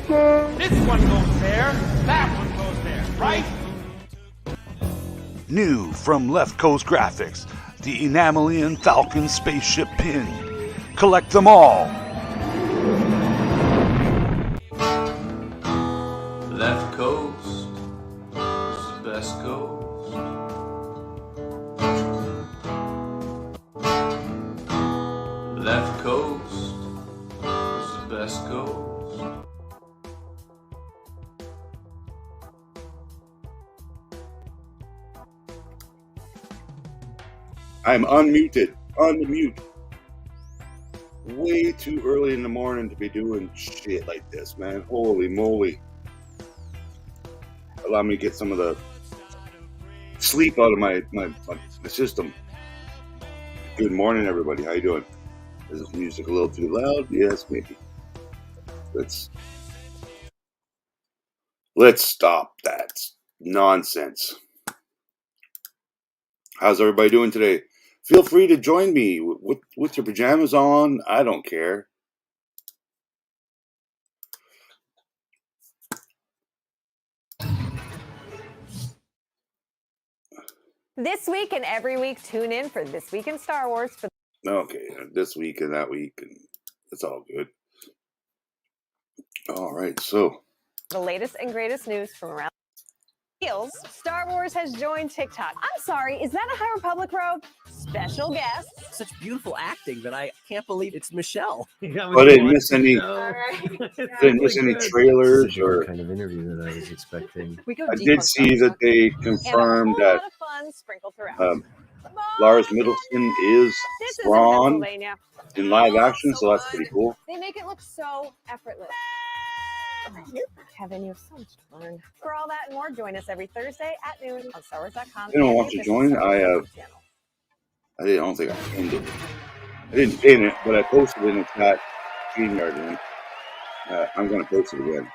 This one goes there, that one goes there, right? New from Left Coast Graphics, the Enamelian Falcon spaceship pin. Collect them all. Left coast is the best coast. Left coast is the best coast. I'm unmuted. Unmute. Way too early in the morning to be doing shit like this, man. Holy moly. Allow me to get some of the sleep out of my system. Good morning, everybody. How you doing? Is this music a little too loud? Yes, maybe. Let's stop that nonsense. How's everybody doing today? Feel free to join me with your pajamas on. I don't care. This week and every week, tune in for This Week in Star Wars. Okay, this week and that week, and it's all good. All right, so The latest and greatest news from around heels. Star Wars has joined TikTok. I'm sorry, is that a High Republic robe? Special guest. Such beautiful acting that I can't believe it's Michelle. I didn't miss any. Didn't miss any trailers or kind of interview that I was expecting. I did see that they confirmed that Lars Middleton is Thrawn in live action, so that's pretty cool. They make it look so effortless. Kevin, you have so much to learn. For all that and more, join us every Thursday at noon on StarWars.com. Anyone want to join? I don't think I pinned it. I didn't pin it, but I posted it in the chat. StreamYard. I'm going to post it again.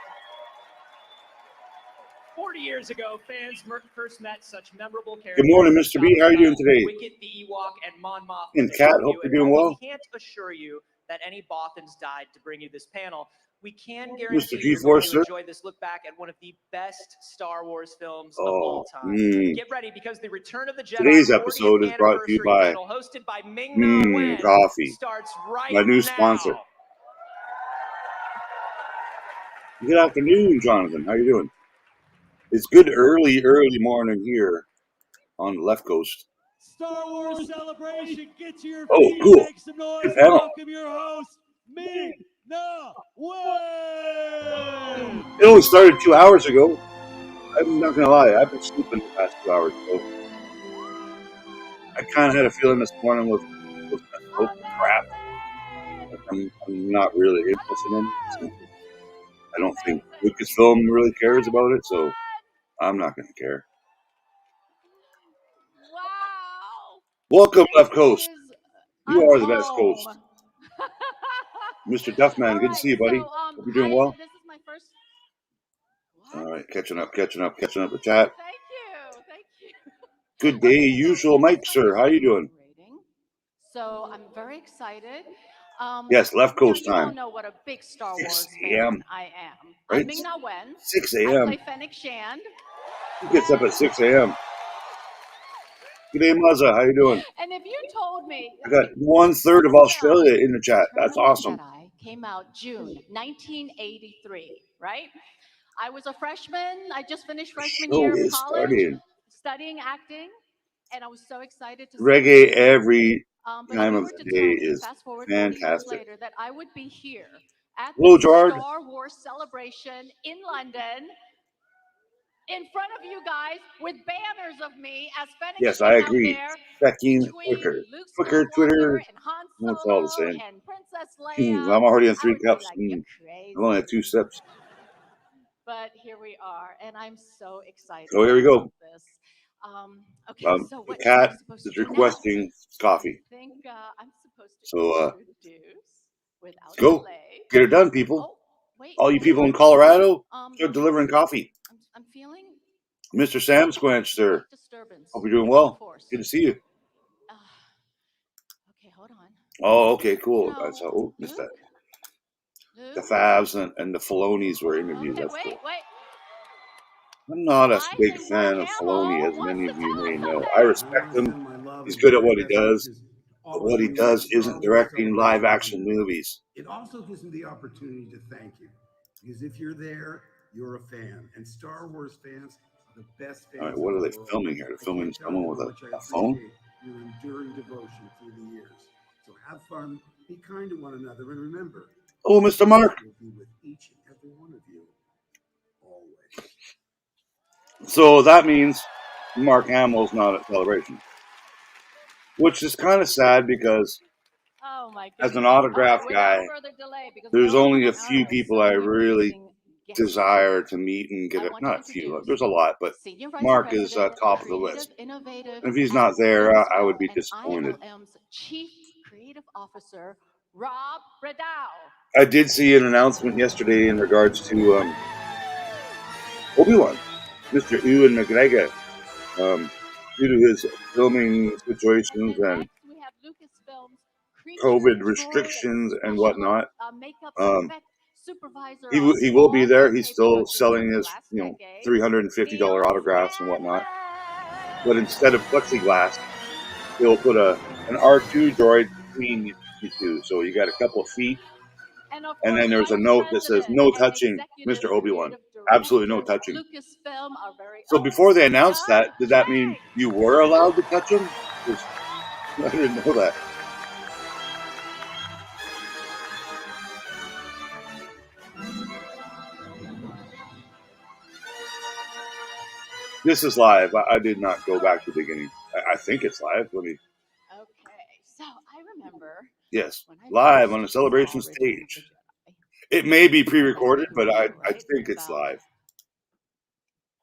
40 years ago, fans first met such memorable characters. Good morning, Mr. B. How are you doing today? Wicket the Ewok and Mon Mothma. And Kat, hope you're doing well. We can't assure you that any Bothans died to bring you this panel. We can guarantee Mr. you G-Force, to sir. enjoy this look back at one of the best Star Wars films of all time. Get ready because the Return of the Jedi. Today's episode is brought to you by hosted by Ming-Na Coffee, starts right my new now. sponsor. Good afternoon, Jonathan. How you doing? It's good early morning here on the left coast. Star Wars Celebration, get to your Oh, feet, cool. make some noise, Good and panel. welcome your host, Ming-Na Wen. It only started 2 hours ago. I'm not going to lie. I've been sleeping the past 2 hours ago. I kind of had a feeling this morning was crap. I'm not really interested in it. I don't think Lucasfilm really cares about it, so I'm not going to care. Wow. Welcome, Left Coast. You are the best home. coast. Mr. Duffman, good to see you, buddy. Hope you're doing well. This is my first. All right, catching up the chat. Thank you. Good day, usual Mike, sir. How you doing? So I'm very excited. Yes, Left Coast you all time. know what a big Star 6 Wars a.m. fan I am. Right? I'm Ming-Na Wen. 6 I a.m. play Fennec Shand. Who gets up at 6 a.m.? Good day, Mazza. How you doing? And if you told me, I got 1/3 of Australia in the chat. That's awesome. Jedi came out June 1983, right? I was a freshman. I just finished freshman Show year of is college, starting. studying acting, and I was so excited to Reggae every but time you of were the to day tell me, is fast forward 40 years fantastic. later, that I would be here at Hello, the Gerard. Star Wars celebration in London, in front of you guys, with banners of me as Fennec Yes, Shand I out agree. there, Becking between quicker. Luke Quicker, Skywalker Twitter. and Han Well, it's all the Solo same. and Princess Leia. I'm already on I 3 would be cups. like, you're crazy. I've only had 2 sips. But here we are, and I'm so excited. Oh, here we go. about this. Okay, so The what am I cat supposed is to do now? requesting coffee. I think I'm supposed to So, introduce without go. delay. Get it done, people. Oh, wait. All you people in Colorado, start delivering coffee. I'm feeling Mr. Sam Squanch, sir. disturbance. Hope you're doing well. Good to see you. Okay, hold on. Oh, okay, cool. No. I saw. Oh, missed that. the Favs and the Filonis were interviewed. Okay, That's wait, cool. wait. I'm not a I big think fan Mark of Filoni, as Hamill many wants of to you tell may us know. something. I respect him. He's good at what he does, but what he does isn't directing live action movies. It also gives him the opportunity to thank you, because if you're there, you're a fan, and Star Wars fans are the best fans. All right, what in are the they world. filming here? They're I filming can't tell someone you with how a much I phone? appreciate your enduring devotion through the years. So have fun, be kind to one another, and remember, Oh, Mr. Mark. will be with each and every one of you always. So that means Mark Hamill's not at Celebration, which is kind of sad because Oh my as an goodness. All right, autograph without guy, further delay, because we there's all only a have few people so I many really amazing guests desire here. to meet and get I it. want Not to a few. introduce There's a lot, but Senior Vice Mark is President, top of the Creative, list. Innovative, And if he's at not there, I would Enamel be and disappointed. ILM's Chief Creative Officer, Rob Bradau. I did see an announcement yesterday in regards to Obi-Wan, Mr. Ewan McGregor, due to his filming situations And and next we have Lucasfilm's COVID Creature restrictions and Special whatnot. Makeup Effect Supervisor He on he will be all there. He's UK still projects selling over the his last decade, $350 Neil autographs and whatnot. Hannon. But instead of plexiglass, he'll put an R2 droid between you two. So you got a couple of feet, And of and course, then there's a Vice note that says President "No and touching, Executive Mr. Obi-Wan." Creative Absolutely no Director, touching. Lucasfilm, our very So own before they announced Doug that, did that mean Shanks. you were allowed to touch him? 'Cause I didn't know that. This is live. I did not go back to the beginning. I think it's live. Let me. Okay, so I remember. Yes, When I live first on a saw celebration Return of the stage. Jedi, It may be you know, back pre-recorded, in but I Korea, right? think it's About live.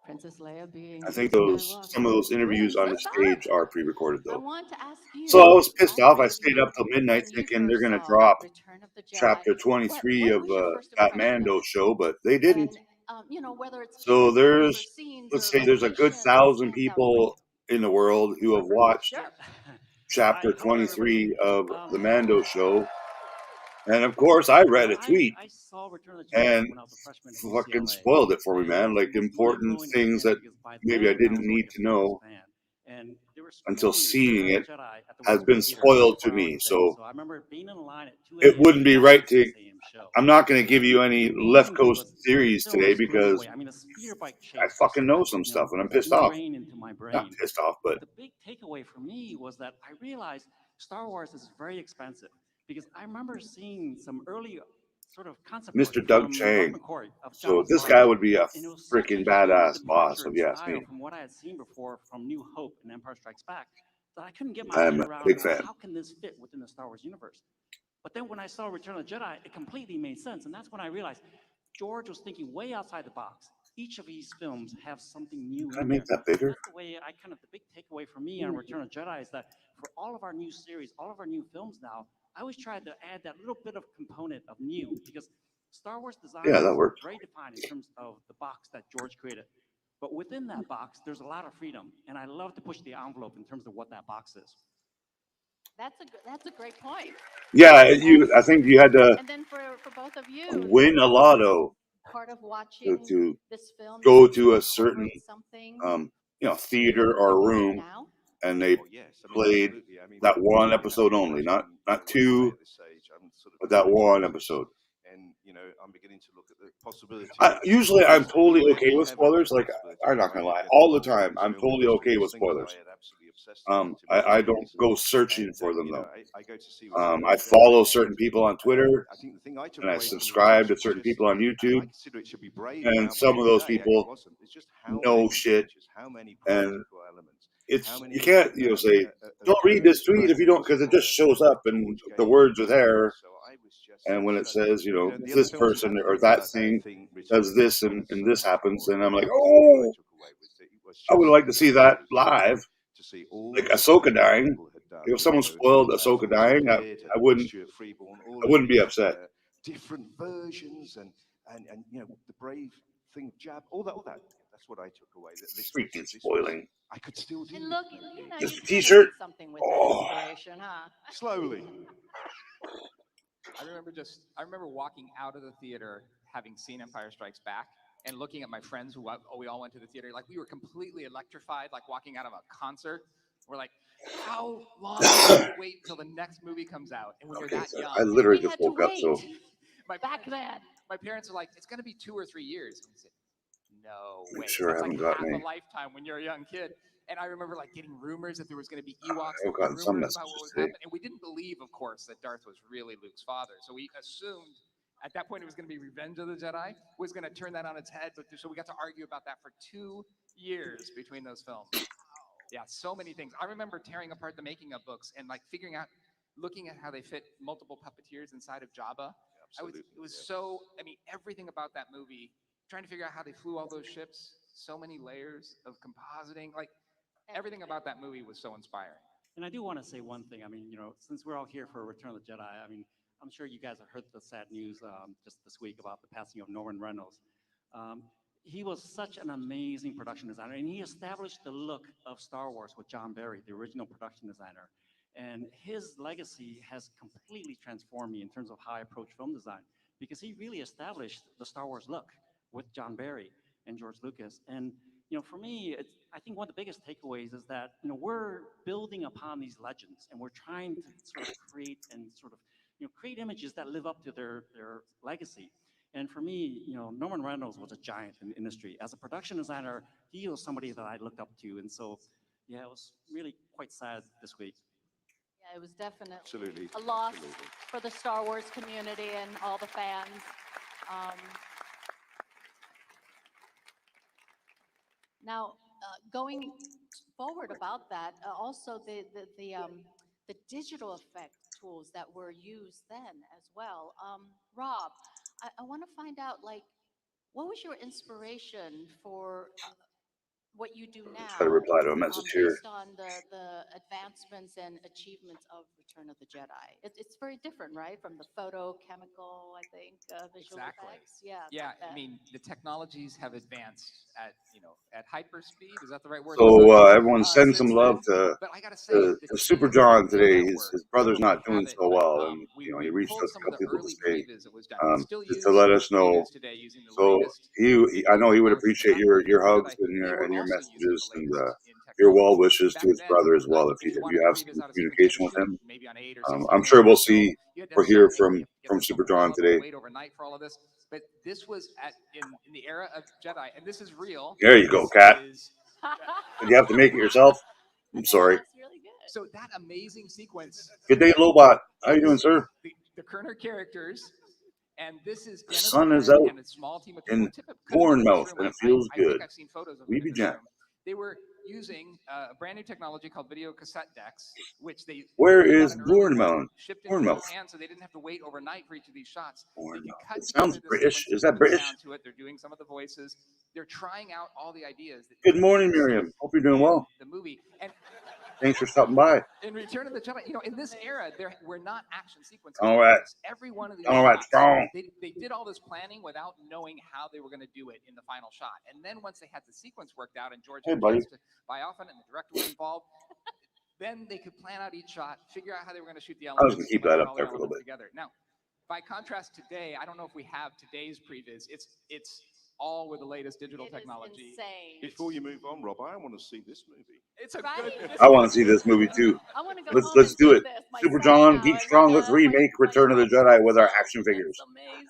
Princess Leia being I think Luke some of those Skywalker's interviews twin on the sister. stage are pre-recorded I though. want to ask you, So I was pissed all off. I three of stayed you, up till midnight when you thinking they're first going to saw drop Return of the Jedi, chapter what 23 of was your first that impression of Mando it? show, but they didn't. And you know, whether it's So characters or there's, scenes let's or say there's a good locations that 1,000 stands out for you. people in the world who have watched Sure. chapter Hello, everybody. 23 of the Mando show. And of course, I read a tweet I saw Return of the Jedi and when I was a freshman at fucking UCLA. spoiled it for me, And man. it Like was important mind-blowing things again that because by maybe I then I didn't was need already to a Star Wars know fan. And they were until screening seeing Return it of the Jedi at the has Westwood been Theater spoiled to 24 hour me. thing. So So I remember being in line at 2 it a.m. wouldn't be to right watch the to. 6 a.m. show. I'm not going to give you any The left amazing thing coast was the theories film today just blew me because away. I mean, the speeder bike I chase fucking just, know some you know, stuff and I'm pissed was off. ingrained into my Not brain. pissed off, but The big takeaway for me was that I realized Star Wars is very expensive because I remember seeing some early sort of concept art Mr. Doug from Mark Chang. McQuarrie of So Jabba's this guy Palace. would be a And it was such freaking a huge badass boss, departure if in you ask style me. from what I had seen before from New Hope and Empire Strikes Back that I couldn't get my I'm head a around, big well, fan. how can this fit within the Star Wars universe? But then when I saw Return of the Jedi, it completely made sense. And that's when I realized George was thinking way outside the box. Each of these films have something new Can I in make there. that bigger? That's the way I kind of, the big takeaway for me on Return of the Jedi is that for all of our new series, all of our new films now, I always try to add that little bit of component of new because Star Wars design Yeah, that is works. very defined in terms of the box that George created. But within that box, there's a lot of freedom. And I love to push the envelope in terms of what that box is. That's a great point. Yeah, I think you had to And then for both of you, win a lotto part of watching to this film, go did you to a certain incorporate something theater that or you're doing room, now? and they played that one episode only, not two, but that one episode. And I'm beginning to look at the possibility. Usually, I'm totally okay with spoilers. Like, I'm not gonna lie, all the time, I'm totally okay with spoilers. I don't go searching for them though. I follow certain people on Twitter, and I subscribe to certain people on YouTube, and some of those people know shit, and you can't say don't read this tweet if you don't, because it just shows up and the words are there. And when it says, this person or that thing does this and this happens, and I'm like, oh, I would like to see that live. Like Ahsoka dying. If someone spoiled Ahsoka dying, I wouldn't be upset. Different versions and the brave thing of Jab, all that. That's what I took away. Freaking spoiling. I could still do. And look, this you T-shirt. something with that inspiration, huh? Slowly. I remember walking out of the theater having seen Empire Strikes Back and looking at my friends who we all went to the theater. Like, we were completely electrified, like walking out of a concert. We're like, how long do we have to wait until the next movie comes out? And when you're that young, I literally We just had to woke up, so wait. Back then. my parents are like, it's going to be 2 or 3 years. And I said, no way. sure I That's like haven't got half any. a lifetime when you're a young kid. And I remember like getting rumors that there was going to be Ewoks. I've gotten some rumors about what messages was today. happening. And we didn't believe, of course, that Darth was really Luke's father. So we assumed at that point it was going to be Revenge of the Jedi, was going to turn that on its head. But so we got to argue about that for 2 years between those films. Yeah, so many things. I remember tearing apart the making of books and like figuring out, looking at how they fit multiple puppeteers inside of Jabba. It was so, I mean, everything about that movie, trying to figure out how they flew all those ships, so many layers of compositing, like everything about that movie was so inspiring. And I do want to say one thing. I mean, since we're all here for Return of the Jedi, I mean, I'm sure you guys have heard the sad news just this week about the passing of Norman Reynolds. He was such an amazing production designer, and he established the look of Star Wars with John Barry, the original production designer. And his legacy has completely transformed me in terms of how I approach film design, because he really established the Star Wars look with John Barry and George Lucas. And for me, I think one of the biggest takeaways is that we're building upon these legends, and we're trying to sort of create create images that live up to their legacy. And for me, Norman Reynolds was a giant in the industry. As a production designer, he was somebody that I looked up to. And so, yeah, it was really quite sad this week. Yeah, it was definitely Absolutely. a loss for the Star Wars community and all the fans. Now, going forward about that, also the digital effect tools that were used then as well. Rob, I want to find out, like, what was your inspiration for what you do now? Try to reply to a message here. Based on the advancements and achievements of Return of the Jedi. It's very different, right? From the photochemical, I think, visual effects. Yeah. Yeah, I mean, the technologies have advanced at hyper speed. Is that the right word? So everyone send some love to But I gotta say, Super John today. His brother's not doing so well, and he reached out to a couple people to say just to let us know. So I know he would appreciate your hugs and your messages and your well wishes to his brother as well. If you have some communication with him, I'm sure we'll see or hear from Super John today. Wait overnight for all of this, but this was in the era of Jedi, and this is real. There you go, Kat. Did you have to make it yourself? I'm sorry. So that amazing sequence. Good day, Lobot. How you doing, sir? The Kerner characters, and this is the sun is out in Bournemouth, and it feels good. I've seen photos of We be jammed. They were using a brand new technology called video cassette decks, which they Where is Bournemouth? Shipped into Japan, so they didn't have to wait overnight for each of these shots. It sounds British. Is that British? To it. They're doing some of the voices. They're trying out all the ideas. Good morning, Miriam. Hope you're doing well. The movie. And thanks for stopping by. In Return of the Jedi, in this era, there were not action sequences. All right. Every one of these shots, strong. They did all this planning without knowing how they were going to do it in the final shot. And then once they had the sequence worked out and George had a chance to buy off it and the director was involved, then they could plan out each shot, figure out how they were going to shoot the elements. I was going to keep that up there for a little bit. Together. Now, by contrast, today, I don't know if we have today's previs. It's all with the latest digital technology. Insane. Before you move on, Rob, I want to see this movie. It's a good. I want to see this movie too. I want to go Let's do it. Super John, Geek Strong. Let's remake Return of the Jedi with our action figures. It's amazing.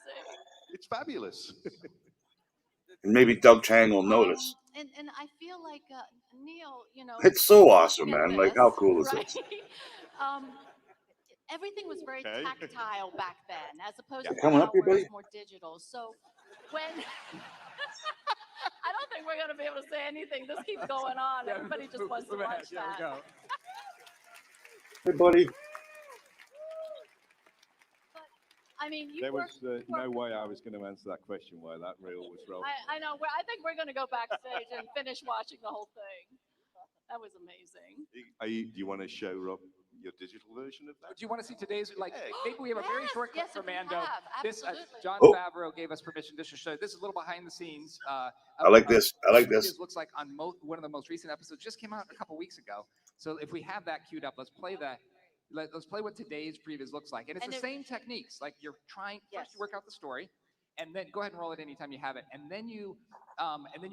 It's fabulous. And maybe Doug Chang will notice. And I feel like Neil, It's so awesome, man. Like, how cool is this? Everything was very tactile back then, as opposed to coming now up here, where buddy. it's more digital. So when I don't think we're going to be able to say anything. This keeps going on. Everybody just wants to watch that. Hey, buddy. I mean, there was no way I was going to answer that question while that reel was rolling. I know. I think we're going to go backstage and finish watching the whole thing. That was amazing. Do you want to show Rob your digital version of that? Do you want to see today's? Maybe we have a very short clip from Mando. This John Oh. Favreau gave us permission just to show. This is a little behind the scenes. I like this. I like this. Looks like on one of the most recent episodes just came out a couple weeks ago. So if we have that queued up, let's play that. Let's play what today's previews looks like. And it's the same techniques. Like you're trying, first you work out the story, and then go ahead and roll it anytime you have it. And then you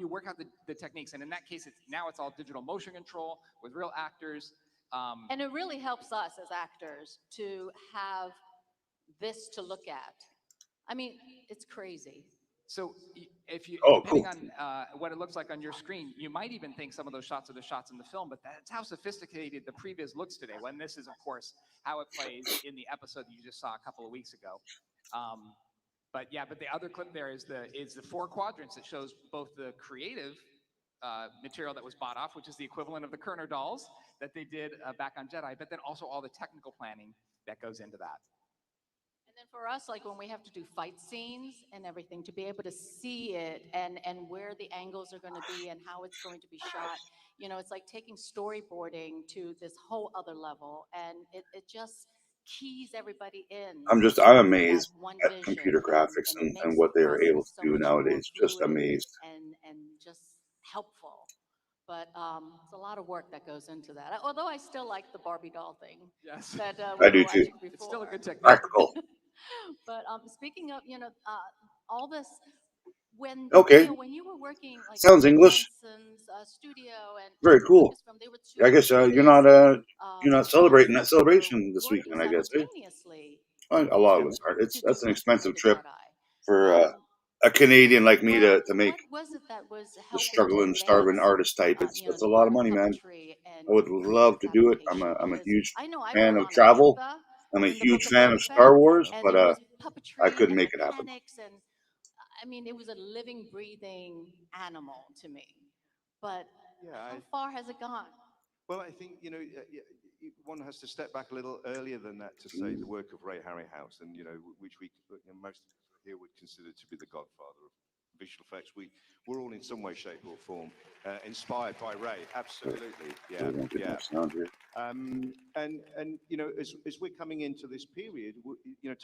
work out the techniques. And in that case, it's all digital motion control with real actors. And it really helps us as actors to have this to look at. I mean, it's crazy. So if you, Oh, depending cool. on what it looks like on your screen, you might even think some of those shots are the shots in the film, but that's how sophisticated the previs looks today. When this is, of course, how it plays in the episode that you just saw a couple of weeks ago. But the other clip there is the 4 quadrants that shows both the creative material that was bought off, which is the equivalent of the Kerner dolls that they did back on Jedi, but then also all the technical planning that goes into that. And then for us, like when we have to do fight scenes and everything, to be able to see it and where the angles are going to be and how it's going to be shot, it's like taking storyboarding to this whole other level, and it just keys everybody in. I'm amazed at computer graphics and what they are able to do nowadays. Just amazed. And just helpful. But it's a lot of work that goes into that. Although I still like the Barbie doll thing. Yes, that I do too. It's still a good technique. Practical. But speaking of, all this, when when you were working like sounds English. Studio and Very cool. They were I guess you're not celebrating that celebration this weekend. I guess. A lot of it's hard. That's an expensive trip for a Canadian like me to make. What was it that was The struggling, starving artist type. It's a lot of money, man. I would love to do it. I'm a huge fan of travel. I'm a huge fan of Star Wars, but I couldn't make it happen. And I mean, it was a living, breathing animal to me. But how far has it gone? Well, I think one has to step back a little earlier than that to say the work of Ray Harryhouse, and which most here would consider to be the godfather of visual effects. We're all in some way, shape, or form inspired by Ray. Absolutely, yeah. And as we're coming into this period,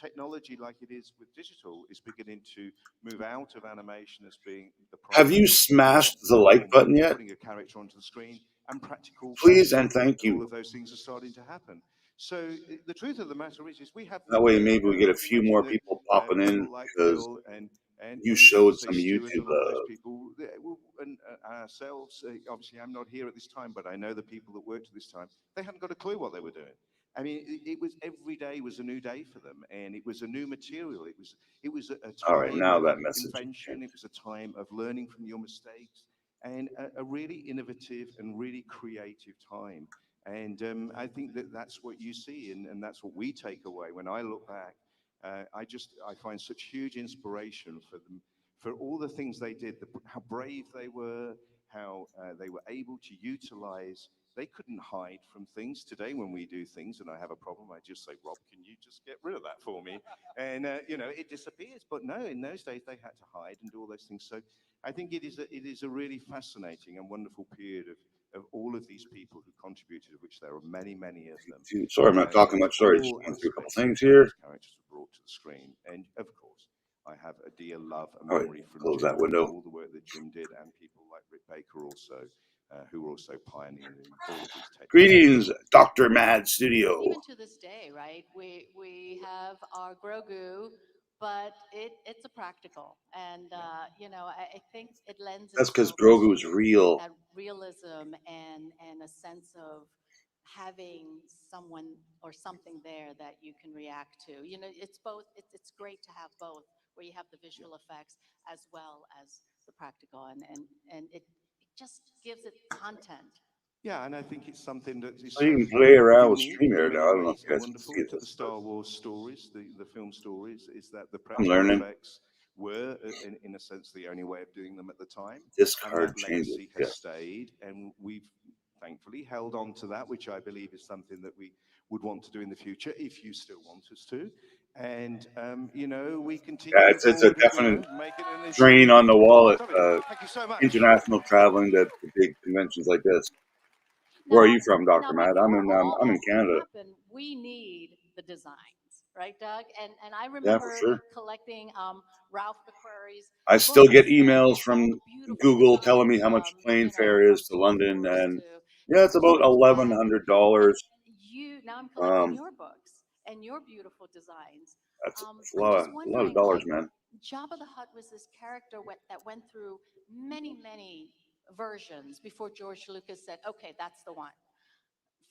technology like it is with digital is beginning to move out of animation as being the. Have you smashed the like button yet? Putting a character onto the screen and practical. Please and thank you. All of those things are starting to happen. So the truth of the matter is we have. That way, maybe we get a few more people popping in because you showed some YouTube love. People and ourselves. Obviously, I'm not here at this time, but I know the people that worked at this time. They hadn't got a clue what they were doing. I mean, it was every day was a new day for them, and it was a new material. It was a time All right, now that of message. invention. It was a time of learning from your mistakes, and a really innovative and really creative time. And I think that's what you see, and that's what we take away. When I look back, I find such huge inspiration for them, for all the things they did, how brave they were, how they were able to utilize. They couldn't hide from things. Today, when we do things and I have a problem, I just say, Rob, can you just get rid of that for me? And, it disappears. But no, in those days, they had to hide and do all those things. So I think it is a really fascinating and wonderful period of all of these people who contributed, of which there are many, many of them. Sorry, I'm not talking much. Sorry, just going through a couple things here. Characters were brought to the screen. And, of course, I have a dear love and All right, memory from close Jim, that window. all the work that Jim did, and people like Rick Baker also, who were also pioneering all of these techniques. Greetings, Dr. Mad Studio. Even to this day, right? We have our Grogu, but it's a practical, and I think it lends. That's because itself Grogu is to real. That realism and a sense of having someone or something there that you can react to. It's both. It's great to have both, where you have the visual effects as well as the practical, and it just gives it content. Yeah, and I think it's something that is So you can play around with unique StreamYard in now. many I don't know if ways you guys and can wonderful see it. to the Star Wars stories, the film stories, is that the I'm practical learning. effects were, in a sense, the only way of doing them at the time. This And card that changes. legacy has Yeah. stayed, and we've thankfully held on to that, which I believe is something that we would want to do in the future, if you still want us to. And, we continue. Yeah, it's a definite drain on the wallet. Thank you so much. International traveling to big conventions like this. Where are you from, Dr. Matt? I'm in Canada. We need the designs, right, Doug? And I Yeah, remember for sure. collecting Ralph McQuarrie's. I still get books and emails all from the beautiful Google designs, telling me how much plane fare is to London, and yeah, it's about $1,100. you now I'm collecting Um, your books and your beautiful designs. that's a I'm lot just of wondering, dollars, like, man. Jabba the Hutt was this character that went through many versions before George Lucas said, okay, that's the one.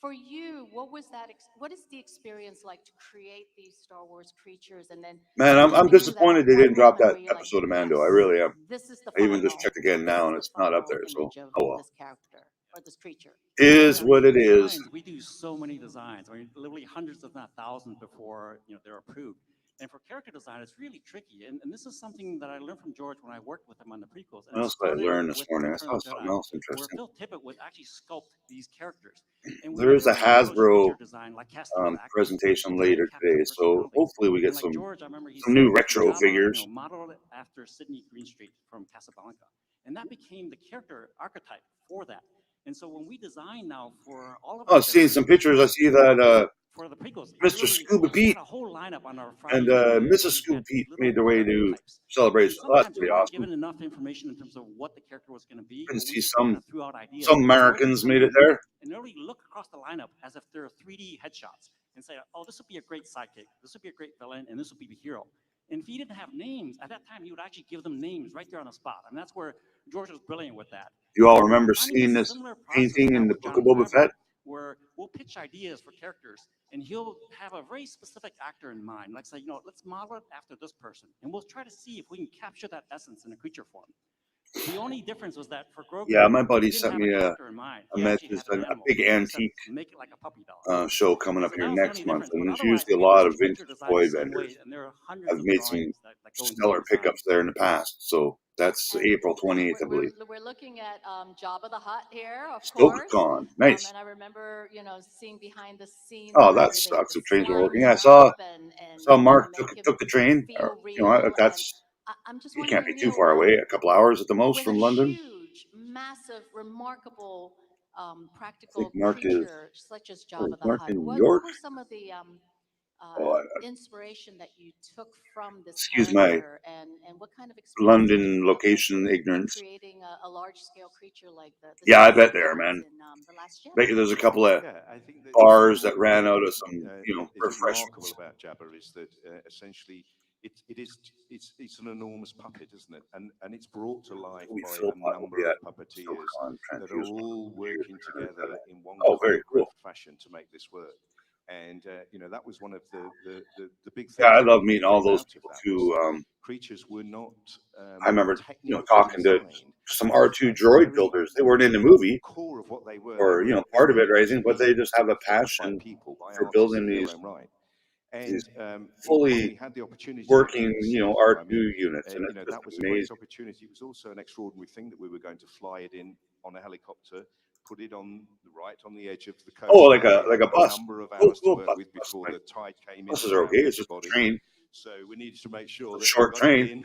For you, what was that? What is the experience like to create these Star Wars creatures and then Man, I'm coming to that disappointed they one didn't drop moment that where you're like, episode of Mando. I yes, really am. this is the I even just final, checked again this now, is and the it's not up final there. So, image of oh well. this character or this creature. Is I mean, what it is. designs, we do so many designs. I mean, literally hundreds, if not thousands, before they're approved. And for character design, it's really tricky. And this is something that I learned from George when I worked with him on the prequels. And What it else did I started learn this with morning? I Return saw of the something Jedi, else where interesting. Phil Tippett would actually sculpt these characters. And we There's a literally approached Hasbro creature design like casting of actors. presentation We tried to later capture today, so personality. hopefully we get And like some George, I remember he new said, retro Jabba, figures. modeled it after Sidney Greenstreet from Casablanca. And that became the character archetype for that. And so when we design now for all of our Oh, seeing some pictures, I see that for the prequels, Mr. Scuba we Pete had a whole lineup on our and Friday morning Mrs. where we Scuba had Pete little made their way to archetypes. Celebration. And Oh, that's sometimes pretty we weren't awesome. given enough information in terms of what the character was going to be. I can but we see just kind of threw out ideas. some And George would Americans come made it in there. and literally look across the lineup as if they're 3D headshots and say, oh, this would be a great sidekick, this would be a great villain, and this would be the hero. And if he didn't have names, at that time, he would actually give them names right there on the spot. And that's where George was brilliant with that. You all And we're remember finding seeing a this similar process painting now in the with Book of Jon Boba Favreau, Fett? where we'll pitch ideas for characters, and he'll have a very specific actor in mind. Like say, let's model it after this person, and we'll try to see if we can capture that essence in a creature form. The only difference was that for Grogu, Yeah, my buddy he didn't sent have me a a character in mind. He actually message, had an a animal. big He said, antique make it like a puppy doll. show coming up So here that was the next only month, difference. But and there's otherwise, usually a we lot approach of creature vintage design toy the same way, vendors. and there are hundreds I've of made some drawings that go into stellar the pickups designs. there in the past, so that's April 28th, I believe. We're looking at Jabba the Hutt here, of course. StokerCon, nice. And I remember, seeing behind the scenes Oh, where that they sucks. the If trains were slime working, him yeah, up and saw Mark make him took the train. feel That's I'm just you can't be wondering, too far away. A couple hours at the most with from a London. huge, massive, remarkable, I practical think Mark is creature such as Jabba the Mark Hutt, in New what York. were some of the Oh, inspiration that you took from this excuse my character, and what kind of experience did you London have location in ignorance. creating a large-scale creature like the Yeah, I space bet there, aliens man. in The Last Jedi? Bet you there's a couple of Yeah, I think that bars what that ran out of is some, remarkable refreshments. about Jabba is that essentially it's an enormous puppet, isn't it? And it's brought to life We by fill a number of puppeteers that are all working together in one very cool. choreographed fashion to make this work. And that was one of the big things. Yeah, I that love really meeting all came those out of people that too. was that creatures were not. I remember, technically talking to designed some at R2 the droid very builders. They weren't in the movie, core of what they were. or They were part of it, made rising, to but be they just have a felt by passion people, by for artists building in their these own right. And when fully we had the opportunity working, to see them, R2 I mean, units, and it's just that was a amazing. great opportunity. It was also an extraordinary thing that we were going to fly it in on a helicopter, put it on the edge of the coast. Oh, like a We had bus. number of Cool, hours cool to work bus. with before the tide came in. Buses are okay. It's just a train. So we needed to make sure that Short we got train. it in.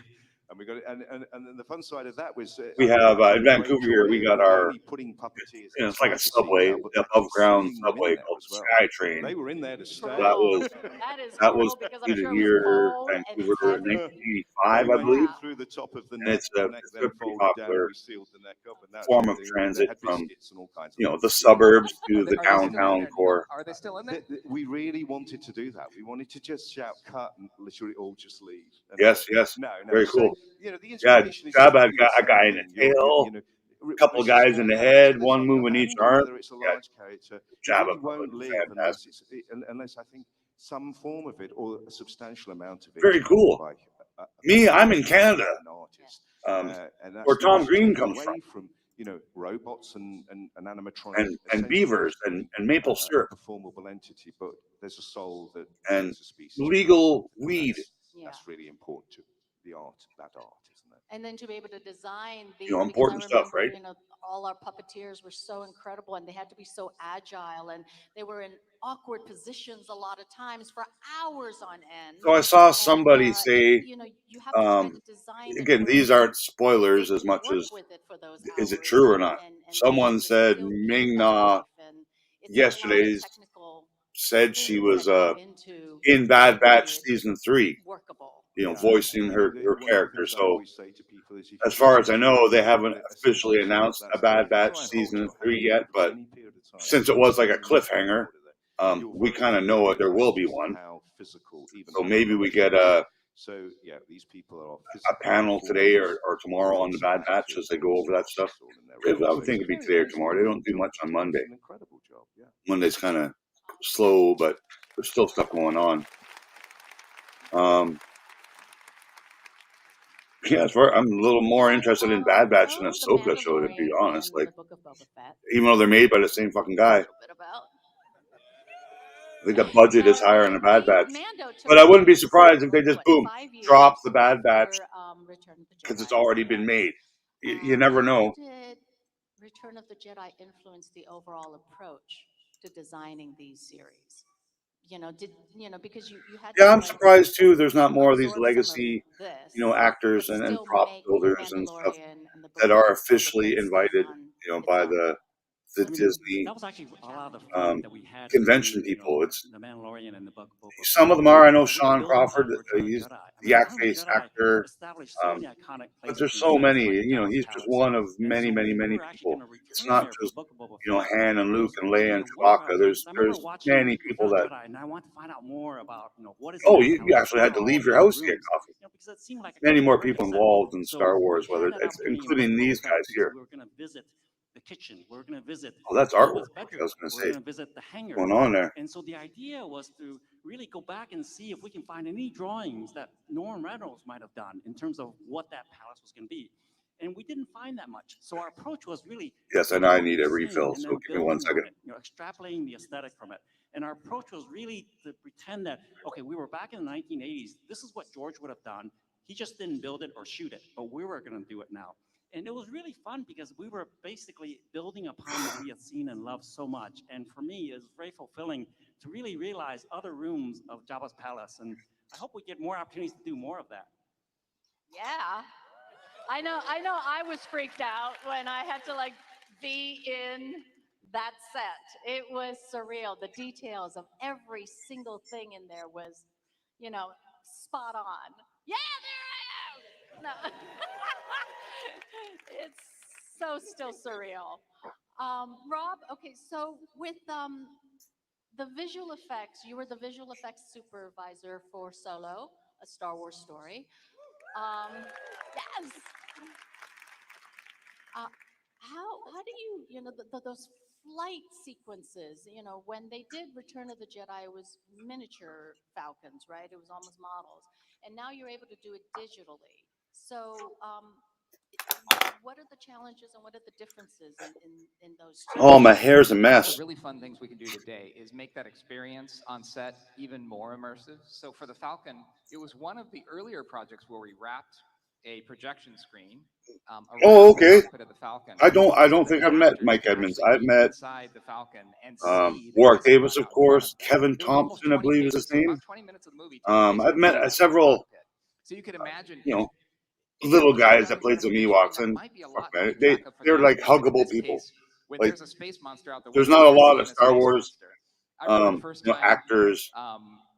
And we got it, and then the fun side of that was We have in Vancouver here. We got our. putting puppeteers. It's like a inside the subway, seat now, but above actually ground seating them in subway there called as well. SkyTrain. They were in there to stay. That was completed here, Vancouver, in 1985, I believe. Through the top of the And neck, it's the a neck pretty then folded popular down. We sealed the neck up, and that's form of they transit had from biscuits and all kinds of the suburbs to the Are they still in downtown there? core. Are they still in there? We really wanted to do that. We wanted to just shout cut and literally all just leave. And, Yes, no, very so, cool. the Yeah, inspiration is Jabba had exactly got the a guy same in thing. the tail, a couple guys in the head, one moving each arm. Whether it's a Yeah, large character, Jabba it really won't was live fantastic. unless I think some form of it or a substantial amount of it. Very is cool. by Me, I'm in Canada, an artist. where And that's Tom us Green taking comes away from. Robots and animatronics And beavers and maple syrup. a formable entity, but there's a soul that and is a species. legal weed. That's really important to the art, isn't it? And then to be able to design the important because I stuff, remember, right? all our puppeteers were so incredible, and they had to be so agile, and they were in awkward positions a lot of times for hours on end. So I saw somebody say, you have to try to design again, these aren't spoilers as much as is it true or not. Someone said Ming Na yesterday said she was in Bad Batch season 3, voicing her character. So as far as I know, they haven't officially announced a Bad Batch season 3 yet, but since it was like a cliffhanger, You're we kind of know there will be one. how physical, even So maybe we get a these people are panel today or tomorrow on the Bad Batch as they go over that stuff. Because I would think it'd be today or tomorrow. They don't do much on Monday. An incredible job, yeah. Monday's kind of slow, but there's still stuff going on. Yeah, I'm a little more interested in Bad Batch than Ahsoka show, to be honest. Like, even though they're made by the same fucking guy, I think the budget is higher in the Bad Batch. But I wouldn't be surprised if they just boom drop the Bad Batch because it's already been made. You never know. Did Return of the Jedi influence the overall approach to designing these series? Because you had. Yeah, I'm surprised too. There's not more of these legacy, actors and prop builders and stuff that are officially invited, by the Disney that was actually a lot of the fun that we had convention doing, people. It's the Mandalorian and the Book of Boba some of them are. I know Sean Crawford, he's the Return of act face Jedi actor, established so many iconic but places there's and so sets many. like Jabba's He's just Palace. one of And many, so many, we many were actually people. gonna It's return not there for just Book of Boba Fett. Han and It Luke was and really Leia a and work Chewbacca. project. I remember There's watching many Return people of the that. Jedi, and I wanted to find out more about what is. Oh, in that you palace, actually what had to are all leave the your other house to get rooms? coffee. Because it seemed like Many more terrific people set. involved in So Star Wars, we had that it's opportunity in including Book of these Boba Fett guys because here. we were going to visit the kitchen. We were going to visit Oh, that's Boba's artwork. bedroom. I was going to We're say, going to visit the hangar. what's going on there? And so the idea was to really go back and see if we can find any drawings that Norman Reynolds might have done in terms of what that palace was going to be. And we didn't find that much. So our approach was really Yes, and taking I what need we've a seen refill, and so then give me 1 building second. on it, extrapolating the aesthetic from it. And our approach was really to pretend that, okay, we were back in the 1980s. This is what George would have done. He just didn't build it or shoot it, but we were going to do it now. And it was really fun because we were basically building upon what we had seen and loved so much. And for me, it was very fulfilling to really realize other rooms of Jabba's palace. And I hope we get more opportunities to do more of that. Yeah. I know I was freaked out when I had to be in that set. It was surreal. The details of every single thing in there was, spot on. Yeah, there I am. No. It's so still surreal. Rob, okay, so with the visual effects, you were the visual effects supervisor for Solo, a Star Wars story. Yes. How do you those flight sequences, when they did Return of the Jedi, it was miniature Falcons, right? It was almost models. And now you're able to do it digitally. So what are the challenges and what are the differences in those two? Oh, my hair's a One of mess. the really fun things we can do today is make that experience on set even more immersive. So for the Falcon, it was one of the earlier projects where we wrapped a projection screen. Oh, okay. The cockpit of the Falcon, I don't so think that I've met actors Mike can Edmonds. actually I've be met inside the Falcon and see the Warwick guys Davis, of out in front course. them. Kevin It was almost Thompson, I 20 believe is pages, his so name. about 20 minutes of the movie takes place I've met inside the several, cockpit. So you can imagine, little guys that played some Ewoks, and fuck, man, they're like huggable people. when Like, there's a space monster out the there's window, not a you're lot seeing of a Star space Wars monster. I remember the first time actors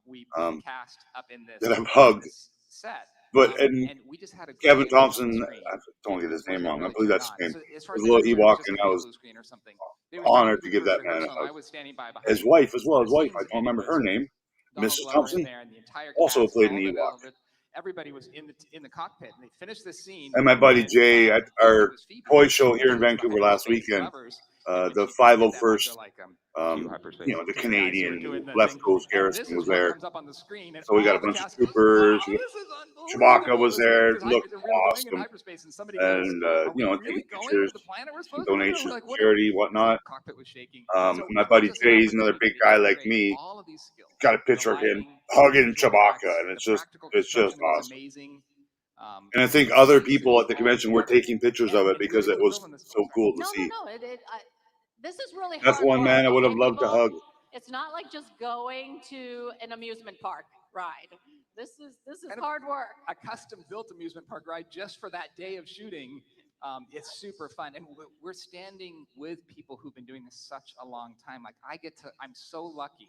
we cast up in this, that I've hugged. this set. But and we just had a Kevin green image on the Thompson, screen. I don't get his name wrong. I Really believe turned that's on. his name. So as far Was as a they little knew, it was Ewok, just and gonna I be a was blue screen or something. They were doing honored the to give first that man a rehearsal, and hug. I was standing by behind His him. wife as well. His The wife, I scenes don't remember ended her with name. Donald Mrs. Glover Thompson. in there, and the entire Also cast, played all an the Ewok. Velvet. Everybody was in the cockpit, and they finished this scene. And my buddy and, Jay at it our was Phoebe, toy show and here she in was Vancouver behind the last space weekend, covers. And when the she did that, 501st, they're like, the to the guys who were Canadian doing the Left thing. Coast And Garrison this is was what there. comes up on the screen, and So we got all a the bunch of cast, troopers. wow, this is Chewbacca unbelievable. was It there. because Looked we were going in awesome. hyperspace, and somebody goes, And, "Are we really taking going to pictures, the planet we're some supposed to be?" donations, We're like, "What?" charity, So whatnot. the cockpit was shaking. And So my it buddy gives us an Jay's another big opportunity to guy like integrate me. all of these skills. Got a The picture of him lighting, hugging visual Chewbacca, effects, and it's the just practical it's just construction was awesome. amazing. And I think the other pieces people at the all convention were together. taking pictures of it And because we're it able to was build on this. so cool to No, see. this is really That's hard one work. man I would have Okay, loved to people? hug. It's not like just going to an amusement park ride. This is hard work. A custom-built amusement park ride just for that day of shooting. It's super fun, and we're standing with people who've been doing this such a long time. Like I'm so lucky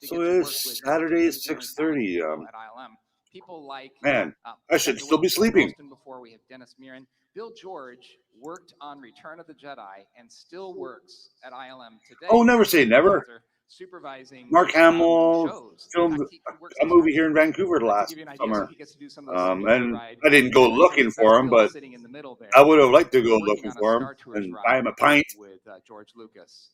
to So get to it work is with Saturday, such amazingly talented 6:30. people at ILM. People like Man, I should Dr. still be Will sleeping. Ralston before we have Dennis Murin. Bill George worked on Return of the Jedi and still works at ILM today. Oh, never say never. supervising Mark Hamill shows. filmed In fact, he works a movie here in Vancouver to last give you an idea, summer. so he gets to do some of the studio And ride. I didn't go looking for him, but sitting in the middle there. I would have liked to go Working looking on a for him Star Tours and ride buy him a pint. with George Lucas.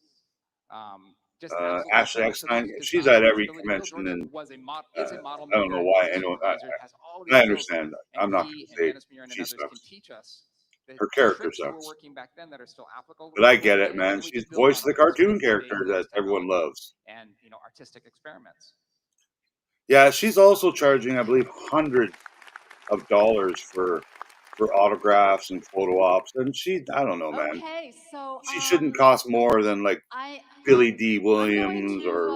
Just absolutely Ashley incredible. So Eckstein, these she's designers, at every Bill convention, George and was a is a model I don't maker, know why. is a I know supervisor, has all these I skills, understand. and I'm not he going to and say Dennis Muren and she others can sucks. teach us the Her character tricks that were sucks. working back then that are still applicable. But I get it, today, man. and we She's can the build voice of on the them as we cartoon stay in character those that everyone technology loves. and artistic experiments. Yeah, she's also charging, I believe, hundreds of dollars for autographs and photo ops, and I don't know, man. Okay, so She shouldn't cost more than like Billy D. Williams or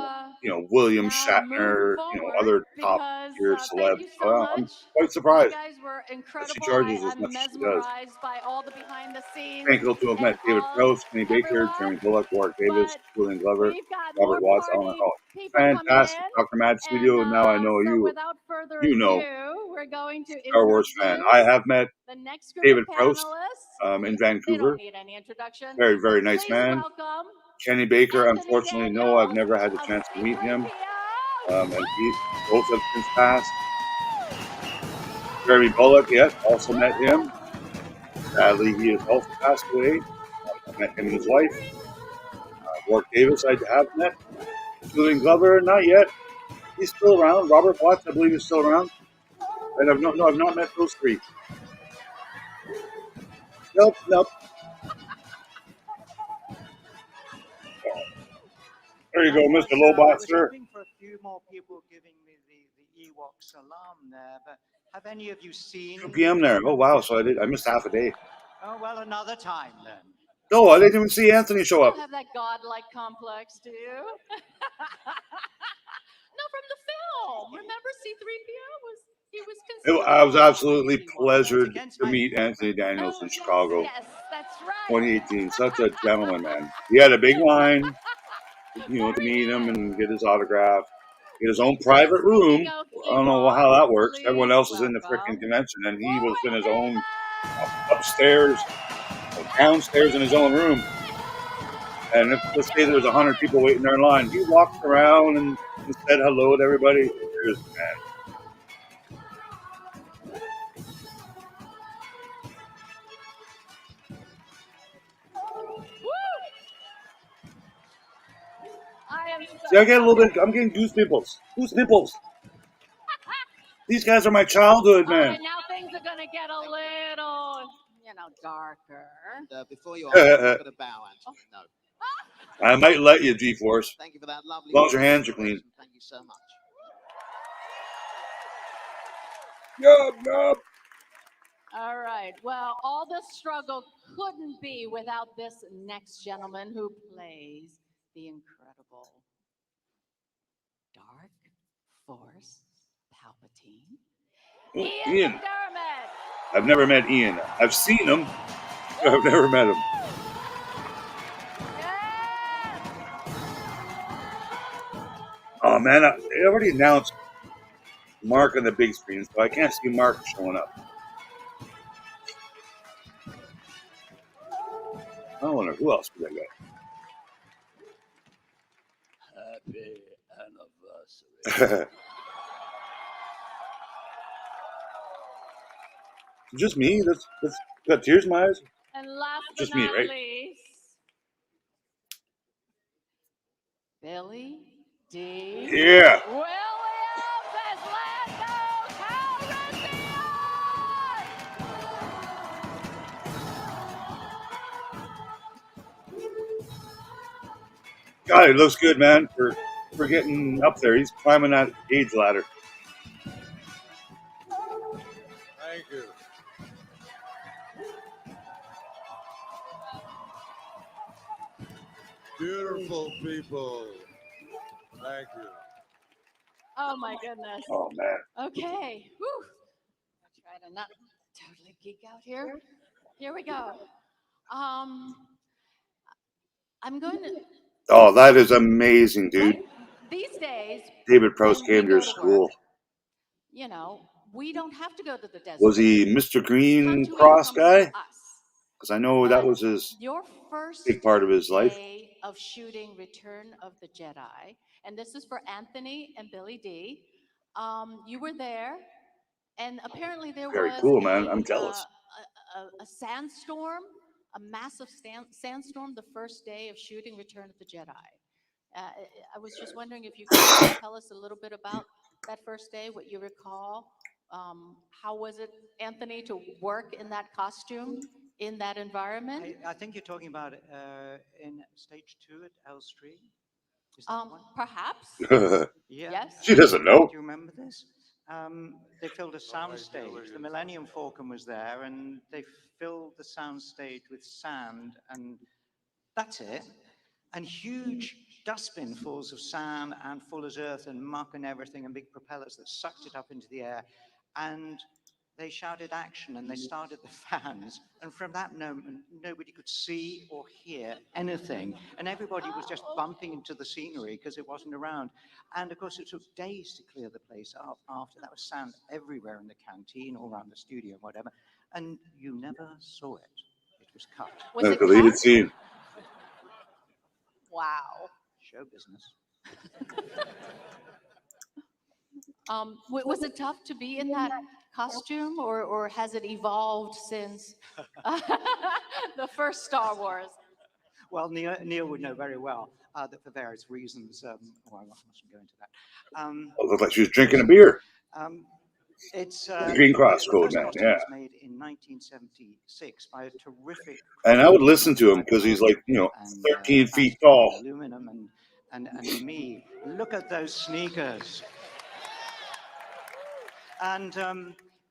William Shatner, other top tier celebs. thank you so much. I'm quite You surprised guys were that she incredible. charges as I'm much as she does. mesmerized by all the behind the scenes Thankful to have and met David all Prowse, Kenny Baker, Jeremy Bullock, Warwick Davis, but Julian Glover, we've got Robert more Watts, Alan party Hall. people coming Fantastic, in. Dr. Mad And Studio. Now I know so you. without further You know, ado, we're going to Star Wars fan. I have met the next group David of Prowse panelists. in They Vancouver. don't need any introduction. Very, very But nice please man. welcome Kenny Baker, Anthony unfortunately, no, I've never had the of chance to meet him. C3PO. And both have since passed. Jeremy Bullock, yes, also met him. Sadly, he has also passed away. I met him and his wife. Warwick Davis, I have met. Julian Glover, not yet. He's still around. Robert Watts, I believe, is still around. And I've not met those three. Nope. There you go, Mr. Lobot, I was sir. hoping for a few more people giving me the Ewok salam there, but have any of you seen 2 p.m. there. Oh, wow. So I missed half a day. Oh, well, another time then. No, I didn't even see Anthony show You up. don't have that godlike complex, do you? No, from the film. Remember, he was I was absolutely pleasured to meet Anthony Daniels in Chicago. Yes, that's right. 2018. Such a gentleman, man. He had a big line, to meet him and get his autograph. Get his own private room. I don't know how that works. Everyone else is in the freaking convention, and he was in his own upstairs, downstairs in his own room. And let's say there was 100 people waiting there in line, he walked around and said hello to everybody. It was, man. See, I get a little bit. I'm getting goose pimples. Goose pimples. These guys are my childhood, man. All right, now things are going to get a little, darker. Before you ask, I'm not going to bow, Anthony. No. I might let you, G-Force. Thank you for that lovely. As long as your hands are clean. Thank you so much. Yup. All right. Well, all this struggle couldn't be without this next gentleman who plays the incredible Dark Force Palpatine. Ian. McDermott. I've never met Ian. I've seen him, but I've never met him. Oh, man. They already announced Mark on the big screen, so I can't see Mark showing up. I wonder who else would I got. Happy anniversary. Just me? That's got tears in my eyes? And last Just but me, not right? least, Billy D. Yeah. Williams as Lando Calrissian! God, he looks good, man, for getting up there. He's climbing that age ladder. Thank you. Beautiful people. Thank you. Oh my goodness. Oh, man. Okay. Whew. I'll try to not totally geek out here. Here we go. I'm going to. Oh, that is amazing, dude. These days, David Prowse when we came to your go to school. We don't have to go to the desert. Was he Mr. Green Cross guy? Because I know that was his Your first big part of his life. day of shooting Return of the Jedi. And this is for Anthony and Billy D. You were there, and apparently there Very was cool, man. I'm jealous. a sandstorm, a massive sandstorm the first day of shooting Return of the Jedi. I was just wondering if you could tell us a little bit about that first day, what you recall. How was it, Anthony, to work in that costume, in that environment? I think you're talking about in stage 2 at Elstree. Is that one? Perhaps. Yeah. Yes. She doesn't know. Do you remember this? They filled a sound stage. The Millennium Falcon was there, and they filled the sound stage with sand, and that's it. And huge dustbinfuls of sand and Fuller's Earth and muck and everything, and big propellers that sucked it up into the air. And they shouted action, and they started the fans. And from that moment, nobody could see or hear anything. And everybody was just bumping into the scenery because it wasn't around. And of course, it took days to clear the place up. After that was sand everywhere in the canteen, all around the studio, whatever. And you never saw it. It was cut. Was it deleted cut? scene. Wow. Show business. Was it tough to be in that costume, or has it evolved since the first Star Wars? Well, Neil would know very well that for various reasons. Well, I mustn't go into that. It looked like she was drinking a beer. It's Green Cross the code, first man. costume Yeah. was made in 1976 by a terrific. And I would listen to him because he's like, 13 feet tall. Aluminum and me. Look at those sneakers. And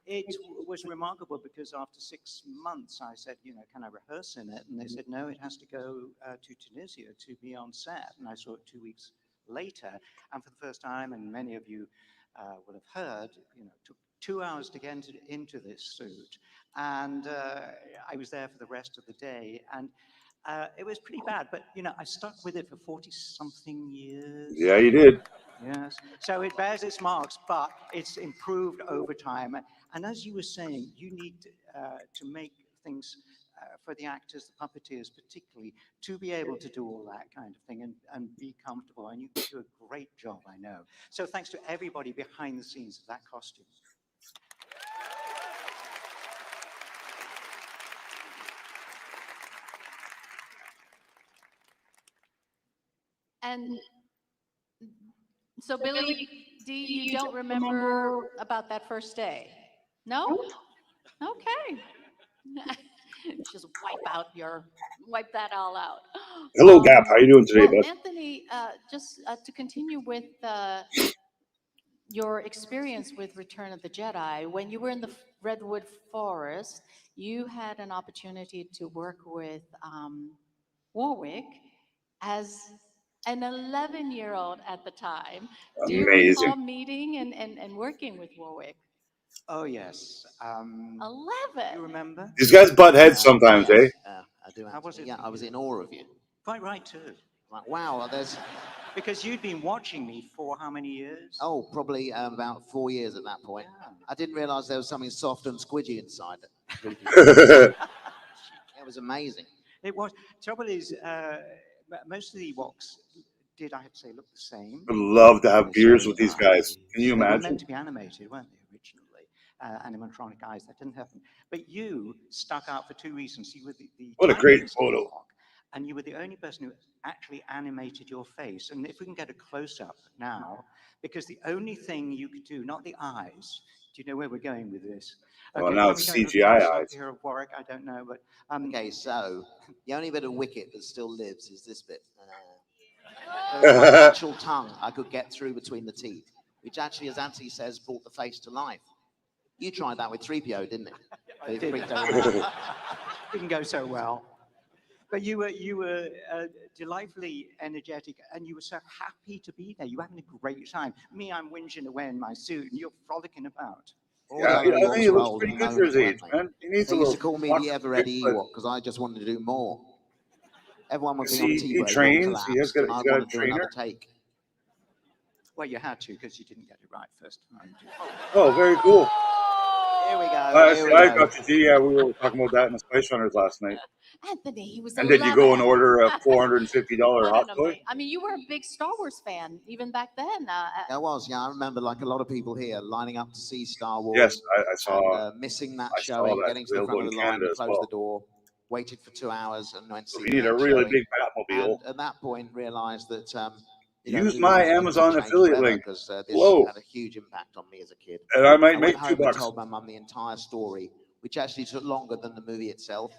it was remarkable because after 6 months, I said, can I rehearse in it? And they said, no, it has to go to Tunisia to be on set. And I saw it 2 weeks later. And for the first time, and many of you will have heard, it took 2 hours to get into this suit. And I was there for the rest of the day. And it was pretty bad. But, I stuck with it for 40-something years. Yeah, you did. Yes. So it bears its marks, but it's improved over time. And as you were saying, you need to make things for the actors, the puppeteers particularly, to be able to do all that kind of thing and be comfortable. And you do a great job, I know. So thanks to everybody behind the scenes of that costume. And so, Billy D, you don't remember about that first day? No? Okay. Just wipe that all out. Hello, Gap. How you doing today, well, bud? Anthony, just to continue with your experience with Return of the Jedi, when you were in the Redwood Forest, you had an opportunity to work with Warwick as an 11-year-old at the time. Do you Amazing. recall meeting and working with Warwick? Oh, yes. 11? You remember? These guys butt heads sometimes, eh? I do. How was it? Yeah, I was in awe of you. Quite right, too. Like, wow, there's... Because you'd been watching me for how many years? Oh, probably about 4 years at that point. Yeah. I didn't realize there was something soft and squidgy inside it. It was amazing. It was. Trouble is, most of the Ewoks did, I have to say, look the same. I'd love to have beers with these guys. Can you They were imagine? meant to be animated, weren't they, originally? Animatronic eyes, that didn't happen. But you stuck out for 2 reasons. You were the What a great tiniest photo. Ewok, and you were the only person who actually animated your face. And if we can get a close-up now, because the only thing you could do, not the eyes, do you know where we're going with this? Well, now can it's we go to CGI the close-up eyes. here of Warwick? I don't know, but Okay, so the only bit of Wicket that still lives is this bit. My actual tongue I could get through between the teeth, which actually, as Anthony says, brought the face to life. You tried that with 3PO, didn't it? I did. Didn't go so well. But you were delightfully energetic, and you were so happy to be there. You were having a great time. Me, I'm whinging away in my suit, and you're frolicking about. Yeah, I think he looks pretty good for his age, man. He needs They a used little. to call me the ever-ready Ewok because I just wanted to do more. Everyone would be on He TV. trains. He has got, and I he's got a wanted to do trainer. another take. Well, you had to because you didn't get it right first time. Oh, very cool. Here we go. I got you, G. Yeah, we were talking about that in the Spice Runners last night. Anthony, he was. And did you go and order a $450 hot toy? I mean, you were a big Star Wars fan even back then. I was, yeah. I remember, like a lot of people here, lining up to see Star Wars. Yes, I saw. And, missing that I saw showing, that getting to the front of the line, Canada we as closed well. the door, waited for 2 hours, and went to So see you need the a really showing. big Batmobile. And at that point, realized that Use my Amazon affiliate link. because this Hello. had a huge impact on me as a kid. And I might went make home $2. and told my mum the entire story, which actually took longer than the movie itself.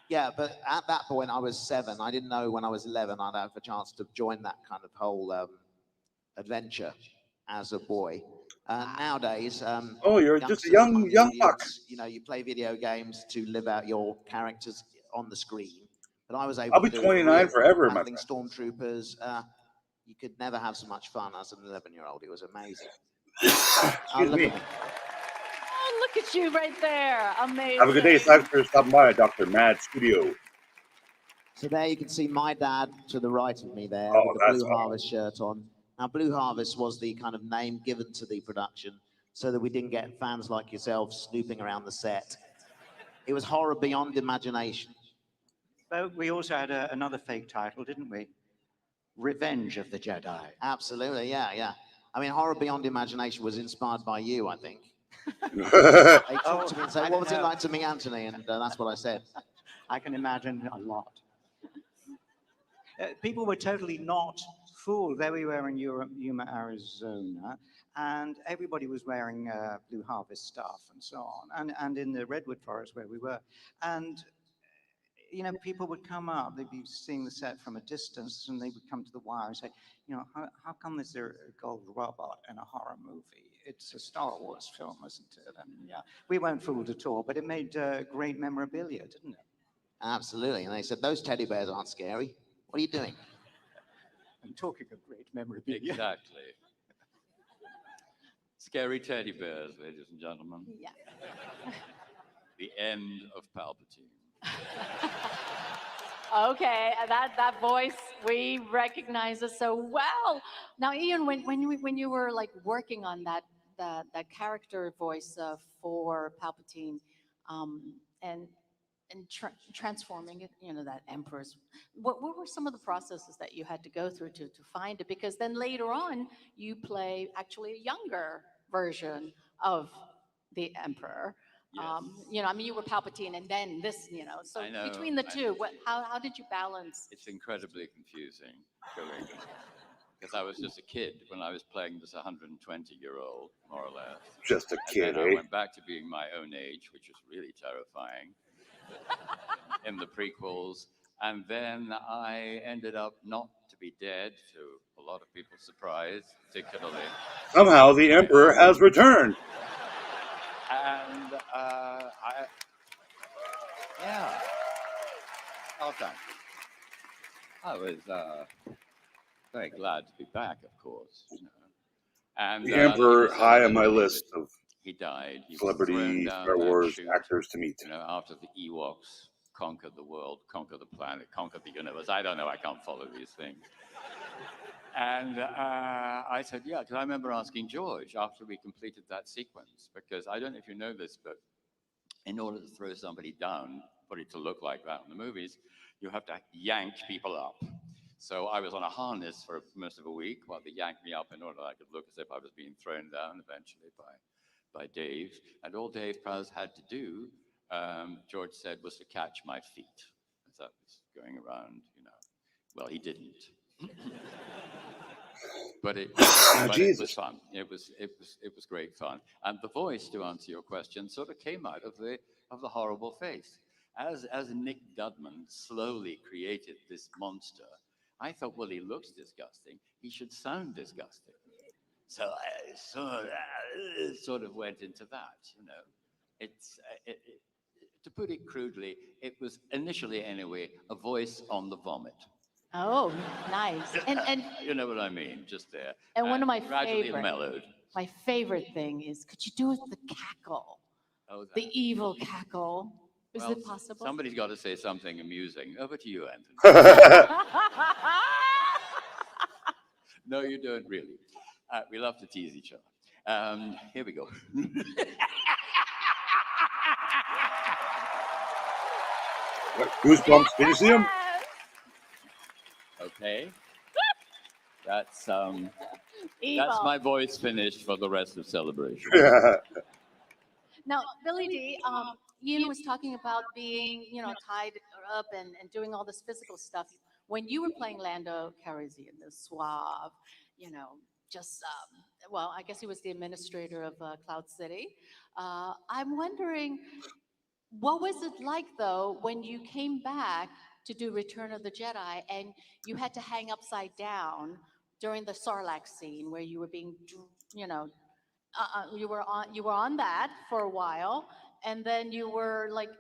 Yeah, but at that point I was 7. I didn't know when I was 11 I'd have a chance to join that kind of whole adventure as a boy. Nowadays, you're just a young buck. You know, you play video games to live out your characters on the screen. But I was able I'll to be do 29 forever, my battling friend. stormtroopers. You could never have so much fun as an 11-year-old. It was amazing. Excuse me. Oh, look at you right there. Amazing. Have a good day. Thanks for stopping by, Dr. Mad Studio. So there you can see my dad to the right of me there Oh, with the that's Blue Harvest shirt on. Now, Blue Harvest was the kind of name given to the production so that we didn't get fans like yourselves snooping around the set. It was horror beyond imagination. But we also had another fake title, didn't we? Revenge of the Jedi. Absolutely, yeah. I mean, horror beyond imagination was inspired by you, I think. They talked to me and said, what was it like to meet Anthony? And that's what I said. I can imagine a lot. People were totally not fooled. There we were in Yuma, Arizona, and everybody was wearing Blue Harvest stuff and so on, and in the Redwood Forest where we were. And you know, people would come up, they'd be seeing the set from a distance, and they would come to the wire and say, you know, how come is there a gold robot in a horror movie? It's a Star Wars film, isn't it? And yeah, we weren't fooled at all, but it made great memorabilia, didn't it? Absolutely. And they said, those teddy bears aren't scary. What are you doing? I'm talking of great memorabilia. Exactly. Scary teddy bears, ladies and gentlemen. Yeah. The end of Palpatine. Okay, that voice, we recognize it so well. Now, Ian, when you were like working on that character voice for Palpatine, and transforming it, you know, that Emperor's, what were some of the processes that you had to go through to find it? Because then later on, you play actually a younger version of the Emperor. Yes. You know, I mean, you were Palpatine, and then this, you know. So between the two, how did you balance? It's incredibly confusing, because I was just a kid when I was playing this 120-year-old, more or less. Just a kid, and then I eh? went back to being my own age, which was really terrifying in the prequels. And then I ended up not to be dead, to a lot of people's surprise, particularly. Somehow the Emperor has returned. And yeah. Oh, thank you. I was very glad to be back, of course. You know. And The Emperor, high on my he list of he died. He was celebrity thrown down Star that Wars chute, actors to meet. You know, after the Ewoks conquered the world, conquered the planet, conquered the universe. I don't know. I can't follow these things. And I said, yeah, because I remember asking George after we completed that sequence, because I don't know if you know this, but in order to throw somebody down, for it to look like that in the movies, you have to yank people up. So I was on a harness for most of a week while they yanked me up in order that I could look as if I was being thrown down eventually by Dave. And all Dave Prowse had to do, George said, was to catch my feet as I was going around, you know. Well, he didn't. But it was fun. It was great fun. And the voice, to answer your question, sort of came out of the horrible face. As Nick Dudman slowly created this monster, I thought, well, he looks disgusting. He should sound disgusting. So I sort of went into that, you know. To put it crudely, it was initially, anyway, a voice on the vomit. Oh, nice. And you know what I mean, just there. And one of my gradually mellowed. My favorite thing is, could you do it with the cackle? Oh, the evil cackle. Is well, it possible? Somebody's got to say something amusing. Over to you, Anthony. No, you don't really. We love to tease each other. Here we go. What, goosebumps? Did you see him? Okay. That's Evil. my voice finished for the rest of celebration. Now, Billy D, Ian was talking about being, tied up and doing all this physical stuff. When you were playing Lando Calrissian, the suave, just, well, I guess he was the administrator of Cloud City. I'm wondering, what was it like, though, when you came back to do Return of the Jedi and you had to hang upside down during the Sarlacc scene where you were being, you were on that for a while, and then you were like,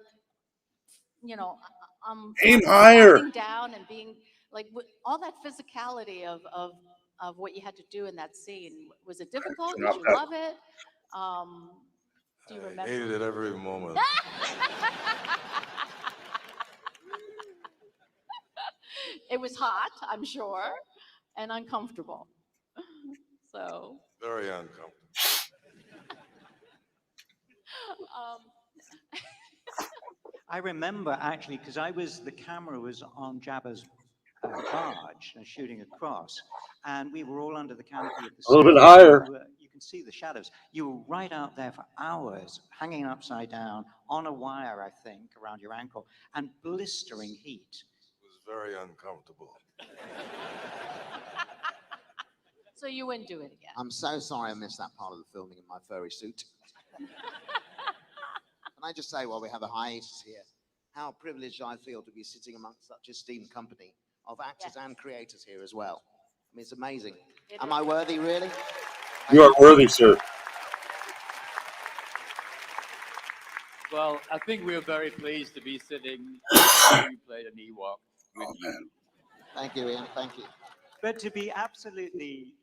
Aim higher. sliding down and being like all that physicality of what you had to do in that scene. Was it difficult? Did you love it? Do you remember? Hated it every moment. It was hot, I'm sure, and uncomfortable. So. Very uncomfortable. I remember actually, because the camera was on Jabba's barge shooting across, and we were all under the canopy of the A little bit set. higher. You can see the shadows. You were right out there for hours, hanging upside down on a wire, I think, around your ankle, and blistering heat. It was very uncomfortable. So you wouldn't do it again? I'm so sorry I missed that part of the filming in my furry suit. Can I just say, while we have a hiatus here, how privileged I feel to be sitting amongst such esteemed company of actors and creators here as well. I mean, it's amazing. Am I worthy, really? You are worthy, sir. Well, I think we're very pleased to be sitting where you played an Ewok with you. Thank you, Ian. Thank you. But to be absolutely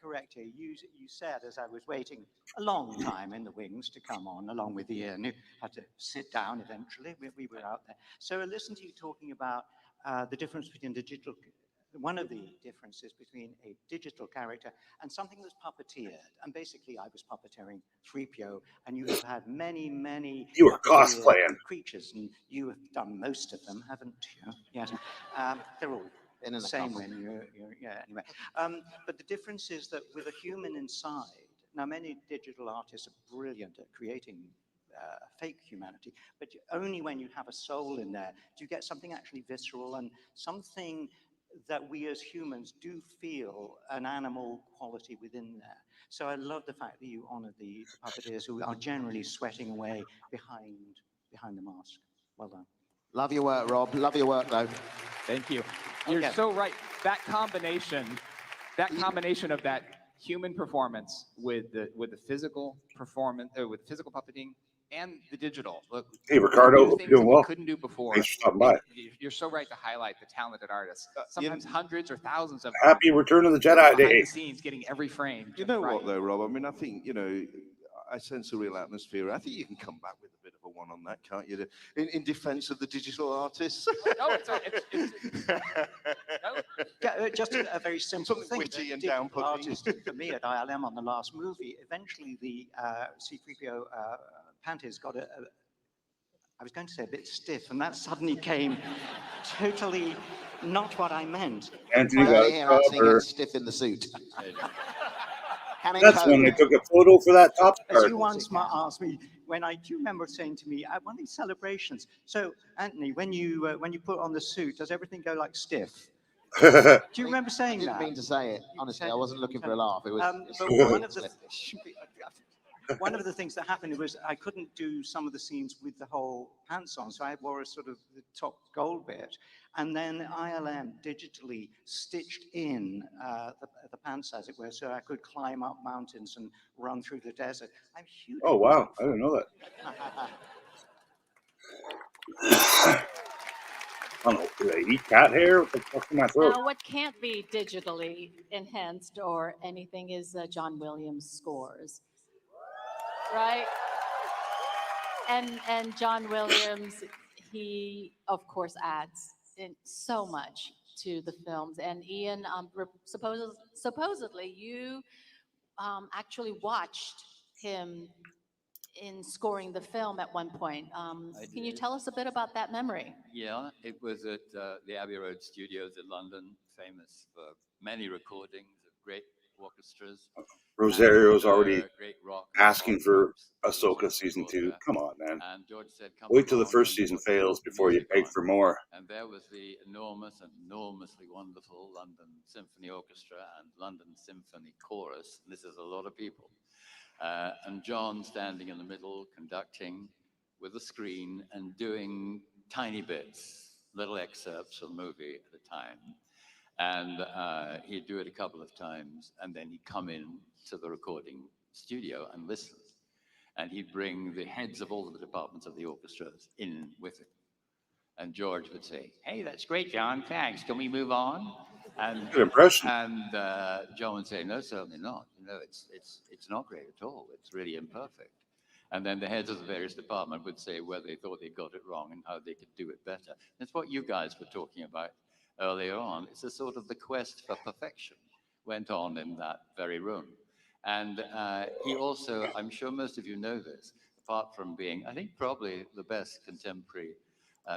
correct here, you said, as I was waiting a long time in the wings to come on, along with Ian, who had to sit down eventually. We were out there. So I listened to you talking about the difference between digital. One of the differences between a digital character and something that's puppeteered. And basically, I was puppeteering 3PO, and you have had many, many You were puppeteered cosplaying. creatures, and you have done most of them, haven't you? Yes. They're all in the the same costume. when yeah, anyway. But the difference is that with a human inside, now many digital artists are brilliant at creating fake humanity, but only when you have a soul in there do you get something actually visceral and something that we as humans do feel an animal quality within there. So I love the fact that you honor the puppeteers who are generally sweating away behind the mask. Well done. Love your work, Rob. Love your work, though. Thank you. You're Okay. so right. That combination of that human performance with the physical performance, with physical puppeting and the digital. Look, Hey, Ricardo, do hope things you're doing that you well. couldn't do before. Thanks for stopping by. You're so right to highlight the talented artists. Sometimes hundreds or thousands of them. Happy Return of the Jedi behind Day. the scenes, getting every frame. You just know right. what, though, Rob? I mean, I think, I sense a real atmosphere. I think you can come back with a bit of a one on that, can't you? In defense of the digital artists. No, it's Just a very simple Something thing. witty and Digital down-putting. artist for me at ILM on the last movie, eventually the C-3PO panties got I was going to say a bit stiff, and that suddenly came totally not what I meant. Anthony Well, got I a hear Anthony cover. gets stiff in the suit. That's when they took a photo for that top As card. you once asked me, do you remember saying to me at one of these celebrations, so Anthony, when you put on the suit, does everything go like stiff? Do you remember saying I didn't that? mean to say it. Honestly, I wasn't looking for a laugh. It was. But one of the things that happened was I couldn't do some of the scenes with the whole pants on, so I wore a sort of the top gold bit, and then ILM digitally stitched in the pants, as it were, so I could climb up mountains and run through the desert. I'm huge. Oh, wow. I didn't know that. I don't know. Do they eat cat hair? What the fuck's in my throat? Now, what can't be digitally enhanced or anything is John Williams' scores, right? And John Williams, he of course adds in so much to the films. And Ian, supposedly you actually watched him in scoring the film at one point. Can you tell us a bit about that memory? Yeah, it was at the Abbey Road Studios in London, famous for many recordings of great orchestras. Rosario's already great rock asking for Ahsoka season 2. Come on, man. And George said, come Wait till the along first and season put the fails before you music beg on. for more. And there was the enormous and enormously wonderful London Symphony Orchestra and London Symphony Chorus. This is a lot of people. And John standing in the middle, conducting with a screen and doing tiny bits, little excerpts from the movie at a time. And he'd do it a couple of times, and then he'd come in to the recording studio and listen. And he'd bring the heads of all of the departments of the orchestras in with him. And George would say, hey, that's great, John, thanks. Can we move on? And, good impression. And John would say, no, certainly not. You know, it's not great at all. It's really imperfect. And then the heads of the various departments would say where they thought they got it wrong and how they could do it better. That's what you guys were talking about earlier on. It's a sort of the quest for perfection went on in that very room. And he also, I'm sure most of you know this, apart from being, I think, probably the best contemporary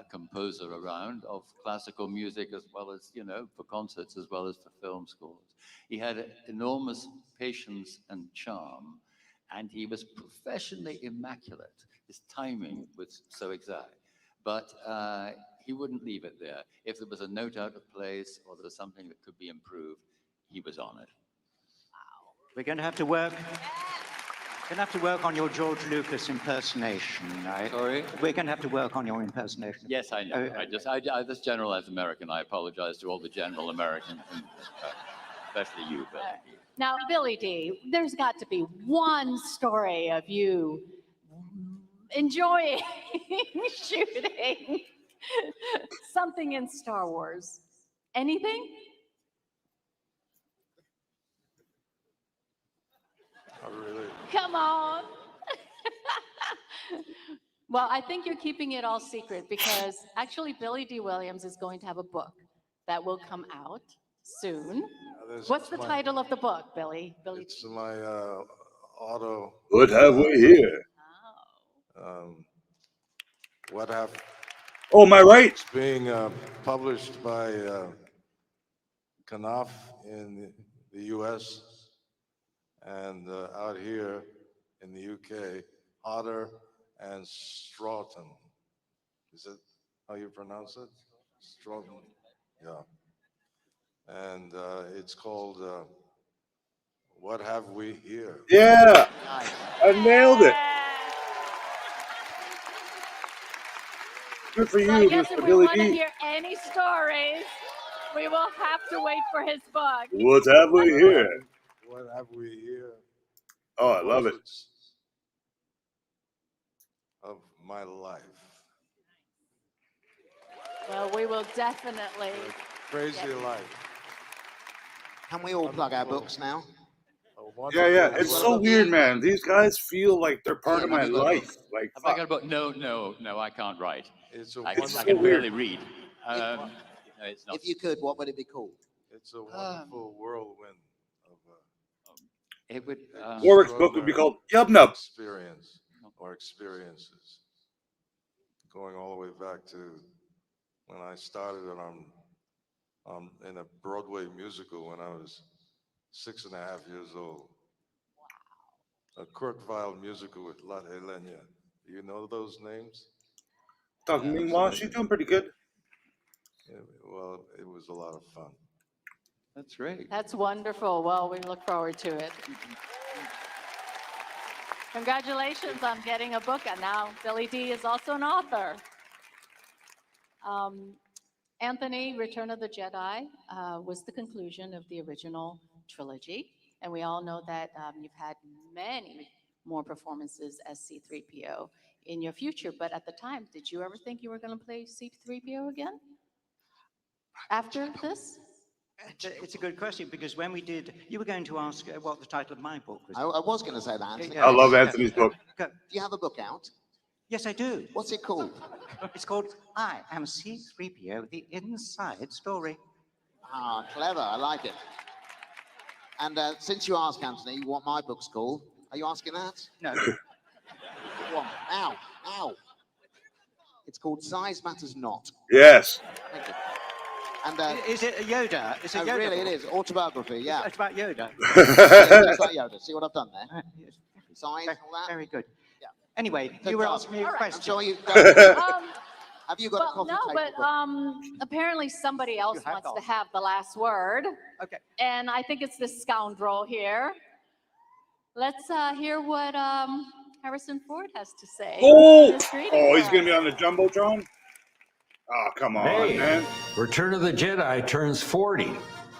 composer around of classical music as well as, you know, for concerts as well as for film scores. He had enormous patience and charm, and he was professionally immaculate. His timing was so exact. But he wouldn't leave it there. If there was a note out of place or there was something that could be improved, he was on it. We're going to have to work. We're going to have to work on your George Lucas impersonation. Sorry? We're going to have to work on your impersonation. Yes, I know. I just generalized American. I apologize to all the general Americans, especially you, Billy. Now, Billy D, there's got to be one story of you enjoying shooting something in Star Wars. Anything? Really? Come on. Well, I think you're keeping it all secret because actually Billy D. Williams is going to have a book that will come out soon. What's the title of the book, Billy? It's my auto. What have we here? What have? Oh, am I right? It's being published by Knopf in the U.S. and out here in the U.K., Hodder and Stroughton. Is it how you pronounce it? Stroughton. Yeah. And it's called What Have We Here? Yeah, I nailed it. Good for So I you, guess Mr. if we Billy want to D. hear any stories, we will have to wait for his book. What have we here? What have we here? Oh, I love it. Portraits of my life. Well, we will definitely. Crazy life. Can we all plug our books now? Yeah, yeah. It's so weird, man. These guys feel like they're part of my life. Like, Have I got a book? No, I can't write. It's a I wonderful. can barely read. No, it's not. If you could, what would it be called? It's a wonderful whirlwind of it would. Warwick's book would be called Yub Nub. Experience or experiences, going all the way back to when I started in a Broadway musical when I was 6.5 years old. A Kurt Weill musical with La Helena. Do you know those names? Talking meanwhile, she's doing pretty good. Yeah, well, it was a lot of fun. That's great. That's wonderful. Well, we look forward to it. Congratulations on getting a book, and now Billy D is also an author. Anthony, Return of the Jedi was the conclusion of the original trilogy, and we all know that you've had many more performances as C-3PO in your future, but at the time, did you ever think you were going to play C-3PO again after this? It's a good question because when we did, you were going to ask what the title of my book was. I was going to say that, Anthony. I love Anthony's book. Do you have a book out? Yes, I do. What's it called? It's called I Am C-3PO, The Inside Story. Ah, clever. I like it. And since you ask, Anthony, what my book's called, are you asking that? No. What? Ow, ow. It's called Size Matters Not. Yes. Thank you. And is it a Yoda? It's a Yoda. Really, book? it is autobiography. Yeah. It's about Yoda. Yeah, just like Yoda. See what I've done there? Size, all that. Very good. Yeah. Anyway, Good you were job. asking me a All right, question. I'm sure you've Have you got a Well, coffee no, table but book? apparently somebody else You have wants to those. have the last word. Okay. And I think it's this scoundrel here. Let's hear what Harrison Ford has to say. Oh, His greeting oh, for he's gonna us. be on the jumbotron. Oh, come on, Hey, man. Return of the Jedi turns 40.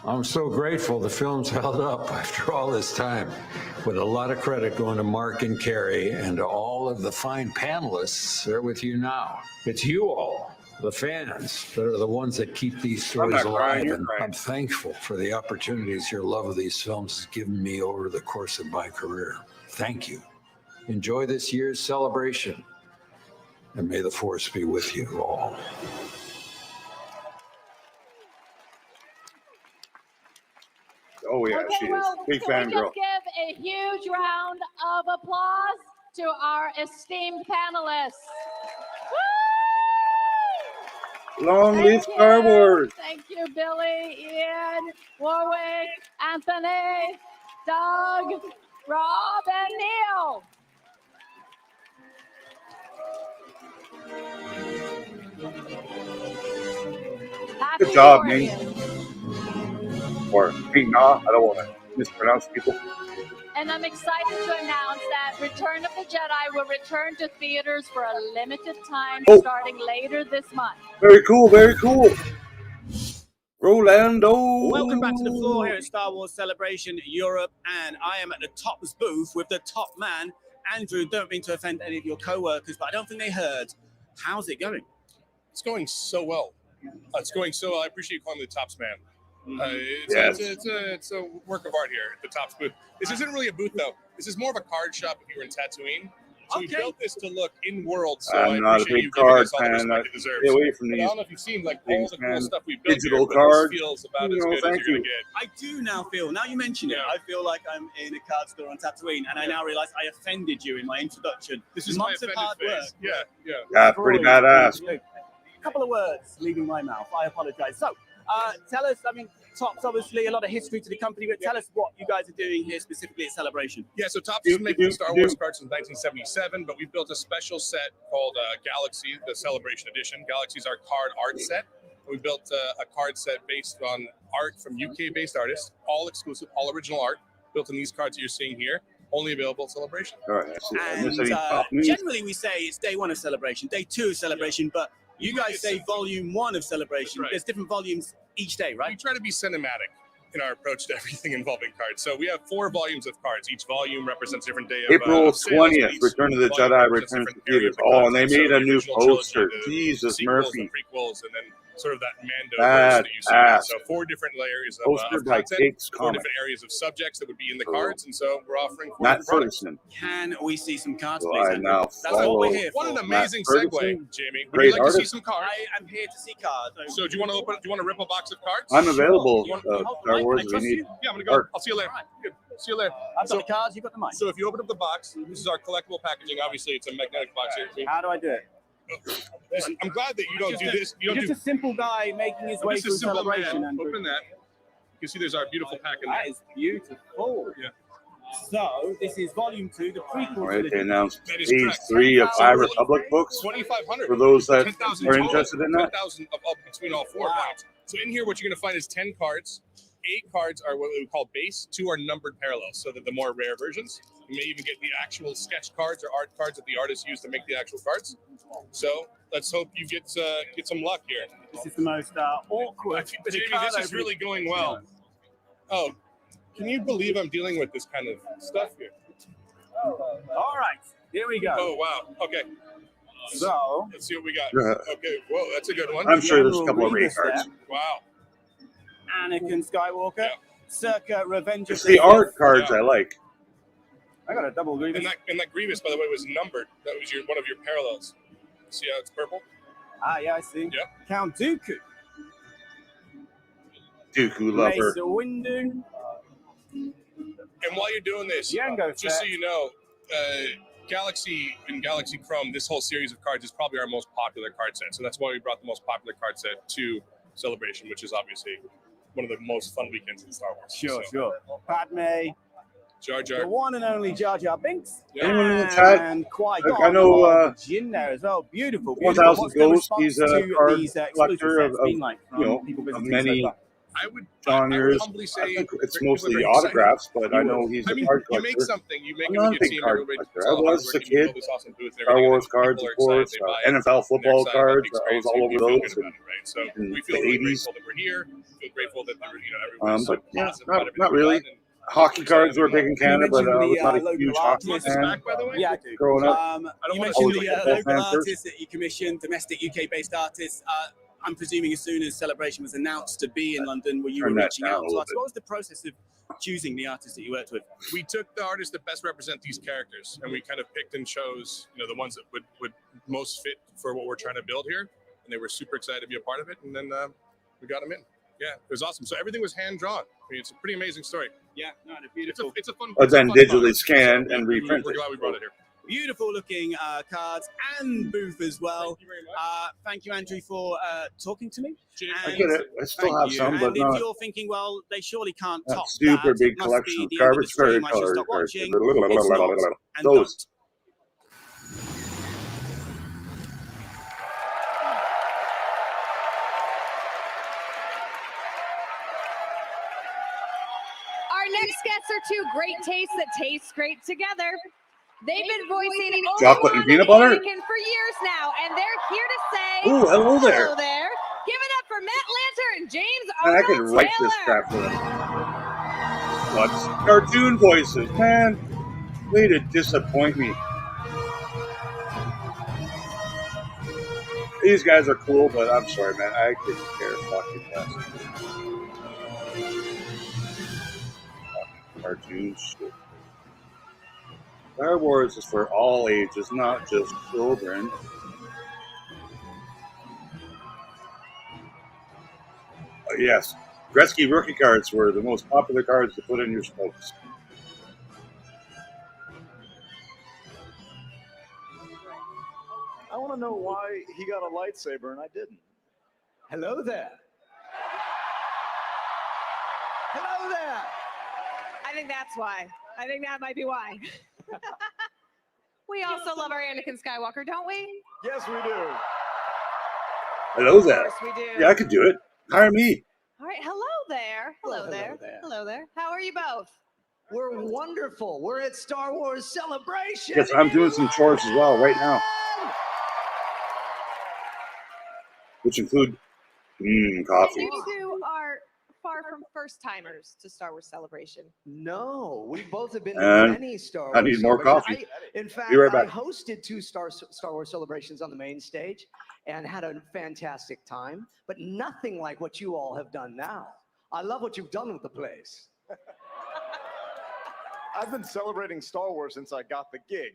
I'm so grateful the film's held up after all this time, with a lot of credit going to Mark and Carrie and to all of the fine panelists that are with you now. It's you all, the fans, that are the ones that keep these stories not crying, alive, you're and crying. I'm thankful for the opportunities your love of these films has given me over the course of my career. Thank you. Enjoy this year's celebration, and may the Force be with you all. Oh yeah, Okay, she is. well, Big can fan we girl. just give a huge round of applause to our esteemed panelists? Long Thank live Star you. Wars. Thank you, Billy, Ian, Warwick, Anthony, Doug, Rob, and Neil. Happy Good job, 40th. Ning. Or Ning Na. I don't want to mispronounce people. And I'm excited to announce that Return of the Jedi will return to theaters for a limited time starting later this month. Very cool, very cool. Rolando. Welcome back to the floor here at Star Wars Celebration Europe, and I am at the Top's booth with the top man, Andrew. Don't mean to offend any of your co-workers, but I don't think they heard. How's it going? It's going so well. It's going so well. I appreciate you calling me the Tops man. Yes. It's a work of art here at the Tops booth. This isn't really a booth, though. This is more of a card shop if you were in Tatooine. So we built this to look in-world, so I I'm not a appreciate big you giving card us all the fan. respect it deserves. Stay away from But I these don't know if you've seen like all things, the cool man. stuff we built Digital here, but card. this feels about You as know, good as thank you're you. gonna get. I do now feel, now you mention it, I feel like I'm in a card store on Tatooine, and I now realize I offended you in my introduction. This is my months of offended hard face. work. Yeah. Yeah, pretty badass. A couple of words leaving my mouth. I apologize. So, tell us, I mean, Top's obviously a lot of history to the company, but tell us what you guys are doing here specifically at Celebration. Yeah, so Topps has been making Star Wars cards since 1977, but we built a special set called Galaxy, the Celebration Edition. Galaxy's our card art set. We built a card set based on art from UK-based artists, all exclusive, all original art, built in these cards that you're seeing here, only available at Celebration. All right, And generally we say it's day one of Celebration, day two of Celebration, but you guys say volume one of Celebration. There's different volumes each day, right? We try to be cinematic in our approach to everything involving cards. So we have 4 volumes of cards. Each volume represents a different day of April sales, 20th, each Return of the volume Jedi represents returns to different area theaters. of the Oh, and they content. So made a the new original trilogy, poster. the Jesus sequels, Murphy. the prequels, and then sort of that Mando verse that you see. Badass. So 4 different layers of Poster by content, Kate's 4 Comics. different areas of subjects that would be in the cards, and so we're offering 4 Matt different products. Ferguson. Can we see some cards, So please, I Andrew? now That's what follow we're here for. What an Matt amazing Ferguson, segue, Jamie. Would great you like to see artist. some cards? I am here to see cards. So do you want to open? Do you want to rip a box of cards? I'm available. You want- Star Wars, we need Yeah, I'm gonna go. art. I'll see you later. Good. See you later. I've got the cards, you've got the mic. So if you open up the box, this is our collectible packaging. Obviously, it's a magnetic box here. How do I do it? I'm glad that you don't do this. You don't just do. a simple guy making his I'm way just a through simple Celebration. man. And Open that. You can see there's our beautiful pack in there. that is beautiful. Yeah. So this is volume 2, the prequel All right, trilogy. they announced That is page correct. 3 of 5 Republic books. 2,500. For those that 10,000 are total. interested in that. 10,000 of between all 4 volumes. So in here, what you're going to find is 10 cards. 8 cards are what we call base. 2 are numbered parallels, so that the more rare versions. You may even get the actual sketch cards or art cards that the artists use to make the actual cards. So let's hope you get some luck here. This is the most awkward. Jamie, this is really going well. Oh, can you believe I'm dealing with this kind of stuff here? All right, here we go. Oh, wow. Okay. So let's see what we got. Yeah. Okay, whoa, that's a good one. I'm sure there's a couple of Read rare this cards. Wow. Anakin Skywalker, circa Revenge of It's the art cards Yeah. I like. I got a double Grievous. And that Grievous, by the way, was numbered. That was one of your parallels. See how it's purple? Ah, yeah, I see. Yeah. Count Dooku. Dooku lover. Mace Windu. And while you're doing this, just so you know, Galaxy and Galaxy Chrome, this whole series of cards is probably our most popular card set. So that's why we brought the most popular card set to Celebration, which is obviously one of the most fun weekends in Star Wars. Sure. Padme, Jar Jar, the one and only Jar Jar Binks, Anyone in the chat? and Qui-Gon. I know Jin there as well. Beautiful. 1000 What's the Ghost. response He's a to card these collector exclusive of, sets been like from people of visiting many so far? I would genres. humbly say I think it's people are mostly very excited. autographs, but I know he's I a mean, card you collector. make something, you make I'm it not with a your big team, card everybody collector. puts I all the hard was work a in, you kid. build this awesome booth and Star everything, Wars and cards, people of are excited, course. they buy it, NFL and they're football excited about the cards. I was experience, all you over feel those good about it, right? So in we the feel really 80s. grateful that we're here, feel grateful that everybody's so But yeah, positive about everything not we've really. done, and Hockey cards were big in Canada, but I was not a local huge hockey artists. fan back, by the way? Yeah, I do. growing up. You I mentioned was a the football local fan first. artists that you commissioned, domestic UK-based artists. I'm presuming as soon as Celebration was announced to be in London, were you Turn were that reaching down a out to little artists? What was the process of choosing the artists that you worked with? We took the artists that best represent these characters, and we kind of picked and chose, the ones that would most fit for what we're trying to build here. And they were super excited to be a part of it, and then we got them in. Yeah, it was awesome. So everything was hand drawn. I mean, it's a pretty amazing story. Yeah, no, beautiful. It's a fun. But it's a then fun digitally product. scanned So, and we're reprinted. glad we brought it here. Beautiful looking cards and booth as well. Thank you very much. Thank you, Andrew, for talking to me. I get it. I still have some, but and not if you're thinking, well, they surely can't that top super that, big it must collection be of the end of the garbage card stream, I should colors. stop watching. It's not, and Those. Our next guests are two great tastes that taste great together. They've been voicing Chocolate and Obi-Wan peanut butter? Anakin for years now, and they're here to say Ooh, hello there. Hello there. Give it up for Matt Lanter and James Man, I could Arnold write Taylor. this crap for them. What's cartoon voices, man? Way to disappoint me. These guys are cool, but I'm sorry, man. I couldn't care fucking less. Cartoon shit. Star Wars is for all ages, not just children. Yes, Gretzky rookie cards were the most popular cards to put in your spokes. I want to know why he got a lightsaber and I didn't. Hello there. Hello there. I think that's why. I think that might be why. We also love our Anakin Skywalker, don't we? Yes, we do. Hello there. Of course we do. Yeah, I could do it. Hire me. All right, hello there. Hello there. Hello there. How are you both? We're wonderful. We're at Star Wars Celebration. Yes, I'm doing some chores as well right now, which include coffee. You two are far from first timers to Star Wars Celebration. No, we both have been to And many Star Wars. I need more celebrations. coffee. In fact, Be right I back. hosted two Star Wars celebrations on the main stage and had a fantastic time, but nothing like what you all have done now. I love what you've done with the place. I've been celebrating Star Wars since I got the gig.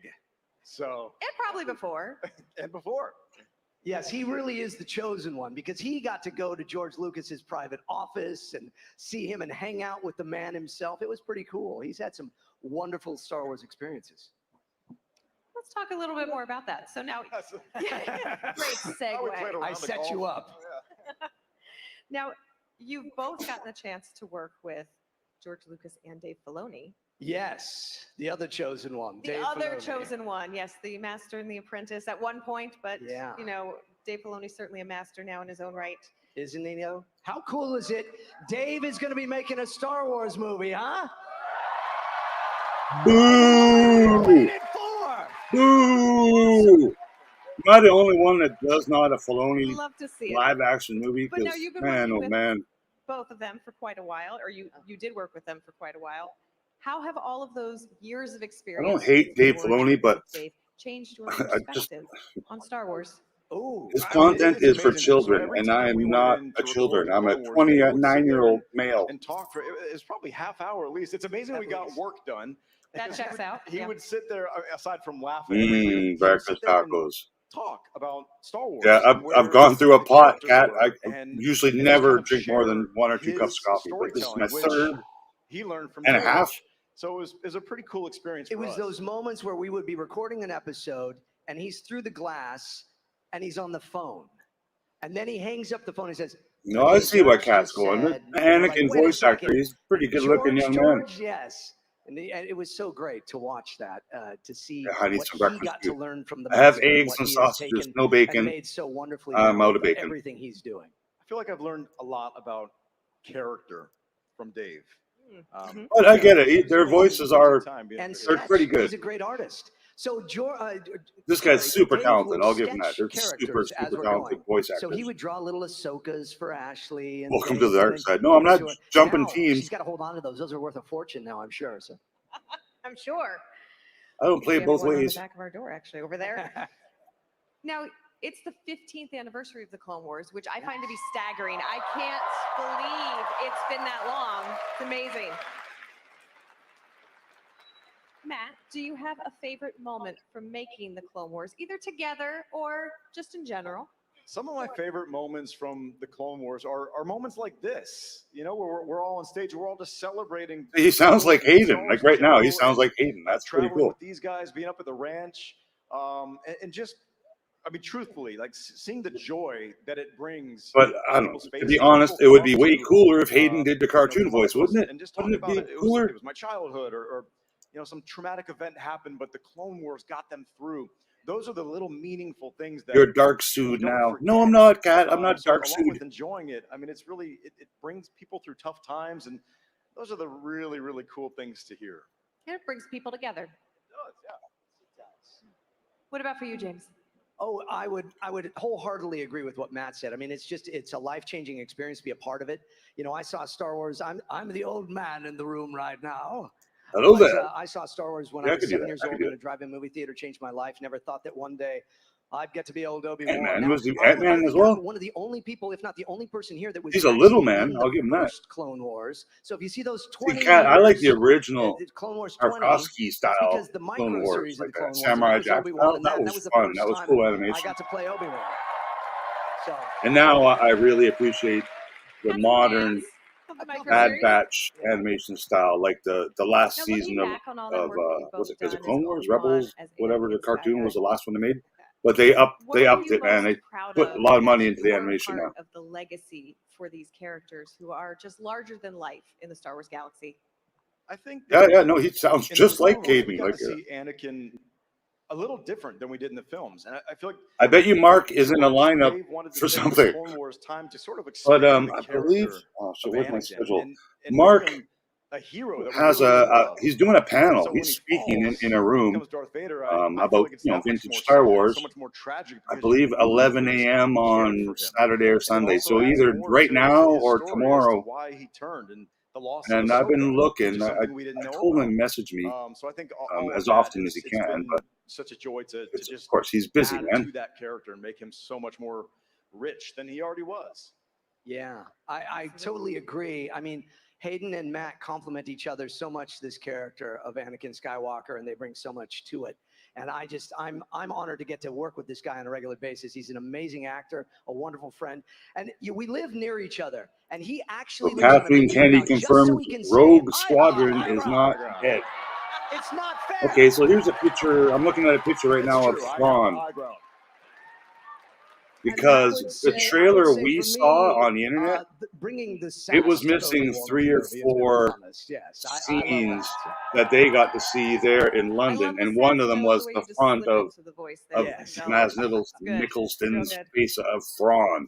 So. And probably before. And before. Yes, he really is the chosen one because he got to go to George Lucas's private office and see him and hang out with the man himself. It was pretty cool. He's had some wonderful Star Wars experiences. Let's talk a little bit more about that. So now, great segue. I set you up. Now, you've both gotten the chance to work with George Lucas and Dave Filoni. Yes, the other chosen one. The Dave other Filoni. chosen one, yes, the master and the apprentice at one point, but Yeah. Dave Filoni's certainly a master now in his own right. Isn't he though? How cool is it? Dave is going to be making a Star Wars movie, huh? Boo! Boo! Am I the only one that does not a Filoni Love to see it. live action movie? But now 'Cause you've been man, working oh with man. both of them for quite a while, or you did work with them for quite a while. How have all of those years of I experience? don't hate Dave George Filoni, but Dave changed your I just perspective on Star Wars? Oh, his content is for children, and I am not a children. I'm a 29-year-old male. And talk for it's probably half hour at least. It's amazing we got work done. That checks out. He yeah. would sit there, aside from laughing. he would Breakfast sit there and tacos. Talk about Star Wars. Yeah, and where I've gone through a the pot, characters Cat. were, I and usually just never kind of drink more than share 1 or 2 his cups of coffee, but this is my storytelling, which third he learned from and a George. half. So it was a pretty cool experience. It for was us. those moments where we would be recording an episode and he's through the glass and he's on the phone. And then he hangs up the phone and says, No, I see why Cat's going. The Anakin voice actor, he's a pretty good-looking young man. George, yes. And it was so great to watch that, to see I need what some he breakfast got too. to learn from the I have master and eggs what and he has sausages, taken no bacon. and made so wonderfully I'm out of with bacon. everything he's doing. I feel like I've learned a lot about character from Dave. But I get it. Their voices are And they're pretty good. He's a great artist. So This guy's super Dave talented. would I'll give him that. sketch They're super, characters as super we're talented going. voice So he actors. would draw little Ahsokas for Ashley. And Welcome to things, the and dark then side. No, I'm not to her. jumping Now, teams. She's got to hold on to those. Those are worth a fortune now, I'm sure. So I'm sure. I don't play We have both one on the ways. back of our door, actually, over there. Now, it's the 15th anniversary of the Clone Wars, which I find to be staggering. I can't believe it's been that long. It's amazing. Matt, do you have a favorite moment from making the Clone Wars, either together or just in general? Some of my favorite moments from the Clone Wars are moments like this, you know, where we're all on stage, we're all just celebrating. He sounds like Hayden. Like right now, he sounds like Hayden. That's pretty traveling cool. with these guys, being up at the ranch, and just, I mean, truthfully, like seeing the joy that it brings. But I don't know. To be honest, it would be way cooler if Hayden did the cartoon voice, wouldn't it? And just Wouldn't talking it about be it, cooler? it was my childhood, or you know, some traumatic event happened, but the Clone Wars got them through. Those are the little meaningful things that You're dark sued now. No, I'm not, Cat. I'm not so dark along sued. with enjoying it, I mean, it's really it brings people through tough times, and those are the really, really cool things to hear. And it brings people together. What about for you, James? Oh, I would wholeheartedly agree with what Matt said. I mean, it's a life-changing experience to be a part of it. You know, I saw Star Wars. I'm the old man in the room right now. Hello But, there. I saw Star Wars when Yeah, I I was could do 7 that. years I could old do in a it. drive-in movie theater. Changed my life. Never thought that one day I'd get to be old Obi-Wan. Ant-Man. Now, Was he I Ant-Man think as well? I'm one of the only people, if not the only person here, that was He's a little actually man. in I'll the give him that. first Clone Wars. So if you see those 20 See, Cat, I like the years, original the Clone Wars 20, Tarkovsky it's style because the Clone micro Wars, series like of the Clone that Wars, Samurai and I was Jack Obi-Wan style. in That and was was the fun. first That was time cool I animation. got to play Obi-Wan. So And now I really appreciate the modern Bad Batch animation style, like the last Now, season looking back on all that of work that you've was both it done Clone as Wars, Obi-Wan, Rebels, as whatever the Anakin cartoon was, Skywalker, the last one they made. But they upped what are you it, man. most They proud put a of lot of money as into the your animation part now. of the legacy for these characters who are just larger than life in the Star Wars galaxy? I think. Yeah, no, he sounds in just the like Clone Wars, we Caden. got Like to see Anakin a little different than we did in the films, and I feel like I bet you Mark is in a lineup Dave wanted to for take something. the Clone Wars time to sort of But expand the I believe, character so of where's my Anakin schedule? and Mark make him a hero that we has really, really love. he's doing a panel. So when He's he speaking falls in a room becomes Darth Vader, I feel about like it's you know that much vintage more Star sad, Wars. so much more tragic. I because believe you 11 really a.m. cared on for him. Saturday or And it Sunday. also So adds either more right to now his or story as to tomorrow. why he turned and the loss And of I've been Ahsoka, looking. which is I something we didn't know told him about. to message me So I think all of as that often as he it's can. been But such a joy to of just course, he's busy, add man. to that character and make him so much more rich than he already was. Yeah, I totally agree. I mean, Hayden and Matt complement each other so much, this character of Anakin Skywalker, and they bring so much to it. And I'm honored to get to work with this guy on a regular basis. He's an amazing actor, a wonderful friend, and we live near each other. And he actually lives on a Kathleen beach Candy now, just so confirmed he can say, Rogue Squadron is not dead. it's not fair. Okay, so here's a picture. I'm looking at a picture right now of Thrawn. Because the trailer we saw on the internet, bringing the it was sass to missing Obi-Wan 3 or Kenobi has been 4 honest. Yes, I love scenes that. that they got to see there in London, and one of them was the front of Maz Nicholson's face of Thrawn.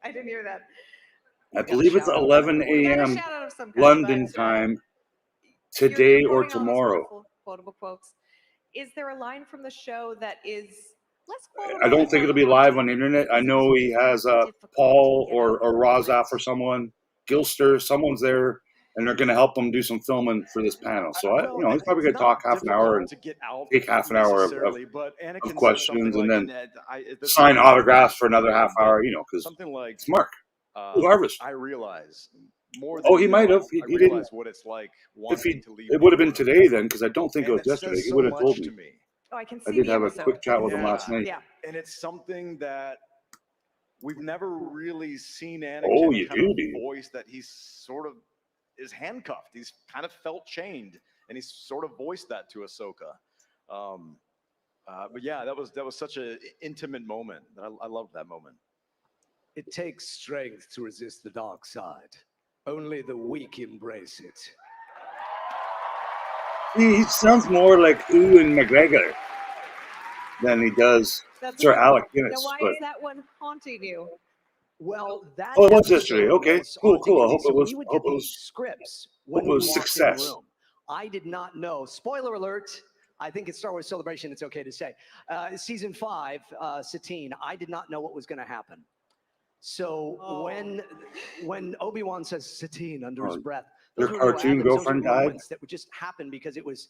I didn't hear that. I believe it's 11 a.m. London time today or tomorrow. Quotable quotes. Is there a line from the show that is less quotable? I don't think it'll be live on the internet. I know he has Paul or Razaf or someone, Gilster, someone's there, and they're going to help him do some filming for this panel. So, he's probably going to talk half an hour and take half an hour of questions and then sign autographs for another half hour, because it's Mark. Harvest. I realize more. Oh, he might have. He didn't. Realize what it's like. It would have been today then, because I don't think it was yesterday. He would have told me. Oh, I can see. I did have a quick chat with him last night. Yeah. And it's something that we've never really seen Anakin Oh, you kind of do. voice that he's sort of is handcuffed. He's kind of felt chained, and he's sort of voiced that to Ahsoka. But yeah, that was such an intimate moment. I loved that moment. It takes strength to resist the dark side. Only the weak embrace it. He sounds more like Ewan McGregor than he does That's Sir true. Alec Now, Guinness. why But is that one haunting you? Well, that oh, it was episode yesterday. Okay, was cool, haunting cool. I me. hope So it was. we would Hope get it these was. scripts Hope when it we was walked in the success. room. I did not know. Spoiler alert. I think it's Star Wars Celebration. It's okay to say. Season 5, Satine. I did not know what was going to happen. So when Obi-Wan says Satine under his breath, Your those were little cartoon ad-libs. Those girlfriend were died. moments that would just happen because it was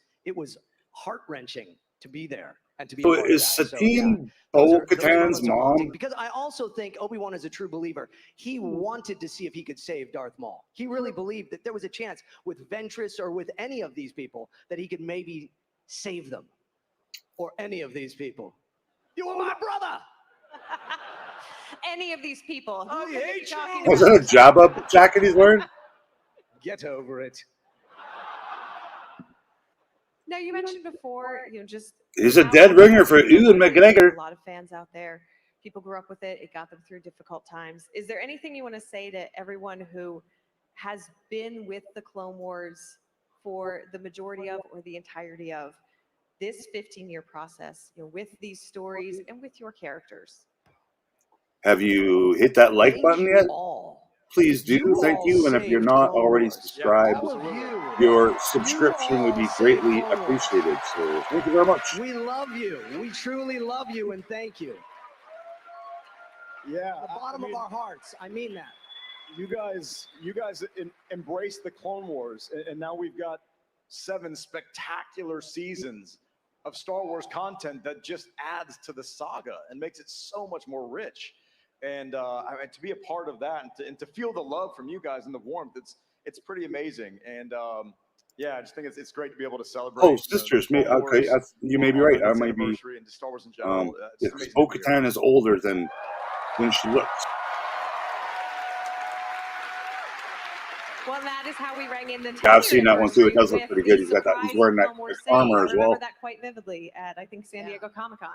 heart-wrenching to be there and to be a So part of is that. Satine Those Bo-Katan's moments are haunting mom? because I also think Obi-Wan is a true believer. He wanted to see if he could save Darth Maul. He really believed that there was a chance with Ventress or with any of these people that he could maybe save them. Or any of these people. You are my brother! Any of these people. Who I could you be hate talking you! Was that a Jabba jacket he's wearing? Get over it. Now, you mentioned before, just He's a how dead ringer for people Ewan love it. McGregor. A lot of fans out there. People grew up with it. It got them through difficult times. Is there anything you want to say to everyone who has been with the Clone Wars for the majority of or the entirety of this 15-year process, with these stories and with your characters? Have you hit that like Thank button you yet? all. Please do. You Thank all you. And if you're saved not Clone already Wars. subscribed, All of you. your You subscription would all be saved greatly Clone Wars. appreciated. So thank you very much. We love you. We truly love you, and thank you. Yeah, From the bottom of our hearts. I mean that. You guys embraced the Clone Wars, and now we've got 7 spectacular seasons of Star Wars content that just adds to the saga and makes it so much more rich. And to be a part of that and to feel the love from you guys and the warmth, it's pretty amazing. And yeah, I just think it's great to be able to celebrate. Oh, sisters, the Clone okay, Wars you may be on right. this I might be. anniversary and just Star Wars in general. It's If amazing to be here. Bo-Katan is older than she looks. Well, that is how we rang in the 10th Yeah, I've seen that one too. It does look with pretty the good. He's got that. He's surprise wearing that Clone Wars armor saying. as I remember well. that quite vividly at, I think, San Diego Comic-Con.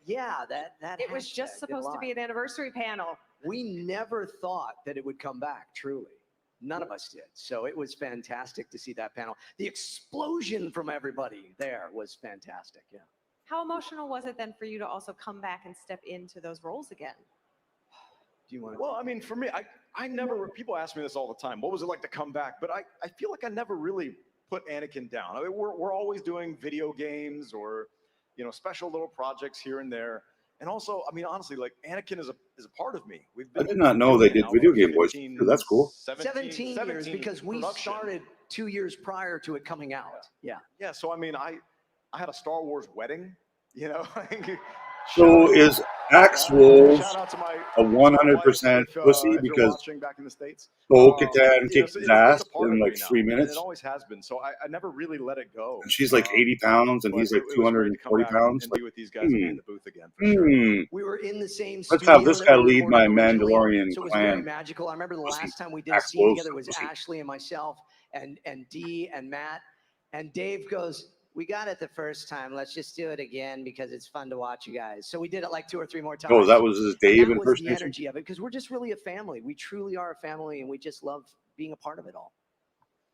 Yeah, that It was just supposed to be an anniversary panel. We never thought that it would come back, truly. None of us did. So it was fantastic to see that panel. The explosion from everybody there was fantastic. Yeah. How emotional was it then for you to also come back and step into those roles again? Do you want to? Well, I mean, for me, I never, people ask me this all the time. What was it like to come back? But I feel like I never really put Anakin down. I mean, we're always doing video games or, special little projects here and there. And also, I mean, honestly, like Anakin is a part of me. We've been I did not know they did video game voices. That's cool. 17 years because we started 2 years prior to it coming out. Yeah. Yeah. So, I mean, I had a Star Wars wedding, So is Axe Wolves shout out to my a 100% pussy if you're because watching back in the States. Bo-Katan kicks So his it's ass a part in of like me now, 3 and minutes? it always has been. So I never really let it go. And she's like 80 pounds and he's like it was great to come 240 back pounds. and be with these guys and be in the booth again. For sure. We were in the same Let's studio have this that guy we lead my recorded originally, Mandalorian so it was very clan. magical. I remember the Pussy. last time we did a Axe scene Wolves, together was pussy. Ashley and myself and Dee and Matt. And Dave goes, "We got it the first time. Let's just do it again because it's fun to watch you guys." So we did it like 2 or 3 more times. Oh, that was his Dave And that was the impersonation? energy of it because we're just really a family. We truly are a family, and we just love being a part of it all.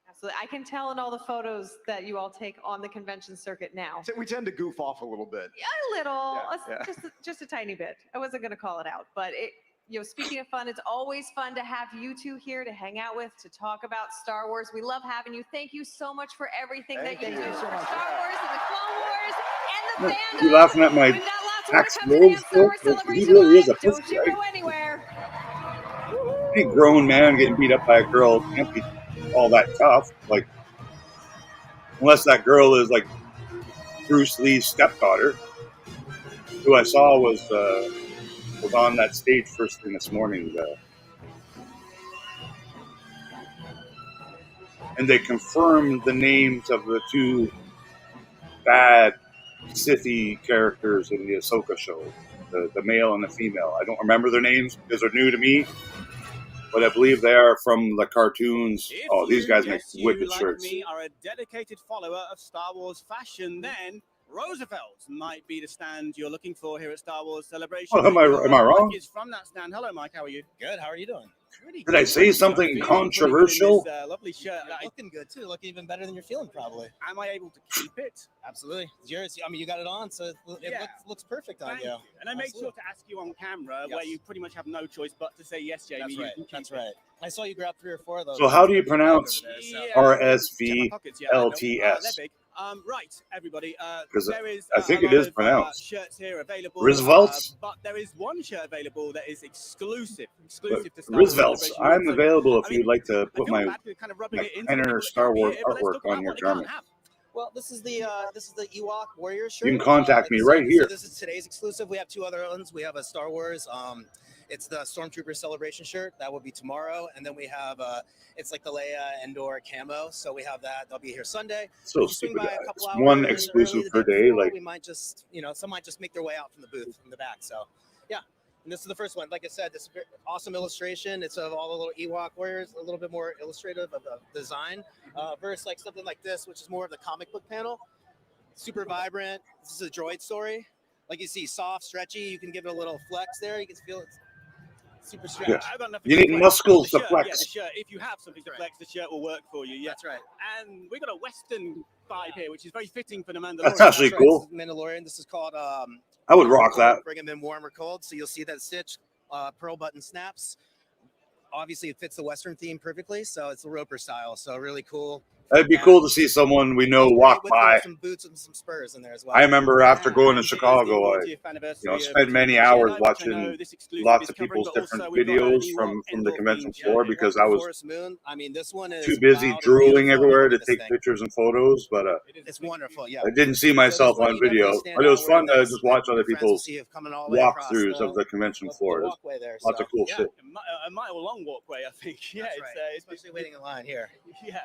Absolutely. I can tell in all the photos that you all take on the convention circuit now. We tend to goof off a little bit. A little, Yeah. just a tiny bit. I wasn't going to call it out, but speaking of fun, it's always fun to have you two here to hang out with, to talk about Star Wars. We love having you. Thank you so much for everything that you do for Star Wars and the Clone Wars and the fandom. You laughing at my We've got lots more Axe coming Wolves in Star Wars joke? He Celebration really Live. is a Don't pussy, you right? go anywhere. Any grown man getting beat up by a girl can't be all that tough. Like, unless that girl is like Bruce Lee's stepdaughter, who I saw was on that stage first thing this morning. And they confirmed the names of the 2 bad Sithy characters in the Ahsoka show. the male and the female. I don't remember their names because they're new to me, but I believe they are from the cartoons. If Oh, these you, guys make yes, you, wicked like shirts. me, are a dedicated follower of Star Wars fashion, then Roosevelt might be the stand you're looking for here at Star Wars Celebration. Oh, am I wrong? Mike is from that stand. Hello, Mike. How are you? Good. How are you doing? Pretty Did I good. say something Feeling controversial? pretty good in this, lovely shirt. You're looking good too. Looking even better than you're feeling, probably. Am I able to keep it? Absolutely. It's yours. I mean, you got it on, so it looks perfect on Thank you. you. And I made sure to ask you on camera, where you pretty much have no choice but to say yes, Jamie. That's right. You can That's keep it. right. I saw you grab 3 or 4 of those. So how do you pronounce Yeah, RSVLTS? they're big. Right, everybody. Because There is I think a it lot is of, pronounced shirts here available. Roosevelt's. But there is one shirt available that is exclusive to Star Wars Roosevelt's. Celebration. I'm So, available if I mean, you'd like to I put feel my bad for kind of rubbing it into the Kenner people that Star can't be Wars here, but let's artwork talk about on your what they can't garment. have. Well, this is the Ewok Warrior shirt. You can contact like me you right said, here. So this is today's exclusive. We have 2 other ones. We have a Star Wars. It's the Stormtrooper Celebration shirt. That will be tomorrow, and then we have it's like the Leia Endor camo. So we have that. They'll be here Sunday. So If you swing stupid, by a guys. couple One hours exclusive early the per day day, before, like- we might just some might just make their way out from the booth from the back. So yeah. And this is the first one. Like I said, this is awesome illustration. It's of all the little Ewok warriors, a little bit more illustrative of the design. Versus like something like this, which is more of the comic book panel. Super vibrant. This is a droid story. Like you see, soft, stretchy. You can give it a little flex there. You can feel it. Super stretchy. Yeah. I've got nothing You to need flex. muscles The to shirt, flex. Yeah, the shirt. If you have something to flex, the shirt will work for you. Yeah. That's right. And we've got a Western vibe here, which is very fitting for the Mandalorian. That's actually Right, cool. This is Mandalorian. This is called. I would rock cold, that. Bring them in warm or cold. So you'll see that stitch, pearl button snaps. Obviously, it fits the Western theme perfectly. So it's the Roper style. So really cool. It'd be cool to see someone we know walk With by. some boots and some spurs in there as well. I remember after going to Chicago, I spent many hours watching lots of people's different videos from the convention floor because I was Forest Moon. I mean, this one is too busy loud and drooling beautiful. everywhere Look to at this take thing. pictures and photos, but It's wonderful. Yeah. I didn't see myself on video. But it was fun to just watch other people's walkthroughs of the convention floor. There's walkway there, lots of so, cool yeah. shit. A mile-long walkway, I think. Yeah, That's it's, right. it's Especially waiting in line here. Yeah.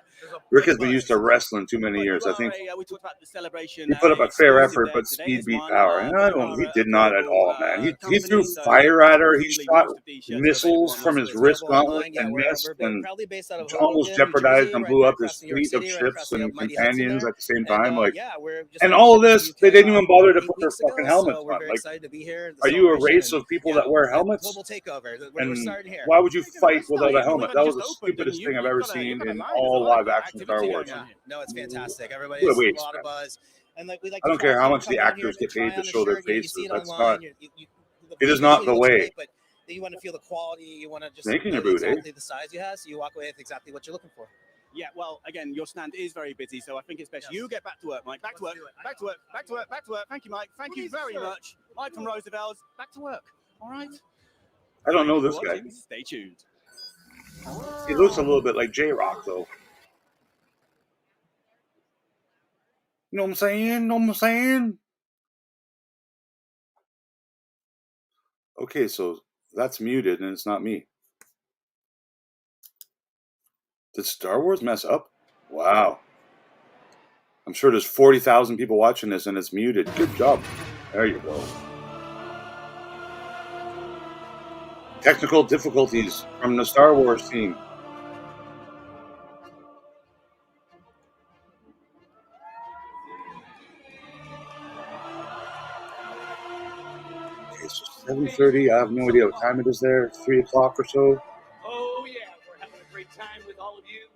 Rick has been used to wrestling too many years. I think We talked about the celebration. he put up a fair effort, but today speed is beat one, power. And I don't. He did not at all, man. He threw fire at her. He shot missiles from his wrist gauntlet and missed, and Proudly based out of almost Hoboken, New jeopardized Jersey, and right blew there up his across New York fleet of City, right ships across the and mighty Hudson companions there. at the same time. Like, yeah, we're just and finished all of up in this, the they UK, didn't even bother to 8 put their weeks ago, fucking helmets so we're on. very Like, excited to be here. are you a race of people that wear helmets? Global takeover. And We're starting here. why would you fight without a helmet? That was the stupidest thing I've ever seen in all live action Star Wars. Yeah. No, it's fantastic. Everybody What a has a waste, lot of man. buzz. And like we like I don't to try care how to much come the down here actors get try paid to on the show their shirt, you faces. see it That's online, not. the It is not visually the looks way. great, but you want to feel the quality. You want to just Making know your boot, eh? exactly the size you have, so you walk away with exactly what you're looking for. Yeah, well, again, your stand is very busy, so I think it's best you get back to work, Mike. Back to work, back to work, back to work, back to work. Thank you, Mike. Thank you very much. Mike from Roosevelt's. Back to work. All right? I don't know Thanks this for guy. watching. Stay tuned. He looks a little bit like J-Rock, though. You know what I'm saying? Know what I'm saying? Okay, so that's muted and it's not me. Did Star Wars mess up? Wow. I'm sure there's 40,000 people watching this and it's muted. Good job. There you go. Technical difficulties from the Star Wars team. Okay, so 7:30. I have no idea what time it is there. 3 o'clock or so. Oh, yeah, we're having a great time with all of you.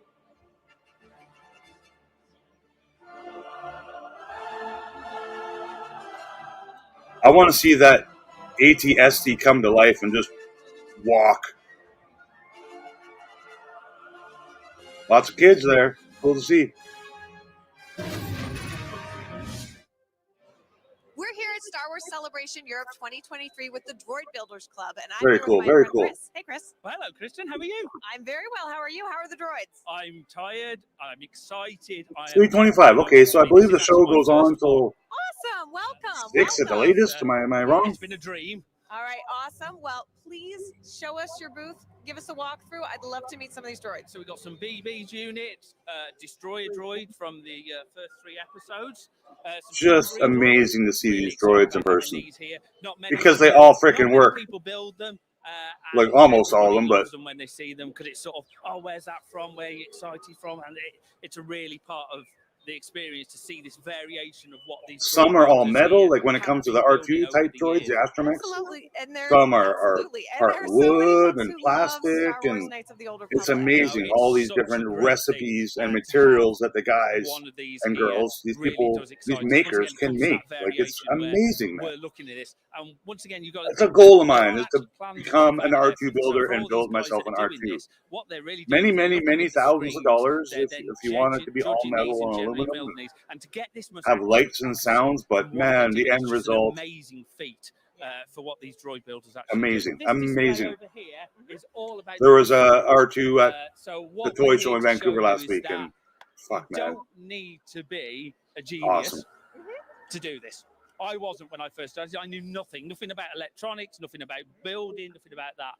I want to see that ATST come to life and just walk. Lots of kids there. Cool to see. We're here at Star Wars Celebration Europe 2023 with the Droid Builders Club, and I'm Very here cool, with my very friend cool. Chris. Hey, Chris. Well, hello, Kristen. How are you? I'm very well. How are you? How are the droids? I'm tired. I'm excited. 3:25. Okay, so I believe the show goes on till Awesome. Welcome. 6 at the latest. Am I wrong? It's been a dream. All right, awesome. Well, please show us your booth. Give us a walkthrough. I'd love to meet some of these droids. So we've got some BB's units, Destroyer droid from the first 3 episodes. Just amazing to see these droids in person because they all freaking work. People build them. Like almost all of them, but them when they see them because it's sort of, oh, where's that from? Where are you excited from? And it's a really part of the experience to see this variation of what these. Some are all metal, like when it comes to the R2 type droids, the astromechs. Absolutely, and they're Some are part wood and plastic, and it's amazing all these different recipes and materials that the guys and girls, these people, these makers can make. Like it's amazing, man. We're looking at this, and once again, you got. It's a goal of mine is to become an R2 builder and build myself an R2. Many, many, many thousands of dollars if you want it to be all metal and aluminum. And to get this have lights and sounds, but man, the end result. Amazing feat for what these droid builders actually amazing, do. amazing. Over here is all about there was a R2 at so the toy show in Vancouver last week, and fuck, man. You don't need to be a genius awesome. To do this. I wasn't when I first started. I knew nothing about electronics, nothing about building, nothing about that.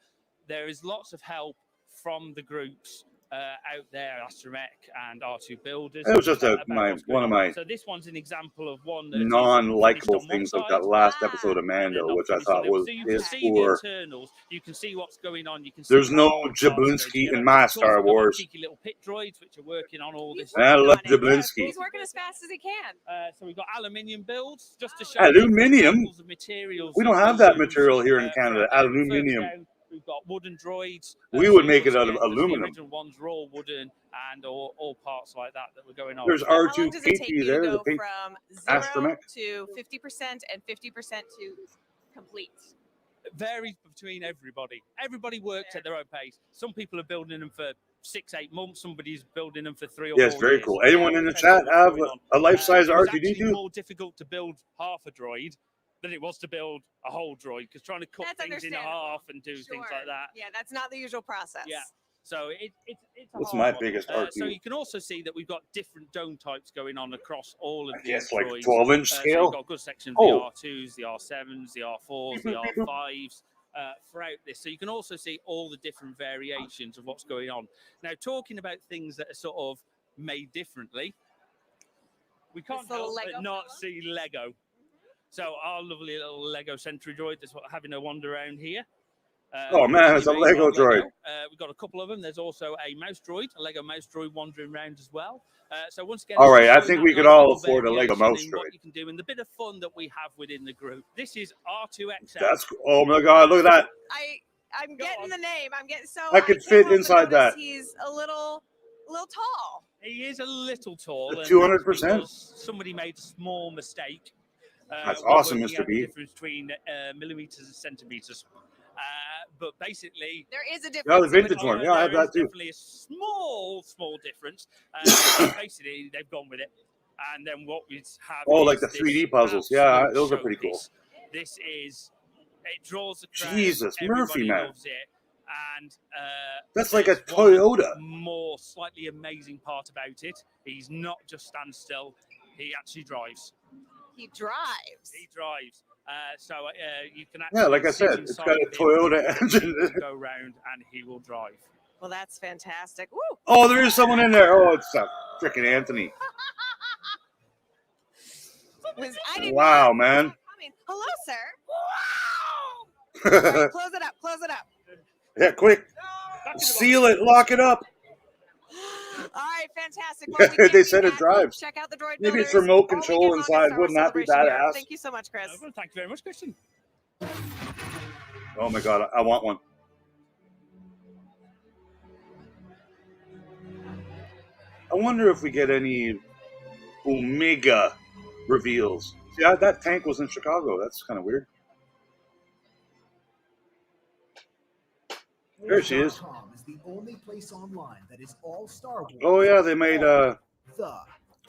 There is lots of help from the groups out there, Astromech and R2 Builders. It was just one of my so this one's an example of one that non-likable things of that last episode of Mando, which I thought was so you piss can see poor. the internals, you can see what's going on. You can see There's no Jablinski in my Star Wars. Cheeky little pit droids which are working on all this. I love Jablinski. He's working as fast as he can. So we've got aluminium builds just to show Aluminium? of materials. We don't have that material here in Canada. Aluminium. We've got wooden droids. We would make it out of aluminum. The original ones are all wooden and all parts like that were going on. There's How long R2 does it take you there, to the go pink from 0 astromech. to 50% and 50% to complete? It varies between everybody. Everybody works at their own pace. Some people are building them for 6-8 months. Somebody's building them for 3 or 4 Yes, very years. cool. Anyone in the chat have a life-size It was actually R2D2? more difficult to build half a droid than it was to build a whole droid because trying to cut That's things in understandable. half and do things like that. Yeah, that's not the usual process. Yeah. So it's a What's hard my one. biggest R2? So you can also see that we've got different dome types going on across all of these guess like droids. 12-inch So scale? you've got a good section of Oh. the R2s, the R7s, the R4s, the R5s throughout this. So you can also see all the different variations of what's going on. Now, talking about things that are sort of made differently, we can't This little help but Lego not see Lego. So our lovely little Lego Sentry droid is having a wander around here. Oh, man, it's a made Lego of droid. We've got a couple of them. There's also a mouse droid, a Lego mouse droid wandering around as well. So once again, All right, I showing think that we could nice all little afford a Lego variation mouse in droid. What you can do and the bit of fun that we have within the group. This is R2XL. That's oh my god, look at that. I'm getting the name. I'm getting so. I could can't fit help but inside notice that. He's a little tall. He is a little tall. The and 200%? that's because somebody made a small mistake. That's when awesome, working Mr. out B. The difference between millimeters and centimeters. But basically, there is a Yeah, difference. the vintage one. Yeah, I have there is that too. definitely a small difference. Basically, they've gone with it. And then what we have Oh, is like the this 3D puzzles. Yeah, absolute those are pretty cool. showpiece. This is, it draws the crowd. Jesus, Murphy, Everybody man. loves it. And That's like a there's one Toyota. more slightly amazing part about it. He's not just standstill. He actually drives. He drives. He drives. So you can actually Yeah, like I sit said, it's inside got a of him, Toyota engine. go round, and he will drive. Well, that's fantastic. Woo! Oh, there is someone in there. Oh, it's freaking Anthony. I did Wow, not see man. that coming. Hello, sir. All right, close it up. Close it up. Yeah, quick. Seal it. Lock it up. All right, fantastic. Well, we can't They beat said it that. drives. Check out the droid Maybe it's builders remote all control weekend long at inside. Star Wars Wouldn't that be Celebration Europe. badass? Thank you so much, Chris. Well, thank you very much, Christian. Oh my god, I want one. I wonder if we get any Omega reveals. See, that tank was in Chicago. That's kind of weird. There she is. Wars.com is the only place online that is all Star Wars. Oh yeah, they made the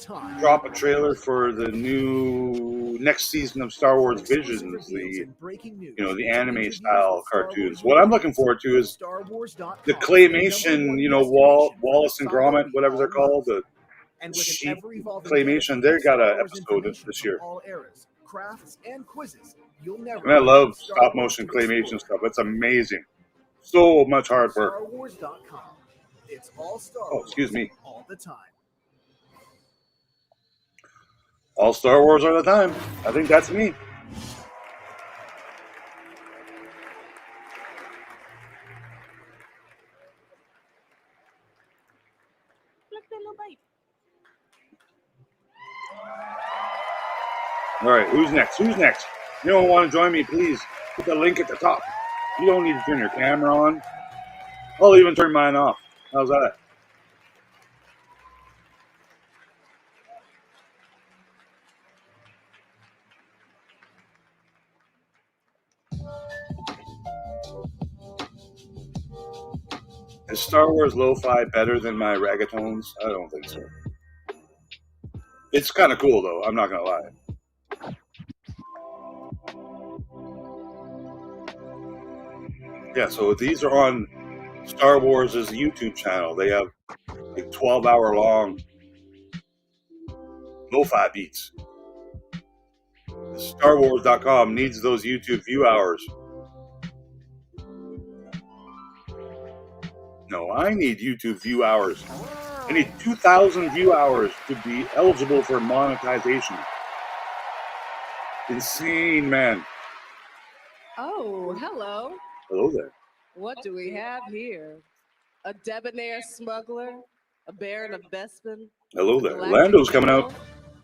time. drop a trailer for the new next season of Star Wars Visions, the anime style cartoons. What I'm looking forward to is the claymation, Wallace and Gromit, whatever they're called, the sheep claymation. They got an episode this year. All eras, crafts and quizzes, You'll never And I find love Star stop Wars motion to claymation explore. stuff. It's amazing. So much hard work. StarWars.com. It's all Star Oh, Wars excuse me. all the time. All Star Wars all the time. I think that's me. Look at that little baby. All right, who's next? Who's next? You don't want to join me, please hit the link at the top. You don't need to turn your camera on. I'll even turn mine off. How's that? Is Star Wars lo-fi better than my reggaetons? I don't think so. It's kind of cool though. I'm not gonna lie. Yeah, so these are on Star Wars' YouTube channel. They have like 12-hour long lo-fi beats. StarWars.com needs those YouTube view hours. No, I need YouTube view hours. I need 2,000 view hours to be eligible for monetization. Insane, man. Oh, hello. Hello there. What do we have here? A debonair smuggler, a baron of Bespin, Hello a there. galactic Lando's coming general? out.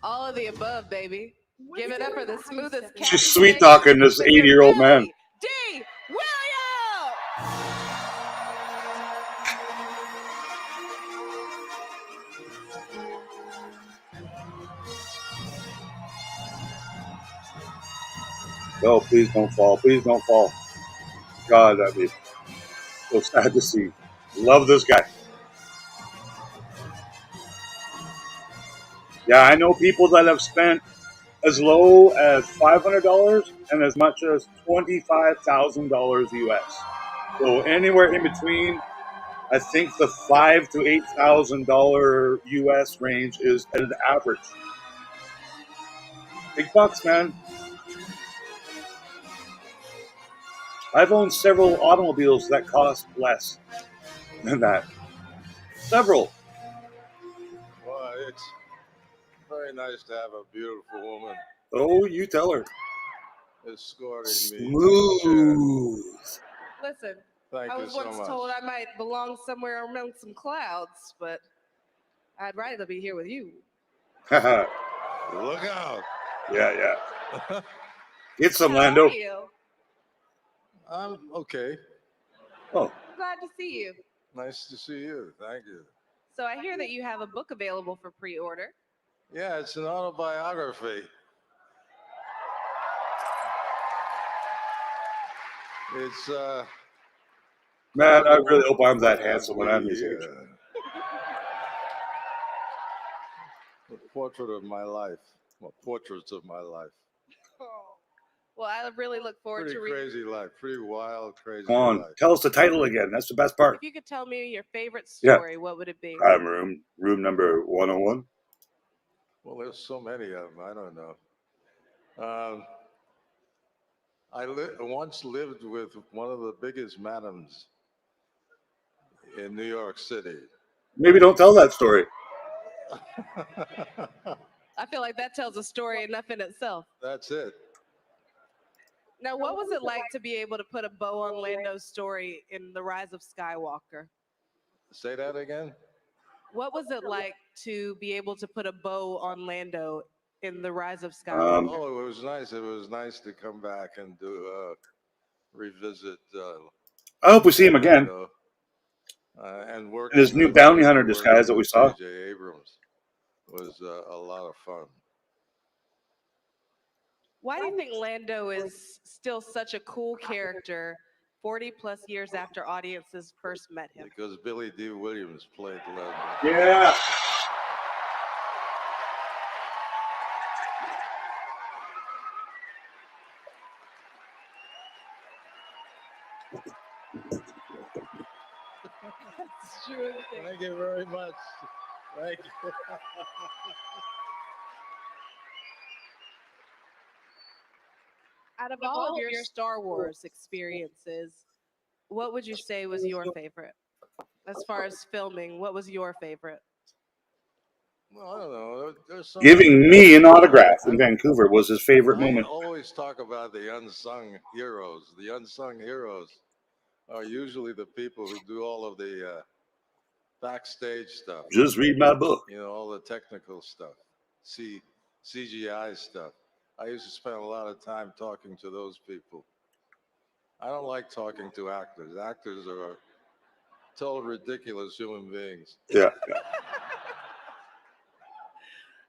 All of the above, baby. Give it up for the smoothest cat. She's sweet talking this 80-year-old man. D. Williams! Oh, please don't fall. Please don't fall. God, that'd be so sad to see. Love this guy. Yeah, I know people that have spent as low as $500 and as much as $25,000 US. So anywhere in between, I think the $5,000 to $8,000 US range is an average. Big bucks, man. I've owned several automobiles that cost less than that. Several. Well, it's very nice to have a beautiful woman Oh, you tell her. escorting me. Smooth. Listen, Thank I you was so once much. told I might belong somewhere among some clouds, but I'd rather be here with you. Haha. Look out. Yeah. Get some, How Lando. are you? I'm okay. Oh, Glad to see you. Nice to see you. Thank you. So I hear that you have a book available for pre-order. Yeah, it's an autobiography. It's man, I really hope I'm that handsome when I'm his age. A portrait of my life. Well, portraits of my life. Well, I really look forward Pretty to reading. crazy life. Pretty wild, crazy Come on, life. tell us the title again. That's the best part. If you could tell me your favorite Yeah. story, what would it be? Crime room number 101. Well, there's so many of them. I don't know. I once lived with one of the biggest madams in New York City. Maybe don't tell that story. I feel like that tells a story enough in itself. That's it. Now, what was it like to be able to put a bow on Lando's story in The Rise of Skywalker? Say that again? What was it like to be able to put a bow on Lando in The Rise of Skywalker? Oh, it was nice. It was nice to come back and do revisit. I hope we see him again. And work In his new bounty hunter disguise that we saw. J.J. Abrams was a lot of fun. Why do you think Lando is still such a cool character 40 plus years after audiences first met him? Because Billy D. Williams played Lando. Yeah. That's true. Thank you very much. Thank you. Out of all of your Star Wars experiences, what would you say was your favorite? As far as filming, what was your favorite? Well, I don't know. There's some Giving me an autograph in Vancouver was his favorite I moment. always talk about the unsung heroes. The unsung heroes are usually the people who do all of the backstage stuff. Just read my book. You know, all the technical stuff, CGI stuff. I used to spend a lot of time talking to those people. I don't like talking to actors. Actors are total ridiculous human beings. Yeah.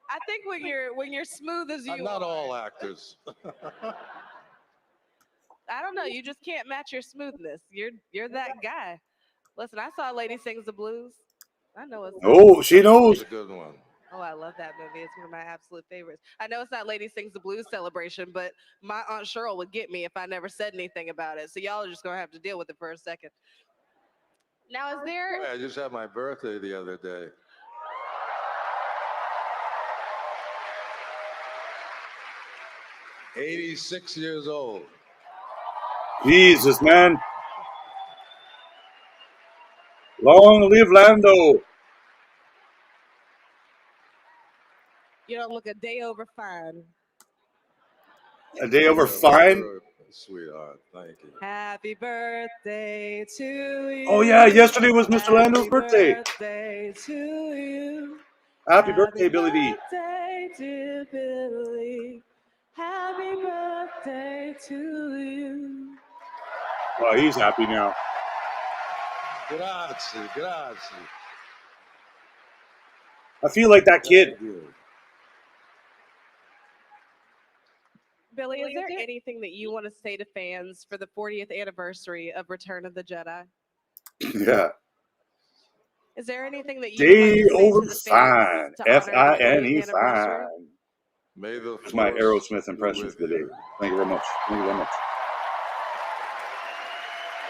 I think when you're smooth as you Not are, all actors. I don't know. You just can't match your smoothness. You're that guy. Listen, I saw Lady Sings the Blues. I know it's. Oh, she knows. That's a good one. Oh, I love that movie. It's one of my absolute favorites. I know it's not Lady Sings the Blues celebration, but my Aunt Cheryl would get me if I never said anything about it. So y'all are just gonna have to deal with it for a second. Now, is there? I just had my birthday the other day. "86 years old." Jesus, man. Long live Lando. You don't look a day over fine. A day over fine? Sweetheart, thank you. Happy birthday to you. Oh, yeah, yesterday was Mr. Lando's birthday. Birthday to you. Happy birthday, Billy D. Birthday, dear Billy. Happy birthday to you. Oh, he's happy now. Grazie, grazie. I feel like that kid. Thank you. Billy, is there anything that you want to say to fans for the 40th anniversary of Return of the Jedi? Yeah. Is there anything that you Day would like to say over to the fine. fans to honor the F-I-N-E 40th anniversary? fine. May the That's my force Aerosmith be impression with for the day. you. Thank you very much. Thank you very much.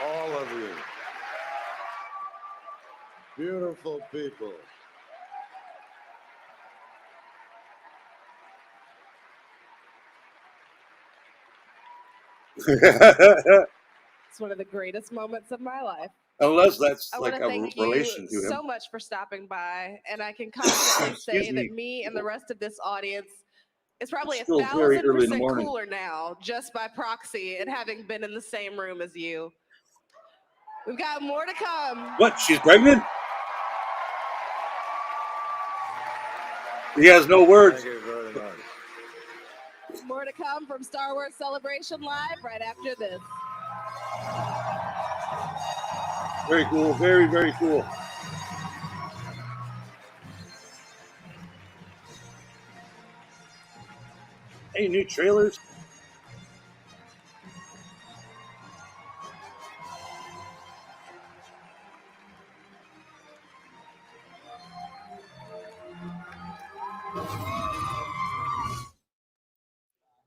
All of you. Beautiful people. It's one of the greatest moments of my life. Unless that's I like want to a thank relation you to him. so much for stopping by, and I can confidently say Excuse me. that me and the rest of this audience is probably It's still very early in the 1,000% morning. cooler now just by proxy and having been in the same room as you. We've got more to come. What? She's pregnant? He has no words. Thank you very much. More to come from Star Wars Celebration Live right after this. Very cool. Very, very cool. Any new trailers?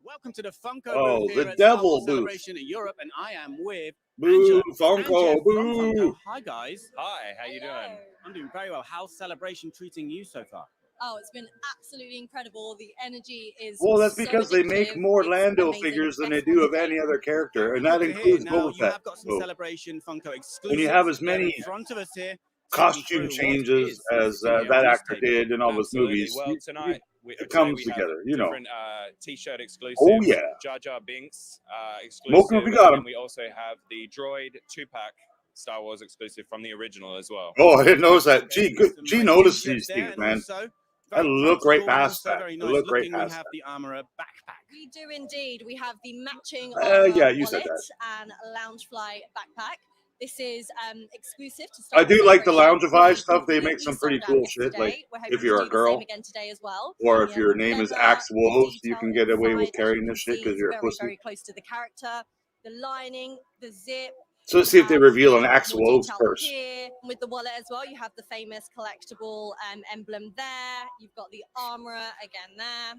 Welcome to the Funko Oh, booth here the at Star devil Wars booth. Celebration in Europe, and I am with Boo, Angela Funko, and Jeff from boo. Funko. Hi, guys. Hi, how you doing? I'm doing very well. How's Celebration treating you so far? Oh, it's been absolutely incredible. The energy is Well, that's so because they make addictive. more It's Lando amazing. figures than they Best do one of to any date. other character, and Good that to hear. includes Now, Boba you Fett. have got some So Celebration Funko when exclusives. you have as They're many in front of us here. costume changes as that actor did in all those Absolutely. movies, Well, tonight it today comes we have together, you know. different T-shirt exclusives. Oh, yeah. Jar Jar Binks Smoke 'em if exclusive, you got and 'em. then we also have the Droid 2-pack Star Wars exclusive from the original as well. Oh, I didn't notice that. Gee, good. Some Gee nice noticed t-shirts these there, things, and man. also I very look right practical and past also that. very I nice look right looking. We past have that. the Armorer backpack. We do indeed. We have the matching Yeah, armor you said wallet that. and Loungefly backpack. This is exclusive to I Star Wars do like the Celebration. Loungify We stuff. They make completely some pretty sold out cool shit. yesterday. Like We're hoping if to you're do a the same girl, again today as well. or if We have your name is leather, Axe Wolves, you detail can get away with inside. As carrying you this can shit see, because it's you're a very, pussy. very close to the character. The lining, the zip. So let's see if they reveal an Axe More Wolves detail first. here. With the wallet as well, you have the famous collectible emblem there. You've got the armorer again there.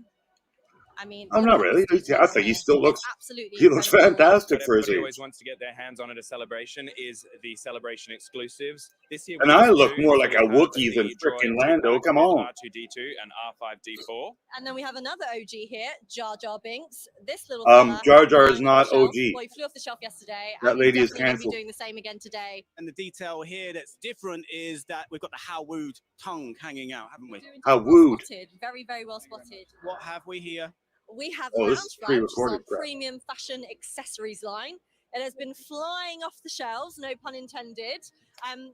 I mean, I'm look not at really. this I think he still looks. absolutely He looks incredible. fantastic What for his everybody age. always wants to get their hands on at a celebration is the celebration exclusives. This year, And we I have look two. more So like we a have Wookiee than the frickin' droid Lando. jetpack Come with on. R2D2 and R5D4. And then we have another OG here, Jar Jar Binks. This little fella Jar Jar flying is off not the shelf. OG. Well, he flew off the shelf yesterday, That and lady he's is definitely going to be cancelled. doing the same again today. And the detail here that's different is that we've got the how wooed tongue hanging out, haven't we? How Well wooed. spotted, very, very well spotted. What have we here? We have Oh, this is Loungefly, which is our pre-recorded crap. premium fashion accessories line. It has been flying off the shelves, no pun intended.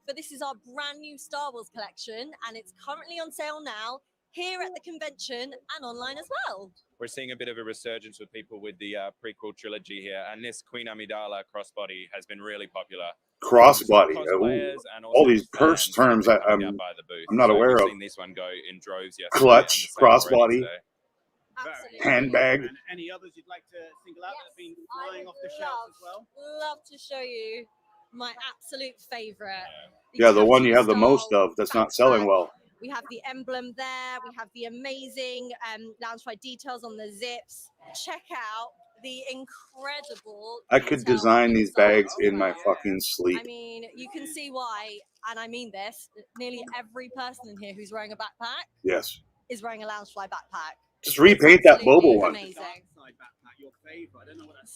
But this is our brand new Star Wars collection, and it's currently on sale now here at the convention and online as well. We're seeing a bit of a resurgence with people with the prequel trilogy here, and this Queen Amidala crossbody has been really popular. Crossbody. Cosplayers and All also these purse fans that have terms been I'm coming out by the booth. not So aware we've of. seen this one go in droves yesterday. Clutch, and the same already crossbody, today. handbag. And any others you'd like to single out that have been flying off the shelves as well? Love to show you my absolute favorite. Yeah, the one you have the most of that's not selling well. We have the emblem there. We have the amazing Loungefly details on the zips. Check out the incredible. I could design these bags in my fucking sleep. I mean, you can see why, and I mean this. Nearly every person in here who's wearing a backpack Yes. is wearing a Loungefly backpack. Just repaint that Absolutely Boba one. Amazing.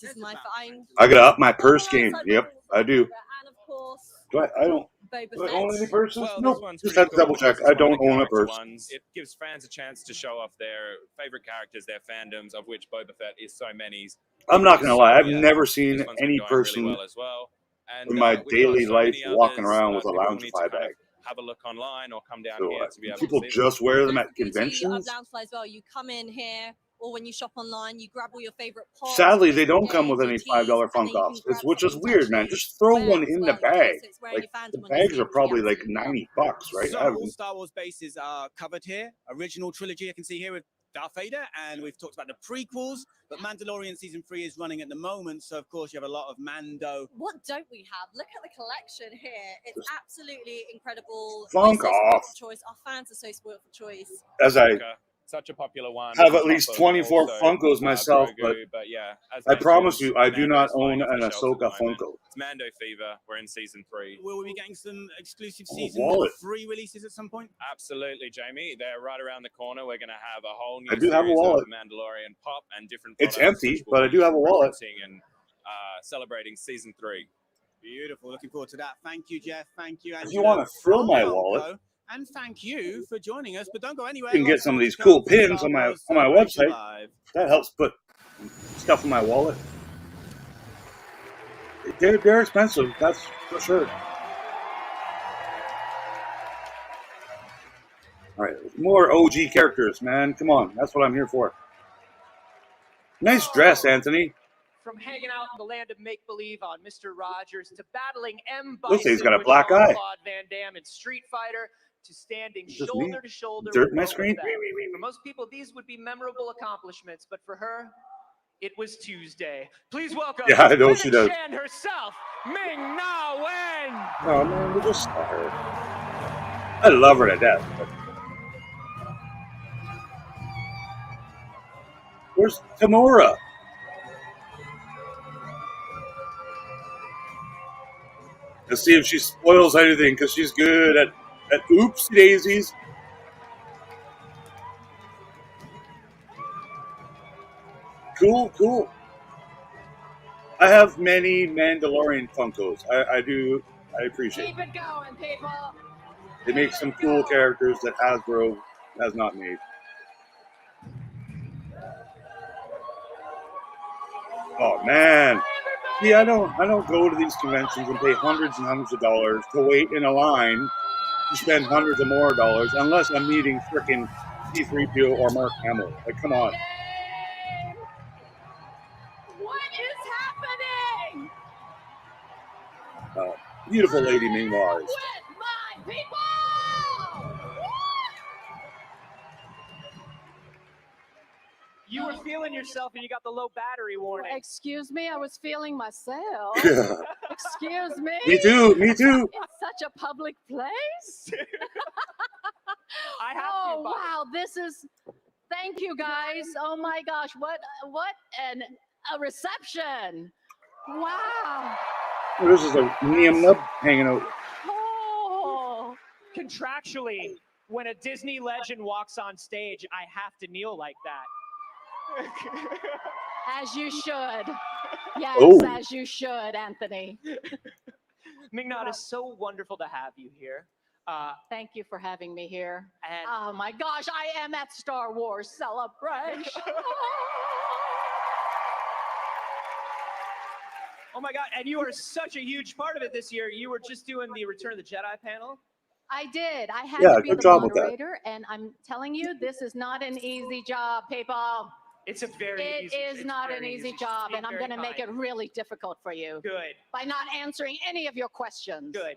This is my fine. I gotta up my purse game. Yep, I do. And of course, Do I don't. Boba Do I Fett. own any purses? Well, Nope. this one's Just pretty have to double cool check. because it's I one of don't the own a character purse. ones. It gives fans a chance to show off their favorite characters, their fandoms, of which Boba Fett is so many. I'm not gonna lie. I've yeah, never this seen one's been any going person really well as well. And, in my we've got daily so life many walking others, around with a people will need to Loungefly kind of bag. have a look online or come down So, here to be able people to see just wear them at Beauty of conventions. Loungefly as well. You come in here, or when you shop online, you grab all your favorite pods. Sadly, they don't your come with any games, $5 your teas, Funko and then you Pops, can grab which is something weird, to man. actually Just throw wear one as in well, the bag. it's wearing Like your the fandom on your bags sleeve, are probably yeah, like absolutely. $90, right? So I all haven't- Star Wars bases are covered here. Original trilogy I can see here with Darth Vader, and we've talked about the prequels, but Mandalorian season 3 is running at the moment, so of course you have a lot of Mando. What don't we have? Look at the collection here. It's absolutely incredible. Funk We're so spoiled off. for choice. Our fans are so spoiled for choice. As I such a popular one. have on at least top of 24 also, Funkos myself, Grogu, but yeah, as I promise mentioned, you, I do not Mando's flying own off an the shelves at the Ahsoka moment. Funko. It's Mando fever. We're in season 3. Will we be getting some exclusive Oh, season wallet. 3 releases at some point? Absolutely, Jamie. They're right around the corner. We're going to have a whole new I do have a series wallet. of Mandalorian pop and different It's products, empty, which we'll but I be do have a wallet. referencing and celebrating season 3. Beautiful. Looking forward to that. Thank you, Jeff. Thank you, If you want to fill my wallet, and thank you for joining us. But don't go anywhere. you can get some of these cool pins on my website. That helps put stuff in my wallet. They're expensive, that's for sure. All right, more OG characters, man. Come on, that's what I'm here for. Nice dress, Anthony. From hanging out in the land of make-believe on Mr. Rogers to battling M. Looks like he's got a with black eye. Jean-Claude Van Damme in Street Fighter to standing Is this shoulder me? to shoulder Dirt with my Boba screen? Fett. For most people, these would be memorable accomplishments, but for her, it was Tuesday. Please welcome Yeah, I know she Fennec does. Shan herself, Ming Na Wen. Oh man, we just saw her. I love her to death. But... Where's Tamora? Let's see if she spoils anything, because she's good at oopsie daisies. Cool, cool. I have many Mandalorian Funkos. I appreciate it. Keep it going, people. They make some cool characters that Hasbro has not made. Oh man. See, I don't go to these conventions and pay hundreds and hundreds of dollars to wait in a line to spend hundreds of more dollars unless I'm meeting frickin' C-3PO or Mark Hamill. Like, come on. What is happening? Beautiful lady Ming Lars. My people! You were feeling yourself and you got the low battery warning. Excuse me, I was feeling myself. Yeah. Excuse me. Me too, me too. It's such a public place. I have oh, to, Bob. wow, this is Thank you, guys. Oh my gosh, what a reception! Wow. This is a Liam Nub hanging out. Oh. Contractually, when a Disney legend walks on stage, I have to kneel like that. As you should. Yes, Oh. as you should, Anthony. Ming-Na, it is so wonderful to have you here. Thank you for having me here. And oh my gosh, I am at Star Wars Celebration. Oh my God, and you are such a huge part of it this year. You were just doing the Return of the Jedi panel. I did. I had Yeah, to be good the job with that. moderator, and I'm telling you, this is not an easy job, people. It's a very It is not an easy job, and I'm going to make it really difficult for you. Good. By not answering any of your questions. Good.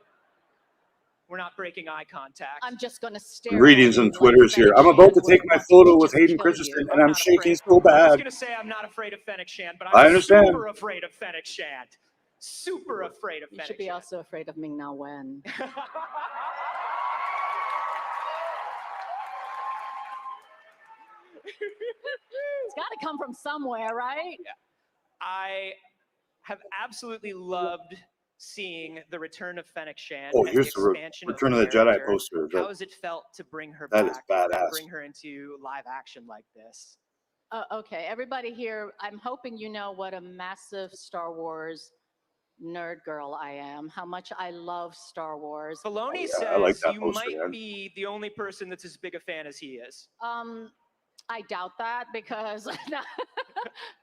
We're not breaking eye contact. I'm just going to stare. Reading some Twitters here. I'm about to take my photo with Hayden Christensen, and I'm shaking so I was bad. going to say I'm not afraid of Fennec Shand, but I I'm understand. super afraid of Fennec Shand. Super afraid of You Fennec should be Shand. also afraid of Ming-Na Wen. It's got to come from somewhere, right? I have absolutely loved seeing the return of Fennec Shand. Oh, and here's the expansion Return of the the Jedi character. poster. How has it felt to bring her That is back badass. and bring her into live action like this? Okay, everybody here, I'm hoping you know what a massive Star Wars nerd girl I am, how much I love Star Wars. Filoni yeah, I like says that you poster, might man. be the only person that's as big a fan as he is. I doubt that because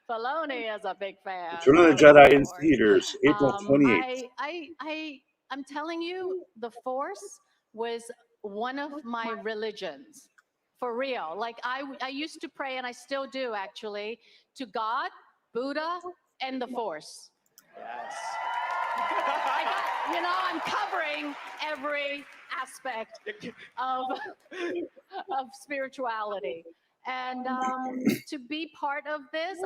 Filoni is a big fan. Return of the of Jedi Star in Wars. theaters, April 28th. I'm telling you, the Force was one of my religions. For real. Like I used to pray, and I still do actually, to God, Buddha, and the Force. Yes. I'm covering every aspect of spirituality. And to be part of this,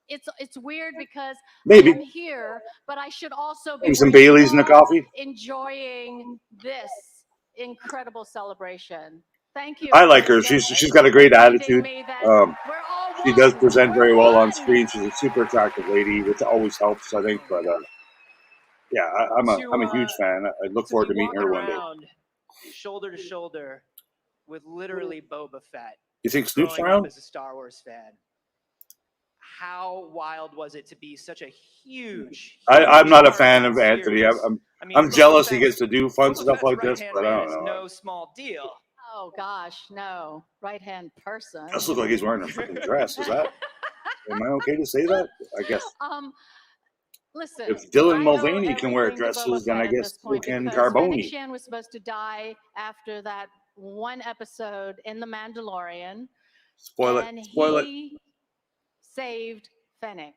it's weird because Maybe. I'm here, but I should also be Maybe some where you Baileys in the are, coffee. enjoying this incredible celebration. Thank you. I like her. for She's got a great reminding attitude. me that Um, we're all she does one. present We're very well on one. screen. She's a super attractive lady, which always helps, I think. But yeah, I'm a huge fan. I look To forward be to meeting walking her one day. around shoulder to shoulder with literally Boba Fett. You think Snoop's growing around? up as a Star Wars fan. How wild was it to be such a huge? I'm huge not a part fan that of Anthony. series? I mean, I'm Boba jealous he Fett's- gets to do fun Boba stuff Fett's like this, right-hand but I man don't is know. no small deal. Oh gosh, no. Right-hand person. Just look like he's wearing a freaking dress. Is that? Am I okay to say that? I guess. Listen. If Dylan I owe Mulvaney can wear everything to dresses, Boba then Fett I at guess this so point can because Fennec Carboni. Shand was supposed to die after that one episode in The Mandalorian. Spoil it. And Spoil it. he saved Fennec.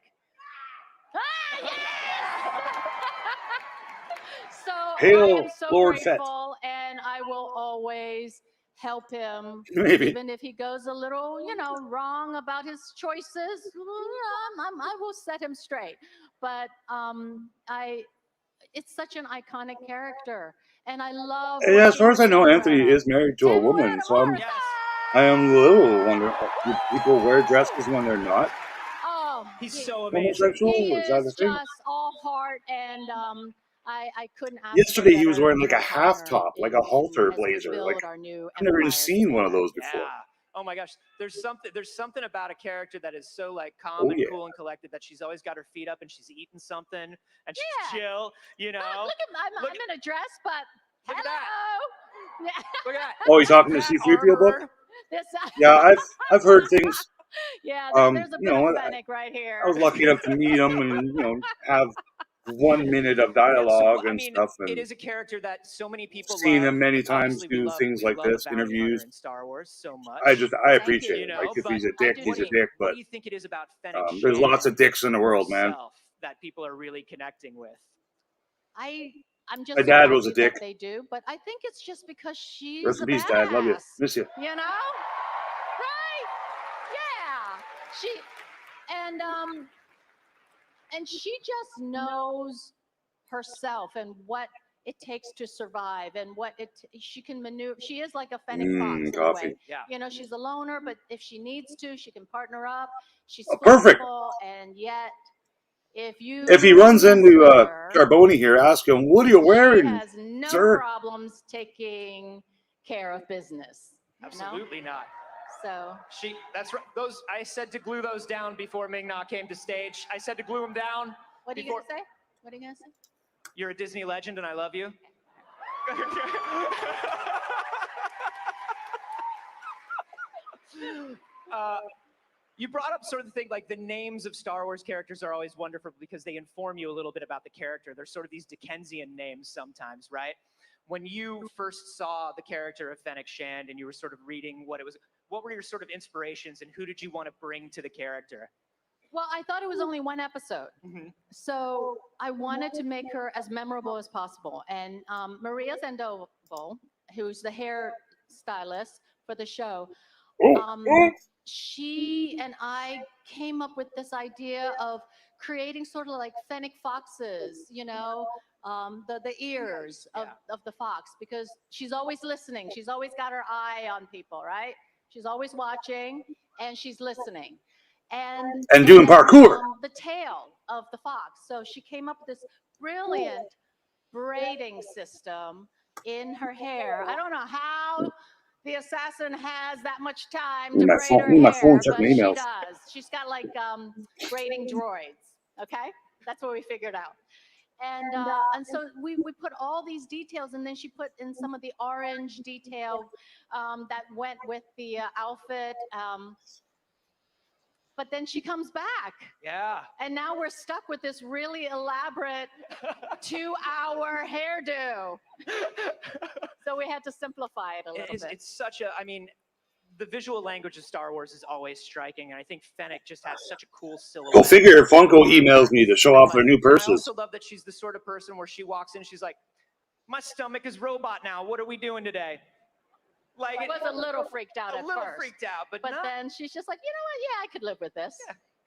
So I Hail, am so Lord Fett. grateful, and I will always help him, Maybe. even if he goes a little, wrong about his choices. I will set him straight. But it's such an iconic character, and I love. Yeah, as far as I know, working with Anthony Sarah. is married to a woman, so I am a little wondering, do people wear dresses when they're not Oh, He's so amazing. homosexual? He Is that is a thing? just all heart, and I couldn't ask. Yesterday for he was better, wearing like a half top, like a halter as we blazer. Like build our new I've never even empire seen one of those before. Yeah. Oh my gosh. There's something about a character that is so like calm Oh, and yeah. cool and collected that she's always got her feet up and she's eating something and she's chill, Look, I'm in a dress, but Look at hello. Look at that. Oh, you talking to C-3PO book? This, Yeah, I've heard things. yeah, there's a You bit know, of Fennec right here. I was lucky enough to meet him and have 1 minute of dialogue and stuff, It and is a character that so many people seen love. him many times Obviously, we do love- things we like love a this, bounty hunter interviews. in Star Wars so much. I appreciate it. You Like know, if but he's a dick, he's a dick. What But do you think it is about Fennec there's Shand lots of dicks in the world, man. herself that people are really connecting with? I'm just My so dad was a happy that dick. they do, but I think it's just because she's Rest a in peace, Dad. Love you. badass. Miss you. You know? Right? Yeah. And she just knows herself and what it takes to survive and what she can maneuver. She is like a fennec fox in a Coffee. way. Yeah. You know, she's a loner, but if she needs to, she can partner up. She's Perfect. flexible, and yet if you If he runs mess into with her, Carboni here, ask him, "What are you she wearing, has no sir?" problems taking care of business. you know? Absolutely not. So That's right. Those I said to glue those down before Ming Na came to stage. I said to glue them down. what are you before, gonna say? What are you gonna say? You're a Disney legend, and I love you. You brought up sort of the thing, like the names of Star Wars characters are always wonderful because they inform you a little bit about the character. They're sort of these Dickensian names sometimes, right? When you first saw the character of Fennec Shand and you were sort of reading what it was, what were your sort of inspirations and who did you want to bring to the character? Well, I thought it was only one episode. So I wanted to make her as memorable as possible. And Maria Sandoval, who's the hair stylist for the show, she and I came up with this idea of creating sort of like fennec foxes, you know, the ears of the fox, because she's always listening. She's always got her eye on people, right? She's always watching and she's listening. And doing parkour. The tail of the fox. So she came up with this brilliant braiding system in her hair. I don't know how the assassin has that much time to braid her my phone hair, but checking she emails. does. She's got like braiding droids. Okay, that's what we figured out. And so we put all these details, and then she put in some of the orange detail that went with the outfit. But then she comes back. Yeah. And now we're stuck with this really elaborate 2-hour hairdo. So we had to simplify it a little bit. It's such a, I mean, the visual language of Star Wars is always striking, and I think Fennec just has such a cool silhouette. Go figure. Funko emails me to show off their new I purses. also love that she's the sort of person where she walks in, she's like, my stomach is robot now. What are we doing today? Like I was a little freaked out at A little first. freaked out, but then she's just like, you know what? Yeah, I could live with this.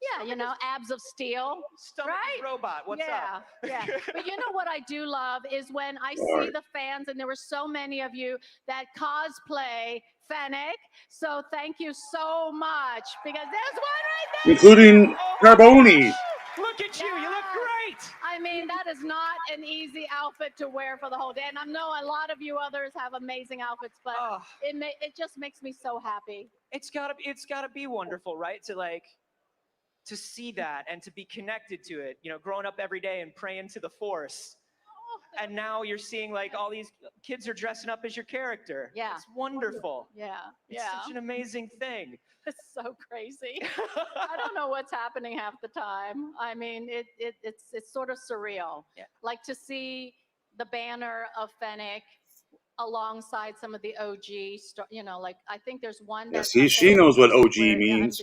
Yeah, you know, abs of steel. Stomach is robot. What's yeah, up? Yeah. But you know what I do love is when I see the fans, and there were so many of you that cosplay Fennec. So thank you so much, because there's one right there. Including Carboni. Look at you. You look great. I mean, that is not an easy outfit to wear for the whole day. And I know a lot of you others have amazing outfits, but it just makes me so happy. It's gotta be wonderful, right? To see that and to be connected to it, you know, growing up every day and praying to the Force. And now you're seeing like all these kids are dressing up as your character. Yeah. It's wonderful. Yeah. It's such an amazing thing. It's so crazy. I don't know what's happening half the time. I mean, it's sort of surreal. Yeah. Like to see the banner of Fennec alongside some of the OG, you know, like I think there's one. Yeah, see, she knows what OG means.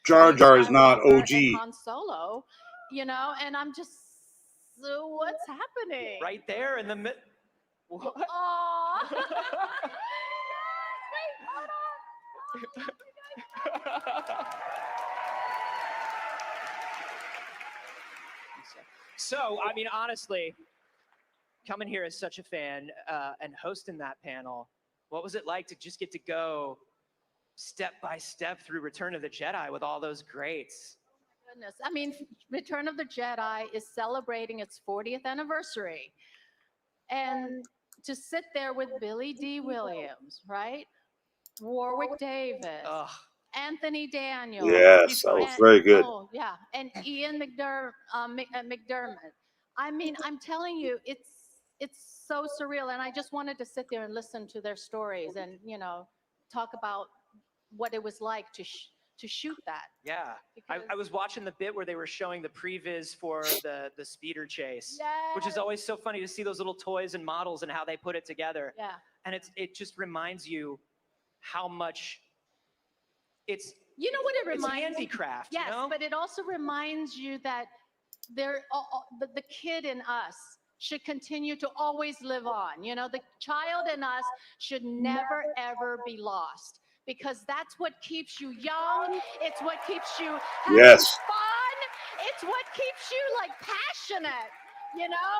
Jar Jar is not OG. And Han Solo, you know, and I'm just, so what's happening? Right there in the mid. What? Aww. So, I mean, honestly, coming here as such a fan and hosting that panel, what was it like to just get to go step by step through Return of the Jedi with all those greats? Goodness. I mean, Return of the Jedi is celebrating its 40th anniversary. And to sit there with Billy D. Williams, right? Warwick Davis, Anthony Daniels. Yes, that was very good. Oh, yeah. And Ian McDermott. I mean, I'm telling you, it's so surreal. And I just wanted to sit there and listen to their stories and, you know, talk about what it was like to shoot that. Yeah. I was watching the bit where they were showing the previs for the speeder chase, which is always so funny to see those little toys and models and how they put it together. Yeah. And it just reminds you how much it's, you know what it it's reminds handicraft. Yes, you know? but it also reminds you that the kid in us should continue to always live on. You know, the child in us should never, ever be lost, because that's what keeps you young. It's what keeps you having Yes. fun. It's what keeps you like passionate. you know?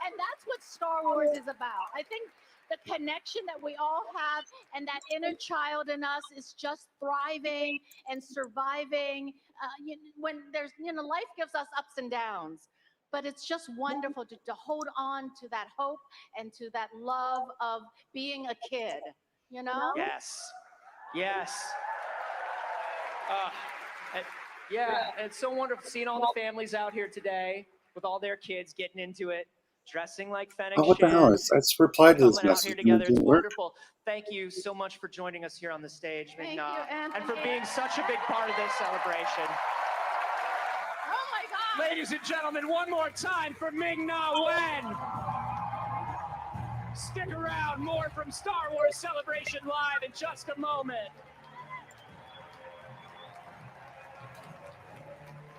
And that's what Star Wars is about. I think the connection that we all have and that inner child in us is just thriving and surviving. When there's, life gives us ups and downs, but it's just wonderful to hold on to that hope and to that love of being a kid, you know? Yes. Yes. Yeah, it's so wonderful seeing all the families out here today with all their kids getting into it, dressing like Fennec Oh, what the hell? Shand, It's replied to this coming out here message and it together. It's didn't work. wonderful. Thank you so much for joining us here on the stage, Thank Ming-Na, you, Anthony. and for being such a big part of this celebration. Oh my God! Ladies and gentlemen, one more time for Ming-Na Wen. Stick around, more from Star Wars Celebration Live in just a moment.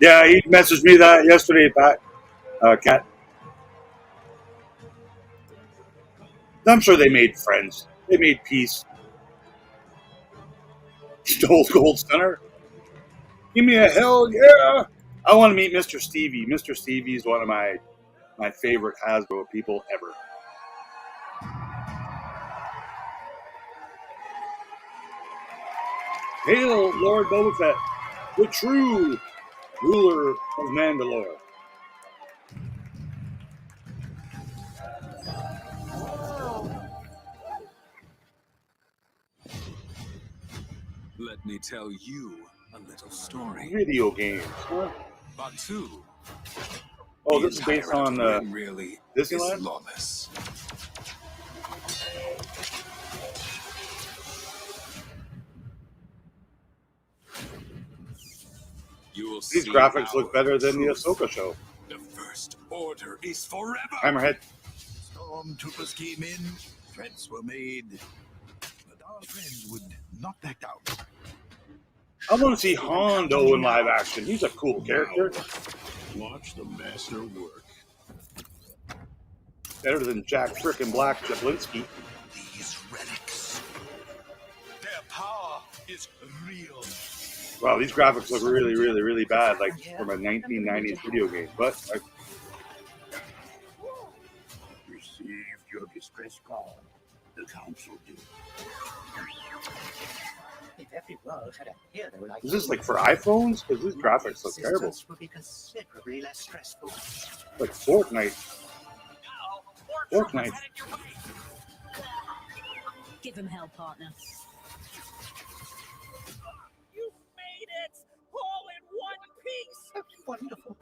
Yeah, he messaged me that yesterday, Pat. Kat. I'm sure they made friends. They made peace. Stole Gold Center. Give me a hell yeah! I want to meet Mr. Stevie. Mr. Stevie is one of my favorite Hasbro people ever. Hail Lord Boba Fett, the true ruler of Mandalore. Let me tell you a little story. Video games, huh? Batu. Oh, the this is based entire on Outer Rim really Disneyland? is lawless. You'll These see graphics look our better than the truth. Ahsoka show. The First Order is forever. Hammerhead. Stormtroopers came in, threats were made, but our friend would not back down. I want to see Hondo in live action. He's a cool character. Watch the master work. Better than Jack frickin' Black Jablinski. These relics, their power is real. Wow, these graphics look really, really, really bad, like from a 1990s video game. But Received your distress call. The council did. If every world had a hero like is this like for iPhones? Because these graphics look terrible. existence would be considerably less stressful. Like Fortnite. Fortnite. Give him hell, partner. You made it! All in one piece! Wonderful.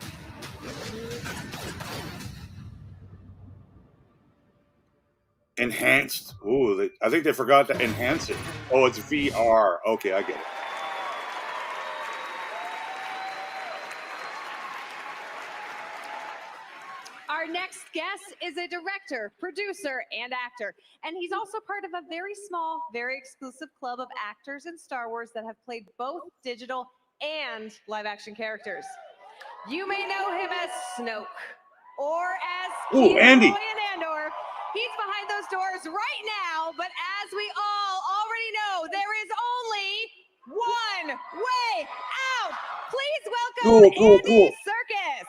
Enhanced. Ooh, I think they forgot to enhance it. Oh, it's VR. Okay, I get it. Our next guest is a director, producer, and actor. And he's also part of a very small, very exclusive club of actors in Star Wars that have played both digital and live-action characters. You may know him as Snoke, or as Andy. Roy and Andor. He's behind those doors right now, but as we all already know, there is only one way out. Please welcome Andy Serkis.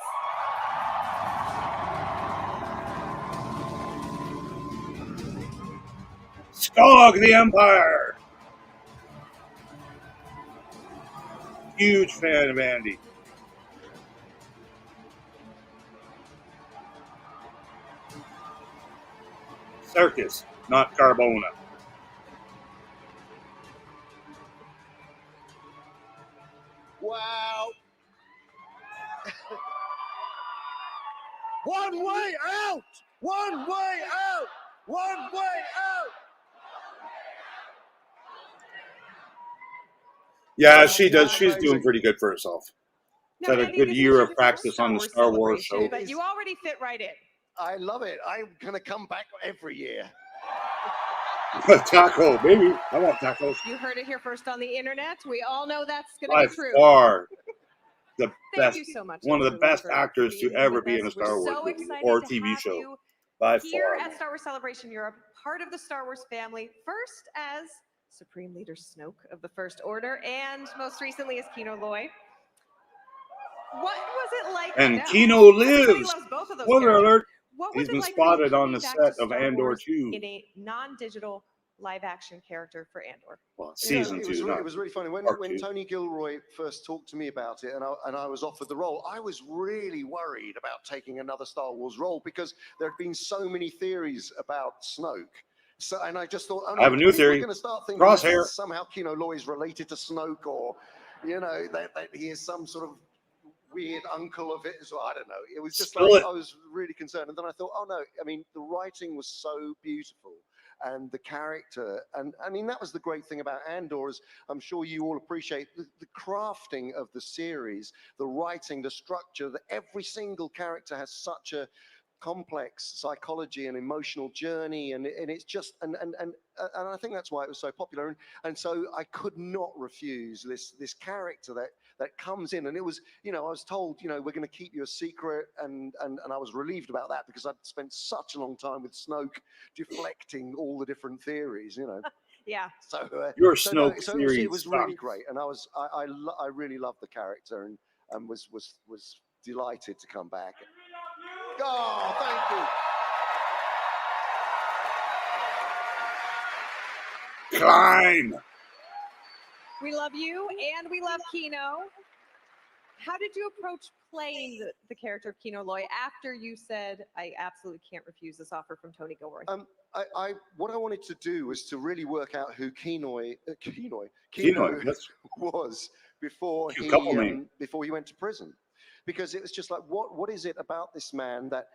Skog the Empire. Huge fan of Andy. Circus, not Carbona. Wow. One way out! One way out! One way out! Yeah, she does. She's doing pretty good for herself. Now, She's had a Andy, good this year is of your practice first on the Star Wars show. celebration, but you already fit right in. I love it. I'm going to come back every year. Taco, baby. I want tacos. You heard it here first on the internet. We all know that's going By to be true. far the Thank best, you so much, one of the everyone, best for actors to being ever with be in a us. Star We're Wars so movie excited or to TV have show. you By here far. at Star Wars Celebration Europe, part of the Star Wars family, first as Supreme Leader Snoke of the First Order, and most recently as Kino Loy. What was it like? And I know, Kino everybody lives. loves both of those Spoiler characters. alert. What He's was it been like for you spotted on coming the back set to of Star Andor Wars 2. in a non-digital live-action character for Andor? Well, You know, season it 2, was, not it was really funny when part when 2. Tony Gilroy first talked to me about it, and I was offered the role. I was really worried about taking another Star Wars role because there had been so many theories about Snoke. So, and I just thought, oh no, I have a new people are theory. going to start thinking Crosshair. that somehow Kino Loy is related to Snoke, or that he is some sort of weird uncle of it as well. I don't know. It was just Spill like it. I was really concerned, and then I thought, oh no, I mean the writing was so beautiful. And the character, and I mean that was the great thing about Andor, is I'm sure you all appreciate the crafting of the series, the writing, the structure. That every single character has such a complex psychology and emotional journey, and it's just and I think that's why it was so popular, and so I could not refuse this character that comes in, and it was, I was told, we're going to keep you a secret, and I was relieved about that because I'd spent such a long time with Snoke deflecting all the different theories. Yeah. So Your so Snoke so theory it was really sucks. great, and I really loved the character, and was delighted to come back. Oh, thank you. Klein. We love you, and we love Kino. How did you approach playing the character of Kino Loy after you said, I absolutely can't refuse this offer from Tony Gilroy? What I wanted to do was to really work out who Kino Kino, that's was before cute couple name. before he went to prison, because it was just like, what is it about this man that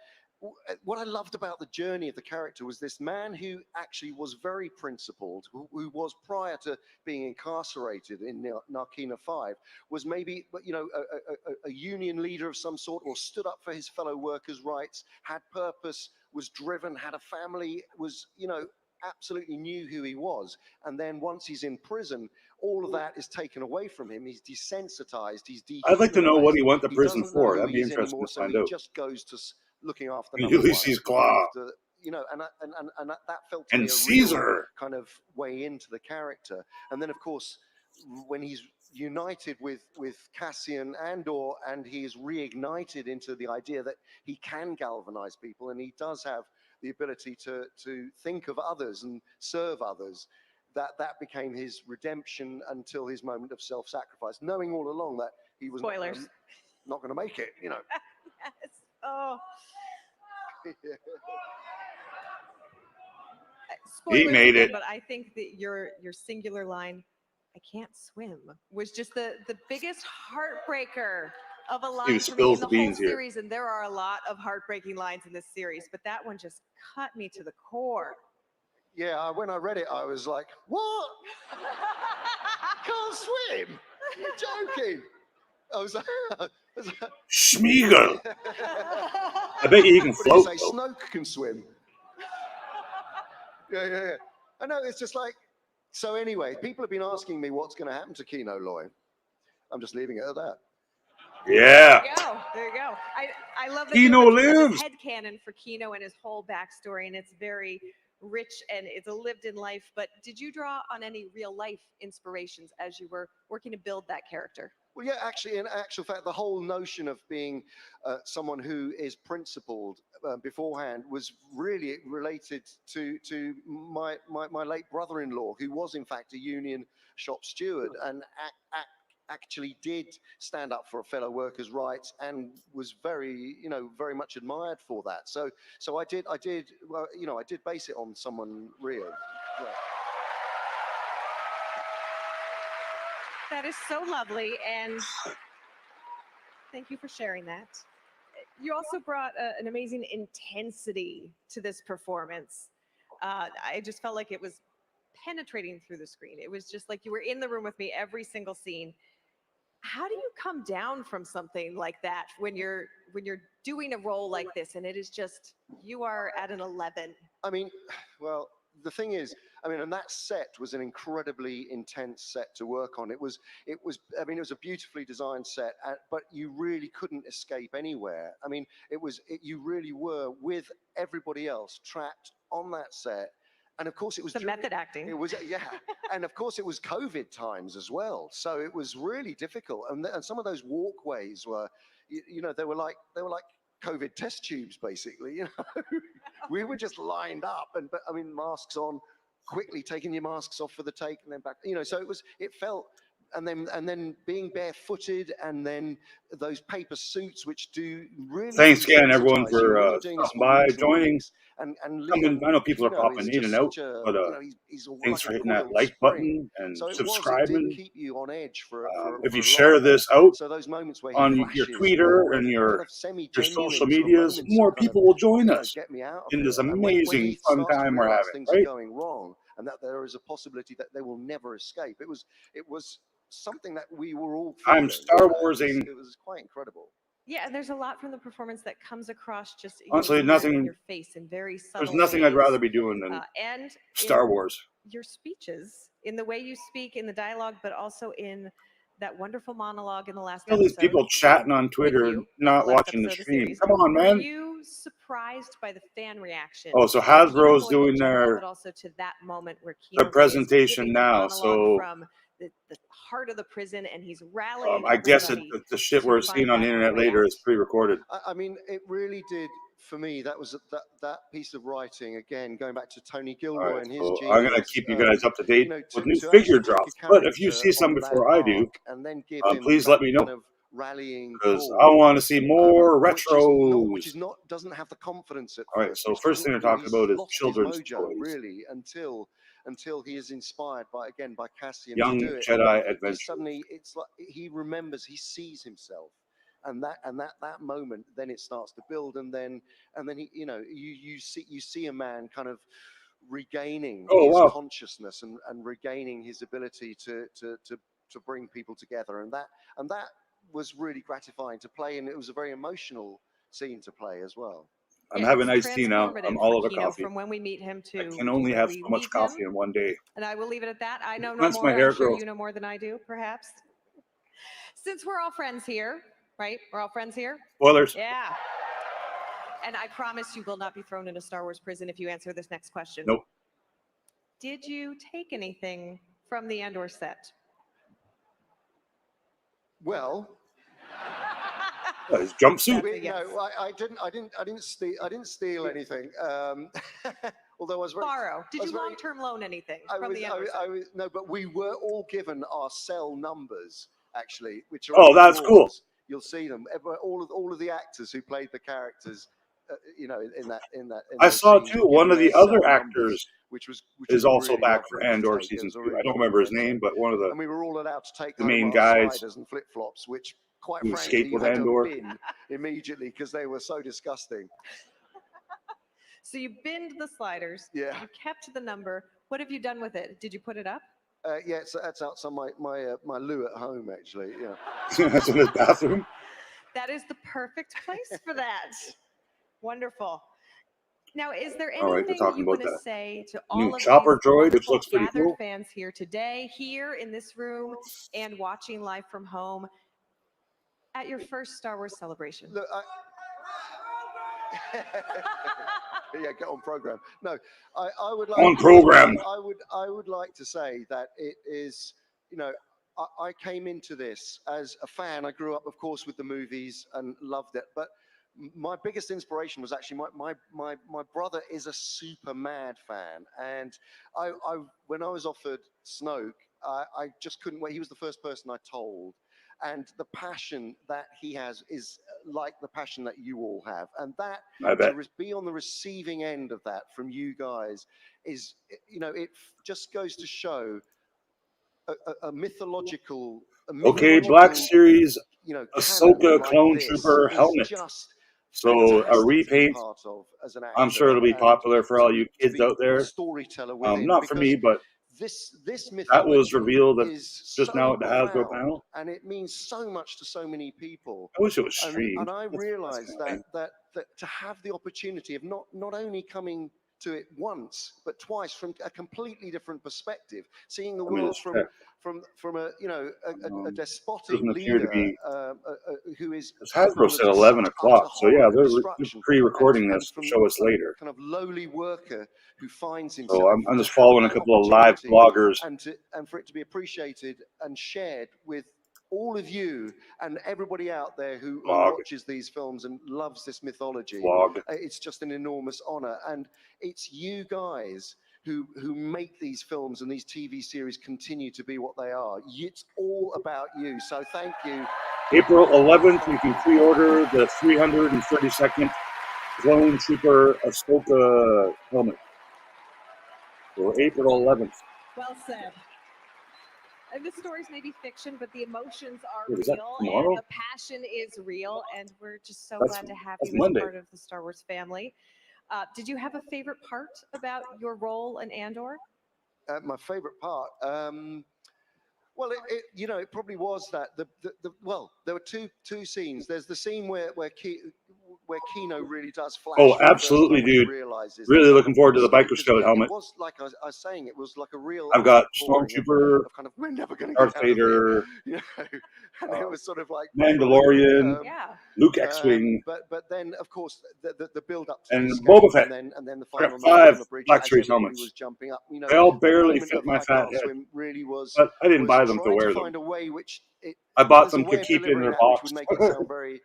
what I loved about the journey of the character was this man who actually was very principled, who was, prior to being incarcerated in Narkina 5, was maybe, a union leader of some sort, or stood up for his fellow workers' rights, had purpose, was driven, had a family, was, absolutely knew who he was. And then once he's in prison, all of that is taken away from him. He's desensitized. He's I'd like to know what he dehumanized. went to He prison doesn't know for. who That'd be he is interesting anymore. to So find he out. just goes to looking after number Ulysses one, Claw. after, and that felt to And me a Caesar. real kind of way into the character. And then, of course, when he's united with Cassian Andor, and he is reignited into the idea that he can galvanize people, and he does have the ability to think of others and serve others, that became his redemption until his moment of self-sacrifice, knowing all along that he was Spoilers. not going to make it, Yes. Oh. He Spoilers made again, it. but I think that your singular line, "I can't swim," was just the biggest heartbreaker of a line for me spills in the the whole beans here. series. And there are a lot of heartbreaking lines in this series, but that one just cut me to the core. Yeah, when I read it, I was like, what? Can't swim? You're joking. I was like, Schmiegel. I bet you he can what did you float, say? though. Snoke can swim. Yeah. I know, it's just like, so anyway, people have been asking me what's going to happen to Kino Loy. I'm just leaving it at that. Yeah. There you go. I love that Kino you have lives. this headcanon for Kino and his whole backstory, and it's very rich and it's a lived in life. But did you draw on any real life inspirations as you were working to build that character? Well, yeah, actually, in actual fact, the whole notion of being someone who is principled beforehand was really related to my late brother-in-law, who was in fact a union shop steward, and actually did stand up for fellow workers' rights, and was very much admired for that. So I did well, I did base it on someone real. Yeah. That is so lovely, and thank you for sharing that. You also brought an amazing intensity to this performance. I just felt like it was penetrating through the screen. It was just like you were in the room with me every single scene. How do you come down from something like that when you're doing a role like this, and it is just, you are at an 11? I mean, well, the thing is, and that set was an incredibly intense set to work on. It was a beautifully designed set, but you really couldn't escape anywhere. You really were with everybody else trapped on that set. And of course, it was the method acting. It was, yeah, and of course, it was COVID times as well, so it was really difficult. And some of those walkways were, they were like COVID test tubes, basically. You know, we were just lined up, but I mean, masks on, quickly taking your masks off for the take, and then back. You know, so it felt. And then being barefooted, and then those paper suits, which do really. Thanks again, everyone, desensitize you. for We were doing this stopping for by, weeks and joining. weeks. And Liam, I know people are you know, popping is in just and out, such a, but you know, he's thanks like for a hitting that coiled like spring. button and So it subscribing. did keep you on edge for If you a share long this bit. out So those moments where he on your flashes Twitter were and kind your of semi-genuine social sort of medias, moments more of kind of, people will join you know, us get me out of in this here. And when amazing he fun starts to time we're realize having, things right? are going wrong, and that there is a possibility that they will never escape. It was something that we were all feeling. I'm Star Warsing. It was quite incredible. Yeah, and there's a lot from the performance that comes across just Honestly, in nothing. your face in very subtle There's nothing ways. I'd rather be doing than And Star in Wars. your speeches, in the way you speak, in the dialogue, but also in that wonderful monologue in the last All these episode. people chatting on Twitter and not watching the stream. Come on, Were man. you surprised by the fan reaction? Oh, so to Kino Hasbro's going doing in general, their but also to that moment where Kino presentation giving the now. monologue So from the heart of the prison, and he's rallying. I guess everybody the shit to we're find seeing on the that internet way later out. is pre-recorded. I mean, it really did for me. That was that piece of writing again, going back to Tony All Gilroy right, and his so genius. I'm gonna keep you guys up to date You know, with to new actually figure take a drops. But if you character see some on before that I do, arc and then give him please that let me know, kind of rallying because call, I want to see more retros. which is not doesn't have the confidence at All right, first. so which first thing doesn't, they're you know, talking he's about is lost children's his mojo toys. really until he is inspired by Cassian Young to do it. Jedi And he Adventure. suddenly, it's like he remembers, he sees himself. And that moment, then it starts to build, and then he, you know, you see a man kind of regaining his consciousness and regaining his ability to bring people together, and that was really gratifying to play, and it was a very emotional scene to play as well. I'm having iced tea now. I'm all out of Kino, coffee. from when we meet him to I can only when have we so much leave coffee him. in one day. And I will leave it at that. I know no Once more. my hair I'm sure grows. you know more than I do, perhaps. Since we're all friends here, right? We're all friends here. Spoilers. Yeah. And I promise you will not be thrown in a Star Wars prison if you answer this next question. Nope. Did you take anything from the Andor set? Well, his jumpsuit. No, I didn't steal anything. Although I was very Borrow. Did you long-term loan anything from the Andor set? no, but we were all given our cell numbers actually, which are Oh, on the that's cool. drawers. You'll see them. All of the actors who played the characters, you know, in I those saw scenes too. were One given of the their other cell actors numbers, which is was also really back lovely for to Andor take. It season was a 2. really I don't lovely remember his thing. name, but one of And we were all allowed to take the home main our guys sliders and flip flops, which quite who frankly escaped you with had to Andor. bin immediately because they were so disgusting. So you binned the sliders. Yeah. You kept the number. What have you done with it? Did you put it up? Yeah, that's outside my loo at home actually. Yeah. That's in his bathroom. That is the perfect place for that. Wonderful. Now, is there All right, we're anything talking you about want to that say to new all of chopper these droid, which wonderful looks pretty gathered cool. fans here today, here in this room, and watching live from home at your first Star Wars celebration? Look, yeah, get on program. No, I would like On program. I would like to say that it is, you know, I came into this as a fan. I grew up, of course, with the movies and loved it. But my biggest inspiration was actually my brother is a super mad fan, and I when I was offered Snoke, I just couldn't wait. He was the first person I told. And the passion that he has is like the passion that you all have. And that, I bet. to be on the receiving end of that from you guys is, you know, it just goes to show a mythological... Okay, Black Series, you know, Ahsoka canon like Clone this Trooper is helmet. just So a fantastic to be repaint. part of as an I'm sure actor, it'll be and popular for to all be- you to kids be out there. a storyteller within, Not for me, because but this that was mythology revealed at, is just so now at the Hasbro profound, panel. and it means so much to so many people. I wish it was streamed. And I That's realized annoying. that to have the opportunity of not only coming to it once but twice from a completely different perspective, seeing the Let me world just from check. from a, you know, a despotic Doesn't appear to leader be. who is Because Hasbro said capable of 11 such o'clock. utter So yeah, horror and they're destruction, pre-recording and this to from show us a later. kind of lowly worker who finds So himself. I'm just to have following a that couple of live opportunity bloggers. and for it to be appreciated and shared with all of you and everybody out there who Vlog. watches these films and loves this mythology. Vlog. It's just an enormous honor. And it's you guys who make these films and these TV series continue to be what they are. It's all about you. So thank you. April 11th, you can pre-order the 332nd Clone Trooper Ahsoka helmet. For April 11th. Well said. And the stories may be fiction, but the emotions are Wait, is that real tomorrow? and the passion is real. And we're just so That's- glad to have that's you Monday. as part of the Star Wars family. Did you have a favorite part about your role in Andor? My favorite part. Well, it probably was that well, there were two scenes. There's the scene where Kino really does flash. Oh, for the first absolutely, time when he dude. realizes Really that looking forward to the mistake, biker 'cause scout helmet. It was like I was saying, it was like a real. I've got outpouring Stormtrooper, of kind of we're never going to Darth get out of here, Vader, you know, and it was sort of like Mandalorian, yeah. Luke X-Wing, but then of course the build up to and the escape, Boba Fett. and then the I got final moment 5 on the bridge Black as Series everybody helmets. was jumping up. You know, They all that barely moment fit of my High fat Path head. Swim really was. But I didn't was buy them to trying wear find them. a way which I bought there's a them way to of keep in delivering their that box. which would make it sound very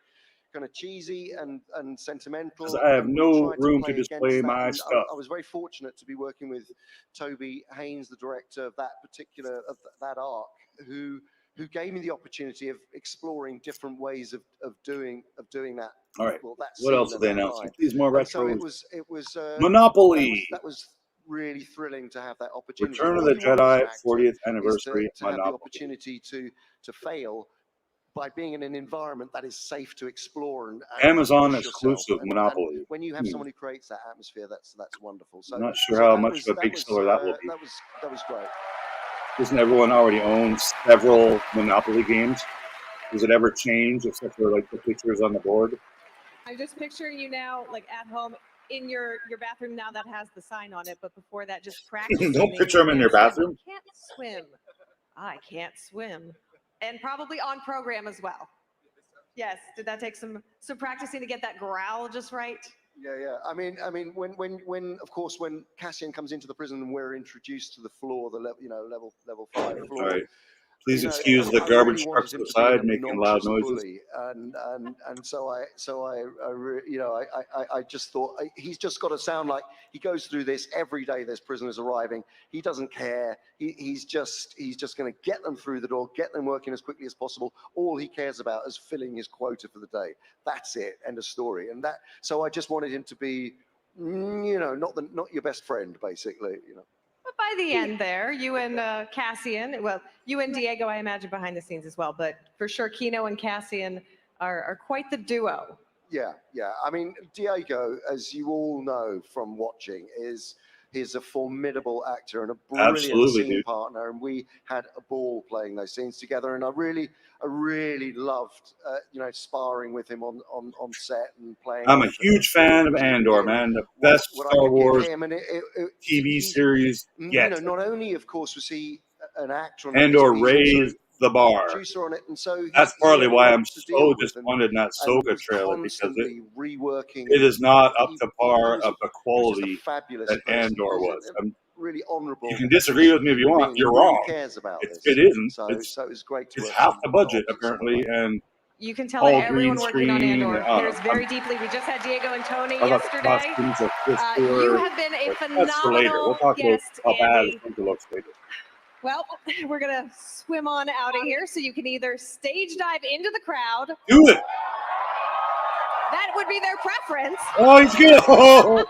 kind of cheesy and sentimental. Because I have and we no tried room play to against display that, my and stuff. I was very fortunate to be working with Toby Haynes, the director of that particular that arc, who gave me the opportunity of exploring different ways of doing that. All right. Well, that What else scene are they and that announcing? line. Please, more And so retros. it was Monopoly. That was really thrilling to have that opportunity. Return of All the you want as an Jedi actor 40th is anniversary. to have the Monopoly. opportunity to fail by being in an environment that is safe to explore and Amazon push yourself. exclusive And Monopoly. when you have someone who creates that atmosphere, that's wonderful. So I'm not sure so how that much was- of a big was, seller that will be. That was great. Doesn't everyone already own several Monopoly games? Does it ever change except for like the pictures on the board? I'm just picturing you now, like at home in your bathroom now that has the sign on it, but before that, just practicing. Don't the picture them in your exam. bathroom. I can't swim. I can't swim, and probably on program as well. Yes. Did that take some practicing to get that growl just right? Yeah. I mean, when of course when Cassian comes into the prison and we're introduced to the floor, the level 5 floor. All right. Please you know, excuse the I garbage really trucks wanted him to be an outside making loud obnoxious noises. bully, and so I just thought he's just got to sound like he goes through this every day. There's prisoners arriving. He doesn't care. He's just going to get them through the door, get them working as quickly as possible. All he cares about is filling his quota for the day. That's it. End of story. And so I just wanted him to be, not your best friend, basically. But by the end there, you and Cassian, well, you and Diego, I imagine behind the scenes as well, but for sure, Kino and Cassian are quite the duo. Yeah. I mean, Diego, as you all know from watching, he's a formidable actor and a brilliant Absolutely, scene dude. partner, and we had a ball playing those scenes together. And I really loved, sparring with him on set and playing. I'm a off huge fan of Andor, man. The best what I Star could give Wars him, and TV series yet. not only, of course, was he an actor on Andor it, but he's also raised the bar. producer on it, and so That's he partly had a why lot I'm to deal so with, disappointed in that and Ahsoka was trailer because constantly reworking. it is not up He- to he par was- of the he was just a quality fabulous that person. Andor He's was. really honourable. You can disagree with me if you want. being. You're He really wrong. cares about It this. isn't. So It's it was great to it's work half some the budget knobs and someone apparently, and You can tell all that everyone green working on screen. Andor I don't cares know. very deeply. We just had Diego and Tony I thought the yesterday. costumes are Chris You Stewart, have been a but that's for later. We'll phenomenal talk about guest, how bad Andy. Ahsoka looks later. Well, we're going to swim on out of here so you can either stage dive into the crowd. Do it. That would be their preference. Oh, he's good. Oh.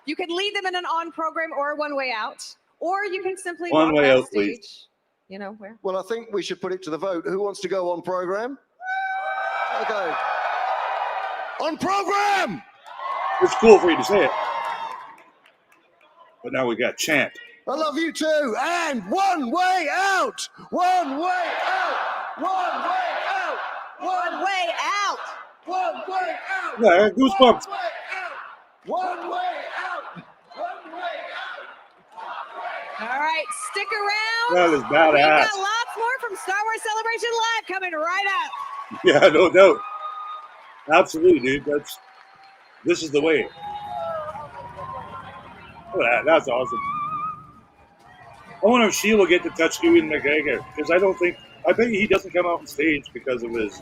You can lead them in an on program or a one way out, or you can simply One walk way out, backstage. please. You know where? Well, I think we should put it to the vote. Who wants to go on program? Okay. On program! It's cool for you to say it, but now we got chant. I love you too. And one way out! One way out! One way out! One way out! One way out! Yeah, goosebumps. One way out! One way All right, stick around. That is We've badass. got lots more from Star Wars Celebration Live coming right up. Yeah, no doubt. Absolutely, dude. This is the way. Look at that. That's awesome. I wonder if she will get to touch Ewan McGregor, because I bet he doesn't come out on stage because of his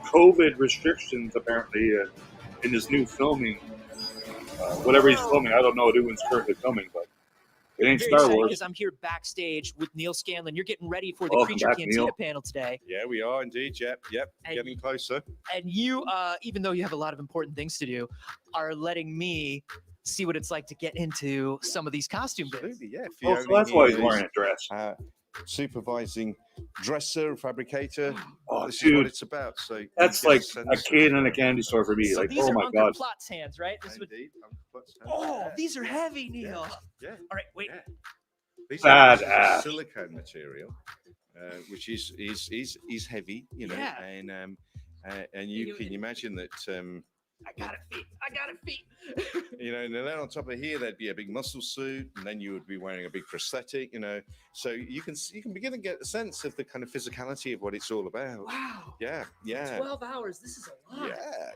COVID restrictions, apparently, in his new filming. Whatever he's filming, I don't know what Ewan's currently filming, but it ain't Very Star excited Wars. because I'm here backstage with Neil Scanlon. You're getting ready for the Welcome Creature back, Cantina Neil. panel today. Yeah, we are indeed. Yep. And- Getting closer. And you, even though you have a lot of important things to do, are letting me see what it's like to get into some of these costume bits. Absolutely, yeah. Oh, so that's why he's wearing a dress. Supervising dresser, fabricator. Oh, this is dude, what it's about. So you that's get like a sense kid of, in a candy store for me. So Like, these oh are my Uncle god. Plot's hands, right? This is what... Indeed, Uncle Plot's hands. Oh, these are heavy, Neil. Yeah. All right, wait. These are Badass. silicone material, which is heavy, you know, Yeah. and you can imagine that. I got it feet. You know, and then on top of here, there'd be a big muscle suit, and then you would be wearing a big prosthetic, you know. So you can begin to get a sense of the kind of physicality of what it's all about. Wow. Yeah. 12 hours. This is a lot.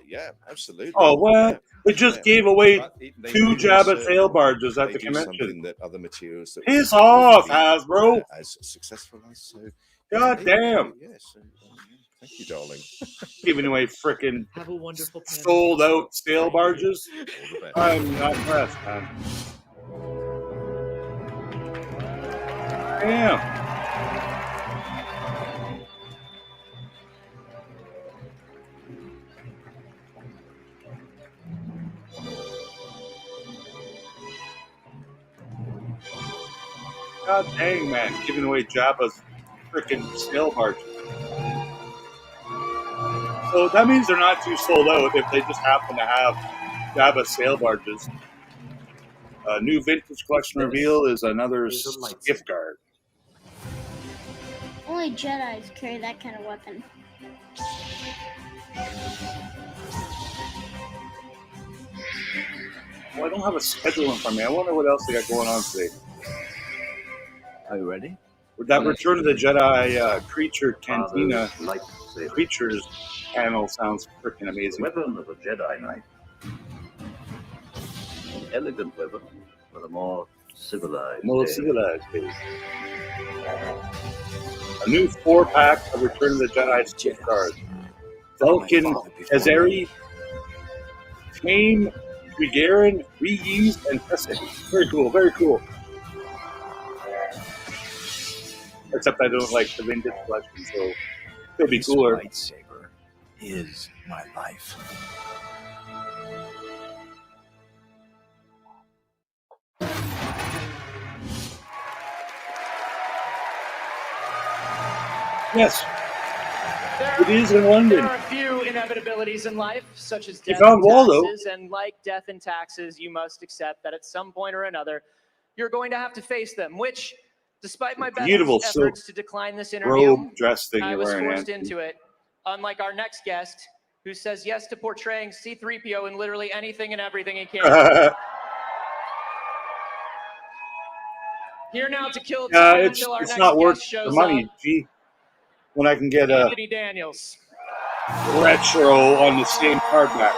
Yeah, absolutely. Oh, what? We just gave away But they 2 do Jabba certain- sail barges at they the do convention. something that other materials that Piss wouldn't off, be, Hasbro. as successful as. So, God damn. Yes. Thank you, darling. Giving away frickin' Have a wonderful panel. sold out sail barges. All the best. I'm not impressed, man. Damn. God dang, man. Giving away Jabba's frickin' sail barges. So that means they're not too sold out if they just happen to have Jabba sail barges. New vintage collection reveal is another gift card. Only Jedis carry that kind of weapon. Well, I don't have a schedule in front of me. I wonder what else they got going on today. Are you ready? That Return of the Jedi Creature Cantina Creatures panel sounds freaking The amazing. weapon of a Jedi Knight. An elegant weapon, but a more civilized. More day. civilized, baby. A new 4-pack of Return of the Jedi gift cards. Vulcan, Azeri, Tame, Gagarin, Reused, and Crescent. Very cool, very cool. Except I don't like the vintage collection, so it'll be This cooler. lightsaber is my life. Yes, it is in London. There are a few inevitabilities in life, such as You death found and Waldo. taxes, and like death and taxes, you must accept that at some point or another, you're going to have to face them, which, despite my best Beautiful efforts silk to decline this interview, robe dress thing I you're was wearing, forced Anthony. into it, unlike our next guest, who says yes to portraying C-3PO in literally anything and everything he can. Here now to kill time It's until our it's next not worth guest the shows money. up, Gee, when I can get a Anthony Daniels. retro on the same card back.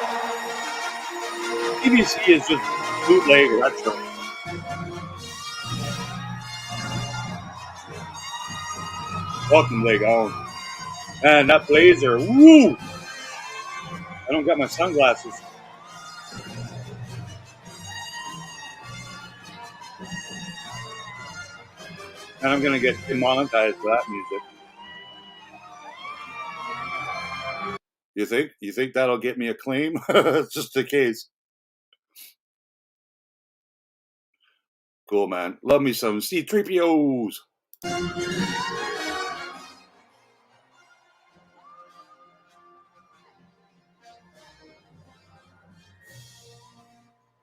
BBC is just bootleg retro. Welcome, leg on. And that blazer, woo! I don't got my sunglasses. And I'm gonna get demonetized for that music. You think? You think that'll get me a claim? Just in case. Cool, man. Love me some C-3POs.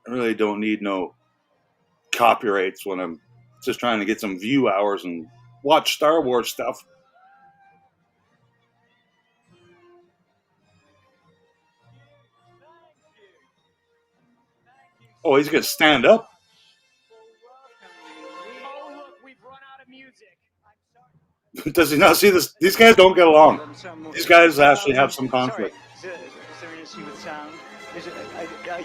I really don't need no copyrights when I'm just trying to get some view hours and watch Star Wars stuff. Oh, he's gonna stand up. Oh, look, we've run out of music. Does he not see this? These guys don't get along. These guys actually have some conflict. Is there an issue with sound?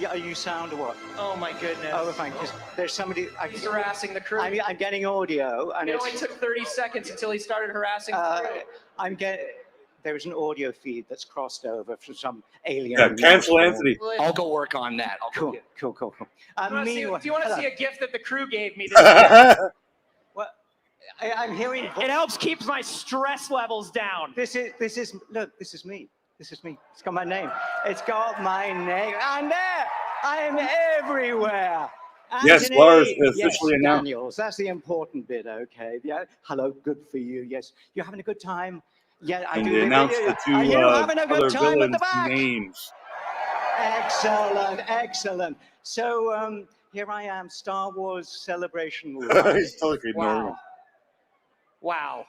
Are you sound or what? Oh my goodness. Oh, fine. Because there's somebody. He's harassing the crew. I'm getting audio, and It it's. only took 30 seconds until he started harassing the crew. I'm getting. There's an audio feed that's crossed over from some alien. Yeah, cancel Anthony. I'll go work on that. Cool. Do you want to hello. see a gift that the crew gave me this year? Well, I'm hearing. It helps keep my stress levels down. This is look. This is me. This is me. It's got my name. It's got my name. And there, I am everywhere. Yes, Anthony, Lars officially announced. Daniels, that's the important bit. Okay. Yeah. Hello. Good for you. Yes. You're having a good time. Yeah, I And do. they announced the two Are you having a good other time at villains' the back? names. Excellent, excellent. So here I am, Star Wars Celebration. He's totally normal. Wow.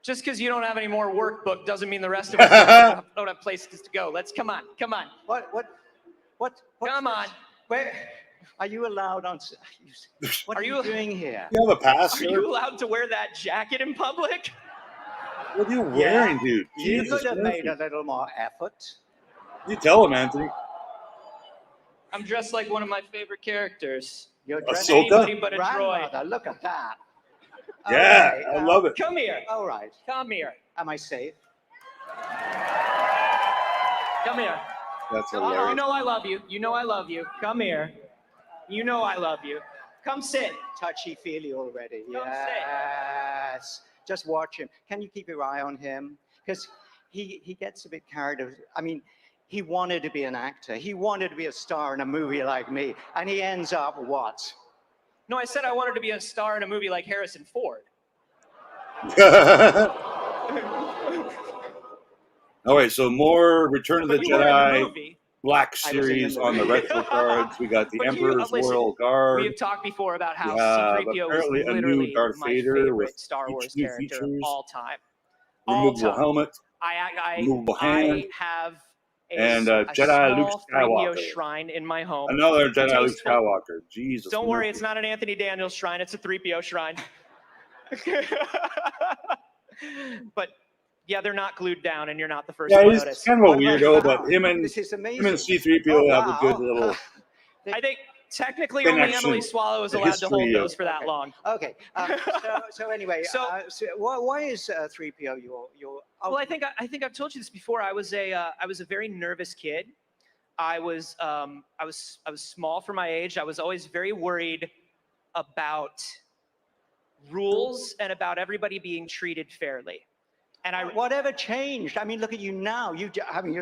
Just because you don't have any more workbook doesn't mean the rest of us don't have places to go. Let's come on. What? Come on. Where are you allowed on? What are you doing here? You have a pass, Are you allowed to wear that jacket in public? What are you wearing, dude? You Jesus could have made Christ. a little more effort. You tell him, Anthony. I'm dressed like one of my favorite characters. You're dressed- Anybody but a Grandmother, droid. look at that. Yeah, Okay, I love it. Come here. All right. Come here. Am I safe? Come here. That's You hilarious. know I love you. You know I love you. Come here. You know I love you. Come sit. Touchy-feely already. Come Yes. Just watch him. Can you keep your eye on him? Because he gets a bit carried away. I mean, he wanted to be an actor. He wanted to be a star in a movie like me. And he ends up what? No, I said I wanted to be a star in a movie like Harrison Ford. All right, so more Return of the But you were in the Jedi movie. Black I was in the series on the movie. retro cards. We got the But you- Emperor's listen, Royal Guard. We have talked before about how We have C-3PO apparently is a new literally Darth my Vader favorite with Star Wars new character of features. all time. Removable All time. helmet. removable I hand, have and a Jedi Luke small 3PO Skywalker. shrine in my home. Another Jedi Luke Tasteful. Skywalker. Jesus. Don't worry, mercy. it's not an Anthony Daniels shrine. It's a 3PO shrine. But yeah, they're not glued down, and you're not the first Yeah, to he's notice. kind of a What about weirdo, now? but him and This is amazing. C-3PO Oh, have a wow. good little. I think technically only connection. Emily Swallow is The allowed to hold history of- those for that long. Okay. So anyway, So- why is 3PO your? Well, I think I've told you this before. I was a very nervous kid. I was small for my age. I was always very worried about rules and about everybody being treated fairly. And whatever changed? I mean, look at you now. You're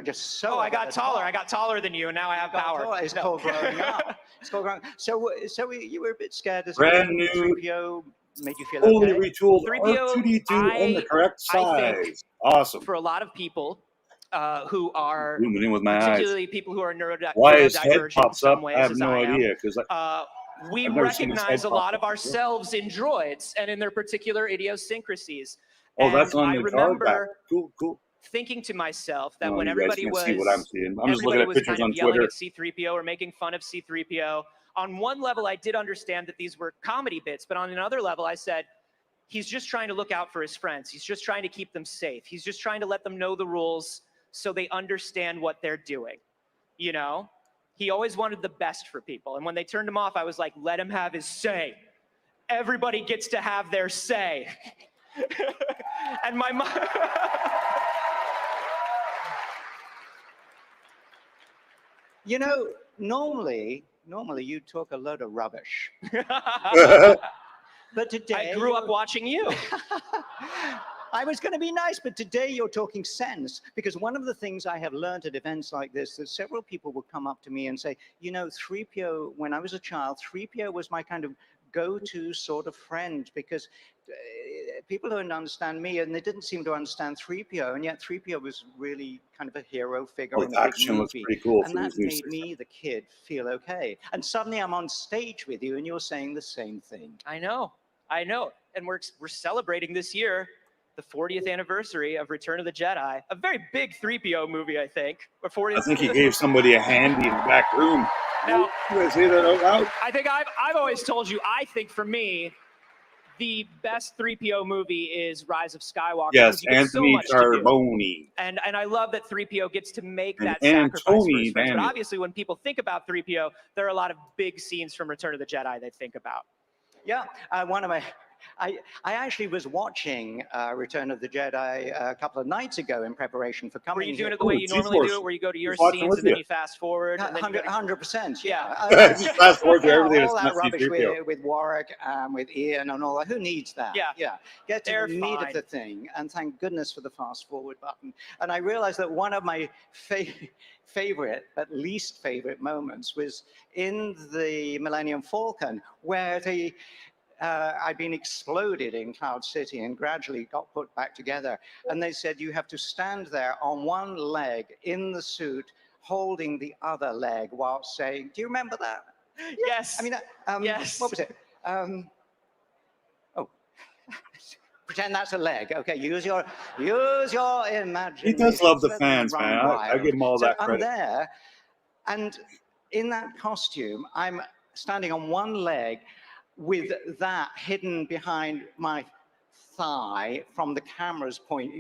just so. Oh, I over got the taller. top. I got taller than you, and now I have power. It's No. called growing up. It's called growing. So you were a bit scared as Brand a kid. new, 3PO made you feel fully okay. retooled 3PO, R2D2 in the correct I think size. Awesome. For a lot of people who are Zooming in with my eyes. particularly people who are Why his head neurodivergent in pops up, some ways, I have as no I am, idea. Because we I've never seen his recognize head a lot pop of up. ourselves in droids and in their particular idiosyncrasies. Oh, And that's on I the card remember back. Cool. thinking to myself that No, when you guys everybody can't was see what I'm seeing. I'm just looking everybody at was pictures kind of on yelling Twitter. at C-3PO or making fun of C-3PO. On one level, I did understand that these were comedy bits, but on another level, I said, he's just trying to look out for his friends. He's just trying to keep them safe. He's just trying to let them know the rules so they understand what they're doing. You know? He always wanted the best for people. And when they turned him off, I was like, let him have his say. Everybody gets to have their say. And my mom... You know, normally you talk a load of rubbish. But today I grew up watching you. I was going to be nice, but today you're talking sense. Because one of the things I have learned at events like this, that several people will come up to me and say, you know, 3PO, when I was a child, 3PO was my kind of go-to sort of friend, because people don't understand me and they didn't seem to understand 3PO, and yet 3PO was really kind of a hero figure Oh, in the the big action looks movie. pretty cool And for that these new made me, the kid, feel okay. And suddenly I'm on stage with you and you're saying the same thing. I know. And we're celebrating this year the 40th anniversary of Return of the Jedi, a very big 3PO movie, I think. I think he gave somebody a handy in the back room. Now, You guys say that out loud? I think I've always told you, I think for me, the best 3PO movie is Rise of Skywalker. Yes, because you get so Anthony much to do. Carboni. And I love that 3PO gets to make And that sacrifice for his Anthony friends. But Daniel. obviously, when people think about 3PO, there are a lot of big scenes from Return of the Jedi they think about. Yeah, one of my, I actually was watching Return of the Jedi a couple of nights ago in preparation for coming. Were you doing here. it the way you normally do it, where you go to your scenes and then you fast forward? And then 100%, yeah. Fast forward to You know, everything all that's that not rubbish C-3PO. with Warwick, with Ian and all that. Who needs that? Yeah. Get to They're the meat fine. of the thing, and thank goodness for the fast forward button. And I realized that one of my favorite, but least favorite moments was in the Millennium Falcon, where I'd been exploded in Cloud City and gradually got put back together. And they said, you have to stand there on one leg in the suit, holding the other leg while saying, do you remember that? Yes. I mean, yes. What was it? Pretend that's a leg. Okay, use your imagination. He does love the Let them fans, run man. I wild. give him all So that I'm credit. there, and in that costume, I'm standing on one leg with that hidden behind my thigh from the camera's point.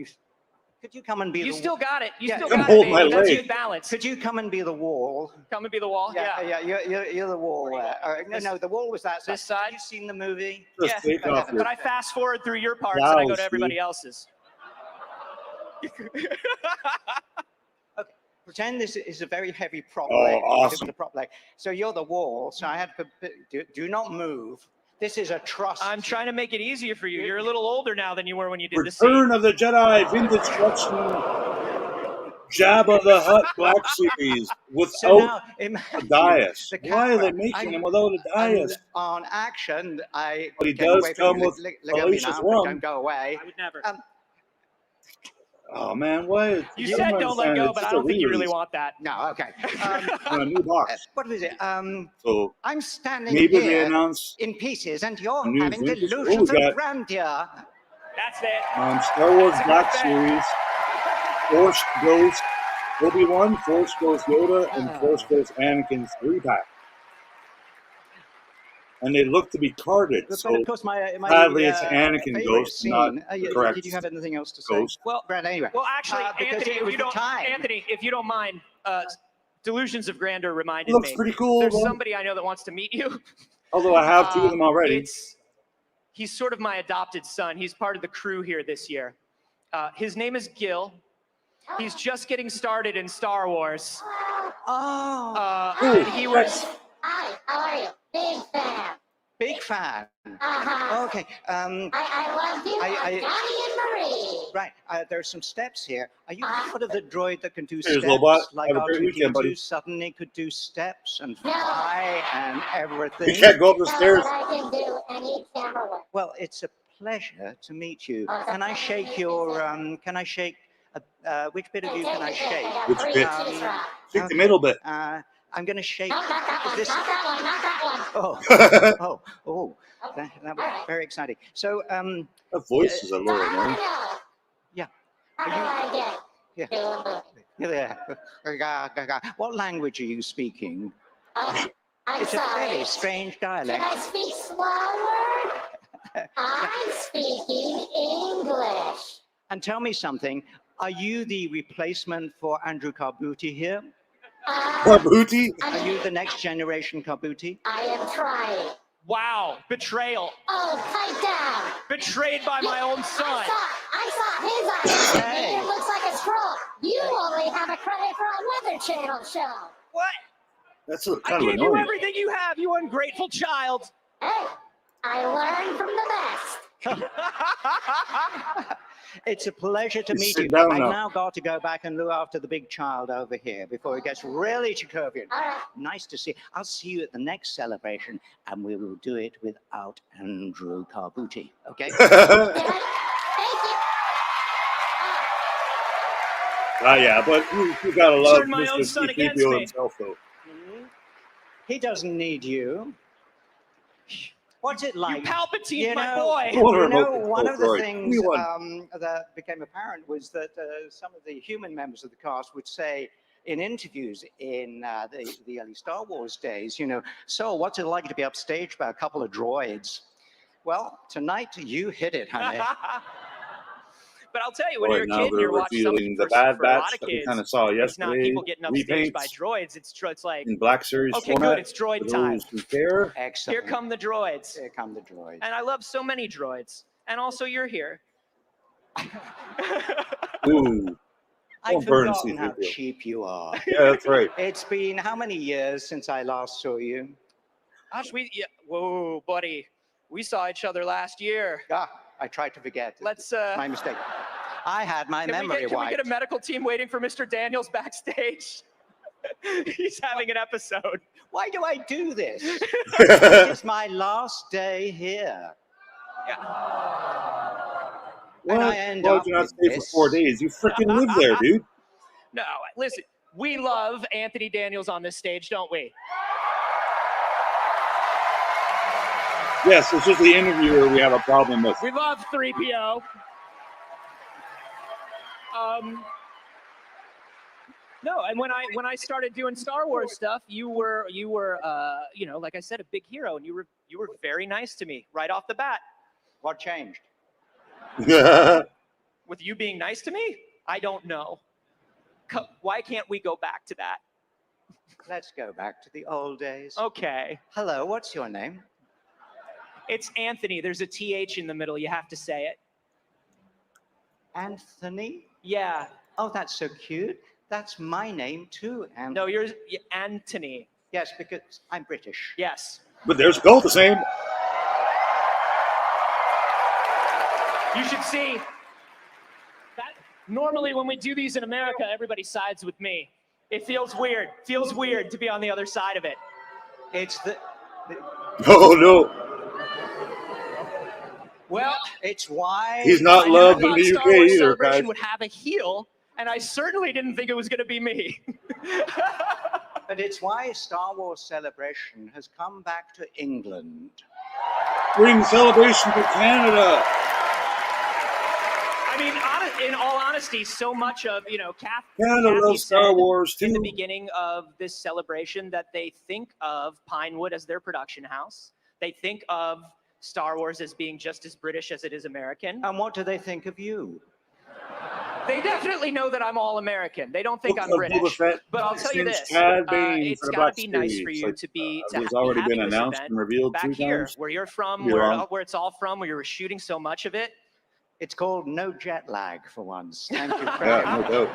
Could you come and be You the still got it. You Yeah, still come got hold it, my baby. That's leg. good balance. Could you come and be the wall? Come and be the wall? Yeah, you're the wall there. No, the wall was that side. This side? Have you seen the movie? Just take off your But I fast forward through your parts and I go blouse, to everybody dude. else's. Pretend this is a very heavy prop Oh, leg. awesome. The prop leg. So you're the wall. So I had to do not move. This is a trust. I'm trying to make it easier for you. You're a little older now than you were when you did the scene. Return of the Jedi Vintage Collection Jabba the Hutt Black Series So without now a imagine dais. the Why are they camera. making them without a And dais? on action, I But he came does away from come you. with Look at me fallacious now, rum. but don't go away. I would never. Oh man, why? You said don't let go, but I don't think you really want that. No, okay. On a new box. What was it? So I'm standing maybe they here announce in pieces, and you're a new having vintage. Oh, delusions we of got grandeur. That's it. on Star Wars That's a Black good Series. Force goes Obi-Wan, Force goes Yoda, and Force goes Anakin's 3-pack. And they look to be carded, But so of course, my sadly it's Anakin favorite Ghost, not scene. the correct Did you have anything else to say? Ghost. Well, Brad, anyway. Well, actually, because Anthony, it was if you the don't, time. Anthony, if you don't mind, Delusions of Grandeur reminded Looks me. pretty cool, There's man. somebody I know that wants to meet you. Although I have 2 of them already. He's sort of my adopted son. He's part of the crew here this year. His name is Gil. He's just getting started in Star Wars. He was. Hi, how are you? Big fan. Big fan. Uh-huh. Okay. I love you, Johnny and Marie. Right. There's some steps here. Are you sort of the droid that can do Cheers, steps Lobot. like Have a great weekend, buddy. R2-D2 suddenly could do steps and fly and everything? You can't go up the stairs. I can do any camera work. Well, it's a pleasure to meet you. Oh, Can I shake your? Can I shake? Which bit of you can I shake? Which bit? Shake the middle bit. I'm going to shake Not that one, this. not that one, not that one. Oh! That was very exciting. So, That voice is a little annoying. yeah. How do I get Yeah. What language are you speaking? I'm It's a sorry. very strange Can dialect. I speak slower? I'm speaking English. And tell me something. Are you the replacement for Andrew Carbuti here? Carbuti? Are you the next generation Carbuti? I am trying. Wow, betrayal. Oh, pipe down. Betrayed by my own son. I saw his eyes. Hey. It looks like a scroll. You only have a credit for a Weather Channel show. What? That's I kind of gave you annoying. everything you have, you ungrateful child. Hey, I learned from the best. It's a pleasure to You meet sit you. down I've now. now got to go back and look after the big child over here before he gets really Chekhovian. All right. Nice to see. I'll see you at the next celebration, and we will do it without Andrew Carbuti. Okay? Yeah, but you gotta love Turned my own Mr. son against C-3PO me. himself, though. He doesn't need you. What's it like? Palpatine, my know, boy. You know, one of the droid. things Anyone. that became apparent was that some of the human members of the cast would say in interviews in the early Star Wars days, you know, so what's it like to be upstaged by a couple of droids? Well, tonight you hit it, honey. But I'll tell you, when Right you're a now kid and they're you're watching something revealing the for, Bad for a lot Batch of that we kids, kind of saw it's not yesterday. people getting upstaged by Repaints droids. It's like, in Black Series okay, format. good, it's droid for time. those who care. Excellent. Here come the droids. Here come the droids. And I love so many droids. And also, you're here. Ooh. I've Don't burn forgotten how C-3PO. cheap you are. Yeah, that's right. It's been how many years since I last saw you? Gosh, whoa, buddy. We saw each other last year. I tried to forget. Let's, My mistake. I had my memory Can we wiped. get a medical team waiting for Mr. Daniels backstage? He's having an episode. Why do I do this? It is my last day here. What? And I end Why up did you not with stay for this. 4 days? You freaking live there, dude. No, listen, we love Anthony Daniels on this stage, don't we? Yes, it's just the interviewer we have a problem with. We love 3PO. No, and when I started doing Star Wars stuff, you were you know, like I said, a big hero, and you were very nice to me right off the bat. What changed? With you being nice to me? I don't know. Why can't we go back to that? Let's go back to the old days. Okay. Hello, what's your name? It's Anthony. There's a TH in the middle. You have to say it. Anthony? Yeah. Oh, that's so cute. That's my name too, Anthony. No, you're Anthony. Yes, because I'm British. Yes. But they're both the same. You should see that normally when we do these in America, everybody sides with me. It feels weird. Feels weird to be on the other side of it. It's the Oh, no. Well, it's why He's not loved in the Star UK Wars either, Celebration guys. would have a heel, and I certainly didn't think it was going to be me. But it's why Star Wars Celebration has come back to England. Bring celebration to Canada. I mean, in all honesty, so much of, you know, Canada Kathy loves Star said Wars in the too. beginning of this celebration that they think of Pinewood as their production house. They think of Star Wars as being just as British as it is American. And what do they think of you? They definitely know that I'm all American. They don't think Book I'm of British. Boba Fett But I'll tell you since this: Cad Bane it's for the got Black to be nice Series. for you Like, to be it's be already having been this announced event and revealed back 3 here, times. where you're from, You're wrong. where it's all from, where you were shooting so much of it. It's called no jet lag for once. Thank you very Yeah, no much. doubt.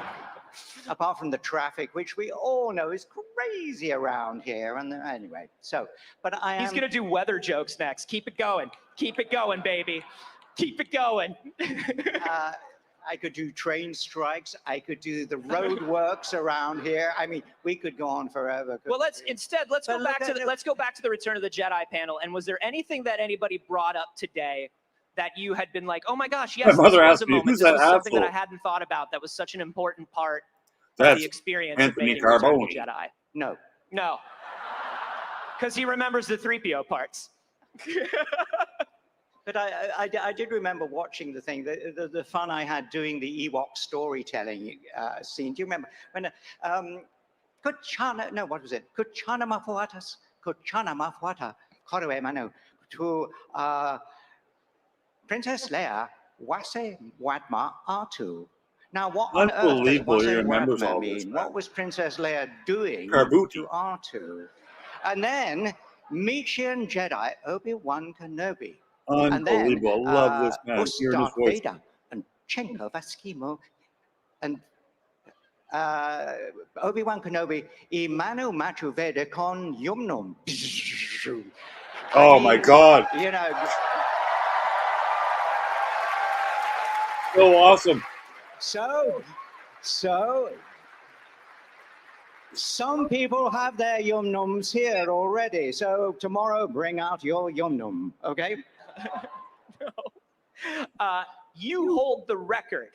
Apart from the traffic, which we all know is crazy around here. And anyway, so, but I am. He's gonna do weather jokes next. Keep it going. Keep it going, baby. Keep it going. I could do train strikes. I could do the road works around here. I mean, we could go on forever. Well, let's go back to the Return of the Jedi panel. And was there anything that anybody brought up today that you had been like, oh my gosh, yes, My this mother was asked a me, moment. "Who's This that was something that I asshole?" hadn't thought about. That was such an important part of That's the experience Anthony of making Return of the Carbone. Jedi. No. No. Because he remembers the 3PO parts. But I did remember watching the thing, the fun I had doing the Ewok storytelling scene. Do you remember when Kuchana? No, what was it? Kuchana mafuatas, Kuchana mafuata, Korwe manu to Princess Leia wase watma atu. Now, what on earth does Unbelievable, he wase remembers watma all this, mean? man. What was Princess Leia doing Karbuti. to R2? And then Meechian Jedi Obi-Wan Kenobi. Unbelievable. And then, Love this man. Hearing his Darth voice. Vader and Chenko Vaskimo and Obi-Wan Kenobi, Imanu Machu Vede con Yumnum. Oh my God. You know, So awesome. so some people have their yum nums here already. So tomorrow, bring out your yum num, okay? You hold the record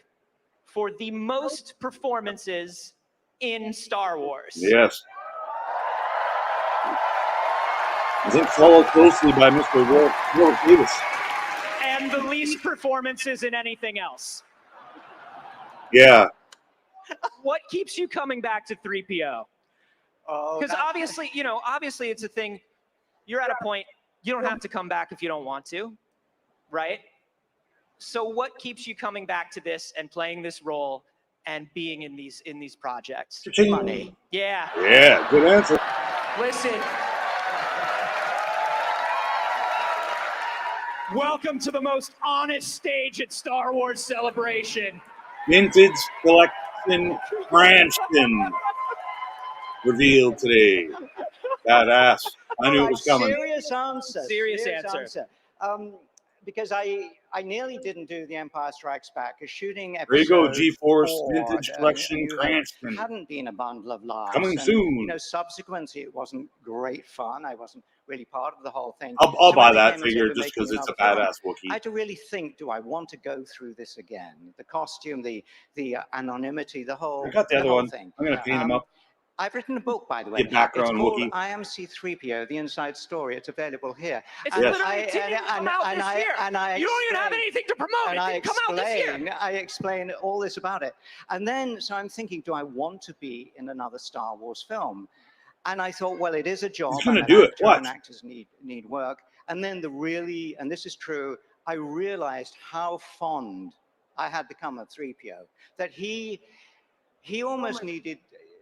for the most performances in Star Wars. Yes. I think followed closely by Mr. Will Davis. And the least performances in anything else. Yeah. What keeps you coming back to 3PO? Because obviously, obviously it's a thing. You're at a point, you don't have to come back if you don't want to. right? So what keeps you coming back to this and playing this role and being in these projects? Money. Yeah. Yeah, good answer. Listen. Welcome to the most honest stage at Star Wars Celebration. Vintage Collection Cranston revealed today. Badass. I knew it was coming. Serious answer. Serious answer. Because I nearly didn't do The Empire Strikes Back. Because shooting There you go, episode G-Force 4, Vintage Collection you Cranston. hadn't been a bundle of laughs. Coming and, soon. You know, subsequently, it wasn't great fun. I wasn't really part of the whole thing. I'll So buy when they that came and said, figure "We're just because making it's a another film," badass Wookiee. I had to really think, do I want to go through this again? The costume, the anonymity, the whole, I got the other whole one. thing. I'm going to paint him up. I've written a book, by the way. Get background It's called Wookiee. I Am C-3PO, The Inside Story. It's available here. It's And literally I- didn't even and- come out and this I- year. and I You don't even have explain- anything to promote. and It I didn't come out this year. explain all this about it. And then, so I'm thinking, do I want to be in another Star Wars film? And I thought, well, it is a job. He's gonna I'm an do it. actor, Watch. and actors need work. And then and this is true, I realized how fond I had become of 3PO. That he almost needed,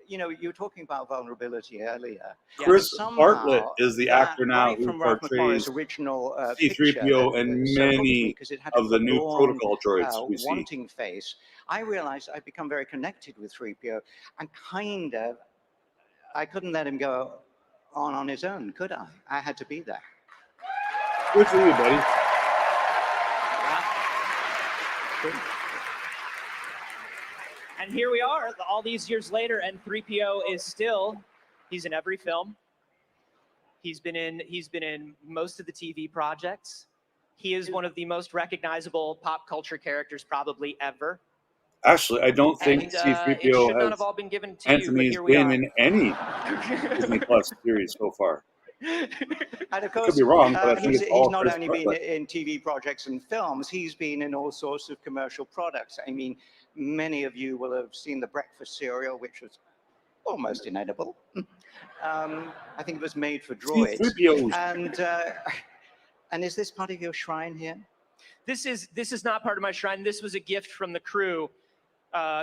you know, you were talking about vulnerability earlier. Chris Somehow Bartlett is the that, actor now right who from Ralph portrays McQuarrie's original C-3PO picture and so hooked me many 'cause it had of a the new forlorn, protocol droids we see. wanting face. I realized I'd become very connected with 3PO, and kind of, I couldn't let him go on his own, could I? I had to be there. Good for you, buddy. And here we are, all these years later, and 3PO is still, he's in every film. He's been in most of the TV projects. He is one of the most recognizable pop culture characters probably ever. Actually, I don't think And, it C-3PO should not has have all been given to you, but Anthony's here we been are. in any Disney Plus series so far. And of course, Could be wrong, but I think he's it's all not Chris only been Bartlett. in TV projects and films, he's been in all sorts of commercial products. I mean, many of you will have seen the breakfast cereal, which was almost inedible. I think it was made for droids. C-3PO. And is this part of your shrine here? This is not part of my shrine. This was a gift from the crew.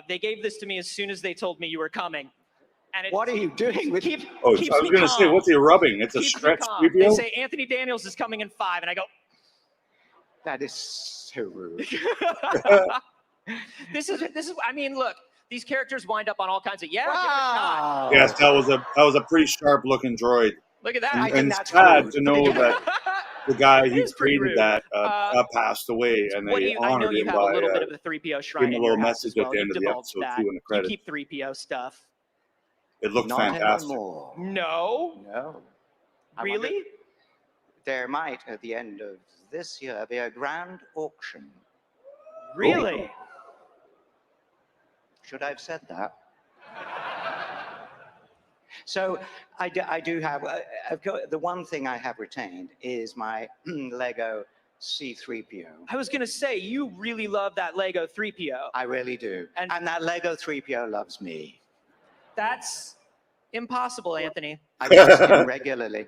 They gave this to me as soon as they told me you were coming. And What are you doing with keep, Oh, I keeps was me going to say, calm. what's he rubbing? It's a Keeps me stretch calm. They 3PO? say Anthony Daniels is coming in 5, and I go, That is so rude. this is. I mean, look, these characters wind up on all kinds of give it a shot. Yes, that was a pretty sharp looking droid. Look at that. And sad to know that the guy who created that passed away, and What do they you, I know honored you him have a by little bit of the 3PO shrine giving in a little your house message as well. at the end You've of the divulged episode that. too in the credits. You keep 3PO stuff. It looked Not fantastic. anymore. No. No. I Really? wonder- There might, at the end of this year, be a grand auction. Really? Should I have said that? So I do have, the one thing I have retained is my Lego C-3PO. I was going to say, you really love that Lego 3PO. I really do. And that Lego 3PO loves me. That's impossible, Anthony. I roast him regularly.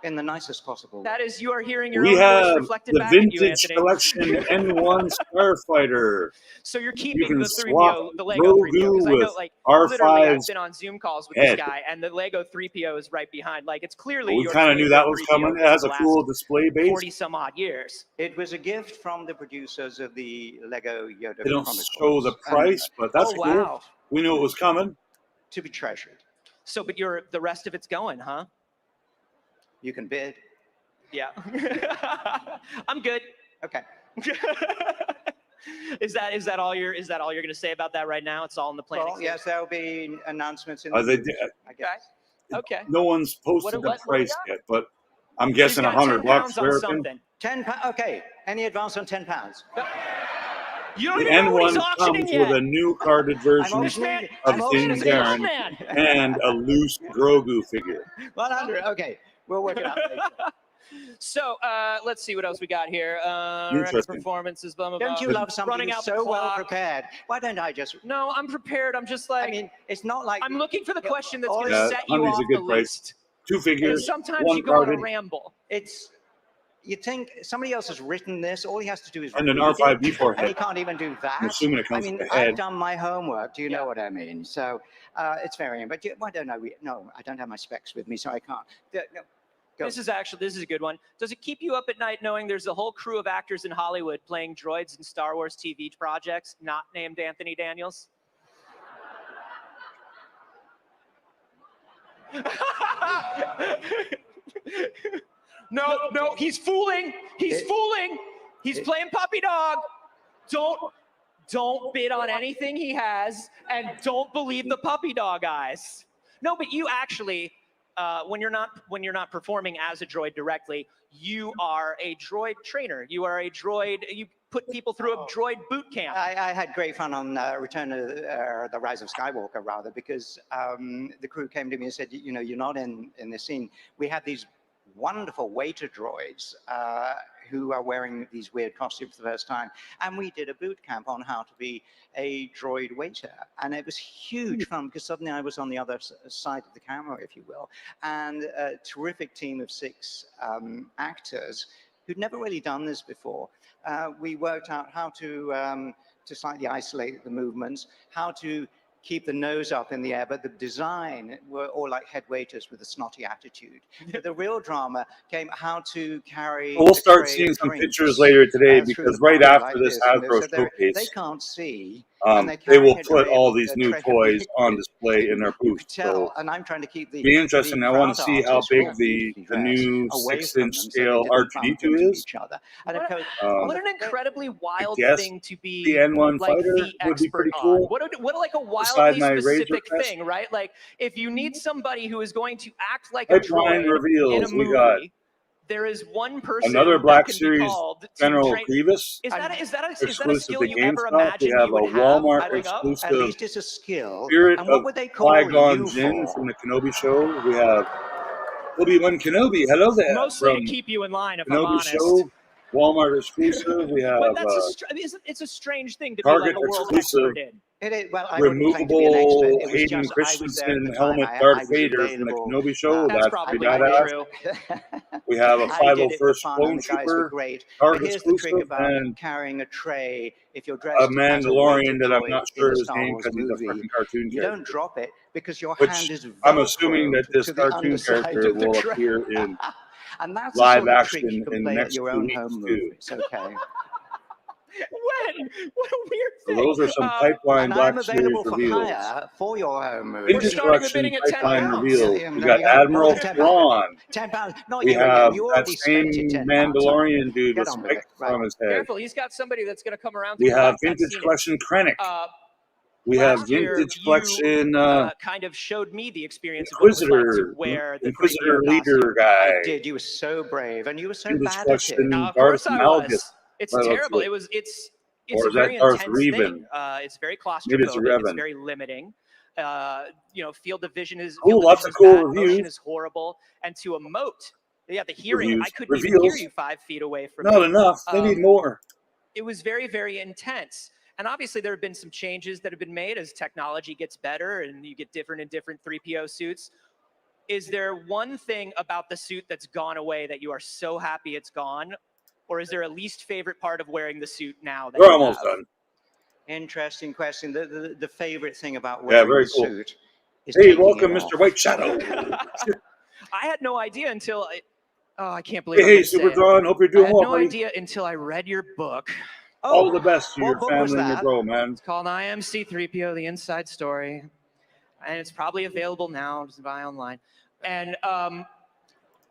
In the nicest possible way. That is, you are hearing your We own voice have reflected the back at you, vintage Anthony. collection N1 Starfighter. So you're You keeping can the swap 3PO, the Lego 3PO, because I know, with like, literally, I've R5's been on Zoom calls with head. this guy, and the Lego 3PO is right behind. Like, it's clearly We your kind of knew that favorite was 3PO coming. It for has the a last cool display base. 40 some odd years. It was a gift from the producers of the Lego Yoda They don't Chronicles. show the price, but that's Oh, cool. wow. We knew it was coming. To be treasured. So, but the rest of it's going, huh? You can bid. Yeah. I'm good. Okay. Is that all you're going to say about that right now? It's all in the planning. Well, yes, there will be announcements in They the did- news, I guess. Okay. No one's posted the what do we price got? yet, but I'm guessing got 100 10 bucks. pounds on American. something. 10 pounds. Okay. Any advance on 10 pounds? You don't The even know what he's N1 auctioning comes yet. with a new carded version This man of is Din a Djarin man. and a loose Grogu figure. 100. Okay. We'll work it out later. So let's see what else we got here. Interesting. Performances, blah, blah, Don't blah. you love somebody Running who's out so the well clock. prepared? Why don't I just... No, I'm prepared. I'm just like... I mean, it's not like... I'm looking for the question that's all going to Yeah, set you 100's off a good the price. list. 2 And figures, sometimes 1 you go on a carded. ramble. It's... you think somebody else has written this, all he has to do is And an read R5 it, V4 and he head. can't even do that. I'm assuming it I comes mean, with a head. I've done my homework. Do you know what I mean? So it's varying. But I don't know. No, I don't have my specs with me, so I can't. No, go. This is a good one. Does it keep you up at night knowing there's a whole crew of actors in Hollywood playing droids in Star Wars TV projects not named Anthony Daniels? No, he's fooling. He's fooling. He's playing puppy dog. Don't bid on anything he has, and don't believe the puppy dog eyes. No, but you actually, when you're not performing as a droid directly, you are a droid trainer. You are a droid. You put people through a droid boot camp. I had great fun on Return of the Rise of Skywalker, rather, because the crew came to me and said, you know, you're not in this scene. We had these wonderful waiter droids who are wearing these weird costumes for the first time. And we did a boot camp on how to be a droid waiter. And it was huge fun because suddenly I was on the other side of the camera, if you will. And a terrific team of 6 actors who'd never really done this before. We worked out how to slightly isolate the movements, how to keep the nose up in the air, but the design were all like head waiters with a snotty attitude. But the real drama came how to carry. We'll start tray seeing of some drinks, pictures later today through because the right party after like this and Hasbro so showcase, they can't see. they will put all these new toys on display in their You booth. could tell, So and I'm trying to keep the be interesting. the I want crowd to see how artists big all the beautifully dressed new away 6-inch from them so they scale didn't bump R2D2 into is. each other. And of course, What an incredibly wild guess thing to be the N1 like fighter the would be expert pretty on. cool. What like a Beside wildly my Razor specific Crest. thing, right? Like if you need somebody who is going to act like a Pipeline droid in a reveals. We movie, got there is one person another that Black can be Series called to General train. Grievous. Is that a exclusive skill to you ever GameStop. We imagined have you would a have Walmart growing up? exclusive at least it's a skill. Spirit And what of would they call Qui-Gon you Jinn for? from the Kenobi show. We have Obi-Wan Kenobi. Hello there. Mostly to From keep you in line, if I'm Kenobi honest. show. Walmart exclusive. We have But it's a strange thing to be Target like a world exclusive expert in. It is, well, I wouldn't claim to be an removable expert. It was Hayden just, I was there at Christensen the time. helmet I Darth was Vader from the available. Kenobi show. That's That's probably pretty not badass. true. We have a I did it for 501st fun, Clone and the guys were Trooper great. Target But here's the trick exclusive about and carrying a tray. If you're a dressed as a waiter Mandalorian that I'm droid not in sure a his Star name Wars because he's a movie, freaking cartoon you character. don't drop it because your Which hand is I'm assuming that Velcroed this to the cartoon underside character of the will tray. appear in And that's the live sort of trick you action can in the play at next your 2 own weeks home too. movies. Okay. When? What a weird So thing. those are some Pipeline And Black I'm Series available for reveals. hire for your home movie. Vintage starting the Collection bidding at 10 Pipeline pounds. reveals. Yeah, We there got you go. Admiral £10. Thrawn. £10. Not We you again. have You that already spent same your £10. Mandalorian dude Get with on with it. spikes on his head. Careful, he's got somebody that's going to come around to We have collect. I've Vintage seen it. Collection Krennic. We have Last year, Vintage you, Collection kind of showed me the experience of what it was like Inquisitor, to wear the Inquisitor 3PO leader costume. guy. I did. You were so brave, and you were so Vintage bad at it. Collection Of Darth course I Malgus. was. It's Right, let's terrible. see. It's Or a is that very Darth intense Revan? thing. It's very Maybe it's claustrophobic. It's Revan. very limiting. Field of vision is Cool, field lots vision of cool is bad. reviews. Motion is horrible, and to emote, yeah, the hearing. Reviews. I couldn't even hear Reveals. you 5 feet away from Not me. enough. They need more. It was very, very intense. And obviously, there have been some changes that have been made as technology gets better and you get different and different 3PO suits. Is there one thing about the suit that's gone away that you are so happy it's gone? Or is there a least favorite part of wearing the suit now? That We're you almost have? done. Interesting question. The favorite thing about Yeah, wearing very the cool. suit is Hey, taking welcome, it Mr. off. White Shadow. I had no idea until I can't believe Hey, I'm hey, gonna say Super it. John. Hope you're I doing had well, no buddy. idea until I read your book. All the best to what your book was family and your that? bro, man. It's called I Am C-3PO, The Inside Story. And it's probably available now, just buy online. And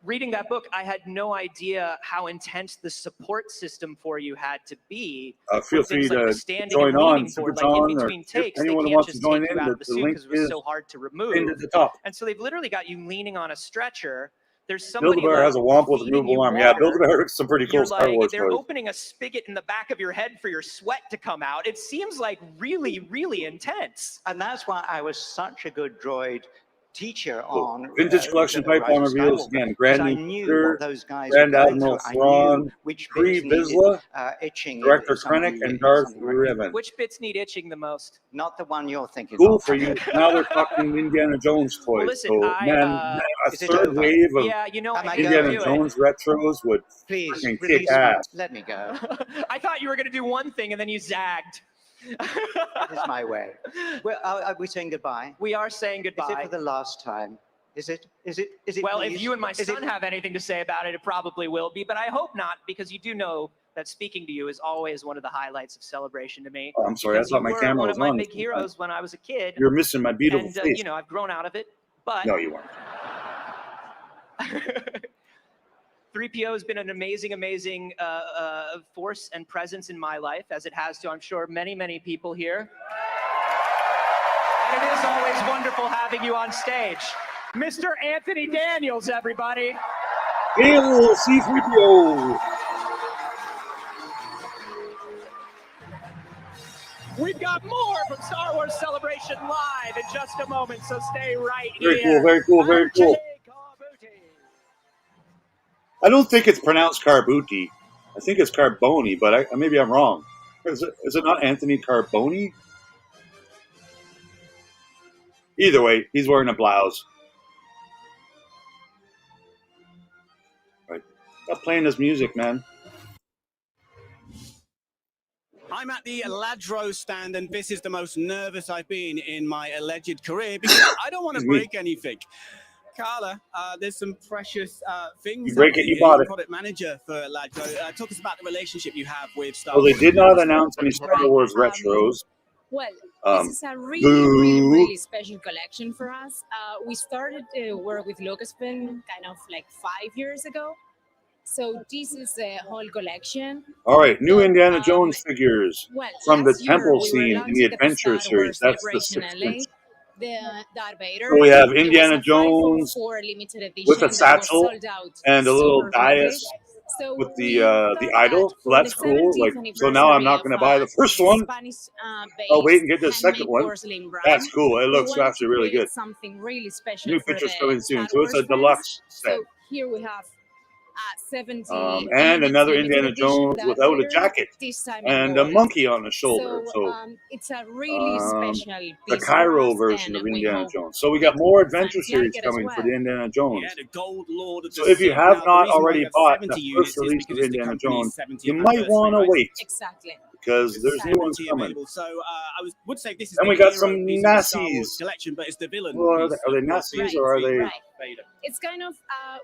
reading that book, I had no idea how intense the support system for you had to be. Feel with things free like the to standing join and leaning on, Super board. Like in John, or between if takes, they anyone can't wants to just join take you in, out of the the suit link because it was is so hard to remove. pinned at the top. And so they've literally got you leaning on a stretcher. There's somebody Build-A-Bear like has a womp with a feeding you removable arm. Yeah, water. Build-A-Bear is some pretty cool You're Star like, Wars they're toys. opening a spigot in the back of your head for your sweat to come out. It seems like really, really intense. And that's why I was such a good droid teacher on Vintage Collection the Rise Pipeline of reveals Skywalker, again. because Grand I New knew Shooter, what those guys Grand were going Admiral through. I Thrawn, knew which Pre bits needed Vizsla, itching Director if somebody Krennic, and hit Darth something right. Revan. Which bits need itching the most? Not the one you're thinking Cool of. for you. Now they're talking Indiana Jones toys. Well, listen, so, man, a Is it third over? wave of Yeah, you know, Am I Indiana going? Jones retros would Please freaking release kick me. ass. Let me go. I thought you were going to do one thing and then you zagged. That is my way. Well, are we saying goodbye? We are saying Is goodbye. it for the last time? Is it? Is it? Is it? Well, please? if you and my Is son it? have anything to say about it, it probably will be, but I hope not, because you do know that speaking to you is always one of the highlights of Celebration to me. Oh, I'm sorry. I Because thought you my were camera one was of my on. big heroes when I was a kid. You're missing my beautiful And, face. you know, I've grown out of it, but No, you weren't. 3PO has been an amazing, amazing force and presence in my life, as it has to, I'm sure, many, many people here. And it is always wonderful having you on stage. Mr. Anthony Daniels, everybody. Hail C-3PO! We've got more from Star Wars Celebration Live in just a moment, so stay right Very here. cool, very cool, very cool. I don't think it's pronounced Carbuti. I think it's Carboni, but maybe I'm wrong. Is it not Anthony Carboni? Either way, he's wearing a blouse. Right. Stop playing his music, man. I'm at the Ladro stand, and this is the most nervous I've been in my alleged career because I don't want to break anything. Carla, there's some precious things. You break it, you here. bought You're it. product manager for Ladro. Talk us about the relationship you have with Star Well, Wars. they did not announce any Star Wars retros. Well, Um, this is a really, boo. really special collection for us. We started to work with Lucasfilm kind of like 5 years ago. So this is the whole collection. All right, new Indiana Jones figures Well, from the last year temple we were scene in the launching at Adventure Star Wars series. That's the Celebration 6th LA. inch. The Darth Vader. So we have It was Indiana a Jones 504 limited edition with a that was satchel sold out and a little super quickly. dais So with we the thought idol. that Well, for that's the cool. 70th Like, so now I'm anniversary not of going to buy the first one. Spanish I'll wait and get the second handmade one. porcelain brand, That's cool. It we looks wanted actually to really create good. something really special New for pictures the coming soon. Star So it's a Wars fans. deluxe set. So here we have 70 And another limited Indiana edition Jones Darth without a Vader, jacket this time in and a gold. monkey on the shoulder. So So it's a really special the piece for Cairo us, version and of we Indiana hope Jones. So we got more adventure fans like series it as coming for well. the Indiana Jones. Yeah, the Gold Lord of So the if you Sith. have Now, the not reason why already we have bought 70 the units first is release of because it's the Indiana company's Jones, 70th you might anniversary, want to right? wait Exactly. because there's new ones 70 coming. available. So I would say this is Then the we got hero some piece of the Star Wars Nazis. collection, but it's the villain Well, piece. are they of Nazis Darth or are they Right. Vader. It's kind of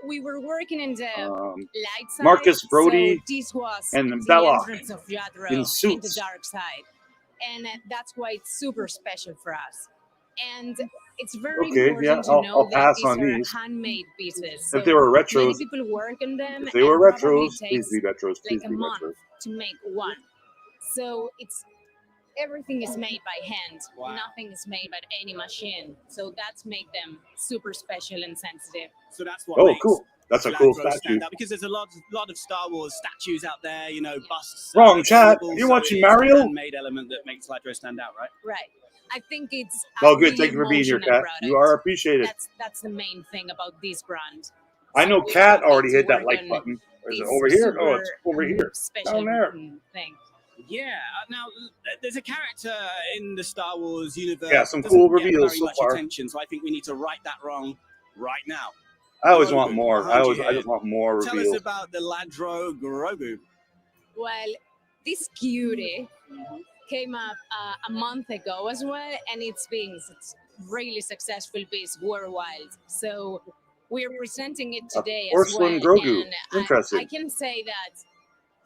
we were working in the light side, Marcus Brody so this was and the Belloc entrance of Yadro in in the suits? dark side, and that's why it's super special for us. And it's very Okay, important yeah, to I'll know that pass these on are these. handmade pieces. If So they were many retros, people work on them, if they were and probably retros, please takes be retros. Please like a be month retros. to make one. So it's everything is made by hand. Wow. Nothing is made by any machine. So that's make them super special and sensitive. So that's what Oh, makes cool. That's a cool Ladro statue. stand out, because there's a lot of Star Wars statues out there, you know, busts. Wrong chat. available, You so watching it is Mario? The handmade element that makes Ladro stand out, right? Right. I think it's Oh, a good. really Thank you for being here, emotional Kat. product. You are appreciated. That's the main thing about this brand. I know we're Kat happy already to hit that work like on button. Or is it this over here? Oh, super, it's over here. special Down there. thing. Yeah. Now, there's a character in the Star Wars universe. Yeah, some that cool doesn't get reveals very so much far. attention, so I think we need to right that wrong right now. I always want Grogu, more. behind you I here. just want more Tell reveals. us about the Ladro Grogu. Well, this cutie came up a month ago as well, and it's been really successful piece worldwide. So we're presenting it today as well. porcelain Grogu. And Interesting. I can say that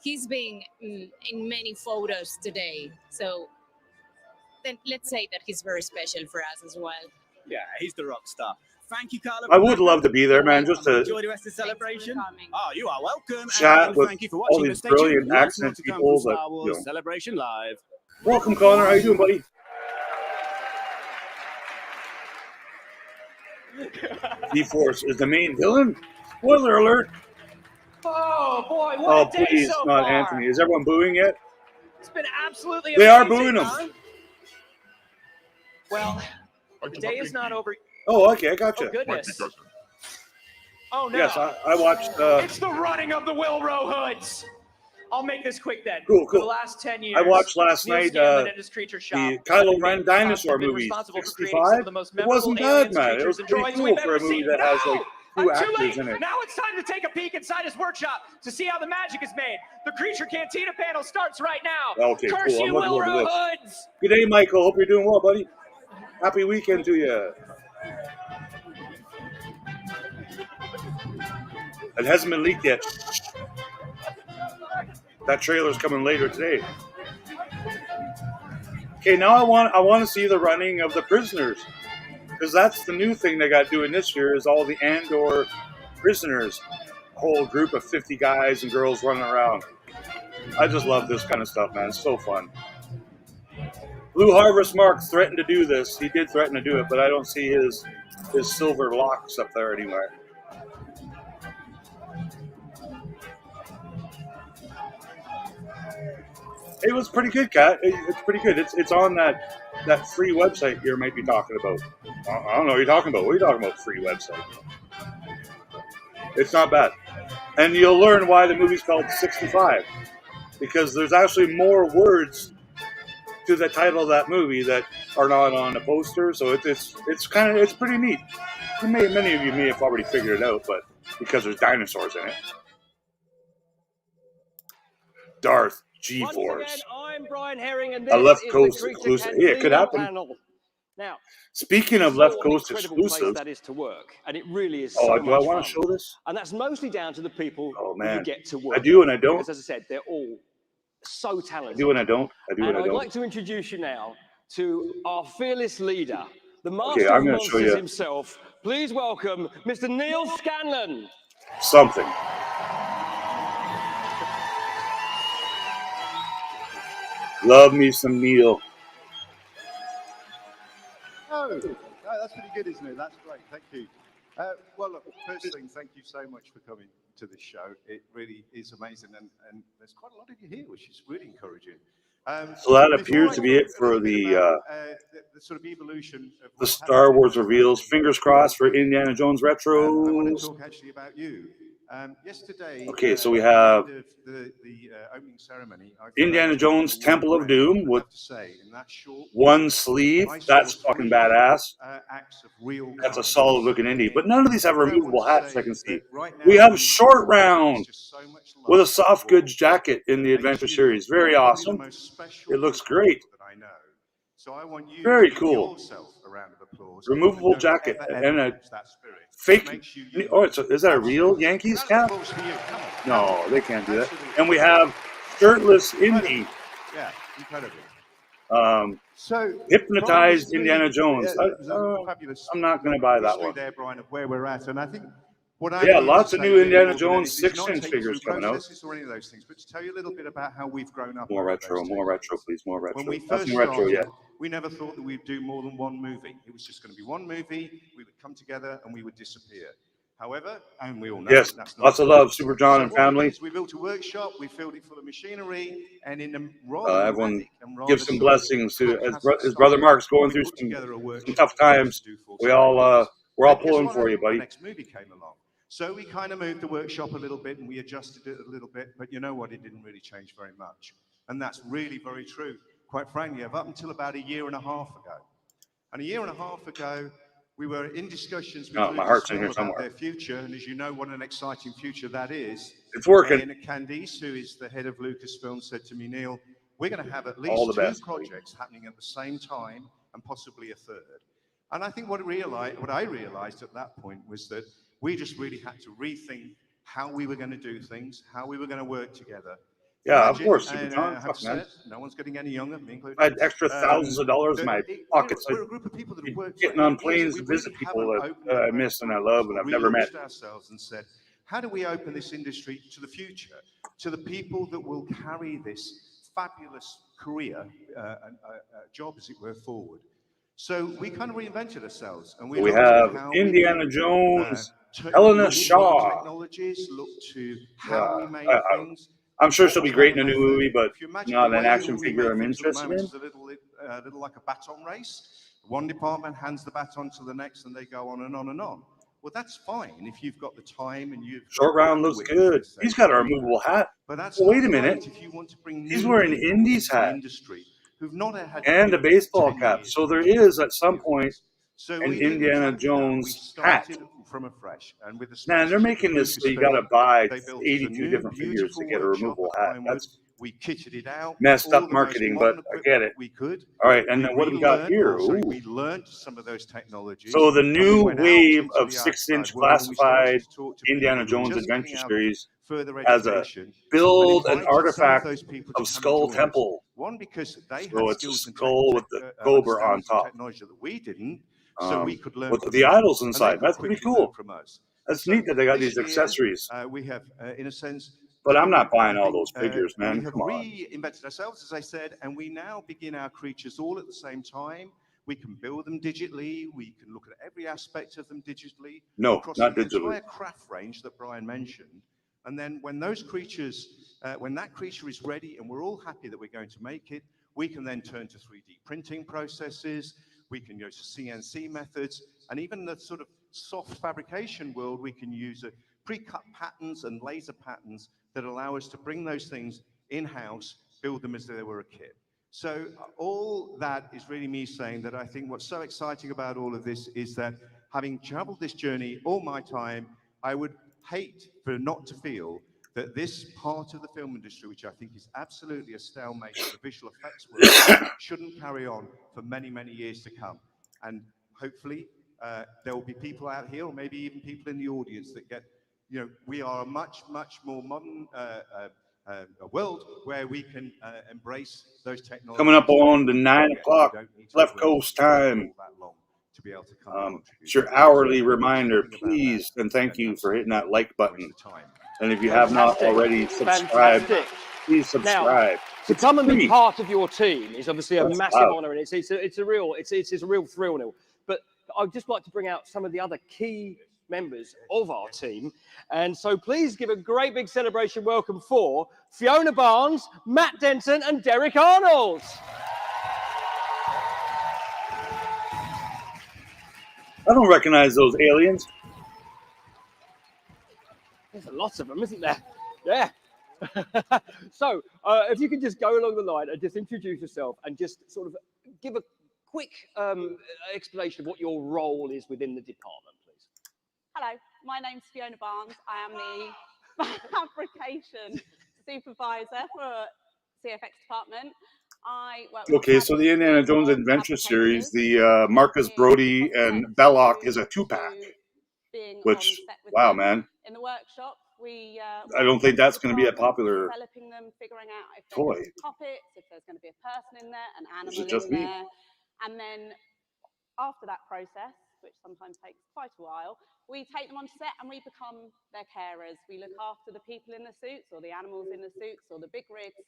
he's been in many photos today. So then let's say that he's very special for us as well. Yeah, he's the rock star. Thank you, Carla. I would love to be there, man, just to enjoy the rest of the celebration. Oh, you are welcome. chat and with thank you for all watching. these But stay tuned. brilliant Lots more accent to come people from that, Star Wars you know. Celebration Live. Welcome, Connor. How you doing, buddy? D-Force is the main villain. Spoiler alert. Oh boy, what Oh, a day please, so not far. Anthony. Is everyone booing yet? It's been absolutely They are amazing, booing him. huh? Well, the day is not over. Oh, okay, I got Oh, you. goodness. Oh, no. Yes, I watched. It's the running of the Wilro Hoods. I'll make this quick then. Cool, For the cool. last 10 years, I watched last Neil night Scanlon and his Creature Shop the Kylo have Ren been- dinosaur have been movie, responsible for creating some 65. of the most It memorable wasn't bad, aliens, man. It creatures, was and pretty drawings cool we've for a ever movie seen. that has like I'm two too actors late. in it. Now it's time to take a peek inside his workshop to see how the magic is made. The Creature Cantina panel starts right now. Okay, Curse cool. I'm you, looking forward to Wilro this. Hoods! Good day, Michael. Hope you're doing well, buddy. Happy weekend to you. It hasn't been leaked yet. That trailer's coming later today. Okay, now I want to see the running of the prisoners, because that's the new thing they got doing this year is all the Andor prisoners, a whole group of 50 guys and girls running around. I just love this kind of stuff, man. It's so fun. Blue Harvest Mark threatened to do this. He did threaten to do it, but I don't see his silver locks up there anywhere. It was pretty good, Kat. It's pretty good. It's on that free website you might be talking about. I don't know what you're talking about. What are you talking about, free website? It's not bad. And you'll learn why the movie's called 65. Because there's actually more words to the title of that movie that are not on the poster. So it's pretty neat. Many of you may have already figured it out, but because there's dinosaurs in it. Darth G-Force. I'm Brian Herring, and A this left is coast the Creature exclusive. Yeah, it could Cantina happen. panel. Now, Speaking of you left saw what an coast incredible place exclusives, that is to work, and it really is oh, so do I much want fun. to show this? And that's mostly down to the people Oh, who you man. get to work. I do and I with, don't. Because, as I said, they're all so I talented. do and I don't. I do and I I'd don't. like to introduce you now to our fearless leader, the Okay, master I'm of going to show monsters you himself. Please welcome Mr. Neil Scanlon. something. Love me some Neil. Oh, that's pretty good, isn't it? That's great. Thank you. Well, look, first thing, thank you so much for coming to this show. It really is amazing, and there's quite a lot of you here, which is really encouraging. So that before appears I to be talk it a for little bit the about, the sort of evolution of the what's Star happened Wars in the reveals. Fingers crossed for Indiana Jones I want to retros. talk actually about you. Yesterday, Okay, so we at have the end of the opening ceremony, I Indiana found Jones one Temple of breath, Doom I with have to say, in that short one period, sleeve. I saw That's fucking 3 badass. acts of real That's a kindness. solid looking indie. But none of these have What I want removable to hats say I can is see. that right now We in have the Short world, Round there's just so much love with a in the soft world goods jacket in the that makes Adventure you series. Very probably awesome. the most special It looks group of great. people that I know. So I want you Very to give cool. yourself a round of applause. Removable And don't jacket ever, and ever a lose that spirit. It fake. makes you unique. Oh, is that a real Absolutely. Yankees Round of cap? applause for you. Come on. No, they can't do that. Absolutely. And we have shirtless indie. Yeah, incredible. So, Hypnotized Brian, Indiana really, Jones. there's a fabulous I'm not going to buy that history one. there, Brian, of where we're at. And I think what I'm Yeah, here lots to of say new really Indiana more than Jones anything is not 6-inch take you figures through coming out. processes or any of those things, but to tell you a little bit about how we've grown up. More over retro, those more 10 retro, years. please, more retro. When we first Nothing retro started, yet. we never thought that we'd do more than one movie. It was just going to be one movie, we would come together and we would disappear. However, and we all know Yes, that's not lots the of love, case. Super John So and what we family. did is we built a workshop, we filled it full of machinery, and in a rather Everyone nomadic and rather give some sort of blessings to haphazard his brother style, Mark's going we through put together a some workshop tough times. to do full We're all And guess pulling what for you, happened? The buddy. next movie came along. So we kind of moved the workshop a little bit and we adjusted it a little bit, but you know what? It didn't really change very much. And that's really very true. Quite frankly, up until about a year and a half ago. And a year and a half ago, we were in discussions with My heart's in here Lucasfilm about somewhere. their future, and as you know, what an exciting future that is. It's working. And Candice, who is the head of Lucasfilm, said to me, Neil, we're going to have at All least the two best, buddy. projects happening at the same time, and possibly a third. And I think what I realized at that point was that we just really had to rethink how we were going to do things, how we were going to work together. Yeah, of Imagine, course, Super and John. I have Fuck, to say man. it, no one's getting any younger, me included. I had extra thousands of dollars in my pockets. We're a group of people that have worked Getting for on 8 years, planes and to we visit really people haven't that opened I up miss and I our love doors. and I've We never met. launched ourselves and said, how do we open this industry to the future, to the people that will carry this fabulous career, job, as it were, forward? So we kind of reinvented ourselves, and we We looked at have how Indiana we Jones, could, Helena look to Shaw. technologies, look to how we made things. I'm sure What she'll be was great that in a new method? movie, but If you imagine not the an way action we figure make I'm things at the interested moment in. is a little like a baton race. One department hands the baton to the next, and they go on and on and on. Well, that's fine if you've got the time and you've Short round looks good. He's got a removable hat. But that's Well, wait a not minute. great if you want to bring He's new wearing people Indies into the hat industry who've not had and a you know, baseball 10 cap. years So there of is at some point so an we didn't Indiana exactly that. We Jones hat. started from afresh, and with the Man, they're sponsorship making of this so you got to Lucasfilm, buy they built us a 82 new, different figures to beautiful get a workshop removable at hat. Pinewood. That's We kitted it out, messed all up the most marketing, modern but I equipment get it. we could. All right, and We then what do we got relearned, here? or sorry, Ooh. we learned some of those technologies. So the and we new went out wave into of the 6-inch outside world, and we started classified to talk to Indiana people who were Jones just Adventure getting out of Series further has a education, and build an invited some of artifact those people of to come and Skull join us. Temple. One, because they So had it's a skills and skull with the cobra on understandings of top. technology that we didn't, so we could learn With from the them, idols and they inside. could That's pretty quickly learn cool. from us. That's So neat that they got this these year, accessories. we have, in a sense, But I'm not I buying all think, those figures, man. we have Come on. reinvented ourselves, as I said, and we now begin our creatures all at the same time. We can build them digitally. We can look at every aspect of them digitally. No, across not the digitally. entire craft range that Brian mentioned. And then when those creatures, when that creature is ready and we're all happy that we're going to make it, we can then turn to 3D printing processes. We can go to CNC methods, and even the sort of soft fabrication world, we can use pre-cut patterns and laser patterns that allow us to bring those things in-house, build them as though they were a kit. So all that is really me saying that I think what's so exciting about all of this is that having traveled this journey all my time, I would hate for not to feel that this part of the film industry, which I think is absolutely a stalemate of the visual effects world, shouldn't carry on for many, many years to come. And hopefully there will be people out here, or maybe even people in the audience that get, you know, we are a much, much more modern a world where we can embrace those technologies. Coming up on the 9 o'clock Don't need to left wait coast time. that long to be able to come and contribute. It's your hourly reminder, please, and thank you for hitting that like button. And if you have not Fantastic. already subscribed, Fantastic. please subscribe. To It's come and be free. part of your team is obviously a That's massive loud. honour, and it's a real thrill, Neil. But I'd just like to bring out some of the other key members of our team, and so please give a great big celebration welcome for Fiona Barnes, Matt Denton, and Derek Arnold. I don't recognize those aliens. There's lots of them, isn't there? Yeah. So, if you could just go along the line and just introduce yourself and just sort of give a quick explanation of what your role is within the department, please. Hello, my name's Fiona Barnes. I am the fabrication supervisor for CFX department. I work with Okay, so the Indiana Jones Adventure Series, the Marcus Brody and Belloc is a 2-pack. Which, wow, man. In the workshop, we I don't think that's going to be a popular developing them, figuring out if toy. there's puppets, if there's going to be a person in there, an animal just in me? there. And then after that process, which sometimes takes quite a while, we take them on set and we become their carers. We look after the people in the suits or the animals in the suits or the big rigs.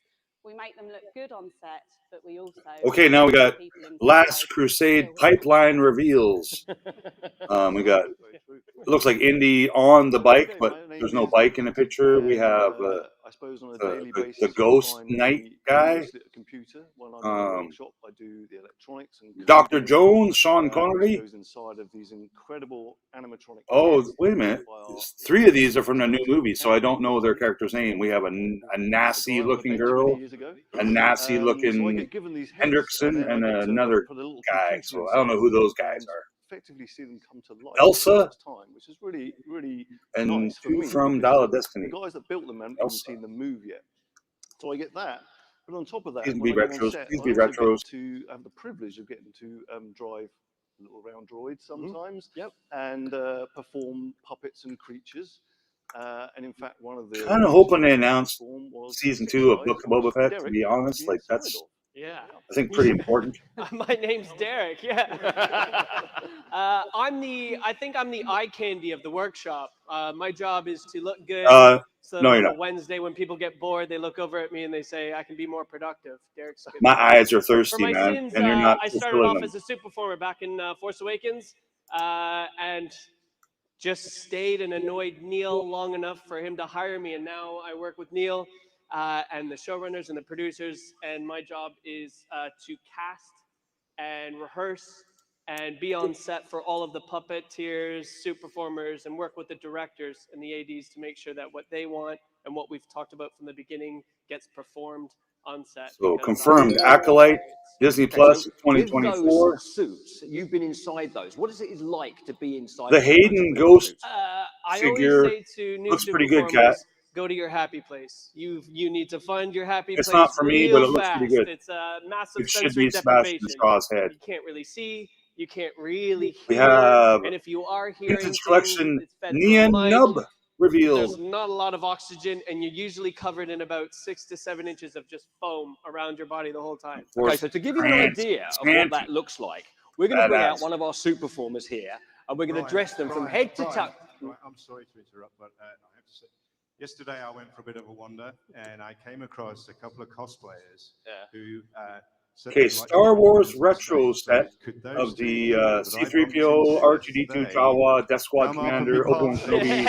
We make them look good on set, but we also... Okay, now we got Last Crusade pipeline reveals. We got, it looks like Indy on the bike, but there's no bike in the picture. We have I suppose on a daily basis, the Ghost Knight guy. Mostly at a computer. When I'm in the workshop, I do the electronics and Dr. Jones, Sean Connery. Goes inside of these incredible animatronic. Oh, wait a minute. 3 of these are from the new movie, so I don't know their character's name. We have a Nazi-looking girl, a Nazi-looking Hendrickson, and another guy. So I don't know who those guys are. Effectively see them come to life Elsa, time, which is really, really and nice for 2 me, from because Dial of Destiny. The guys that built them haven't Elsa. seen them move yet, so I get that. But on top of that, These when be I go on retros. set, These I be also retros. get to have the privilege of getting to drive little round droids sometimes, and perform puppets and creatures. And in fact, one of the Kind of hoping they announce season 2 of Book of Boba Fett. To be honest, like that's, I think, pretty important. My name's Derek. Yeah. I think I'm the eye candy of the workshop. My job is to look good. So no, that you're on a not. Wednesday when people get bored, they look over at me and they say, "I can be more productive." Derek's good. My eyes are For thirsty, my man, sins, and you're not I started fulfilling off them. as a suit performer back in Force Awakens, and just stayed and annoyed Neil long enough for him to hire me, and now I work with Neil and the showrunners and the producers, and my job is to cast and rehearse and be on set for all of the puppeteers, suit performers, and work with the directors and the ADs to make sure that what they want and what we've talked about from the beginning gets performed on set. So because that's confirmed, the Acolyte, Disney Okay, Plus, so 2024. With those suits, you've been inside those. What is it like to be inside The one of those Hayden real Ghost suits? I figure always say to new looks suit pretty good, performers, Kat. go to your happy place. You need to find your happy It's place not for me, real but it looks fast. pretty good. It's a massive It should sensory be smashed in deprivation. Straw's head. You can't really see. You can't really We hear. have And if you are hearing Vintage things, Collection it's fed Nia from a mic. Nub There's revealed. not a lot of oxygen, and you're usually covered in about 6 to 7 inches of just foam around your body the whole time. Okay, so to give you an idea of what that looks like, we're going to bring out one of our suit performers here, and we're going to dress them from head to toe. Right, I'm sorry to interrupt, but I have to say, yesterday I went for a bit of a wander, and I came across a couple of cosplayers who. Okay, Star Wars retro set of the C-3PO, R2-D2, Jawa, Death Squad Commander, Obi-Wan Kenobi.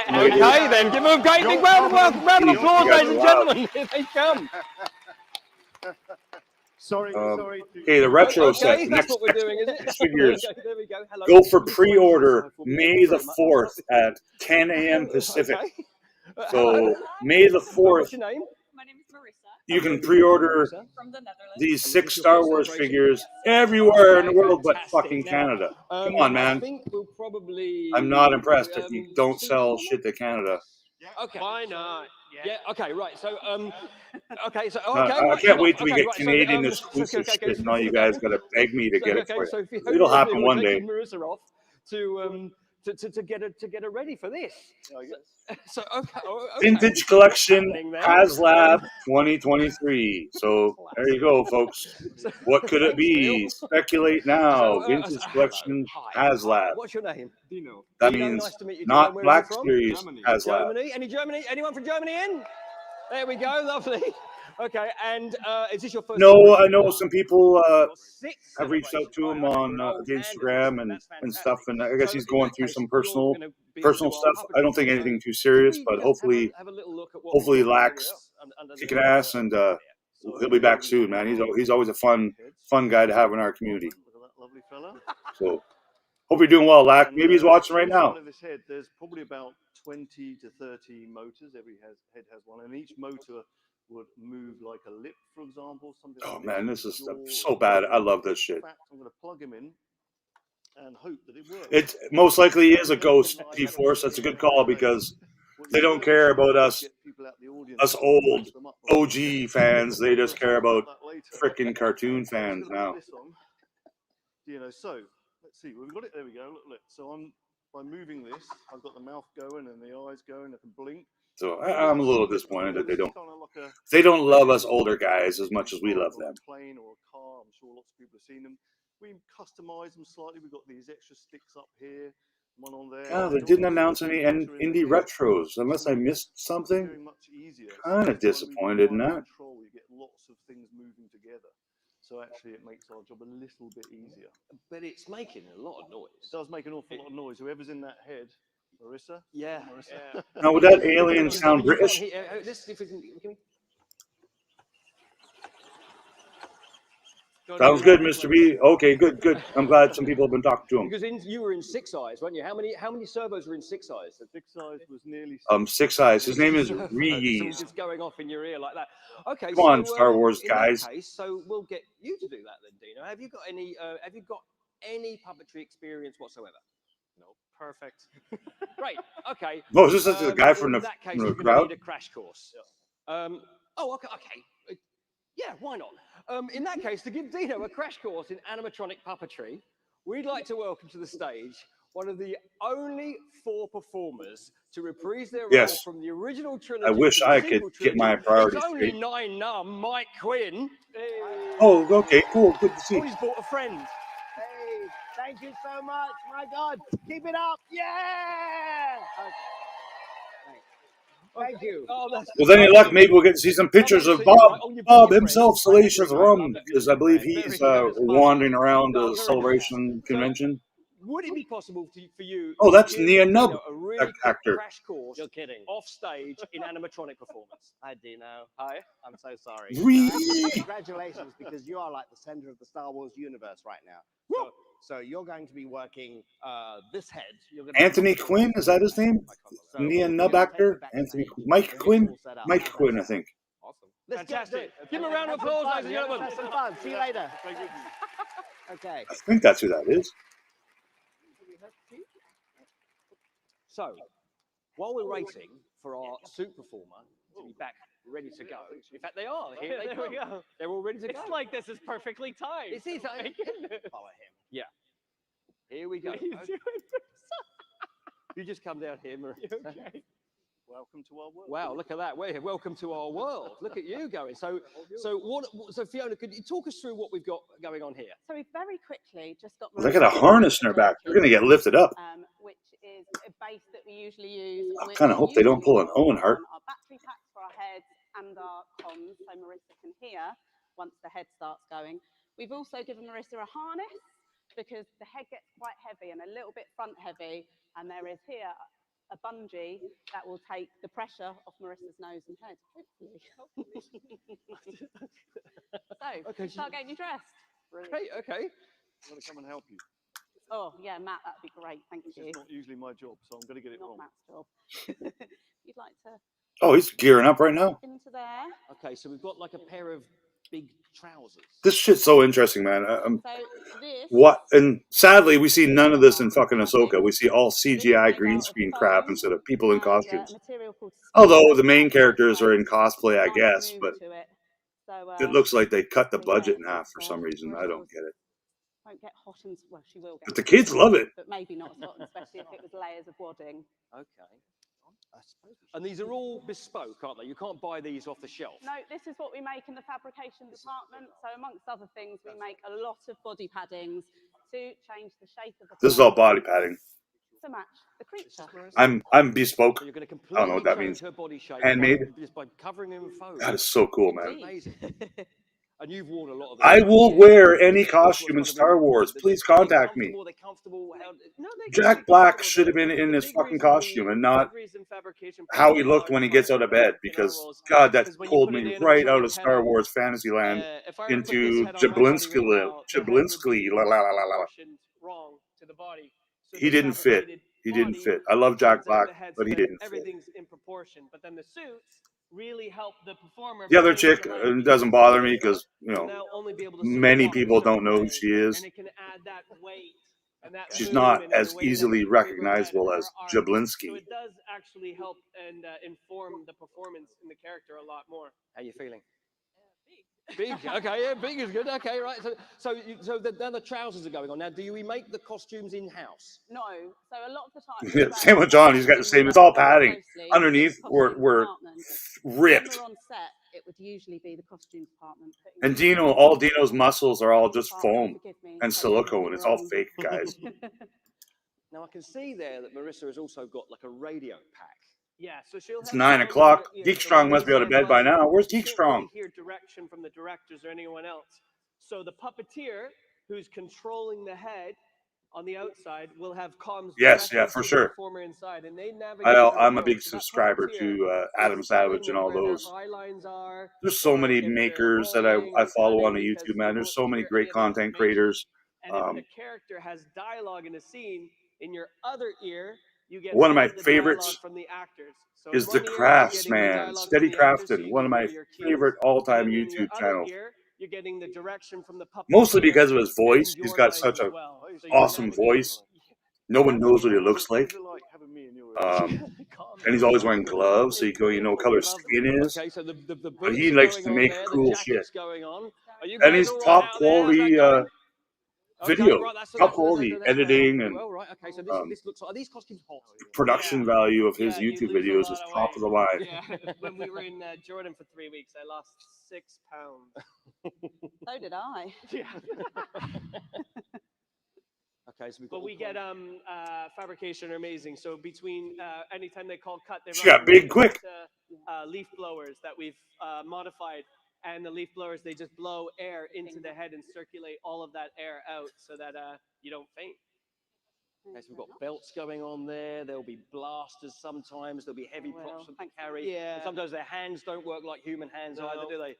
Okay, then give them a great big round of applause, ladies and gentlemen. Here they come. Sorry. Okay, the retro set. That's Next what we're doing, is it? figures. There we go. Hello. Go for pre-order May the 4th at 10 a.m. Pacific. So May the 4th. What's your name? You can pre-order these 6 Star Wars figures everywhere in the world but fucking Canada. Come on, man. I think we'll probably... I'm not impressed if you don't sell shit to Canada. Okay. Why not? Yeah. Okay. Right. So. Okay. So. I Okay. can't wait till we get Canadian exclusive shit, and all you guys gotta beg me to get it for So you. It'll happen one day. Marissa off to get her ready for this. So okay. Vintage Collection HasLab 2023. So there you go, folks. What could it be? Speculate now. Vintage Collection HasLab. What's your name? Dino. That Dino, means nice to meet you, not Dino. Where are Black you from? Series HasLab. Germany? Anyone from Germany in? There we go. Lovely. Okay, and is this your first? No, I know some people have reached out to him on the Instagram and stuff, and I guess he's going through some personal stuff. I don't think anything too serious, but hopefully Lax kicking ass, and he'll be back soon, man. He's always a fun guy to have in our community. Lovely fella. So hope you're doing well, Lack. Maybe he's watching right now. Of his head, there's probably about 20 to 30 motors. Every head has one, and each motor would move like a lip, for example. Something. Oh like man, this is so bad. I love this shit. In fact, I'm going to plug him in and hope that it works. It most likely is a ghost G-Force. That's a good call because they don't care about us old OG fans. They just care about freaking cartoon fans now. So let's see. We've got it. There we go. Look. So by moving this, I've got the mouth going and the eyes going. I can blink. So I'm a little disappointed that they don't love us older guys as much as we love them. A plane or a car. I'm sure lots of people have seen them. We customize them slightly. We've got these extra sticks up here, one on there. Oh, they didn't announce any indie retros, unless I missed something. Kind of disappointed in that. You get lots of things moving together. So actually, it makes our job a little bit easier. But it's making a lot of noise. It does make an awful lot of noise. Whoever's in that head, Marissa. Yeah. Marissa. Now, would that alien sound British? Sounds good, Mr. B. Okay, good. I'm glad some people have been talking to him. Because you were in 6 Eyes, weren't you? How many servos were in 6 Eyes? 6 Eyes was nearly. 6 Eyes. His name is Reese. Just going off in your ear like that. Okay. Come on, Star Wars guys. In that case, so we'll get you to do that then, Dino. Have you got any puppetry experience whatsoever? No. Perfect. Great. Okay. Oh, is this the guy from the crowd? You're going to need a crash course. Okay. Yeah, why not? In that case, to give Dino a crash course in animatronic puppetry, we'd like to welcome to the stage one of the only 4 performers to reprise their role from the original trilogy. I wish I could get my priorities It's only straight. 9 numb, Mike Quinn. Hey. Oh, okay, cool. Good to see. Oh, he's brought a friend. Hey, thank you so much. My God, keep it up. Yeah. Okay. Thank you. With any luck, maybe we'll get to see some pictures of Bob himself, Salacious Rum, because I believe he's wandering around the Celebration convention. Would it be possible for you? Oh, that's to give Nia Nub, a really quick actor. crash course. You're kidding. Off stage in animatronic performance. Hi, Dino. Hi. I'm so sorry. Whee! Congratulations, because you are like the center of the Star Wars universe right now. So So you're going to be working this head. You're going to Anthony Quinn, is that his name? Nia Nub actor? Anthony Mike Quinn? Mike Quinn, I think. Awesome. Let's Fantastic. Give him a round of applause, ladies and gentlemen. Have some fun. See you later. Okay. I think that's who that is. So, while we're waiting for our suit performer to be back ready to go, in fact, they are. Here they There we come. go. They're all ready to go. It's like this is perfectly timed. It is. My goodness. Follow him. Yeah. Here we go. What are you doing? You just come down here, Maria. Okay. Welcome to our world. Wow, look at that. Welcome to our world. Look at you going. So Fiona, could you talk us through what we've got going on here? So we've very quickly just got. Look at a harness in her back. They're going to get lifted up. Which is a base that we usually use. I kind of hope they don't pull an Owen Hart. Our battery packs for our heads and our comms, so Marissa can hear once the head starts going. We've also given Marissa a harness because the head gets quite heavy and a little bit front heavy, and there is here a bungee that will take the pressure off Marissa's nose and head, hopefully. So, Okay, start getting you dressed. Brilliant. Great, okay. I'm going to come and help you. Oh, yeah, Matt, that'd be great. Thank This you. is not usually my job, so I'm going to get it Not wrong. Matt's job. You'd like to Oh, he's gearing up right now. into there. Okay, so we've got like a pair of big trousers. This shit's so interesting, man. So this What? And sadly, we see none of this in fucking Ahsoka. We see all CGI green screen crap instead of people in costumes. material called Although the main characters are in cosplay, I guess, but to it. So it looks like they cut the budget in half for some reason. I don't get it. won't get hot and well, she will get. But the hot kids and love sweaty, it. But maybe not as hot, especially if it was layers of wadding. Okay. And these are all bespoke, aren't they? You can't buy these off the shelf. No, this is what we make in the fabrication department. So amongst other things, we make a lot of body paddings to change the shape of the. This is all body padding. To match the creature. I'm bespoke. So you're going to I don't know what that completely means. change her body shape Handmade. just by covering him in foam. That is so cool, man. Amazing. And you've worn a lot of them. I will wear any costume in Star Wars. Please contact me. They're comfortable. Jack Black should have been in his fucking costume and not how he looked when he gets out of bed, because God, that pulled me right out of Star Wars Fantasyland into Jablinski. La la la la la. Wrong to the body. So He the didn't fit. fabricated He didn't body fit. I love Jack comes out of Black, the head but so he that didn't fit. Everything's in proportion, but then the suits really help the performer. The other because chick it's allowed doesn't bother me because, you know, now only be able to many walk a people certain don't know who way, she is. and it can add that weight and that She's movement not and the as way that easily we move her head recognizable and as her arms. Jablinski. So it does actually help and inform the performance in the character a lot more. How you feeling? Big, okay, yeah, big is good. Okay, right. So now the trousers are going on. Now, do we make the costumes in house? No, so a lot of the time. Yeah, same with John. He's got the same. It's all padding. Underneath, we're ripped. When we're on set, it would usually be the costume department. And Dino, all Dino's muscles are all just foam and silicone. It's all fake, guys. Now I can see there that Marissa has also got like a radio pack. Yeah, so she'll. It's have 9 all o'clock. the- Geek so Strong when must be they out of bed stand by up, now. Where's you Geek can't Strong? really hear direction from the directors or anyone else. So the puppeteer who's controlling the head on the outside will have comms. Yes, directly yeah, to for the sure. Performer inside, and they navigate their I'm a world. big So that subscriber puppeteer to Adam is Savage telling and all them where those. their eye lines are, There's so or many if they're makers that rolling I or follow on the cutting, because YouTube, man. you There's won't so many hear great any of the content information. creators. And if the character has dialogue in a scene, in your other ear, you get One of all my the favorites dialogue from the actors. So is in The one ear, you're Crafts, getting the man. dialogue Steady from the actors, so Crafton, you one can of my hear your cues. favorite all-time And then in your YouTube other channels. ear, you're getting the direction from the puppeteer. Mostly because of his voice. and He's your got lines such as an well. So you awesome navigate- voice. No one knows what he looks like. And he's always wearing gloves, so you go, you know what color his skin is. Okay, so the But boots he are likes going to on make there, cool the shit. jacket's going on. Are you And guys he's all right top out there? How's that quality going? video, right, top quality editing and well, right, okay, so this looks like, are these costumes hot? production value of his Yeah, you YouTube lose a videos lot is of top weight. of the line. Yeah, when we were in Jordan for 3 weeks, I lost 6 pounds. So did I. Yeah. Okay, so we've got But all we get fabrication are amazing. So between anytime they call cut, they She got big quick. Leaf blowers that we've modified, and the leaf blowers they just blow air into the head and circulate all of that air out so that you don't faint. Okay, so we've got belts going on there. There'll be blasters sometimes. There'll be heavy props that they carry. Yeah. And sometimes their hands don't work like human hands either, do they?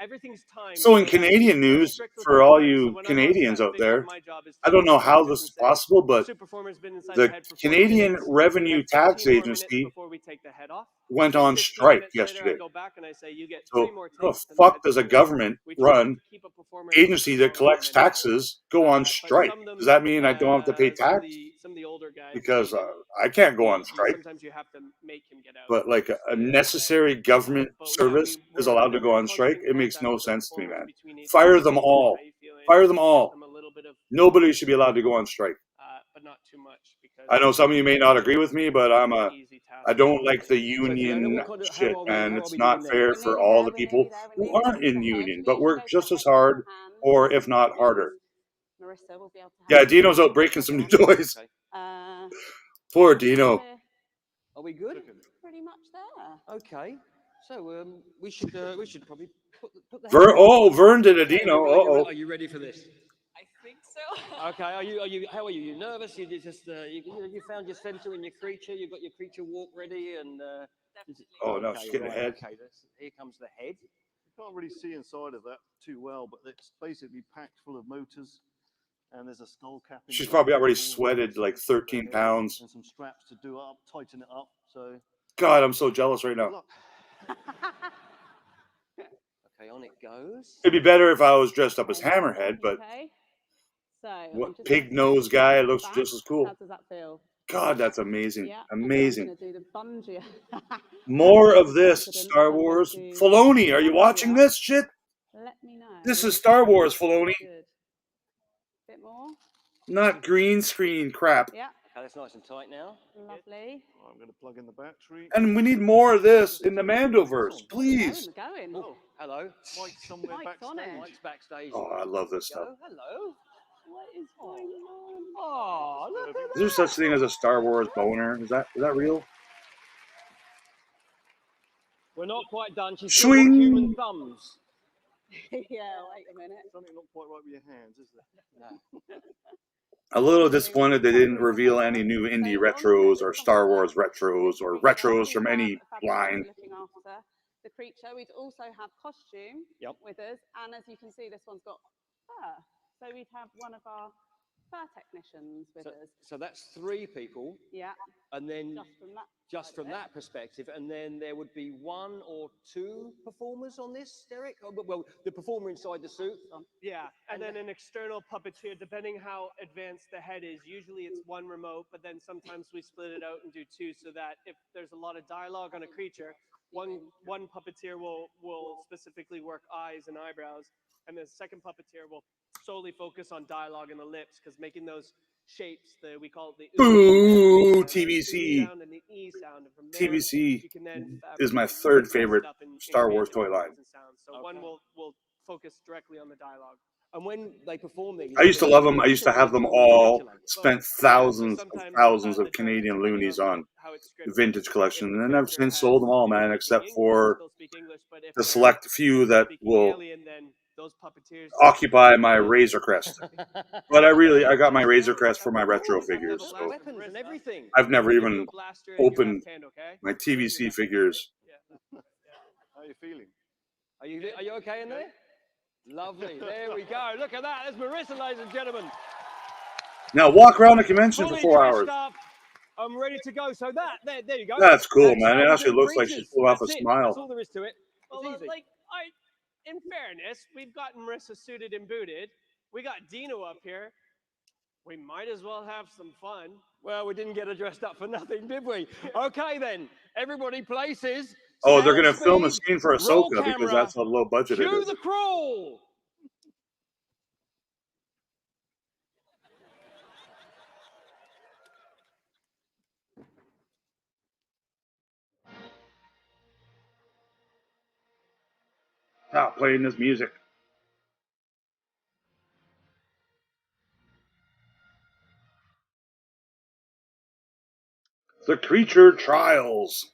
Everything's timed. So in that Canadian we're news, strict with for our all time. So you when I'm on Canadians set, out big part of there, my job is I to don't know make how sure this is and say, possible, but suit performer's been inside the the head for 40 Canadian minutes. Revenue We have Tax 15 more minutes Agency before we take the head off. went And on 15 strike minutes later, I yesterday. go back and I say, you get So 3 more how the takes and the fuck head's does a cool. government We try run to keep a performer as agency that professional as collects humanly taxes go on but strike? some of them, Does that mean I don't have to pay some of tax? the older guys, Because they, I can't go you, on strike. sometimes you have to make him get out. But like a Stay out of the way. necessary government But yeah, service is we're allowed to in go on strike. constant It makes contact no with the sense to me, performers man. between each Fire take, them how all. you feeling, Fire them give all. them a little bit of Nobody should be allowed to go on strike. but not too much because I know some of you may not agree with me, but I don't like the So Fiona, union what kind of, shit, man. how are It's we not doing fair there? for all the people who aren't in union, but work just as hard, or if not harder. Marissa will be able to help Yeah, you. Dino's out breaking some new toys. Uh, Poor Dino. Are we good? pretty much there. Okay. So we should probably put the head Vern did a Okay, Dino. are you ready for this? I think so. Okay. How are you? You nervous? You just you found your center and your creature. You've got your creature walk ready and. Oh no, she's getting ahead. Okay. Here comes the head. You can't really see inside of that too well, but it's basically packed full of motors, and there's a skull cap. She's probably already sweated like 13 pounds. And some straps to do up, tighten it up. So. God, I'm so jealous right now. Okay, on it goes. It'd be better if I was dressed up as Hammerhead, but Okay. So what pig nose guy looks just as cool. How does that feel? God, that's amazing. Yeah. Amazing. I'm gonna do the bungee. More of this, Star Wars. Filoni, are you watching this shit? Let me know. This is Star Wars, Filoni. Good. Bit more. Not green screen crap. Yeah. Okay, that's nice and tight now. Lovely. I'm going to plug in the battery. And we need more of this in the Mandoverse, please. Going. Oh, hello. Mike's somewhere Mike's on backstage. it. Mike's backstage. Oh, I love this stuff. Hello. What is going on? Oh, look at that. Is there such thing as a Star Wars boner? Is that real? We're not quite done. She's still got Swing. human thumbs. Yeah, wait a minute. Something not quite right with your hands, is there? No. A little disappointed they didn't reveal any new indie retros or Star Wars retros or retros from any line. Looking after the creature. We'd also have costume with us, and as you can see, this one's got fur. So we'd have one of our fur technicians with us. So that's 3 people. Yeah. And then just from that perspective, and then there would be 1 or 2 performers on this, Derek. Oh, well, the performer inside the suit. Yeah, and then an external puppeteer, depending how advanced the head is. Usually it's 1 remote, but then sometimes we split it out and do 2 so that if there's a lot of dialogue on a creature, one puppeteer will specifically work eyes and eyebrows, and the second puppeteer will solely focus on dialogue and the lips, because making those shapes, we call it the Ooh, the TVC. sound and the E sound. And from there, TVC you can then is my fabricate 3rd stuff favorite in Star Wars ambient toy line. noises and sounds. So one will focus directly on the dialogue. And when they perform these, I used to love them. I used to have them all. Spent thousands of Canadian loonies on the vintage collection, and then I've since sold them all, man, except for the select few that will occupy my Razor Crest. But I got my Razor Crest for my retro figures, so weapons and everything. I've never even opened my TVC figures. How are you feeling? Are you okay in there? Lovely. There we go. Look at that. There's Marissa, ladies and gentlemen. Now walk around the convention for Fully 4 dressed hours. up. I'm ready to go. So there you go. That's cool, That's man. how It we actually do looks like she's creatures. pulling off a That's it. smile. That's all there is to it. Well, It's easy. in fairness, we've got Marissa suited and booted. We got Dino up here. We might as well have some fun. Well, we didn't get her dressed up for nothing, did we? Okay, then. Everybody places. Oh, they're going to Sound film a speed, scene for roll Ahsoka because camera, that's how low budget it cue is. the crawl. Stop playing this music. The Creature Trials.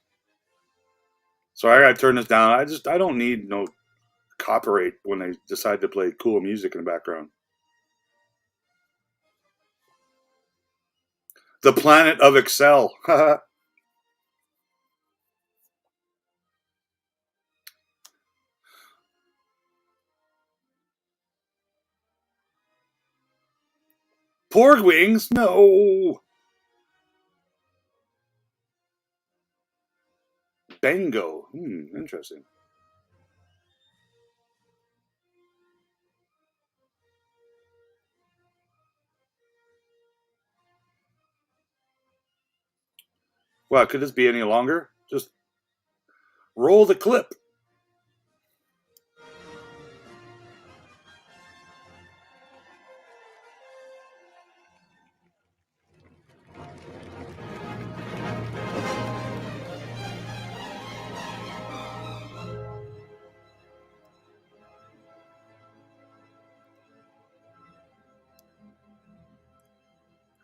Sorry, I gotta turn this down. I don't need no copyright when they decide to play cool music in the background. The planet of Excel. Porg wings? No. Bengo. Interesting. Wow, could this be any longer? Just roll the clip.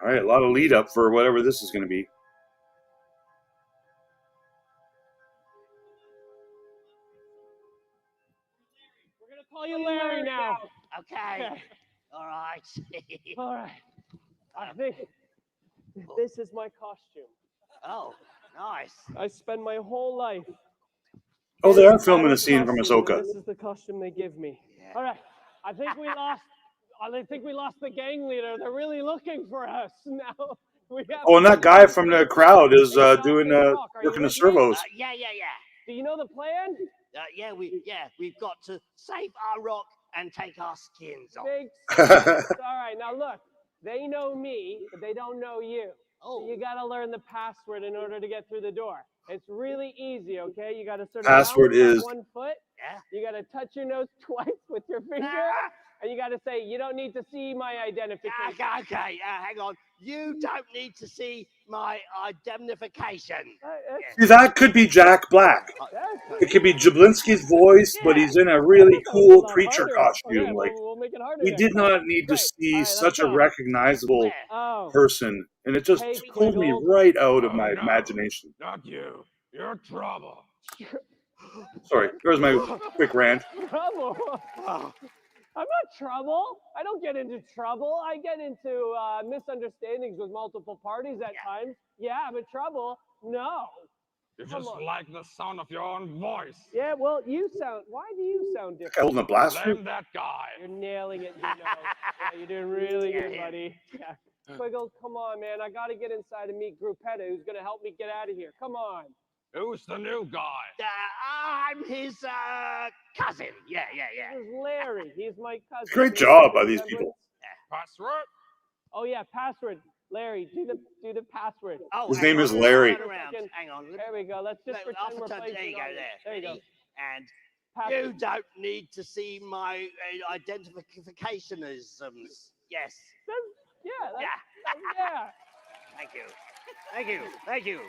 All right, a lot of lead up for whatever this is going to be. We're gonna call you Larry now. Okay. All right. All right. I think this is my costume. Oh, nice. I spend my whole life. Oh, they are in filming a a scene from costume, Ahsoka. and this is the costume they give me. All right. I think we lost. I think we lost the gang leader. They're really looking for us now. We have Oh, and that guy from the crowd is doing working the servos. Yeah. Do you know the plan? We've got to save our rock and take our skins off. Makes sense. All right, now look. They know me, but they don't know you. Oh. So you got to learn the password in order to get through the door. It's really easy, okay? You got to sort of Password balance is- that 1 foot. Yeah. You got to touch your nose twice with your finger. And you got to say, you don't need to see my identification. Okay, hang on. You don't need to see my identification. See, that could be Jack Black. It could be Jablinski's voice, but he's in a really cool creature costume. Like, We'll make it harder we now. did not need to see such a recognizable person, and it just pulled me right out of my imagination. Not you. You're trouble. Sorry, there's my quick rant. Trouble? I'm not trouble. I don't get into trouble. I get into misunderstandings with multiple parties at times. Yeah, I'm in trouble. No. You just like the sound of your own voice. Yeah, well, why do you sound different? Holding a blaster? Blame that guy. You're nailing it, you know. Yeah, you're doing really good, buddy. Yeah. Squiggles, come on, man. I got to get inside and meet Gruppetta, who's going to help me get out of here. Come on. Who's the new guy? I'm his cousin. Yeah. This is Larry. He's my cousin. Great job by these people. Password? Oh, yeah, password. Larry, do the password. Oh, His name is Larry. Hang on. There we go. Let's just pretend we're placing There you go. There you go. And Password. you don't need to see my identificationisms. Yes. Yeah. Thank you.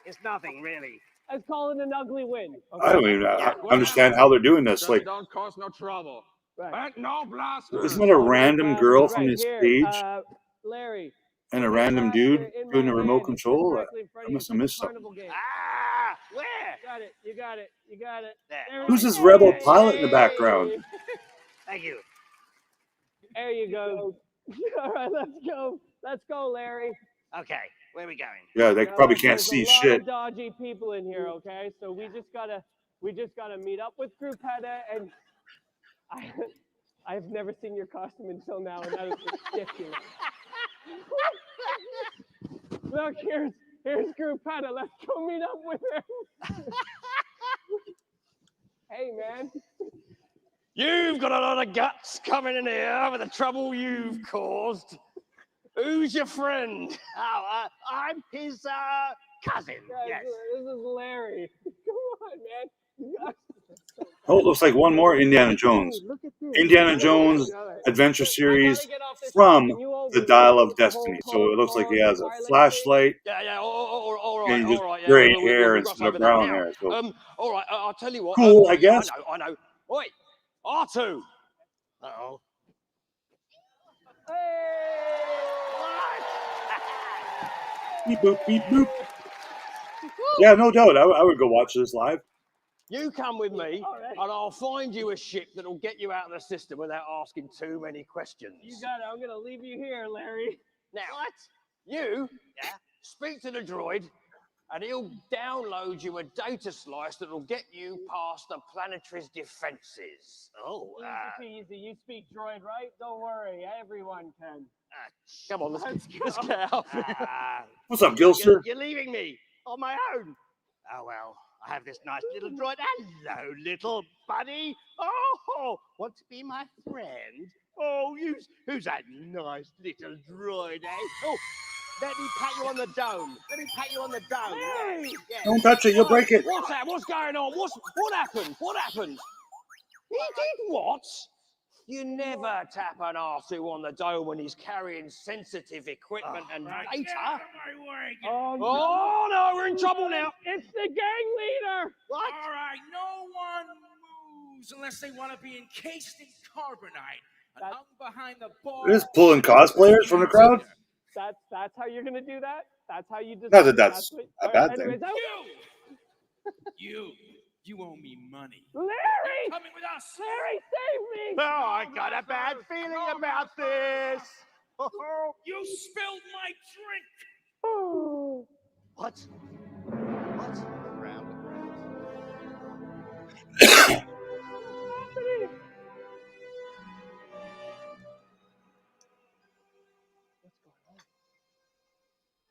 It's nothing really. Let's call it an ugly win. I don't even understand how they're doing this. Like, Don't cause no trouble. Right. And no blaster. isn't it a random girl from his here, stage Larry. and a random dude doing the remote control? I must have missed something. Where? You got it. There. Who's this rebel pilot in the background? Thank you. There you go. All right, let's go, Larry. Okay, where are we going? Yeah, they probably can't There's see a lot shit. of dodgy people in here, okay? So we just gotta meet up with Gruppetta, and I've never seen your costume until now, and that is ridiculous. Look, here's Gruppetta. Let's go meet up with him. Hey, man. You've got a lot of guts coming in here with the trouble you've caused. Who's your friend? Oh, I'm his cousin. Yes. This is Larry. Come on, man. Oh, it looks like one more Indiana Jones. Indiana Jones Adventure Series from the Dial of Destiny. So it looks like he has a flashlight All right. and just All right. gray We'll hair gloss instead of over that brown now. hair. So All right. I'll tell you what. cool, I guess. I know. Oi, R2. Uh-oh. Beep boop, beep boop. Yeah, no doubt. I would go watch this live. You come with me, and I'll find you a ship that'll get you out of the system without asking too many questions. You got it. I'm gonna leave you here, Larry. Now, You speak to the droid, and he'll download you a data slice that will get you past the planetary's defenses. Oh, Easy peasy. You speak droid, right? Don't worry. Everyone can. come on, let's get out. What's up, Gilster? You're leaving me on my own. Oh, well, I have this nice little droid. Hello, little buddy. Oh, want to be my friend? Oh, who's that nice little droid, eh? Oh, let me pat you on the dome. Let me pat you on the dome. Yeah. Don't touch it, you'll break it. What's that? What's going on? What happened? What happened? He did what? You never tap an R2 on the dome when he's carrying sensitive equipment and data. Oh, no, we're in trouble now. It's the gang leader. What? All right, no one moves unless they want to be encased in carbonite and hung behind the bar. This pulling cosplayers from the crowd? That's how you're gonna do that? That's how you just. Not that that's a bad thing. Anyways, You owe me money. Larry! You're coming with us. Larry, save me! Oh, I got a bad feeling about this. You spilled my drink. What?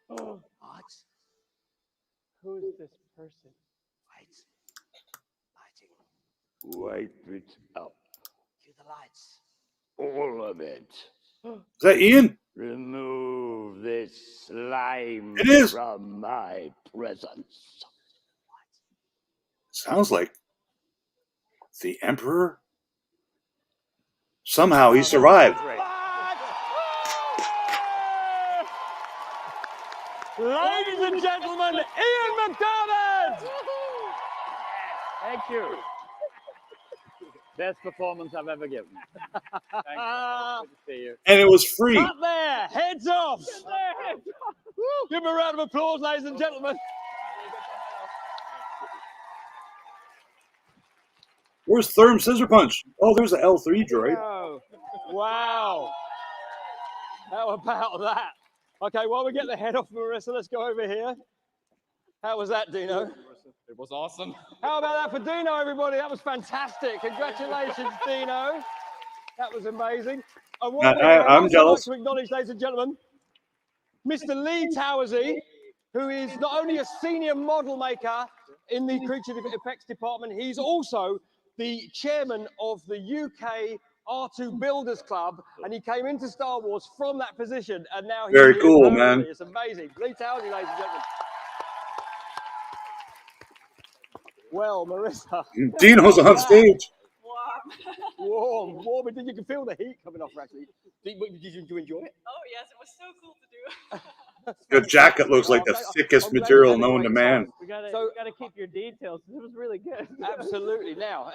Oh. What? Who is this person? Wipe it up. Cue the lights. All of it. Is that Ian? Remove this slime It is. from my presence. Sounds like the Emperor. Somehow he survived. Ladies and gentlemen, Ian McDermott! Thank you. Best performance I've ever given. Thank you. Good to see you. And it was free. Up there, heads off. Give him a round of applause, ladies and gentlemen. Where's Therm Scissor Punch? Oh, there's an L3 droid. Oh, wow. How about that? Okay, while we get the head off Marissa, let's go over here. How was that, Dino? It was awesome. How about that for Dino, everybody? That was fantastic. Congratulations, Dino. That was amazing. And what I'm jealous. I'd like to acknowledge, ladies and gentlemen, Mr. Lee Towersey, who is not only a senior model maker in the Creature Effects department, he's also the chairman of the UK R2 Builders Club, and he came into Star Wars from that position, and now he's very here cool, permanently. man. It's amazing. Lee Towersey, ladies and gentlemen. Well, Marissa. Dino's on stage. Warm. You can feel the heat coming off, actually. Did you enjoy it? Oh, yes, it was so cool to do. Your jacket looks like the thickest material known to man. We gotta keep your details. It was really good. Absolutely. Now,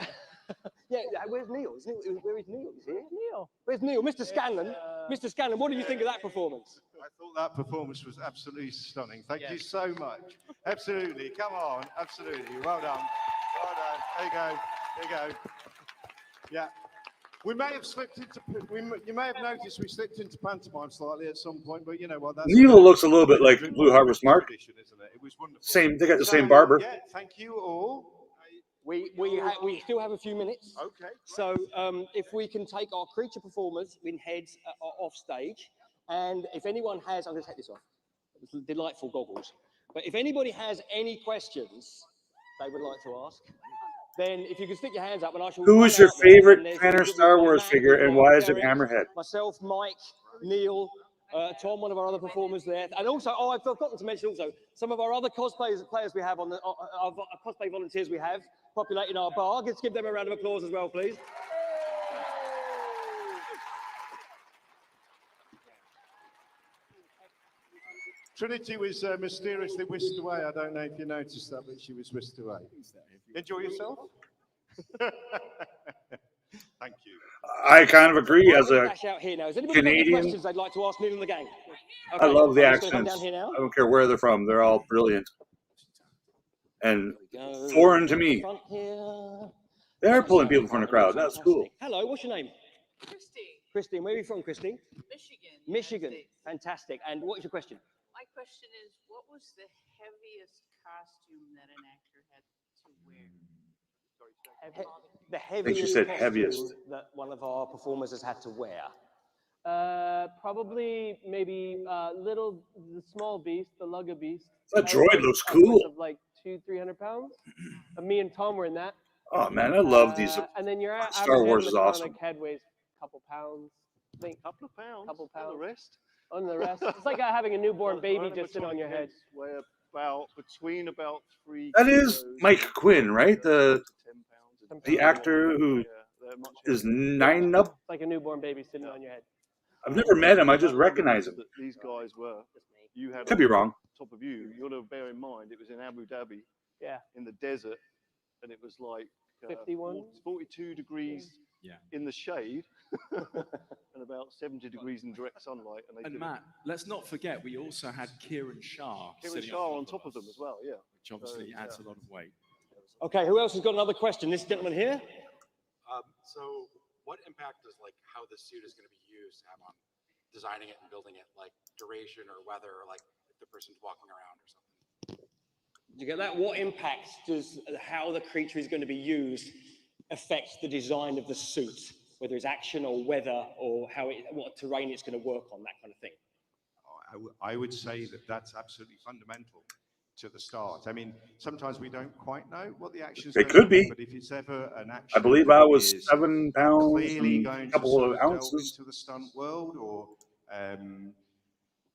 yeah. Where's Neil? Where is Neil? Is he here? Neil. Where's Neil? Mr. Scanlon. Mr. Scanlon, what did you think of that performance? I thought that performance was absolutely stunning. Thank you so much. Absolutely. Come on. Absolutely. Well done. Well done. There you go. There you go. Yeah. We may have slipped into. You may have noticed we slipped into pantomime slightly at some point, but you know what? That's Neil looks a little bit like Blue Harvest Mark. Tradition, isn't it? It was wonderful. Same. They got the same barber. Yeah. Thank you all. We still have a few minutes. Okay. So if we can take our creature performers in heads off stage, and if anyone has, I'm going to take this off. It's delightful goggles. But if anybody has any questions they would like to ask, then if you can stick your hands up, and I shall. Who is your favorite Tanner Star Wars figure, and why is it Hammerhead? Myself, Mike, Neil, Tom, one of our other performers there, and also, I've forgotten to mention also some of our other players we have on the cosplay volunteers we have populating our bar. Let's give them a round of applause as well, please. Trinity was mysteriously whisked away. I don't know if you noticed that, but she was whisked away. Enjoy yourself. Thank you. I kind of agree as a Dash out here now. Has anybody got any Canadian. questions they'd like to ask Neil and the gang? I love the I'm just gonna come accents. down here now. I don't care where they're from. They're all brilliant and foreign to me. Front here. They're pulling people from the crowd. That's cool. Hello, what's your name? Christy. Christine, where are you from, Christine? Michigan. Michigan. Fantastic. And what is your question? My question is, what was the heaviest costume that an actor had to wear? The she heaviest said costume heaviest. that one of our performers has had to wear. Probably maybe the small beast, the Lugga beast. That was droid like looks upwards cool. Of like 200-300 pounds. Me and Tom were in that. Oh man, I love these. And then your Star average Wars is animatronic awesome. head weighs a couple pounds. I think. Couple of pounds. Couple pounds. And the rest. On the rest. It's like having a newborn baby just sit on your head. Weigh about between about 3 That is kilos Mike Quinn, right? The 10 pounds. actor who is 9 up. It's like a newborn baby sitting on your head. I've never met him. I just recognize him. These guys were. You had Could be wrong. Top of you. You got to bear in mind it was in Abu Dhabi. Yeah. In the desert, and it was like 51, 42 degrees in the shade, and about 70 degrees in direct sunlight. And Matt, let's not forget we also had Kieran Shah. Kieran Shah on top of them as well, yeah. Which obviously adds a lot of weight. Okay, who else has got another question? This gentleman here. So, what impact does like how the suit is going to be used have on designing it and building it, like duration or weather, or like if the person's walking around or something? Do you get that? What impact does how the creature is going to be used affect the design of the suit, whether it's action or weather or what terrain it's going to work on, that kind of thing? I would say that that's absolutely fundamental to the start. I mean, sometimes we don't quite know what the action's It going could to be, be. but if it's ever an action, I believe I was is 7 pounds clearly and going a couple to sort of delve ounces. into the stunt world, or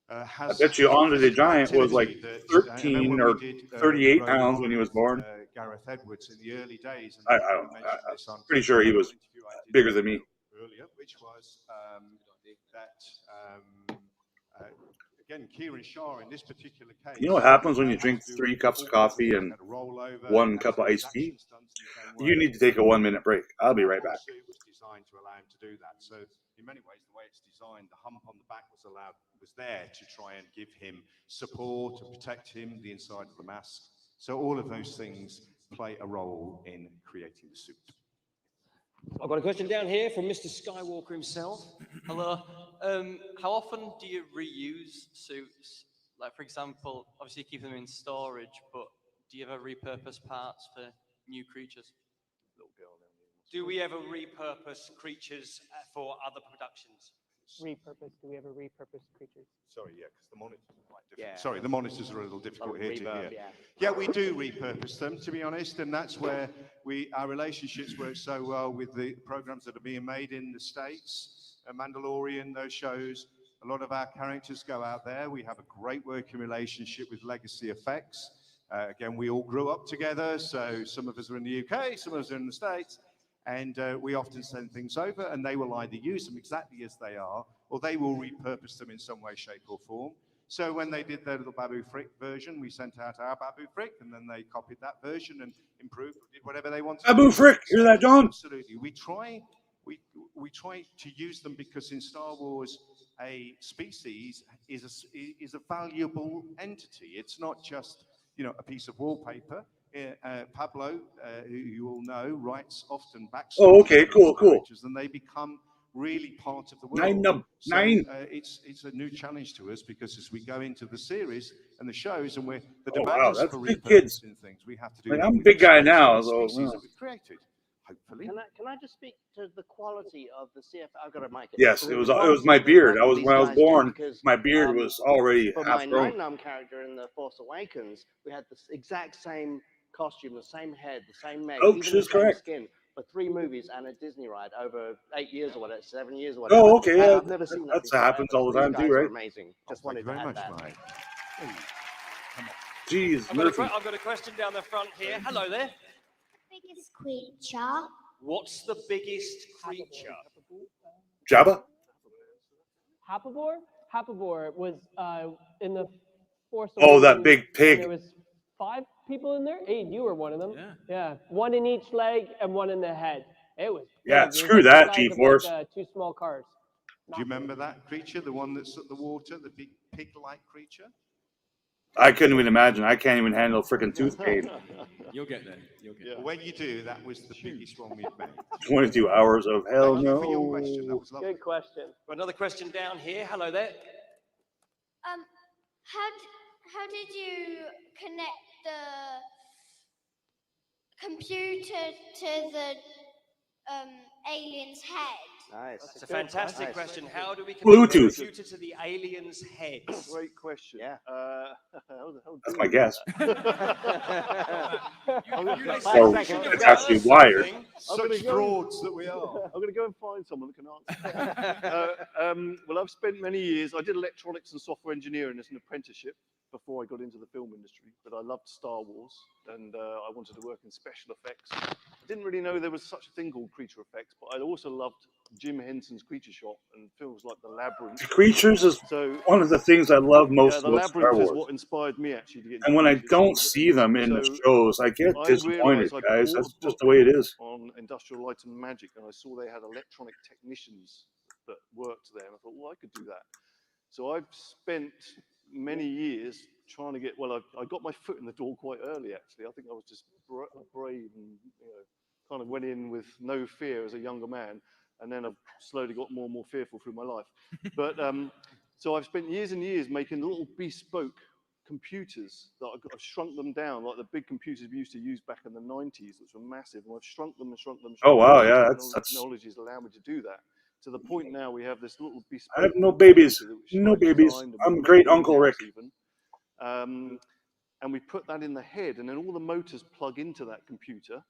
I has bet you Andre the Giant was like activity that, I know 13 when or we did, 38 Rogue pounds One when he was with, born. Gareth Edwards in the early days. And I don't know. I'm pretty sure he was bigger than me. Earlier, which was again, Kieran Shah in this particular case. You know what happens when you drink 3 cups of coffee and 1 cup of iced tea? You need to take a 1-minute break. I'll be right back. It was designed to allow him to do that. So in many ways, the way it's designed, the hump on the back was there to try and give him support, to protect him, the inside of the mask. So all of those things play a role in creating the suit. I've got a question down here from Mr. Skywalker himself. Hello. How often do you reuse suits? Like, for example, obviously you keep them in storage, but do you ever repurpose parts for new creatures? Do we ever repurpose creatures for other productions? Repurpose? Do we ever repurpose creatures? Sorry, yeah, because the monitors are quite different. Yeah. Sorry, the monitors are a little difficult here to reverb, hear. yeah. Yeah, we do repurpose them, to be honest, and that's where our relationships work so well with the programs that are being made in the States, Mandalorian, those shows. A lot of our characters go out there. We have a great working relationship with Legacy Effects. Again, we all grew up together, so some of us are in the UK, some of us are in the States, and we often send things over, and they will either use them exactly as they are, or they will repurpose them in some way, shape, or form. So when they did their little Babu Frick version, we sent out our Babu Frick, and then they copied that version and improved, or did whatever they wanted. Babu Frick, hear that, John? Absolutely. We try to use them because in Star Wars, a species is a valuable entity. It's not just a piece of wallpaper. Pablo, who you all know, writes often backstories. Oh, okay, cool. And they become really part of the world. 9 nub, So, 9. it's a new challenge to us because as we go into the series and the shows, and the Oh, demand wow, is that's for big kids. repurposing things, we have to do. Like, that I'm a with big the guy species now, and the so, species yeah. that we've created. Hopefully. Can I just speak to the quality of the CF? I've got a mic. Yes, it was my beard. When I was born, my beard was already for half my grown. Nine character in The Force Awakens, we had the exact same costume, the same head, the same make, Oaks even is the same correct. skin for 3 movies and a Disney ride over 8 years or whatever, 7 years or whatever. Oh, okay, yeah. I've never seen that. That before, happens ever. all the These time guys too, are right? amazing. Just Thank you wanted to very add much, that. mate. Jeez, I've got a question down the front here. Hello there. Biggest creature. What's the biggest creature? Jabba? Happabor was in the Force Oh, that Awakens, big pig. There was 5 people in there. Aiden, you were one of them. Yeah. 1 in each leg and 1 in the head. It was. Yeah, big. It was screw like the that, size of, G-Force. 2 small cars. Do you remember that creature, the one that's at the water, the big pig-like creature? I couldn't even imagine. I can't even handle freaking tooth pain. You'll get there. You'll get there. When you do, that was the biggest one we've made. 22 hours of hell Thank you no. for your question. That was lovely. Good question. Another question down here. Hello there. How did you connect the computer to the alien's head? Nice. That's a fantastic question. How do we connect the Bluetooth. computer to the alien's head? Great question. Yeah. That's my guess. So it's actually wired. Such frauds that we are. I'm going to go and find someone that can answer. Well, I've spent many years. I did electronics and software engineering as an apprenticeship before I got into the film industry. But I loved Star Wars, and I wanted to work in special effects. I didn't really know there was such a thing called creature effects, but I also loved Jim Henson's Creature Shop and films like The Labyrinth. Creatures is one of the things I love most The about Star Labyrinth is Wars. what inspired me actually to get into And when I creatures. don't see them in the So shows, I get I disappointed, realised I guys. bought That's a just book the way it is. on Industrial Light and Magic, and I saw they had electronic technicians that worked there, and I thought, well, I could do that. So I've spent many years trying to get. Well, I got my foot in the door quite early, actually. I think I was just brave and kind of went in with no fear as a younger man, and then I've slowly got more and more fearful through my life. But so I've spent years and years making little bespoke computers that I've shrunk them down, like the big computers we used to use back in the 90s, which were massive, and I've shrunk them and shrunk them. Oh, wow, them. yeah, So that's- technologies allow me to do that. To the point now we have this little bespoke. I have no babies. computer which No I've babies. designed and I'm we great make Uncle Rick. in-house even. And we put that in the head, and then all the motors plug into that computer.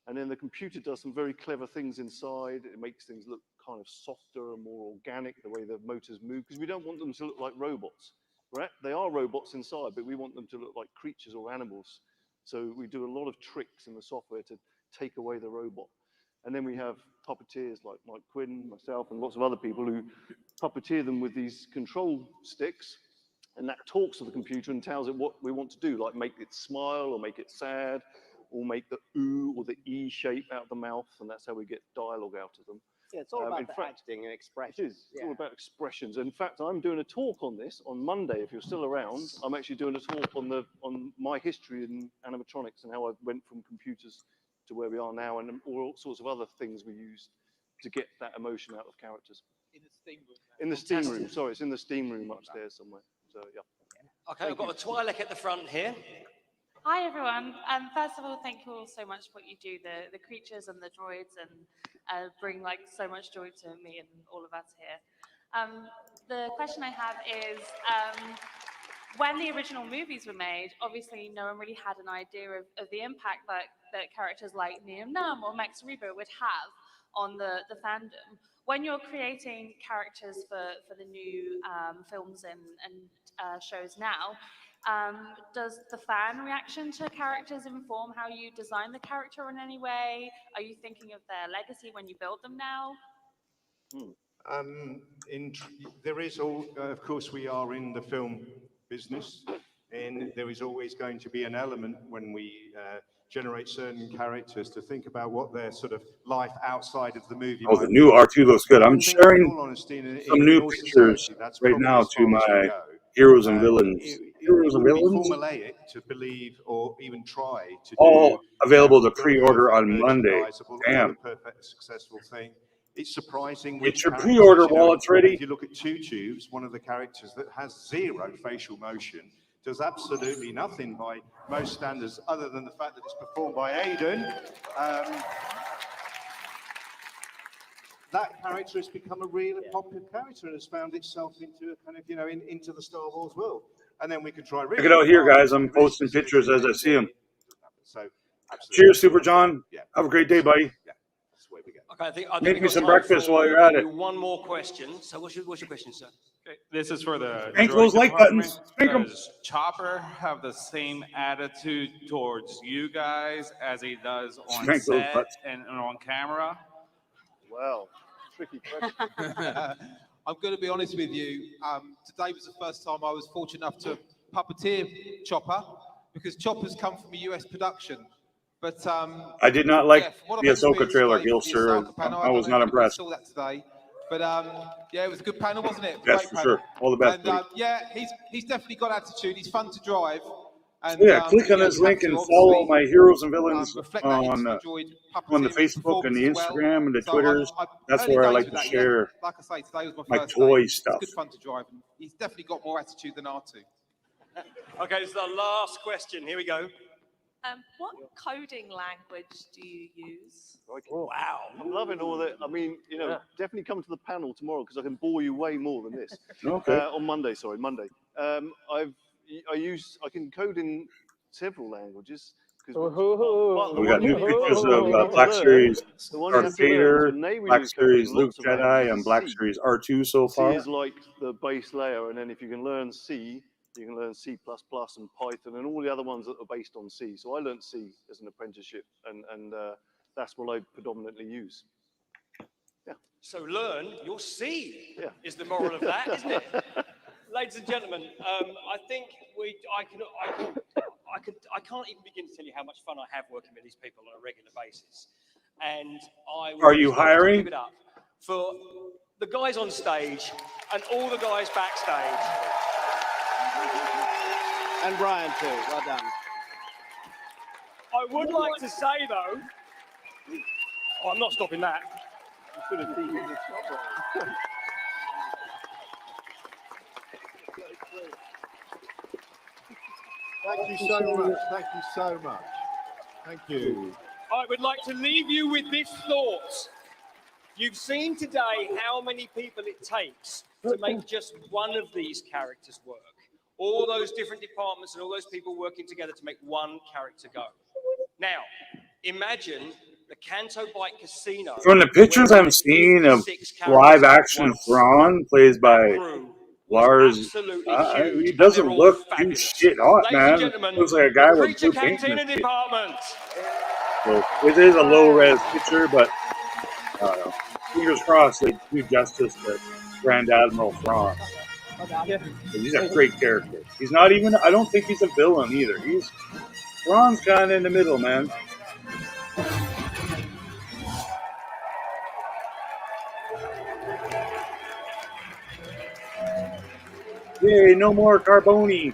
And then the computer does some very clever things inside. It makes things look kind of softer and more organic, the way the motors move, because we don't want them to look like robots. Right? They are robots inside, but we want them to look like creatures or animals. So we do a lot of tricks in the software to take away the robot. And then we have puppeteers like Mike Quinn, myself, and lots of other people who puppeteer them with these control sticks. And that talks to the computer and tells it what we want to do, like make it smile or make it sad, or make the ooh or the E shape out of the mouth, and that's how we get dialogue out of them. Yeah, it's all about in the fact, acting and It expression. is. It's all about expressions. In fact, I'm doing a talk on this on Monday. If you're still around, I'm actually doing a talk on my history in animatronics and how I went from computers to where we are now, and all sorts of other things we use to get that emotion out of characters. In the steam room. In the steam room. Sorry, it's in the steam room upstairs somewhere. So yeah. Okay, I've got a Twi'lek at the front here. Hi everyone. First of all, thank you all so much for what you do, the creatures and the droids, and bring like so much joy to me and all of us here. The question I have is, when the original movies were made, obviously no one really had an idea of the impact that characters like Enamel or Max Rebo would have on the fandom. When you're creating characters for the new films and shows now, does the fan reaction to characters inform how you design the character in any way? Are you thinking of their legacy when you build them now? There is of course, we are in the film business, and there is always going to be an element when we generate certain characters to think about what their sort of life outside of the movie. Oh, the might new be. R2 looks good. I'm And I think, in sharing all honesty, in some in new all pictures sincerity, that's right probably now as to far as you'll my go. heroes and villains. It Heroes and would be villains? formulaic to believe or even try to All do available to the pre-order perfect on Monday. merchandisable or Damn. the perfect successful thing. It's surprising Get which your characters, pre-order you know, wallets ready. If you look at Two Tubes, one of the characters that has zero facial motion, does absolutely nothing by most standards other than the fact that it's performed by Aidan. That character has become a really popular character and has found itself into a kind of, you know, into the Star Wars world. And then we can try. Check it out here, guys. I'm posting pictures as I see them. So, Cheers, Super John. Have a great day, buddy. That's the way we go. Okay, I think Make we've me got some time breakfast for while you're at it. one more question. So what's your question, sir? Okay, this is for the Spank droid those like department. buttons. Spank 'em. Does Chopper have the same attitude towards you guys as he does on Spank those set butts. and on camera? Well, tricky question. I'm going to be honest with you. Today was the first time I was fortunate enough to puppeteer Chopper, because Chopper's come from a US production. But I did not like yeah, from what the I've Ahsoka experienced trailer, today Gil, for the sir. Ahsoka panel, I was don't not know if anybody impressed. saw that today, But yeah, it was a good panel, wasn't it? Yes, Great for panel. sure. All the best, And buddy. yeah, he's definitely got attitude. He's fun to drive. And, So yeah, click on yeah, this you have link to and follow obviously, my heroes and villains reflect that into enjoyed on the puppeteering Facebook and performance the as well. Instagram and the So Twitters. That's early where I days like with to that, share like I say, today was my my first toy day. stuff. It's good fun to drive. And he's definitely got more attitude than R2. Okay, this is the last question. Here we go. What coding language do you use? Wow. I'm loving all that. I mean, you know, definitely come to the panel tomorrow because I can bore you way more than this. Okay. On Monday, sorry, Monday. I can code in several languages. We got new pictures of Black Series Darth Vader, Black Series Luke Jedi, and Black Series R2 so C far. is like the base layer, and then if you can learn C, you can learn C++ and Python and all the other ones that are based on C. So I learned C as an apprenticeship, and that's what I predominantly use. Yeah. So learn your C is the moral of that, isn't it? Ladies and gentlemen, I think I can't even begin to tell you how much fun I have working with these people on a regular basis. And I would Are you just like to hiring? give it up for the guys on stage and all the guys backstage. And Brian too. Well done. I would like to say though, I'm not stopping that. You should have taken the stop. Thank you so much. Thank you so much. Thank you. I would like to leave you with this thought. You've seen today how many people it takes to make just one of these characters work. All those different departments and all those people working together to make one character go. Now, imagine the Canto Bike Casino. From the pictures I'm seeing of live action Thrawn, plays by Lars, he doesn't look too shit hot, man. Looks like a guy with blue paint in his face. Department. So it is a low-res picture, but I don't know. Fingers crossed they do justice to Grand Admiral Thrawn. He's a great character. He's not even, I don't think he's a villain either. Thrawn's kind of in the middle, man. Yay, no more Carboni.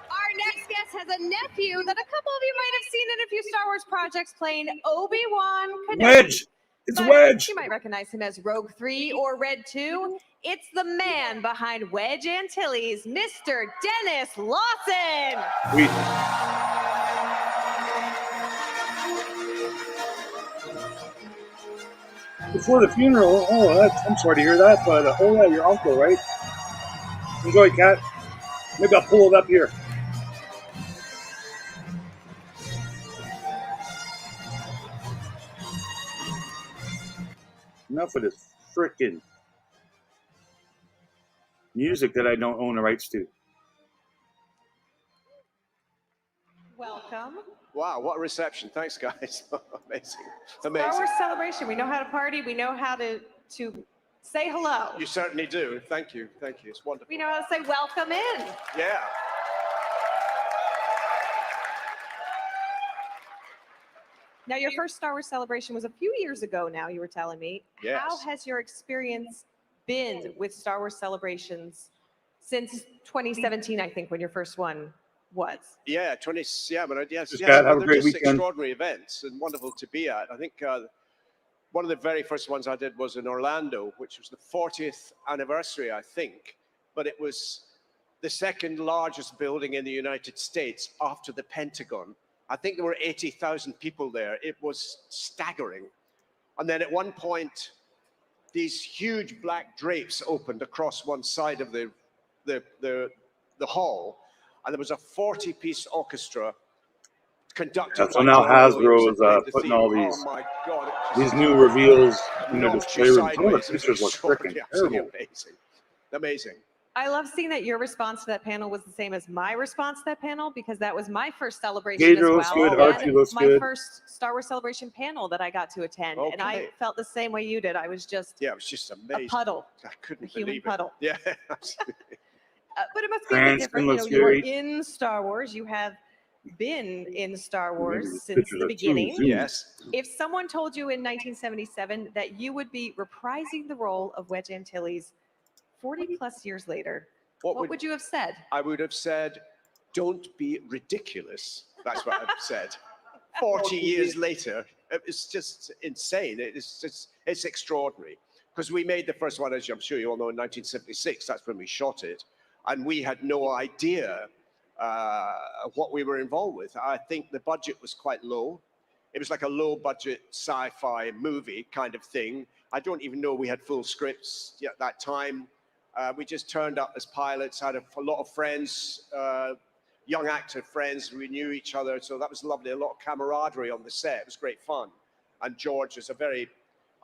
Our next guest has a nephew that a couple of you might have seen in a few Star Wars projects playing Obi-Wan Kenobi. Wedge! It's Wedge! You might recognize him as Rogue 3 or Red 2. It's the man behind Wedge Antilles, Mr. Dennis Lawson. Before the funeral, I'm sorry to hear that, but yeah, your uncle, right? Enjoy, Cat. Maybe I'll pull it up here. Enough of this frickin' music that I don't own the rights to. Welcome. Wow, what a reception. Thanks, guys. Amazing. Star Amazing. Wars Celebration. We know how to party. We know how to say hello. You certainly do. Thank you. Thank you. It's wonderful. We know how to say welcome in. Yeah. Now, your first Star Wars Celebration was a few years ago now, you were telling me. Yes. How has your experience been with Star Wars Celebrations since 2017, I think, when your first one was? Yeah, but yes, Just have a they're great just weekend. extraordinary events and wonderful to be at. I think one of the very first ones I did was in Orlando, which was the 40th anniversary, I think. But it was the second largest building in the United States after the Pentagon. I think there were 80,000 people there. It was staggering. And then at one point, these huge black drapes opened across one side of the hall, and there was a 40-piece orchestra conducted. That's now Hasbro is putting all these new reveals in their display room. Some of the pictures look freaking terrible. Amazing. I love seeing that your response to that panel was the same as my response to that panel, because that was my first celebration Gator as looks well. good, Archie looks my good. first Star Wars Celebration panel that I got to attend, and I Okay. felt the same way you did. I was just Yeah, it was just amazing. a puddle, I couldn't a human believe puddle. it. Yeah, absolutely. But it must be a bit Cranston different. looks You're great. in Star Wars. You have been in Star Maybe Wars the since pictures the are too beginning. zoomed. Yes. If someone told you in 1977 that you would be reprising the role of Wedge Antilles 40 plus years later, what would you have said? I would have said, don't be ridiculous. That's what I've said. 40 years later, it's just insane. It's extraordinary. Because we made the first one, as I'm sure you all know, in 1976. That's when we shot it. And we had no idea what we were involved with. I think the budget was quite low. It was like a low budget sci-fi movie kind of thing. I don't even know we had full scripts at that time. We just turned up as pilots, had a lot of friends, young actor friends. We knew each other, so that was lovely. A lot of camaraderie on the set. It was great fun. And George is a very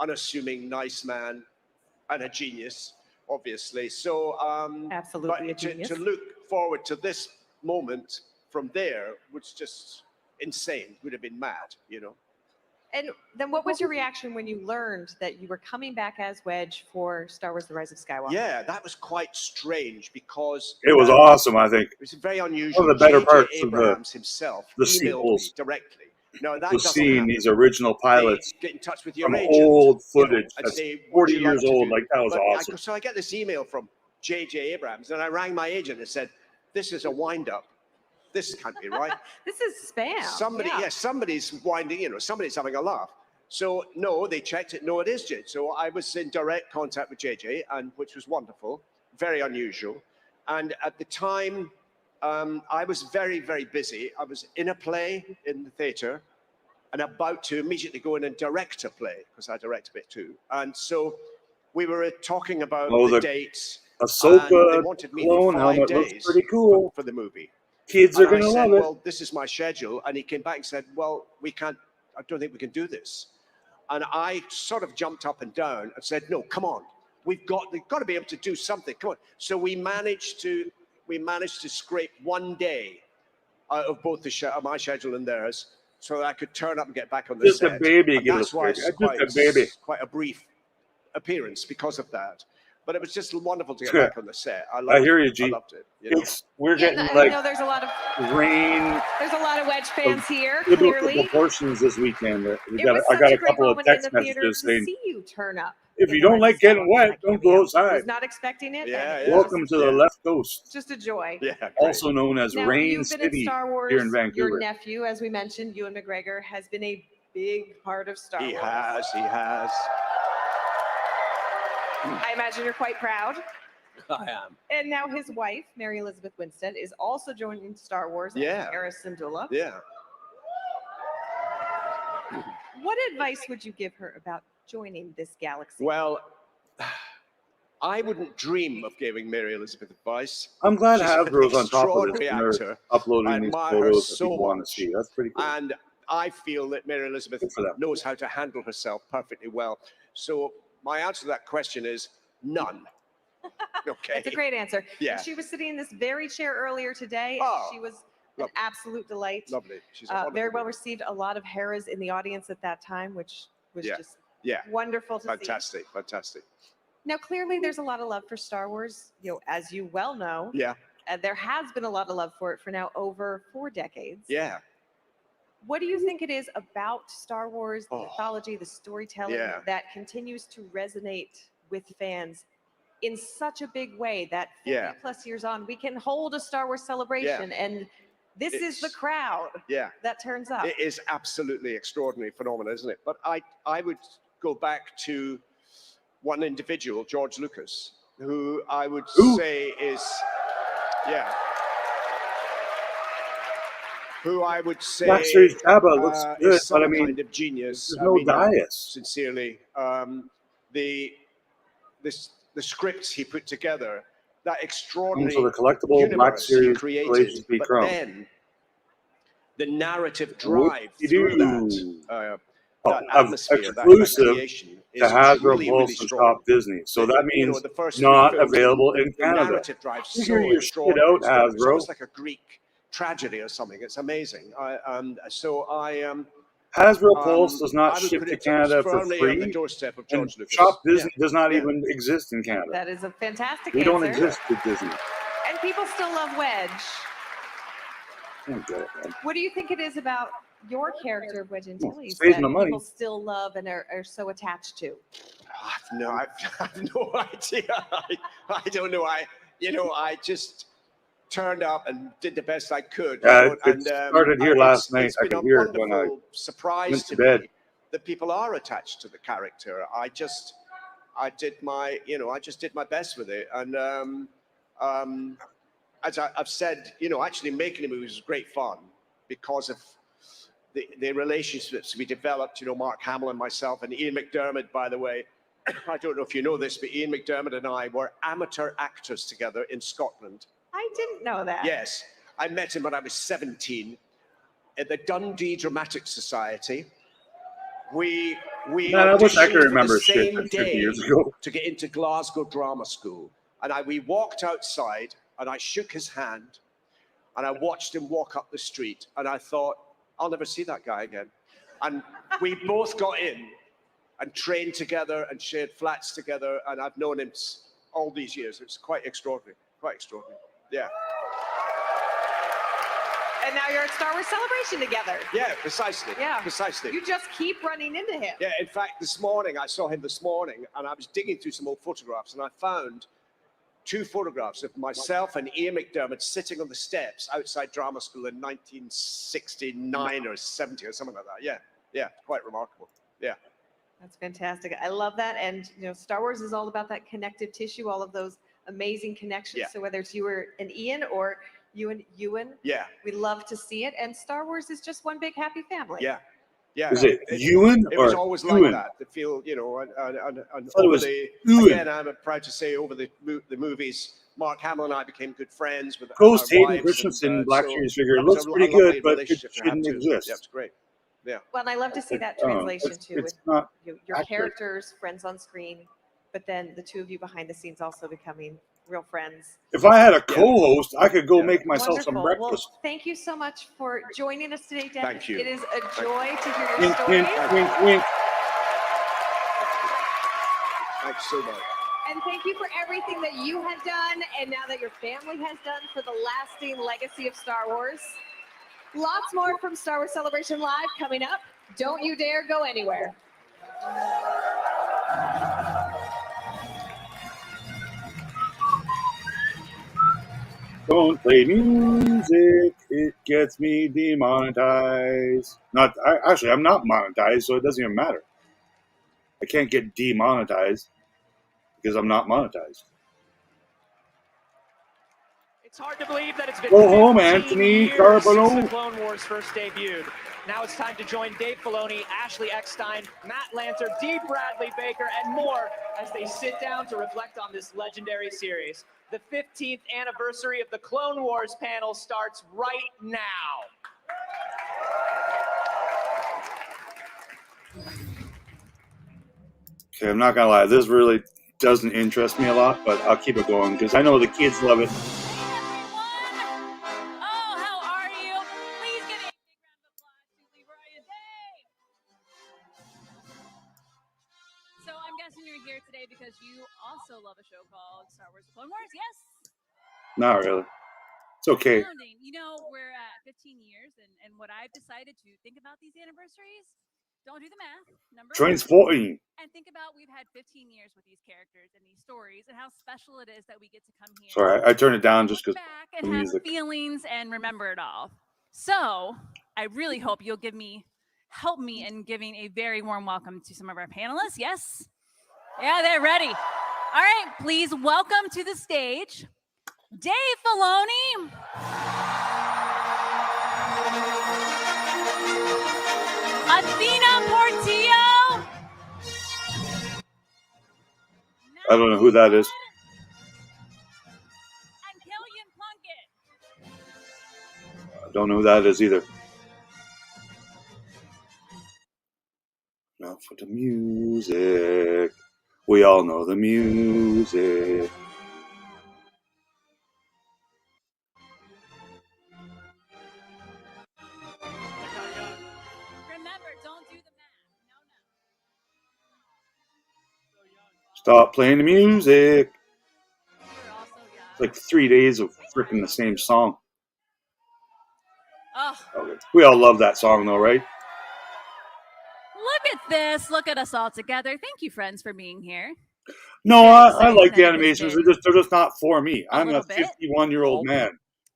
unassuming, nice man and a genius, obviously. So, absolutely a but genius. to look forward to this moment from there was just insane. Would have been mad, you know. And then what was your reaction when you learned that you were coming back as Wedge for Star Wars The Rise of Skywalker? Yeah, that was quite strange because It was awesome, I think. it was very unusual. One of the better J.J. parts of Abrams himself the emailed sequels me directly. No, that was doesn't seeing happen. these original pilots Get in touch with your from agent, old you know, footage and that's say, would 40 you like years to old. do- Like, that was But awesome. so I get this email from J.J. Abrams, and I rang my agent and said, this is a wind-up. This can't be right. This is spam. Somebody's winding, you know, somebody's having a laugh. So no, they checked it. No, it is J. So I was in direct contact with JJ, and which was wonderful, very unusual. And at the time, I was very, very busy. I was in a play in the theatre, and about to immediately go in and direct a play because I direct a bit too. And so we were talking about the dates. Ahsoka and they wanted me for clone 5 helmet days looks pretty cool. for the movie. Kids And are going I to said, love it. well, this is my schedule. And he came back and said, well, we can't, I don't think we can do this. And I sort of jumped up and down and said, no, come on. They've got to be able to do something. Come on. So we managed to scrape 1 day out of both my schedule and theirs so that I could turn up and get back on the Just set. a baby, And give that's us why grace. it's Just a baby. quite a brief appearance because of that. But it was just wonderful to get back on the set. I hear you, G. I loved it. You know? We're Yeah, getting I like know there's a lot of rain Wedge fans here, biblical clearly. proportions this weekend. It I was got such a a great couple of moment in text the theater messages to saying, see you turn up. if in you The don't Rise like of getting Skywalker, wet, don't go outside. Was not expecting it. Yeah, and it Welcome was to the left coast, just a joy. Yeah, also known as Now, Rain you've been in City Star Wars. here in Your Vancouver. nephew, as we mentioned, Ewan McGregor, has been a big part of Star He Wars. has. I imagine you're quite proud. I am. And now his wife, Mary Elizabeth Winstead, is also joining Star Wars as Yeah. Hera Syndulla. Yeah. What advice would you give her about joining this galaxy? Well, I wouldn't dream of giving Mary Elizabeth advice. I'm glad She's an Hasbro's on top of this extraordinary and they're actor. uploading I these admire her photos that so people want to much. see. That's pretty cool. And I feel that Mary Elizabeth knows how to handle herself perfectly well. So my answer to that question is none. Okay. It's a great answer. Yeah. She was sitting in this very chair earlier today. Oh, She was an absolute delight. Lovely. She's a Very wonderful well woman. received. A lot of Heras in the audience at that time, which was just Yeah. wonderful to see. Fantastic. Fantastic. Now, clearly, there's a lot of love for Star Wars. You know, as you well know, Yeah. there has been a lot of love for it for now over 4 decades. Yeah. What do you think it is about Star Wars, the Oh. mythology, the storytelling Yeah. that continues to resonate with fans in such a big way that 50 Yeah. plus years on, we can hold a Star Wars celebration and this is the crowd Yeah. that turns up. It is absolutely extraordinary phenomenon, isn't it? But I would go back to one individual, George Lucas, who I would say is, who I would say Black Series Jabba looks is good, some but I mean, kind of genius. there's I no mean, dais. Sincerely, the scripts he put together, that extraordinary So the collectible universe Black he Series created, Galatians be but crowned. then the narrative drive Whoop-de-doo. through that Of atmosphere, that exclusive creation to is Hasbro, really, really Pulse, and strong. Top Disney. So that You know, means the first not three films, available in the Canada. narrative drives so Figure your shit extraordinary. out, It's Hasbro. almost like a Greek tragedy or something. It's amazing. Hasbro Pulse does not I would ship put to it Canada for firmly on the free, doorstep of and George Lucas. Shop Disney Yeah. does not Yeah. even exist in Canada. That is a fantastic We answer. don't exist with Disney. And people still love Wedge. don't get it, man. What do you think it is about your character of Wedge Antilles saves that my money. people still love and are so attached to? I have no idea. I don't know. I just turned up and did the best I could. It started here last night. It's I been could a hear it when I wonderful surprise went to to bed. me that people are attached to the character. I did my best with it, and as I've said, actually making the movie was great fun because of the relationships we developed. Mark Hamill and myself, and Ian McDermott, by the way. I don't know if you know this, but Ian McDermott and I were amateur actors together in Scotland. I didn't know that. Yes, I met him when I was 17 at the Dundee Dramatic Society. We Man, I wish I could auditioned for remember the shit same from 50 day years ago. to get into Glasgow Drama School. And we walked outside and I shook his hand and I watched him walk up the street and I thought, I'll never see that guy again. And we both got in and trained together and shared flats together. And I've known him all these years. It's quite extraordinary, yeah. And now you're at Star Wars Celebration together. Yeah, precisely. Yeah. Precisely. You just keep running into him. Yeah, in fact, I saw him this morning, and I was digging through some old photographs, and I found 2 photographs of myself and Ian McDermott sitting on the steps outside drama school in 1969 or 70 or something like that. Yeah, quite remarkable. Yeah. That's fantastic. I love that. And, Star Wars is all about that connective tissue, all of those amazing connections. Yeah. So whether it's you and Ian or you and Ewan, Yeah. we love to see it. And Star Wars is just one big happy family. Yeah. Is it Ewan It or was always like Ewan? that. To feel, and thought it was Ewan. again, I'm proud to say over the movies, Mark Hamill and I became good friends with Ghost our Hayden wives, Christensen, and, Black so Series figure, that was looks a pretty lovely good, but it relationship to have shouldn't too. exist. Yeah, it's great. Yeah. Well, and I love to see that I don't know. translation too, It's with not your accurate. characters, friends on screen, but then the two of you behind the scenes also becoming real friends. If I had a co-host, I could go make myself some Wonderful. breakfast. Well, thank you so much for joining us today, Dennis. Thank you. It is a joy to hear your Wink, story. wink, wink, wink. Thanks so much. And thank you for everything that you had done and now that your family has done for the lasting legacy of Star Wars. Lots more from Star Wars Celebration Live coming up. Don't you dare go anywhere. Don't play music, it gets me demonetized. Actually, I'm not monetized, so it doesn't even matter. I can't get demonetized because I'm not monetized. It's hard to believe that it's been Go home, 15 Anthony years Carbone. since the Clone Wars first debuted. Now it's time to join Dave Filoni, Ashley Eckstein, Matt Lanter, D. Bradley Baker, and more as they sit down to reflect on this legendary series. The 15th anniversary of the Clone Wars panel starts right now. Okay, I'm not gonna lie, this really doesn't interest me a lot, but I'll keep it going because I know the kids love it. So I'm guessing you're here today because you also love a show called Star Wars: The Clone Wars, yes? Not really. It's okay. Astounding. We're at 15 years, and what I've decided to think about these anniversaries, don't do the math, number Train's one, 14. and think about we've had 15 years with these characters and these stories and how special it is that we get to come here Sorry, I turned it down just because back the and have music. feelings and remember it all. So I really hope you'll help me in giving a very warm welcome to some of our panelists. Yes? Yeah, they're ready. All right, please welcome to the stage Dave Filoni, Athena Portillo, I don't know who that is. and Killian Plunkett. I don't know who that is either. Now for the music. We all know the music. Remember, don't do the math. Stop playing the music. It's like 3 days of freaking the same song. Oh, Okay. We all love that song, though, right? look at this. Look at us all together. Thank you, friends, for being here. No, Very I exciting like the that it has animations. been They're just not for me. a I'm a little bit. 51-year-old man.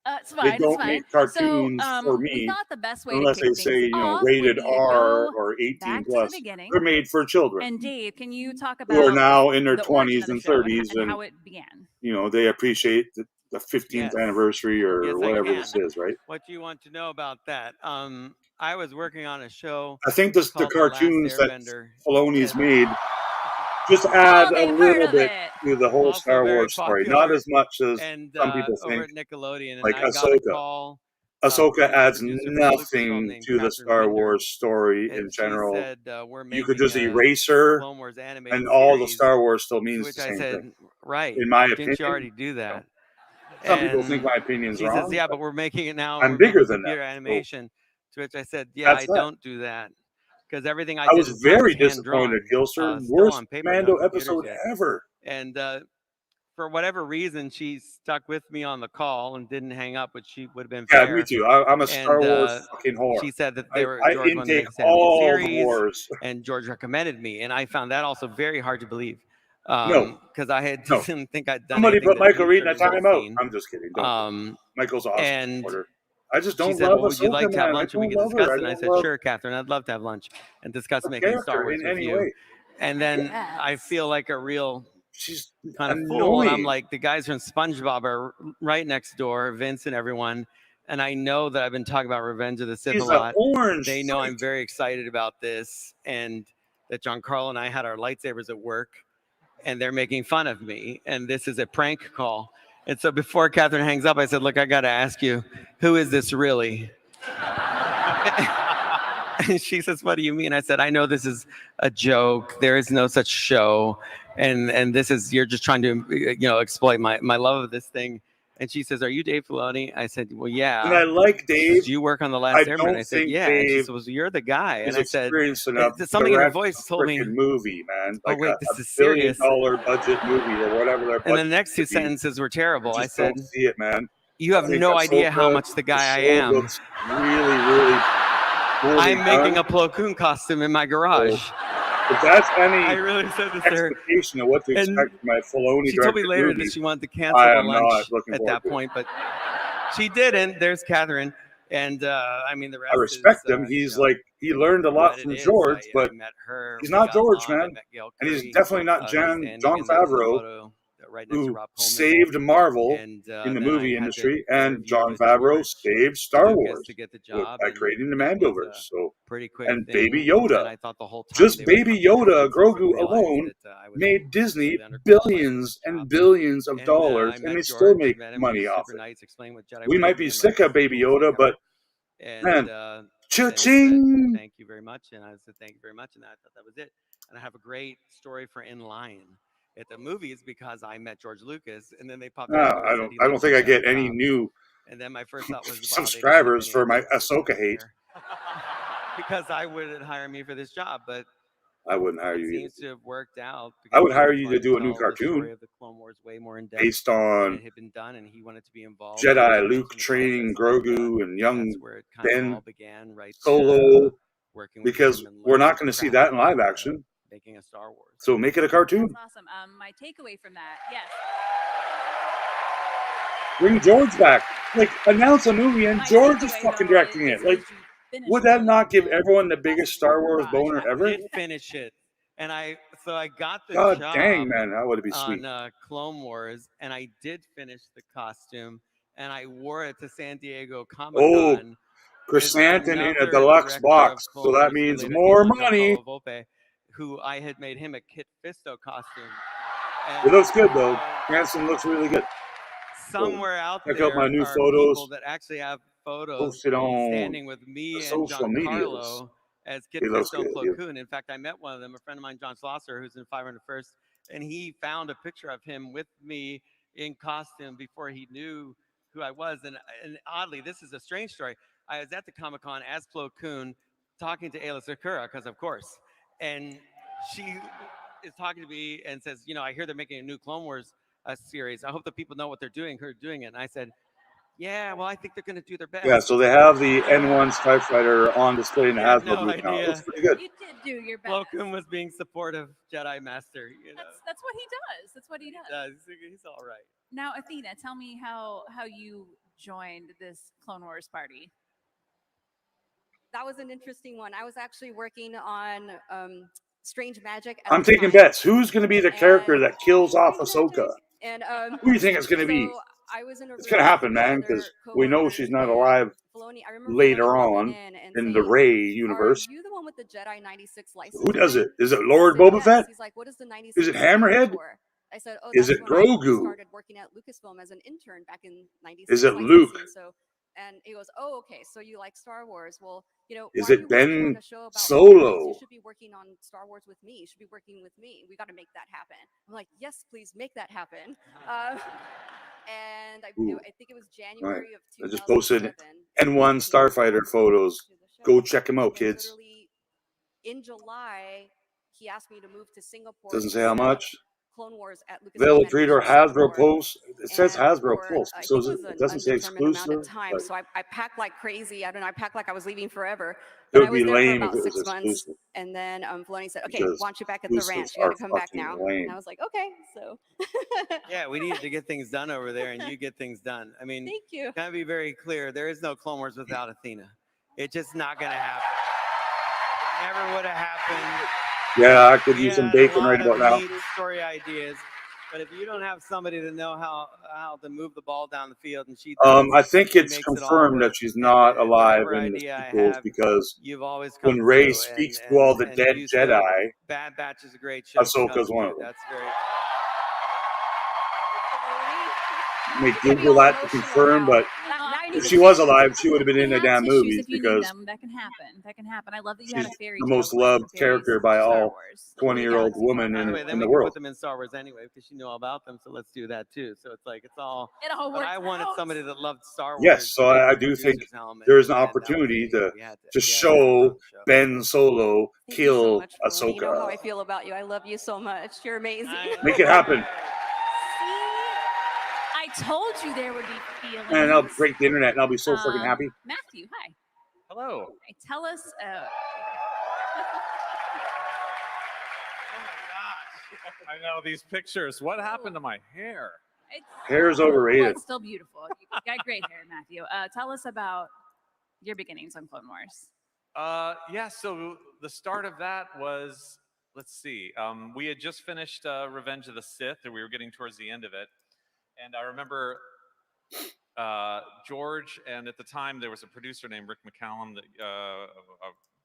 It's They fine. It's don't fine. make So, cartoons for we me thought the best way to unless kick they things say, you know, off would rated be to R go or 18 back to the plus. beginning. They're made for children And Dave, can you talk who are about now in their the origin 20s of the and show 30s, and and how it began? you know they appreciate the 15th anniversary or Yes, I whatever can. this is, right? What do you want to know about that? I was working on a show I think the called The Last cartoons that Airbender. Filoni's and- made just Oh, add a they've heard little of bit it. to the whole Also Star very Wars story. Not popular, as much as and some people over think. at Nickelodeon, and Like I got a Ahsoka. call Ahsoka from a adds producer from Lucasfilm nothing named to the Catherine Star Binder, Wars story in and she general. said, we're You could making just a erase her, Clone Wars animated and all the series, Star Wars still to means which the I same said, thing. right, In my didn't opinion, you already do that? some people think And my opinion's she wrong. says, yeah, but we're making it now. I'm We're bigger making than that. computer So animation. To which I said, yeah, that's I that. don't do that. Because everything I I did was at the time very was hand disappointed, drawn, Gilster. still Worst on paper, Mando no computers episode yet. ever. And for whatever reason, she stuck with me on the call and didn't hang up, which she would have been Yeah, fair. me too. I'm a Star And Wars fucking whore. she said that I George wanted to intake make this animated all the series, wars. and George recommended me, and I found that also very hard to believe. No. Because I didn't think I'd done Somebody anything put that Michael he Reed in a certainly timeout. seen. I'm just kidding. Don't. Michael's awesome. And Supporter. I just she don't said, love well, would you Ahsoka, like to have man. I lunch and we don't can love discuss her. it? And I said, sure, Catherine, I'd love to have lunch and discuss the making Star character Wars in with any you. way. And then I feel like a real She's kind of fool. And I'm annoying. like, the guys from SpongeBob are right next door, Vince and everyone. And I know that I've been talking about Revenge of the Sith She's a lot. an orange They know I'm freak. very excited about this, and that Giancarlo and I had our lightsabers at work, and they're making fun of me. And this is a prank call. And so before Catherine hangs up, I said, look, I got to ask you, who is this really? And she says, what do you mean? I said, I know this is a joke. There is no such show. And this is, you're just trying to, exploit my love of this thing. And she says, are you Dave Filoni? I said, well, yeah. And I like Dave. Do you work on The I Last Airbender? don't I said, think yeah. And she Dave said, well, you're the guy. is And I said, experienced enough to something in her direct voice a told me, freaking movie, man. oh, Like wait, a this is $1 billion serious. budget movie or whatever their budget And the next two would be. sentences were terrible. I I just said, don't see it, man. you I have think no idea how Ahsoka, much the guy I show am. looks really, really poorly I'm making done. a Plo Koon costume in my garage. If that's any I really said this to her. expectation of what to And expect from my Filoni she told me directed later movie, that she wanted to cancel I the am not lunch looking at forward that to it. point, but she didn't. There's Catherine. And I mean, the rest I respect is, him. He's like, he learned a lot what from it is. George, but I met her. he's We not got George, along. I man. met Gail And he's Curry, definitely not who's John standing in the Favreau, photo right next to who Rob Pullman. saved Marvel And in the then I movie had to industry, and interview John with Favreau George saved Star Lucas Wars to get the job, by and creating the it was Mandoverse. So, pretty quick and thing. Baby Yoda, And I thought the whole time just they were Baby Yoda, puppets, Grogu realized alone that, I was made Disney completely underqualified billions for this and job. billions of And dollars, I and met they still George, make met him. He money was off super it. nice, explained what Jedi We were might doing. be I'm sick like, of Baby coolest thing Yoda, but ever. And man, then he cha-ching! said, thank you very much. And I said, thank you very much. And I thought that was it. And I have a great story for In Line at the movies because I met George Lucas, and then they popped No, up and said he I don't loved think me I for the get any job. new And then my first thought was, wow, they didn't have subscribers any for my idea who Ahsoka was hate. there. Because I wouldn't hire me for this job, but I wouldn't hire it you either. seems to have worked out. I would George hire you to wanted do a new tell the story cartoon of the Clone Wars way more in depth based than on it had been done, and he wanted to be involved in Jedi finishing Luke the training process. Grogu and young That's where it kind of all Ben began, right Solo, there, working with because him and we're not learning going the to see craft that in of live action. making a Star Wars. So make it a cartoon. That's awesome. My takeaway from that, yes. Bring George back. Like, announce a movie and George is fucking directing it. Like, would that not give everyone the biggest Star Wars boner I ever? did finish it, and I got the God job dang, man, that would be sweet. on Clone Wars, and I did finish the costume, and I wore it to San Diego Comic Oh, Con. chrysanthemum in a deluxe box. So that means more money. Volpe, who I had made him a Kit Fisto costume. It looks good, though. Hanson looks really good. Somewhere out Check there out my new are photos. people that actually have photos Posted on standing with me the and social medias. Giancarlo as Kit He looks Fisto and good, Plo yeah. Koon. In fact, I met one of them, a friend of mine, John Schlosser, who's in 501st, and he found a picture of him with me in costume before he knew who I was. And oddly, this is a strange story. I was at the Comic-Con as Plo Koon talking to Ayla Secura, because of course. And she is talking to me and says, I hear they're making a new Clone Wars series. I hope the people know what they're doing, who are doing it. And I said, Yeah, well, I think they're going to do their best. Yeah, so they have the N1 Starfighter on display in the You have Hasbro no booth now. It idea. looks pretty good. You did do your best. Slocum was being supportive Jedi Master. You know, That's what he does. That's what he does. he's all right. Now, Athena, tell me how you joined this Clone Wars party. That was an interesting one. I was actually working on Strange Magic. I'm taking bets. Who's going to be the character that kills off Ahsoka? And Who do you think it's going to be? so I was in a room It's going to happen, with man, other because we know she's not alive Filoni. I remember Filoni later walking on in in the Rey universe. Are you the one with the Jedi 96 license Who does plate? it? Is it I Lord said, Boba yes. Fett? He's like, what is the 96 Is it stand Hammerhead? for? I said, oh, Is that's it when I Grogu? started working at Lucasfilm as an intern back in 96. Is it licensing. Luke? So, and he goes, oh, okay, so you like Star Wars. Well, you know, Is why are it you working on Ben a show about Solo? movies? You should be working on Star Wars with me. You should be working with me. We got to make that happen. I'm like, yes, please make that happen. And Ooh. I think it was All right. January of I 2007. just posted N1 Starfighter photos. Go check them out, kids. Literally in July, he asked me to move to Singapore. Doesn't to say how set up much. Clone Wars at Lucasfilm Available pre-order Animation Hasbro Singapore. Post. It says And Hasbro for, Post. I So think it was it an doesn't say undetermined amount exclusive. of time. But So I packed like crazy. I don't know. I packed like I was leaving forever. it But I would was be there for lame if about it was 6 months. exclusive. And then Filoni said, okay, Because want you back at the ranch. exclusives You got to are come back fucking now. lame. And I was like, okay. So Yeah, we needed to get things done over there, and you get things done. I mean, thank you. Can I be very clear? There is no Clone Wars without Athena. It's just not going to happen. It never would have happened. Yeah, I could We use some had bacon a lot right of about now. neat story ideas, but if you don't have somebody to know how to move the ball down the field, and she does, I think it it's makes it all confirmed work. that she's And not alive whatever in the idea I sequels have, because you've always when come Rey through speaks to all the dead used Jedi, Bad Batch is a great show. Ahsoka's because of one you. of them. That's very. May Google that to confirm, but if she was alive, she would have been in the damn Tissues movies if you need because them. That can happen. That can happen. I love that you she's had a fairy the tale most going loved for fairies character by in Star all Wars. 20-year-old women By the in way, then the we can world. put them in Star Wars anyway because you know about them. So let's do that too. So it's like it's all. It all But works I wanted out. somebody that loved Star Wars. Yes, so I do think producer's helmet, there is an and that was opportunity me. to We had to just have her on show the show. Ben Solo Thank you so kill much, Filoni. You know how Ahsoka. I feel about you. I love you so much. You're amazing. Make it happen. I told you there would be feelings. And I'll break the internet and I'll be so freaking happy. Matthew, hi. Hello. Okay, tell us. I know these pictures. What happened to my hair? Hair's Well, overrated. it's still beautiful. You got great hair, Matthew. Tell us about your beginnings on Clone Wars. Yeah, so the start of that was, let's see, we had just finished Revenge of the Sith, and we were getting towards the end of it. And I remember George, and at the time there was a producer named Rick McCallum that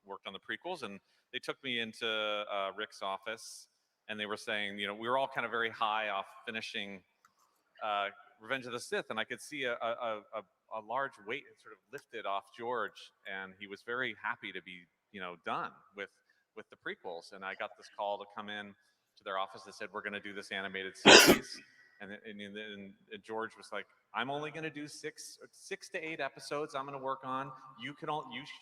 worked on the prequels, and they took me into Rick's office, and they were saying, you know, we were all kind of very high off finishing Revenge of the Sith, and I could see a large weight sort of lifted off George, and he was very happy to be, you know, done with the prequels. And I got this call to come in to their office that said, we're going to do this animated series. And George was like, I'm only going to do six to 8 episodes I'm going to work on. You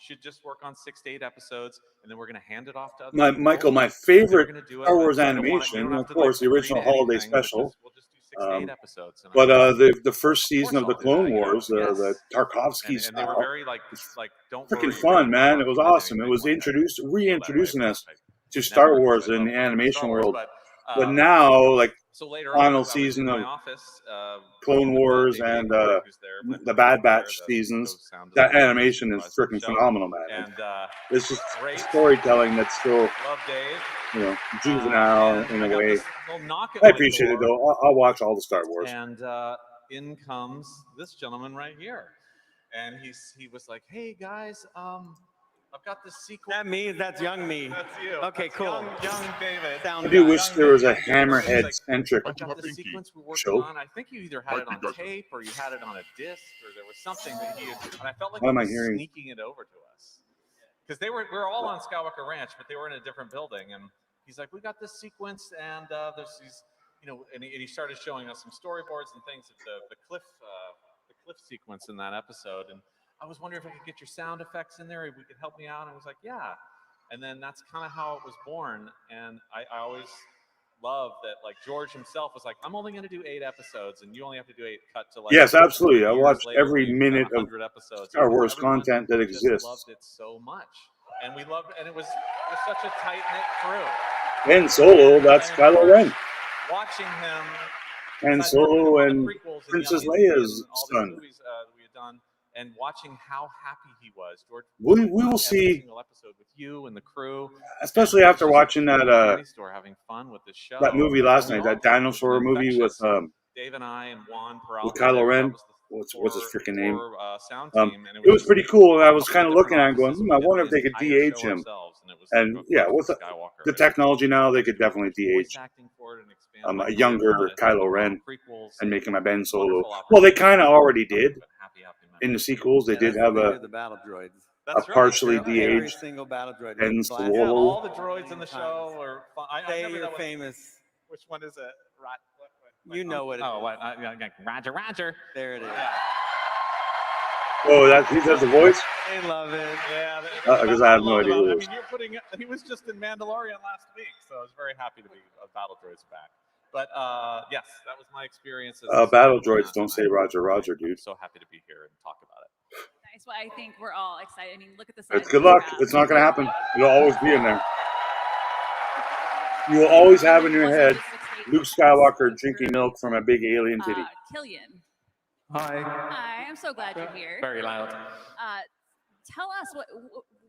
should just work on 6 to 8 episodes, and then we're going to hand it off to other people. Michael, my And they were favorite gonna do it, Star but Wars you don't animation, have of to, course, the agree original to holiday anything, but special. we'll just do 6 to 8 episodes. And But I'm like, the first season of the I'll do that, Clone you know, Wars, the yes. Tarkovsky And they were style, very like don't freaking worry, fun, we're not man. It was rushing into awesome. It anything was like that. reintroducing us to Never Star because Wars I in love the Star animation Wars, world. but But now, like, so later on, final I was season in of my office, Clone with, Wars David and Acorn, who's there, the Brendan Bad Acorn there, Batch the seasons, co-sound that designer, animation is supervisor of the freaking show. phenomenal, man. And It's just great. storytelling that's still, Love Dave. you know, juvenile And in I a got way. this little knock at I my appreciate it, door, though. I'll watch all the Star Wars. and in comes this gentleman right here, and he was like, "Hey guys, I've got this sequence." That me? That's young me. That's you. Okay, That's cool. Young David. I do wish there was a Hammerhead-centric I've got this sequence we're working show. on. I think you either had it on tape or you had it on a disc, or there was something that he had, and I felt like Why he am I was hearing- sneaking it over to us. Because we were all on Skywalker Ranch, but they were in a different building, and he's like, "We got this sequence, and there's these, you know," and he started showing us some storyboards and things of the cliff sequence in that episode, and I was wondering if I could get your sound effects in there, if we could help me out, and I was like, "Yeah," and then that's kind of how it was born, and I always love that like George himself was like, I'm only going to do 8 episodes, and you only have to do 8. Cut to like Yes, absolutely. I years watched later, every we've done minute of 100 episodes. Star because Wars everyone content that just exists. loved it so much, and we loved, and it was such a tight knit crew. Ben Solo, that's And Kylo George, Ren. watching him, And because I'd worked with him Solo on the and prequels and Princess Young Indy Leia's and all son. these movies that we had done, and watching how happy he was. George, We would will watch every see, single episode with you and the crew, especially and he was after just watching in the that candy store having fun with the show. that movie last And we night, all that did. It was dinosaur an movie with infectious. Dave and I and Juan with Peralta. Kylo That Ren. was the What's his freaking name? sound team, and It was pretty cool, and I a was couple kind of of different looking at it going, offices, and I we did wonder if the they could entire DH show him. ourselves, and it was And of yeah, course with Skywalker. the technology now, they could definitely voice DH acting for it and expand my a career younger from it, Kylo Ren prequels, and make him a Ben Solo. wonderful Well, they opportunity. kind of already did Happy in the sequels. They Yeah, did that's have what they do a with the battle droids. partially Apparently every DH single battle droid. Ben was blasted Yeah, Solo. all the droids in the show are fun. I Say never you're know what, famous. which one is it? You know what it Oh, is. what? Yeah, Roger, Roger. There it is. Yeah. Oh, he does the voice? They love it. Yeah, Because I have no idea who it I is. mean, you're putting. He was just in Mandalorian last week, so I was very happy to be Battle Droids back. But yes, that was my experience. Battle droids don't say Roger, Roger, dude. I'm so happy to be here and talk about it. Nice. Well, I think we're all excited. I mean, look at the size. It's good luck. It's not going to happen. It'll always be in there. You will always have in your head Luke Skywalker drinking milk from a big alien titty. Killian. Hi. Hi. I'm so glad you're here. Very loud. Tell us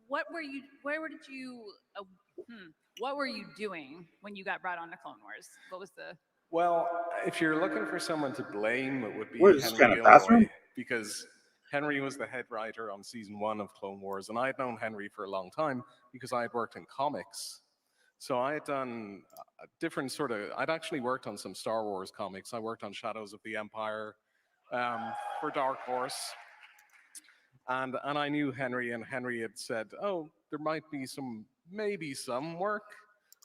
what were you? Where did you? What were you doing when you got brought on to Clone Wars? What was the? Well, if you're looking for someone to blame, it would be What is this, Henry kind of Gilroy, bathroom? because Henry was the head writer on season 1 of Clone Wars, and I had known Henry for a long time because I had worked in comics. So I had done a different sort of. I'd actually worked on some Star Wars comics. I worked on Shadows of the Empire for Dark Horse. And I knew Henry, and Henry had said, oh, there might be maybe some work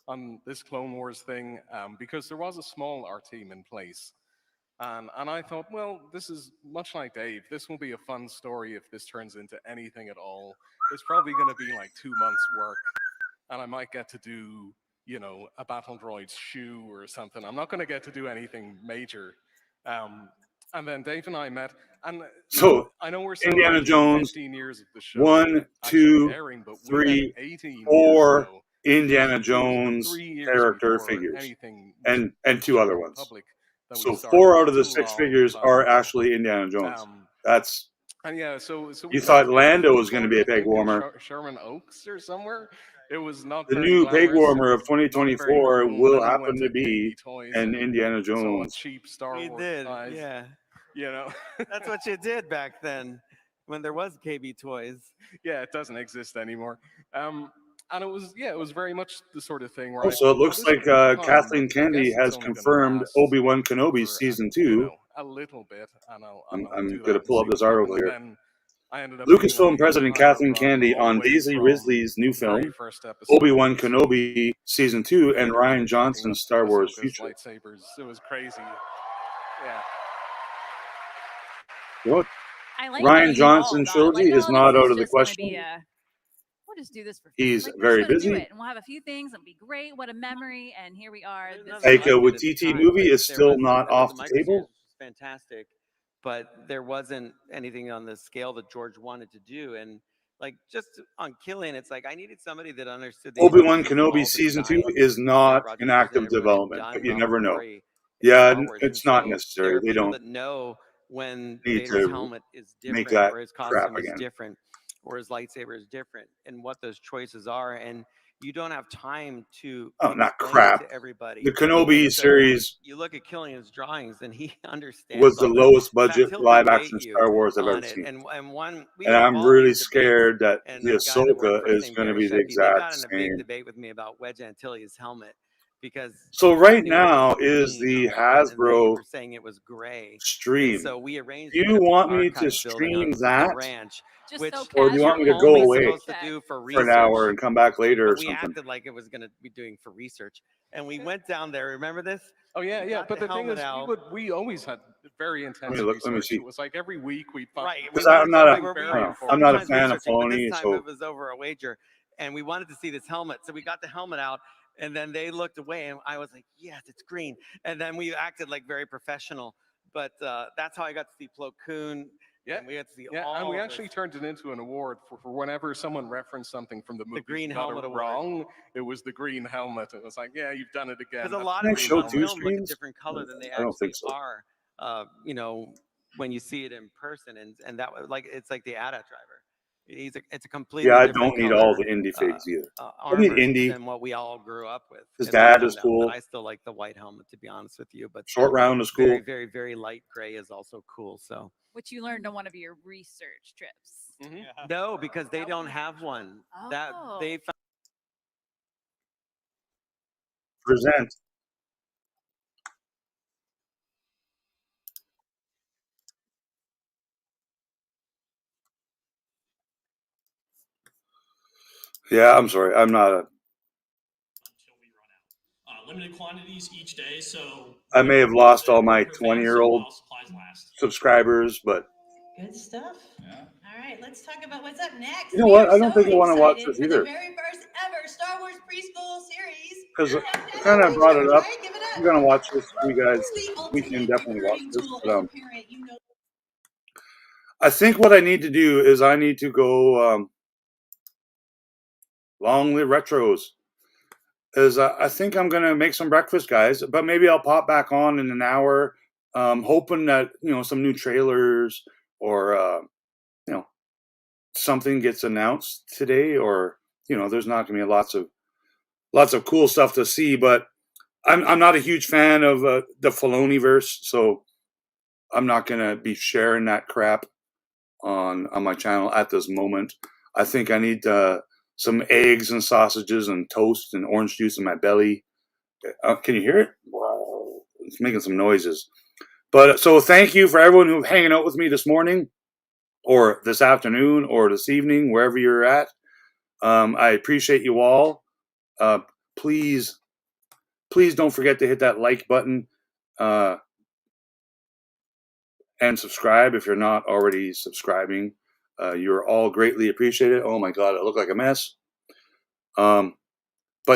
on this Clone Wars thing, because there was a small art team in place. And I thought, well, this is much like Dave. This will be a fun story if this turns into anything at all. It's probably going to be like 2 months' work, and I might get to do, a Battle Droid's shoe or something. I'm not going to get to do anything major. And then Dave and I met, and So, I know we're Indiana celebrating Jones, 15 years of the show 1, actually 2, airing, but we 3, met 18 years 4 ago. Indiana It was Jones 3 years character before figures, anything and 2 was other in ones. public that we So started. 4 out of the It's a 6 long figures time are ago. actually Indiana Jones. That's And yeah, so we you got thought together Lando in was going to be a peg Florida, I think, in warmer. Sherman Oaks or somewhere. It was not The very new peg glamorous. warmer It of was not very 2024 cool. will Then we happen went to KB be Toys an and Indiana saw a Jones. cheap Star We Wars did, size, yeah. You That's what you did back then, when there was KB Toys. Yeah, it doesn't exist anymore. And it was very much the sort of thing where I Also, thought, it looks this like will be fun, Kathleen but I Kennedy guess it's has only gonna confirmed last Obi-Wan Kenobi for season 2. a little bit, and I'll I'm do going to that and pull see up this what article happens. here. And then I ended up being on Lucasfilm the President entire Kathleen run Kennedy all the on way Daisy from Ridley's new the very film, first episode. Obi-Wan Kenobi season 2, and Later Ryan on, Johnson's Star Wars Ahsoka's future. lightsabers. It was crazy. Yeah. What? I like Ryan how Johnson evolved. trilogy Like, is oh, not this out is of the just gonna question. be we'll just do this for fun. He's Like, we're very just gonna do busy. it, and we'll have a few things. It'll be great. What a memory! And here we are. This Taika Like it at the Waititi time, movie but is there still wasn't- not there was off the the micro table. series, which was fantastic, but there wasn't anything on the scale that George wanted to do. And like just on Killian, it's like I needed somebody that understood the Obi-Wan intricacies of all Kenobi the season 2 science is that not Roger in Ebert active had development, done but you about never know. story in Yeah, Star Wars. it's And not so necessary. there are They people don't that know when need Vader's to helmet is make different, that or his crap costume is again. different, or his lightsaber is different, and what those choices are. And you don't have time to Oh, not explain crap. it to everybody. The Kenobi And so series you look at Killian's drawings, and he understands was the all this. lowest In fact, budget he'll live debate action you Star Wars I've on ever it. seen. And one, we And have I'm all really these debates. scared that And the a guy that worked Ahsoka for us is named going to Gary be the Sheppy, they exact got in a big same. debate with me about Wedge Antilles' helmet, because So right it was now is green the on that one, and they Hasbro were saying it was gray. And stream. so we arranged Do to you meet up at want the me to archive building stream on the that? ranch, Just which so Or do you want me to we're go only away supposed to do for for an hour research. and come back later or But we something? acted like it was going to be doing for research, and we went down there. Remember this? Oh yeah, We yeah. got But the thing helmet is, out. we always had very intense Let me research. see. It was like every week we'd find Right. We Because wanted I'm not something a very I'm not a sometimes fan of researching, but Filoni, this time so it was over a wager, and we wanted to see this helmet. So we got the helmet out, And then they looked away, and I was like, yes, it's green. And then we acted like very professional. But that's how I got to see Plo Koon. Yeah, and we got to see yeah, all and we of actually this. turned it into an award for whenever someone referenced something from the movie. Green got Helmet it Award. wrong. It was the green helmet. It was like, yeah, you've done it again. Because a That's lot the of green people on helmet. film look a different color than they I don't actually think so. are. You know, when you see it in person, and that was like it's like the ADA driver. It's a completely Yeah, I different don't need color, all the indie figs either. I need armor indie. than what we all grew up with. His in our dad is Gundam, cool. But I still like the white helmet, to be honest with you. But Short round is very, cool. very, very light gray is also cool. So Which you learned on one of your research trips. no, because they don't have one. That they found. Present. Yeah, I'm sorry. I'm not a. Limited quantities each day, so I may have lost all my 20-year-old subscribers, but Good stuff. Yeah. All right, let's talk about what's up next. you know We what? are I don't so think I want to watch excited this for either the very first ever Star Wars preschool series. because I kind of brought it up. I'm gonna watch this. You guys, we can definitely watch this. But I think what I need to do is I need to go long live retros. Is I think I'm gonna make some breakfast, guys. But maybe I'll pop back on in an hour, hoping that some new trailers or something gets announced today, or there's not gonna be lots of cool stuff to see. But I'm not a huge fan of the Filoni verse, so I'm not gonna be sharing that crap on my channel at this moment. I think I need some eggs and sausages and toast and orange juice in my belly. Can you hear it? Wow, it's making some noises. But so thank you for everyone who's hanging out with me this morning, or this afternoon, or this evening, wherever you're at. I appreciate you all. Please don't forget to hit that like button and subscribe if you're not already subscribing. You're all greatly appreciated. Oh my God, I look like a mess. But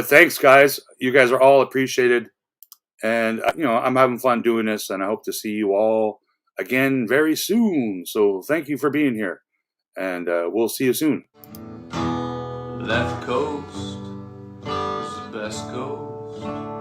thanks, guys. You guys are all appreciated. And, I'm having fun doing this, and I hope to see you all again very soon. So thank you for being here, and we'll see you soon. Left coast is the best coast.